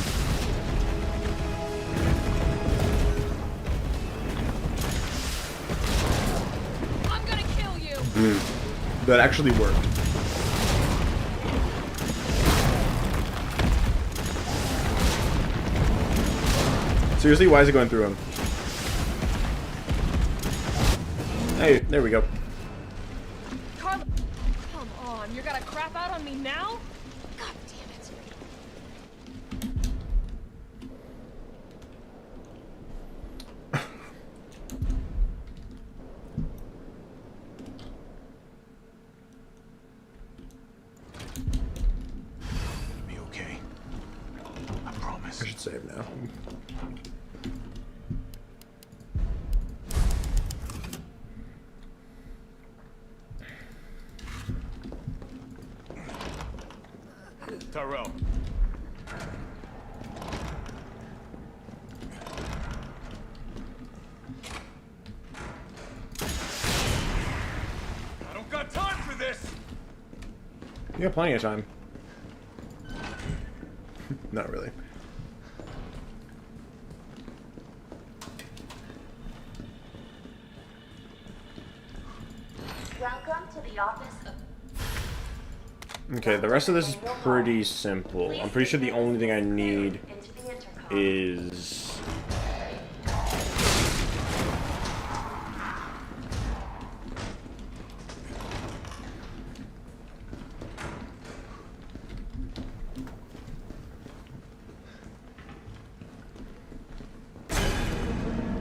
I'm gonna kill you. That actually worked. Seriously, why is it going through him? Hey, there we go. Carla, come on, you're gonna crap out on me now? God damn it. Be okay. I promise. I should save now. Tyrell. I don't got time for this. You got plenty of time. Not really. Welcome to the office of... Okay, the rest of this is pretty simple. I'm pretty sure the only thing I need is...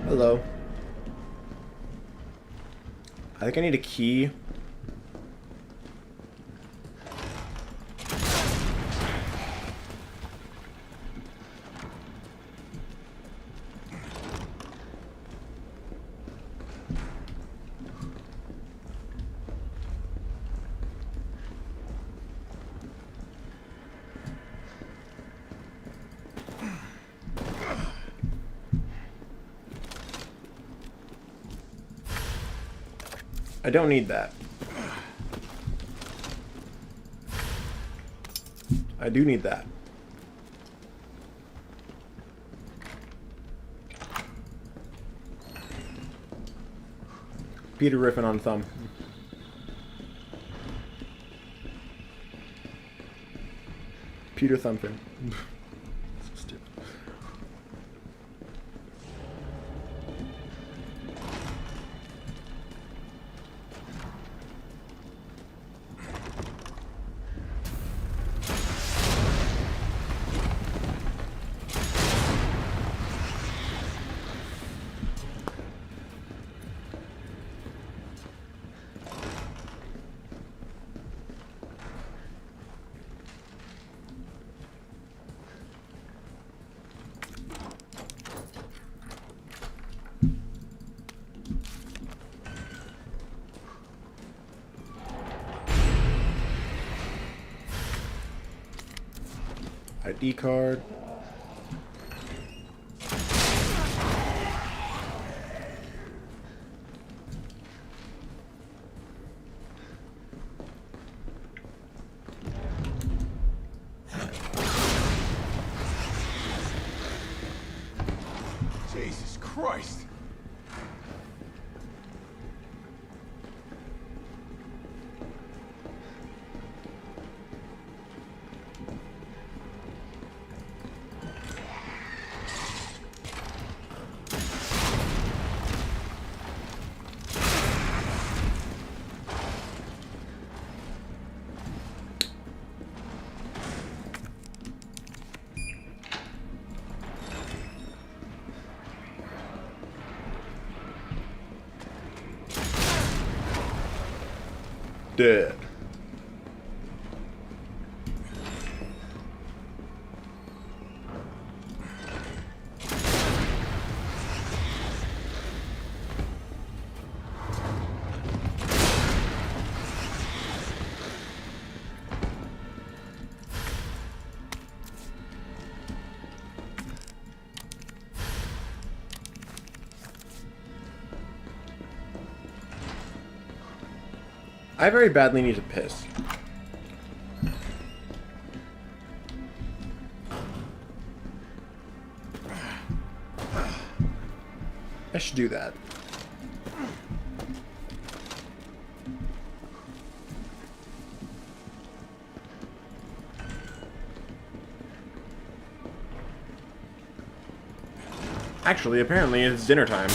Hello. I think I need a key. I don't need that. I do need that. Peter riffing on thumb. Peter thumping. So stupid. ID card. Jesus Christ. Dead. I very badly need to piss. I should do that. Actually, apparently it's dinner time.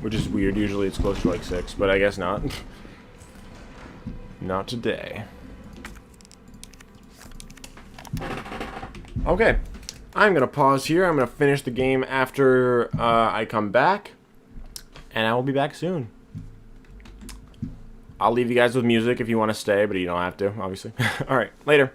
Which is weird, usually it's close to like 6, but I guess not. Not today. Okay, I'm gonna pause here. I'm gonna finish the game after I come back, and I will be back soon. I'll leave you guys with music if you want to stay, but you don't have to, obviously. Alright, later.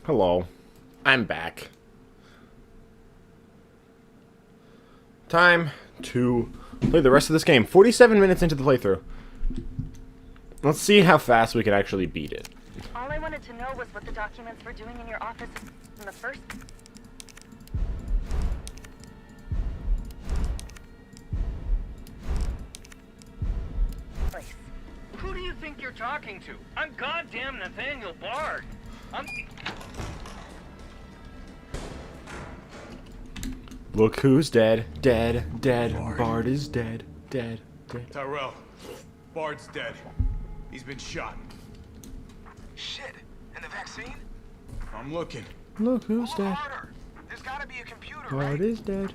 Hello. I'm back. Time to play the rest of this game. 47 minutes into the playthrough. Let's see how fast we can actually beat it. All I wanted to know was what the documents were doing in your office in the first... place. Who do you think you're talking to? I'm goddamn Nathaniel Bard. Look who's dead. Dead. Dead. Bard is dead. Dead. Dead. Tyrell, Bard's dead. He's been shot. Shit. And the vaccine? I'm looking. Look who's dead. Harder. There's gotta be a computer, Bard is dead.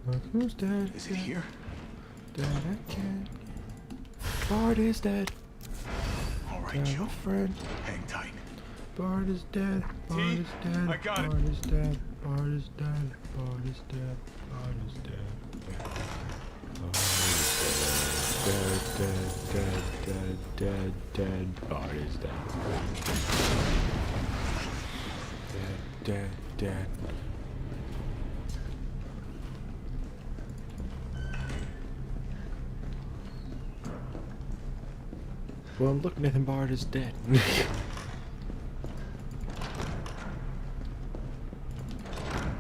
Look who's dead. Is it here? Dead again. Bard is dead. All right, Joe. Friend. Hang tight. Bard is dead. Bard is dead. I got it. Bard is dead. Bard is dead. Bard is dead. Bard is dead. Bard is dead. Dead. Dead. Dead. Dead. Bard is dead. Dead. Dead. Dead. Well, look, Nathan Bard is dead.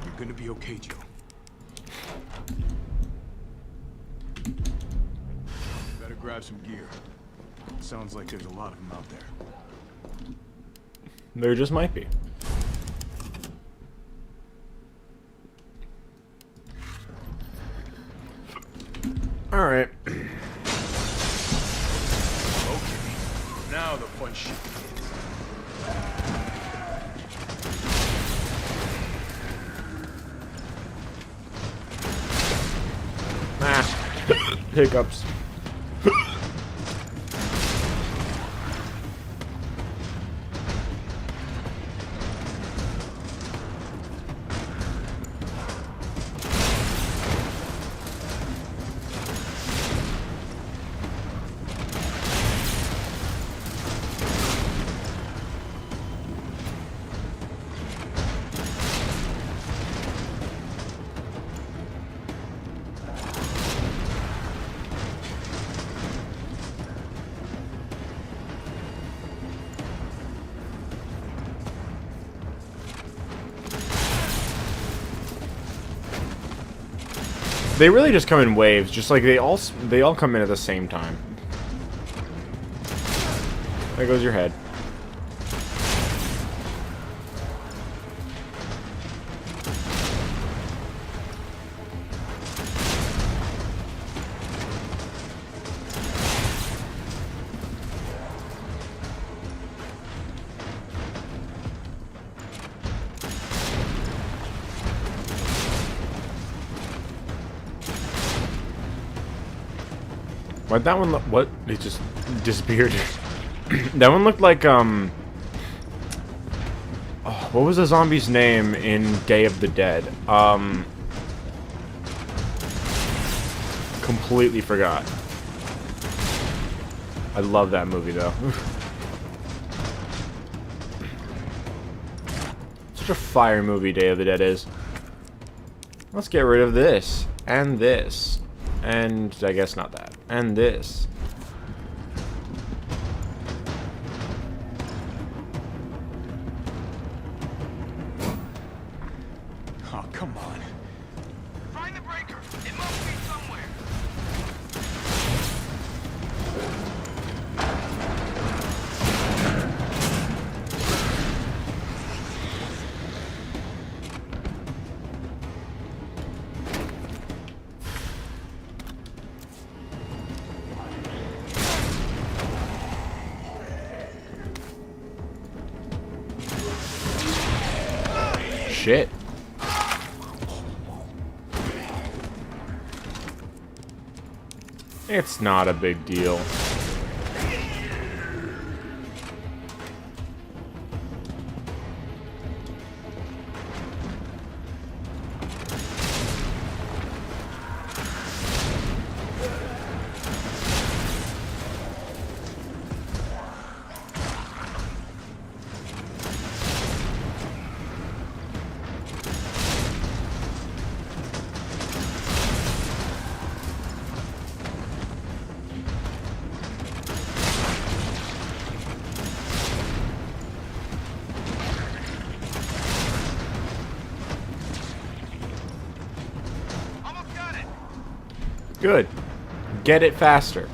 You're gonna be okay, Joe. Better grab some gear. Sounds like there's a lot of them out there. There just might be. Alright. Now the fun shit begins. Hiccups. They really just come in waves, just like they all come in at the same time. There goes your head. Why'd that one look? What? It just disappeared. That one looked like, oh, what was the zombie's name in Day of the Dead? Completely forgot. I love that movie, though. Such a fire movie, Day of the Dead is. Let's get rid of this. And this. And I guess not that. And this. Oh, come on. Find the breaker. It must be somewhere. Shit. It's not a big deal. Good. Get it faster.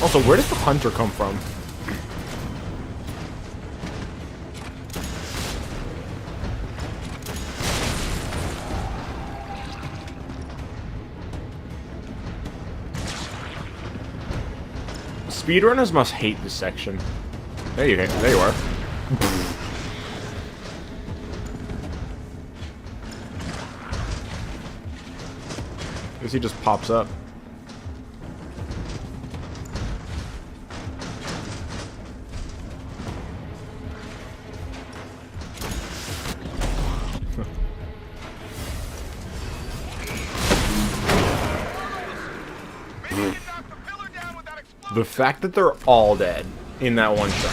Also, where does the hunter come from? Speedrunners must hate this section. There you are. Guess he just pops up. The fact that they're all dead in that one shot.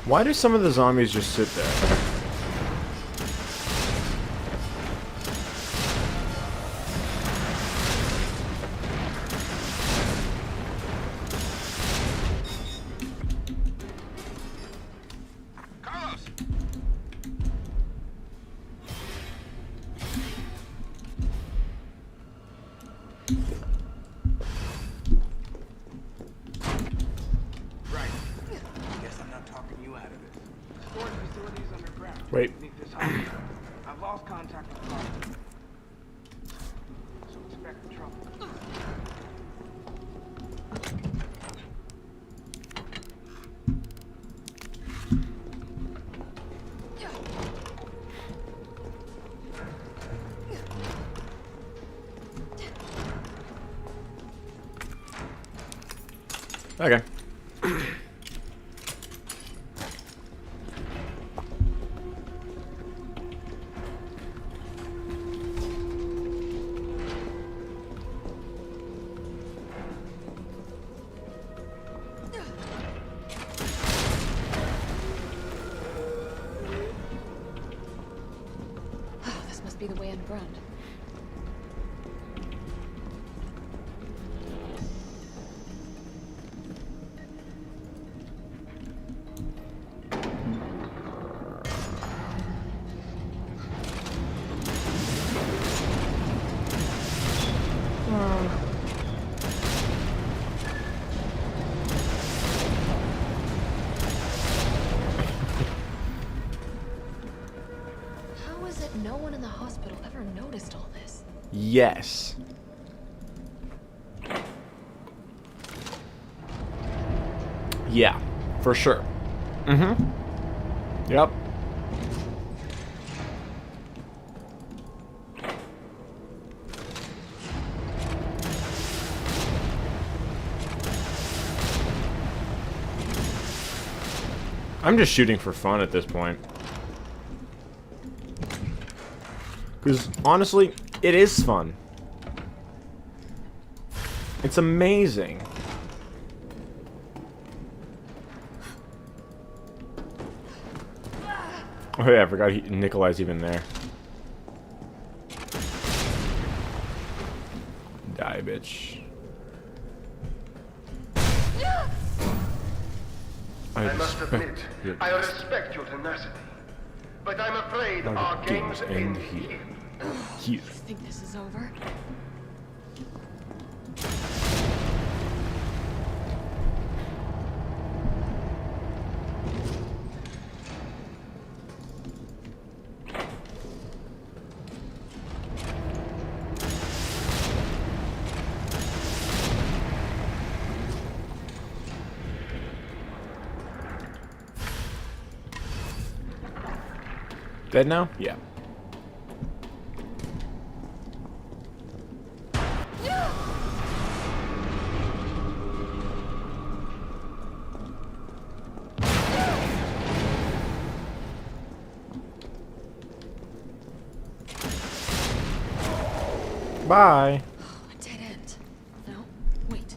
Why do some of the zombies just sit there? Wait. I've lost contact with Carlos. So expect trouble. Okay. This must be the way underground. How is it no one in the hospital ever noticed all this? Yes. Yeah, for sure. Mm-hmm. Yep. I'm just shooting for fun at this point. Because, honestly, it is fun. It's amazing. Oh yeah, I forgot Nikolai's even there. Die, bitch. I must admit, I respect your tenacity, but I'm afraid our games end here. You think this is over? Dead now? Yeah. Bye. A dead end. No, wait.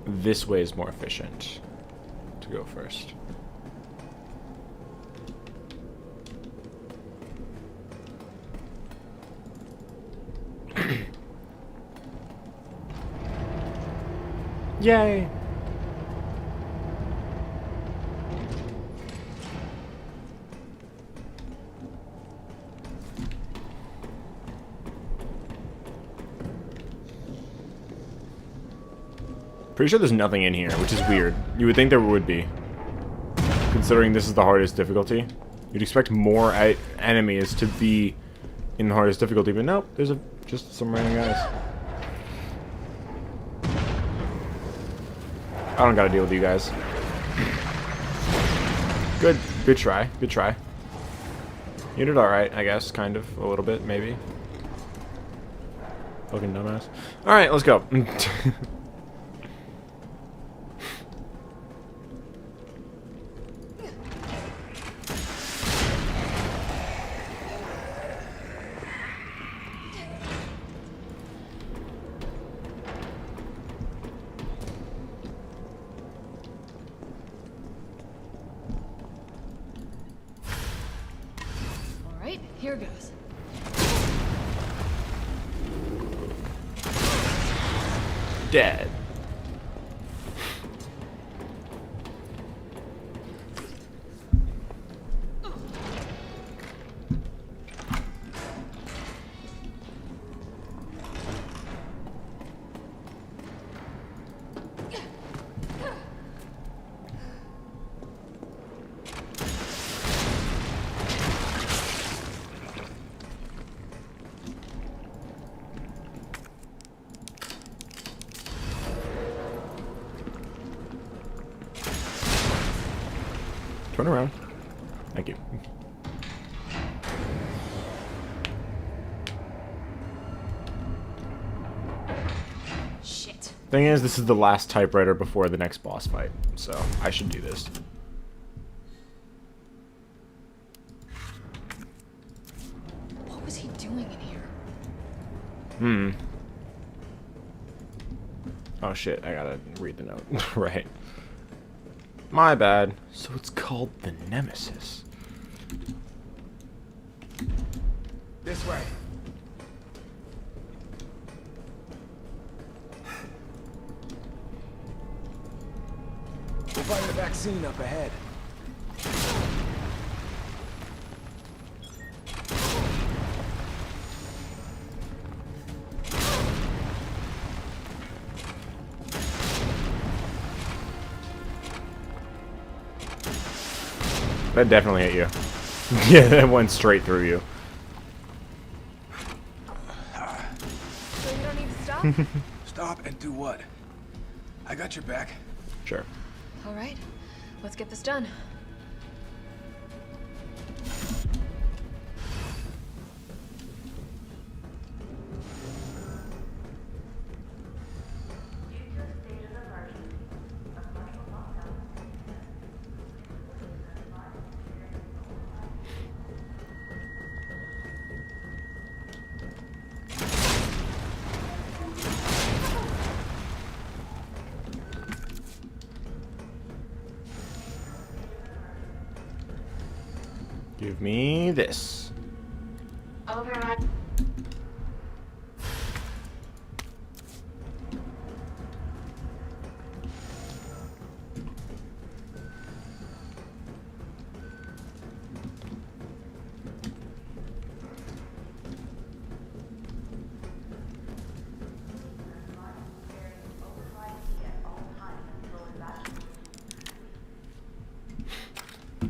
This way is more efficient to go first. Yay! Pretty sure there's nothing in here, which is weird. You would think there would be. Considering this is the hardest difficulty. You'd expect more enemies to be in the hardest difficulty, but nope, there's just some random guys. I don't gotta deal with you guys. Good try, good try. You did alright, I guess, kind of, a little bit, maybe. Fucking dumbass. Alright, let's go. Alright, here goes. Dead. Turn around. Thank you. Shit. Thing is, this is the last typewriter before the next boss fight, so I should do this. What was he doing in here? Oh shit, I gotta read the note. Right. My bad. So it's called the Nemesis. This way. We'll find the vaccine up ahead. That definitely hit you. Yeah, that went straight through you. So you don't need to stop? Stop and do what? I got your back. Sure. Alright, let's get this done. Give me this. Override.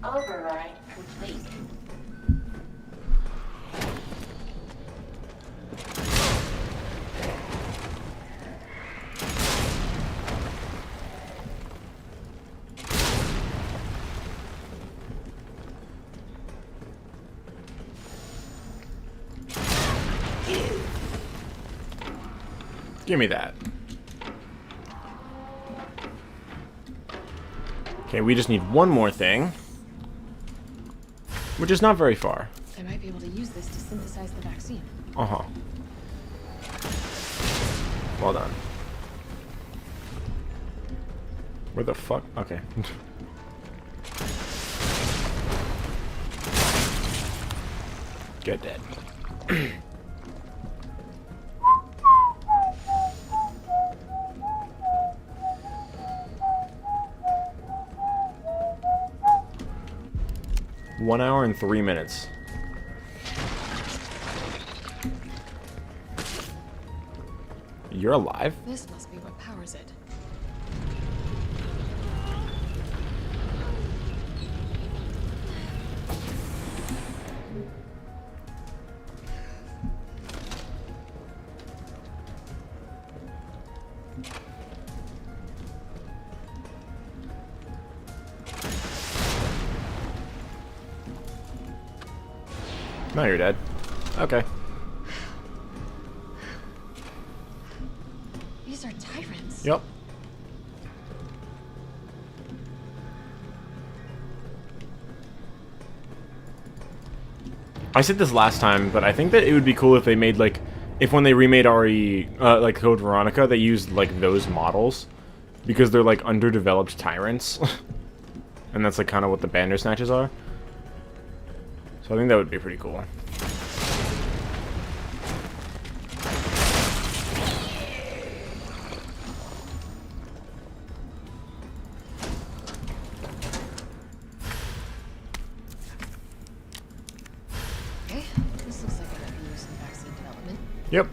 Override complete. Give me that. Okay, we just need one more thing. Which is not very far. I might be able to use this to synthesize the vaccine. Uh-huh. Well done. Where the fuck? Okay. Get dead. 1 hour and 3 minutes. You're alive? This must be what powers it. No, you're dead. Okay. These are tyrants. Yep. I said this last time, but I think that it would be cool if they made, like, if when they remade RE, like, Code Veronica, they used, like, those models. Because they're, like, underdeveloped tyrants. And that's, like, kind of what the Bandersnatches are. So I think that would be pretty cool. Okay, this looks like it might be used in vaccine development. Yep.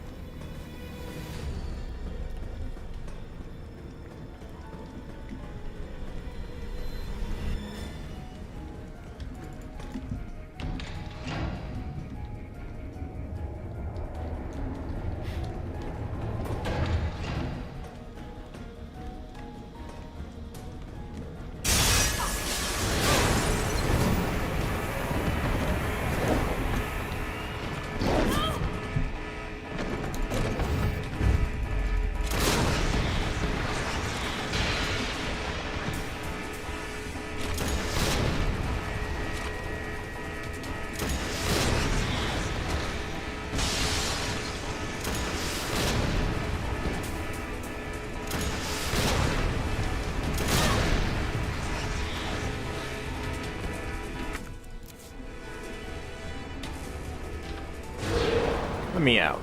Let me out.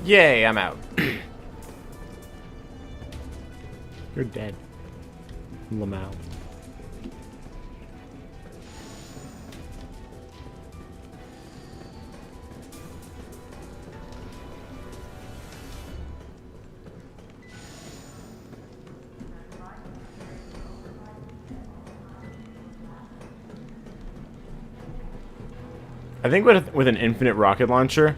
Yay, I'm out. You're dead. Lamau. I think with an infinite rocket launcher,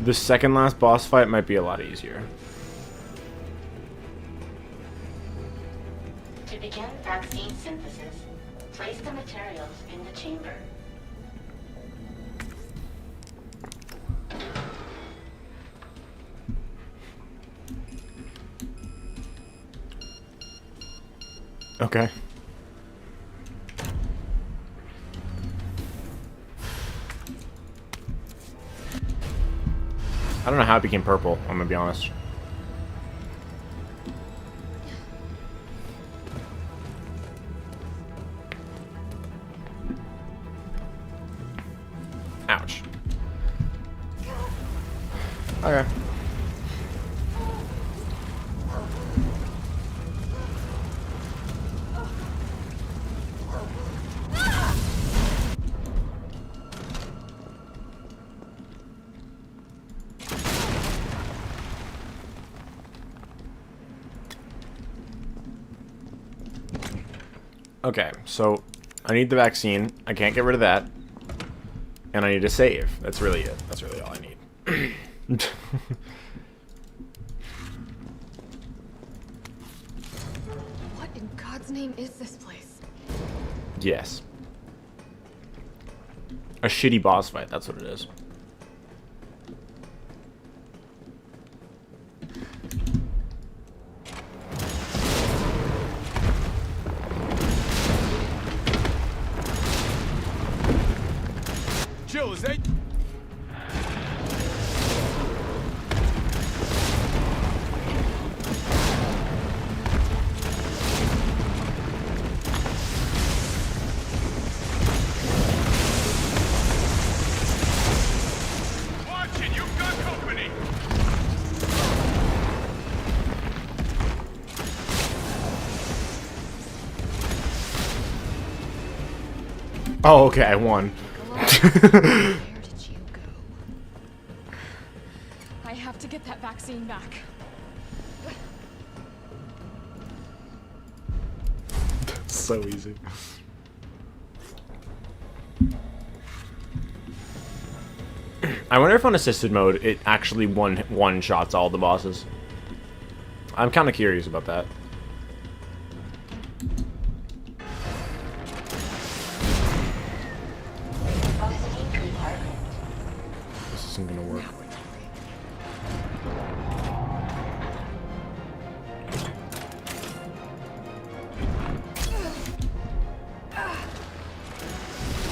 the second last boss fight might be a lot easier. To begin vaccine synthesis, place the materials in the chamber. Okay. I don't know how it became purple, I'm gonna be honest. Ouch. Okay. Okay, so I need the vaccine. I can't get rid of that. And I need to save. That's really it. That's really all I need. What in God's name is this place? Yes. A shitty boss fight, that's what it is. Oh, okay, I won. Where did you go? I have to get that vaccine back. So easy. I wonder if on assisted mode it actually one shots all the bosses. I'm kind of curious about that. This isn't gonna work.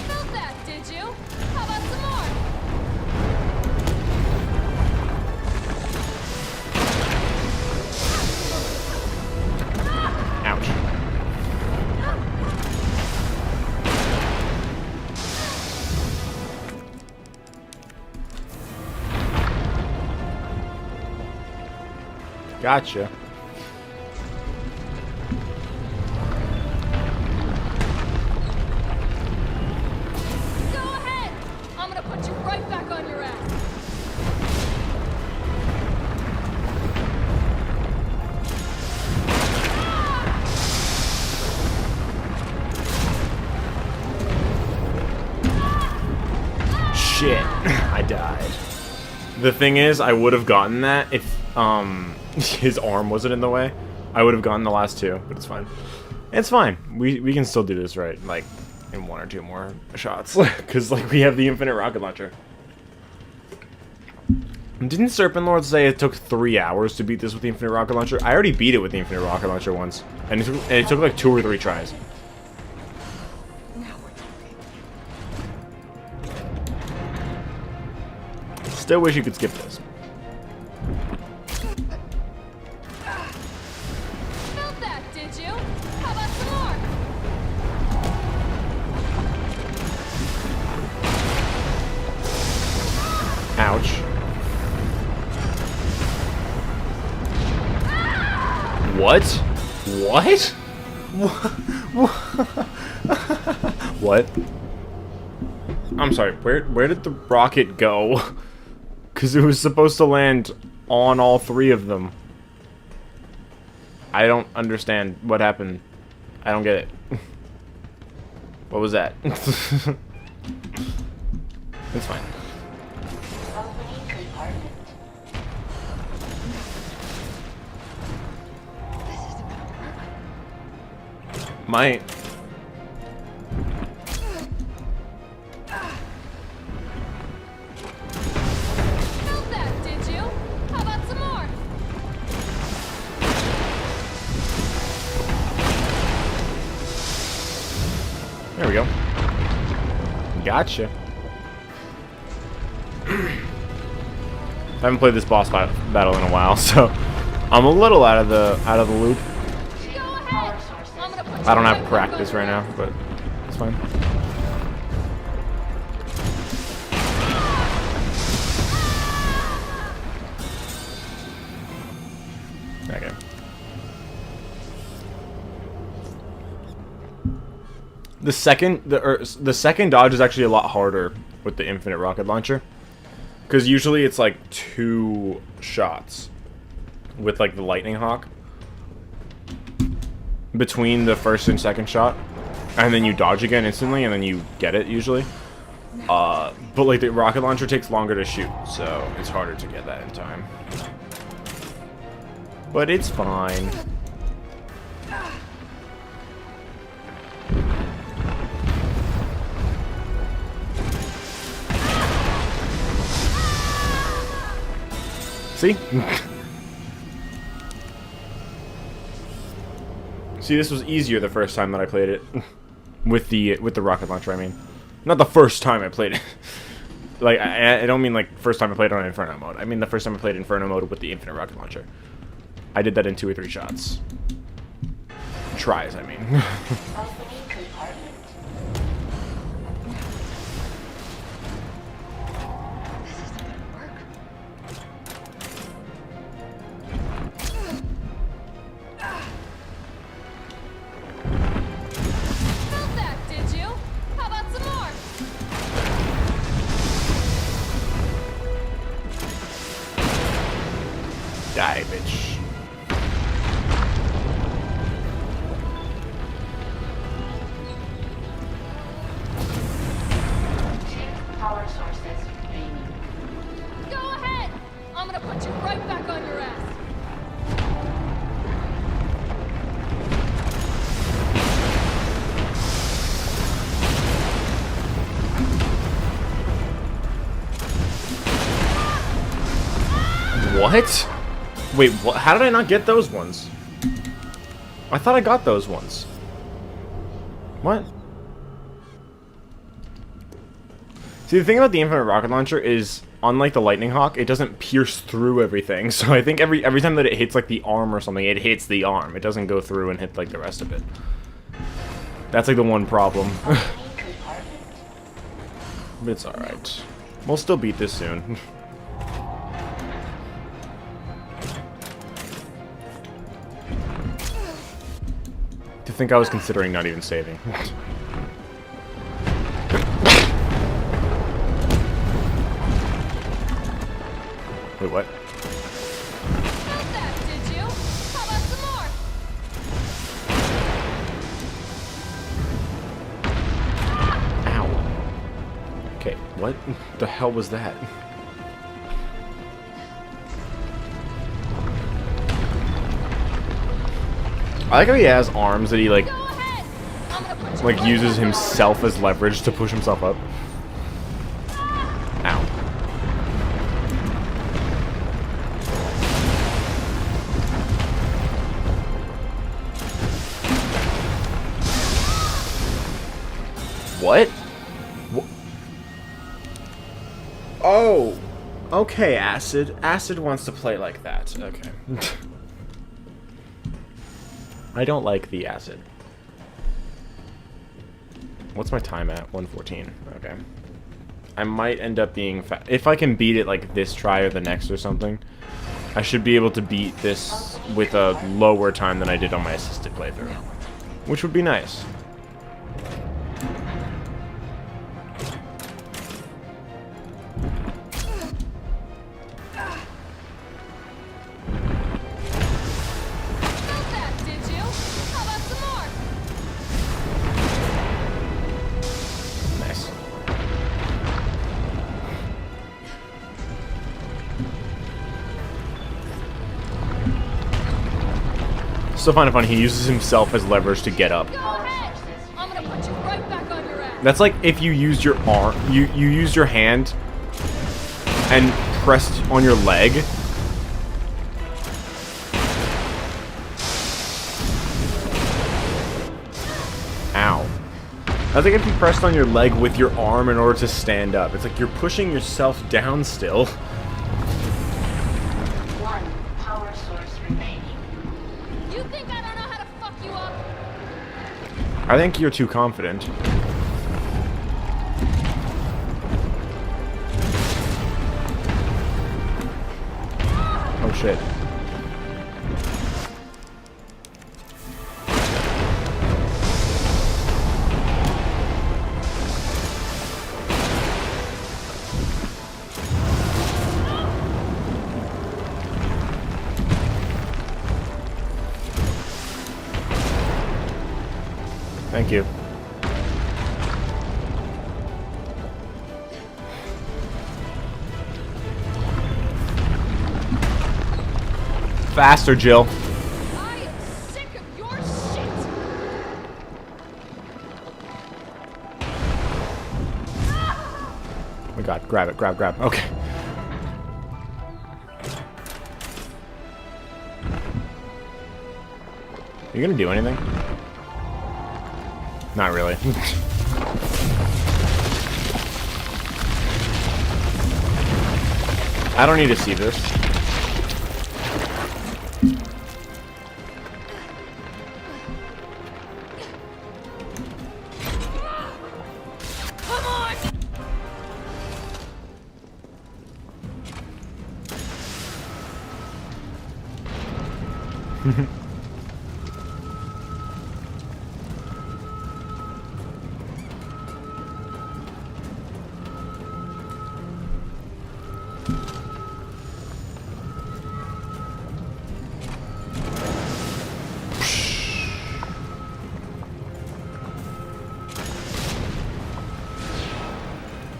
Felt that, did you? How about some more? Ouch. Gotcha. Go ahead! I'm gonna put you right back on your ass. Shit. I died. The thing is, I would have gotten that if his arm wasn't in the way. I would have gotten the last two, but it's fine. It's fine. We can still do this right, like in one or two more shots, because like we have the infinite rocket launcher. Didn't Serpent Lord say it took 3 hours to beat this with the infinite rocket launcher? I already beat it with the infinite rocket launcher once, and it took like 2 or 3 tries. Still wish you could skip this. Felt that, did you? How about some more? Ouch. What? What? What? I'm sorry, where did the rocket go? Because it was supposed to land on all 3 of them. I don't understand what happened. I don't get it. What was that? It's fine. My... Felt that, did you? How about some more? There we go. Gotcha. I haven't played this boss battle in a while, so I'm a little out of the loop. I don't have practice right now, but it's fine. Okay. The second dodge is actually a lot harder with the infinite rocket launcher, because usually it's like 2 shots with like the lightning hawk between the first and second shot, and then you dodge again instantly, and then you get it usually. But like the rocket launcher takes longer to shoot, so it's harder to get that in time. But it's fine. See? See, this was easier the first time that I played it with the rocket launcher. I mean, not the first time I played it. Like, I don't mean like first time I played it on Inferno mode. I mean the first time I played Inferno mode with the infinite rocket launcher. I did that in 2 or 3 shots. Tries, I mean. Felt that, did you? How about some Die, bitch. Power sources remaining. Go ahead! I'm gonna put you right back on your ass. What? Wait, what? How did I not get those ones? I thought I got those ones. What? See, the thing about the infinite rocket launcher is, unlike the Lightning Hawk, it doesn't pierce through everything. So I think every time that it hits like the arm or something, it hits the arm. It doesn't go through and hit like the rest of it. That's like the one problem. But it's alright. We'll still beat this soon. To think I was considering not even saving. Wait, what? Felt that, did you? How about some more? Ow. Okay, what the hell was that? I like how he has arms that he like uses himself as leverage to push himself up. Ow. What? Oh. Okay, Acid. Acid wants to play like that. Okay. I don't like the Acid. What's my time at? 1:14. Okay. I might end up being if I can beat it like this try or the next or something, I should be able to beat this with a lower time than I did on my assisted playthrough, which would be nice. Still find it funny, he uses himself as leverage to get up. Go ahead! I'm gonna put you right back on your ass. That's like if you used your arm, you used your hand and pressed on your leg. Ow. That's like if you pressed on your leg with your arm in order to stand up. It's like you're pushing yourself down still. One power source remaining. You think I don't know how to fuck you up? I think you're too confident. Oh shit. Thank you. Faster, Jill. I am sick of your shit. Oh my god, grab it, grab. Okay. You gonna do anything? Not really. I don't need to see this. Come on!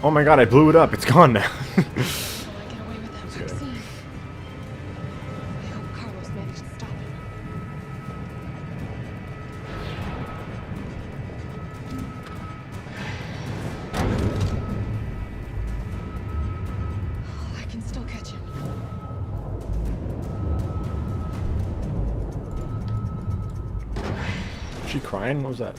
Oh my god, I blew it up. It's gone now. I can still catch him. Is she crying? What was that?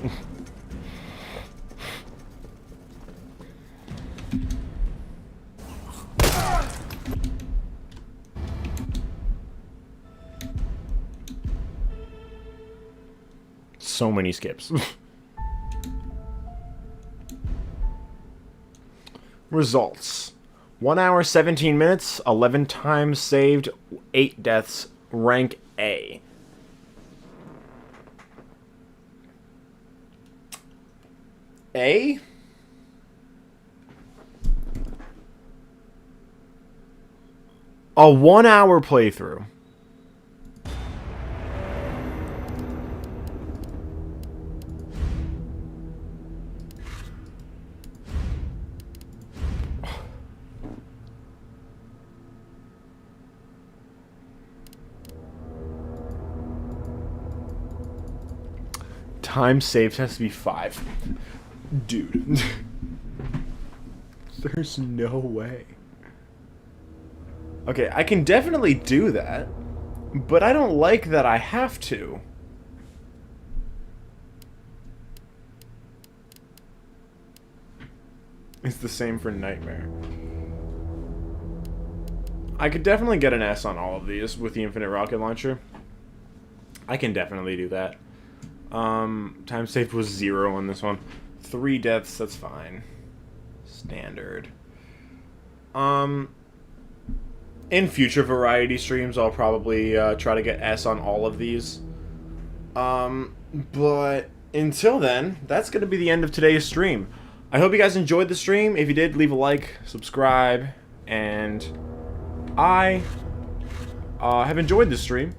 So many skips. Results. 1 hour, 17 minutes, 11 times saved, 8 deaths, rank A. A? A 1 hour playthrough. Time saved has to be 5. Dude. There's no way. Okay, I can definitely do that, but I don't like that I have to. It's the same for Nightmare. I could definitely get an S on all of these with the Infinite Rocket Launcher. I can definitely do that. Time saved was 0 on this one. 3 deaths, that's fine. Standard. In future variety streams, I'll probably try to get S on all of these. But until then, that's going to be the end of today's stream. I hope you guys enjoyed the stream. If you did, leave a like, subscribe, and I have enjoyed this stream.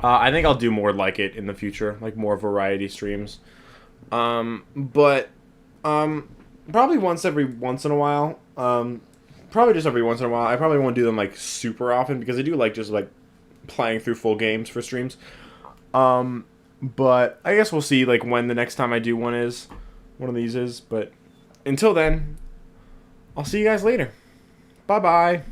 I think I'll do more like it in the future, like more variety streams. Probably once in a while. Probably just every once in a while. I probably won't do them like super often because I do like just like playing through full games for streams. But I guess we'll see like when the next time I do one of these is. But until then, I'll see you guys later. Bye bye.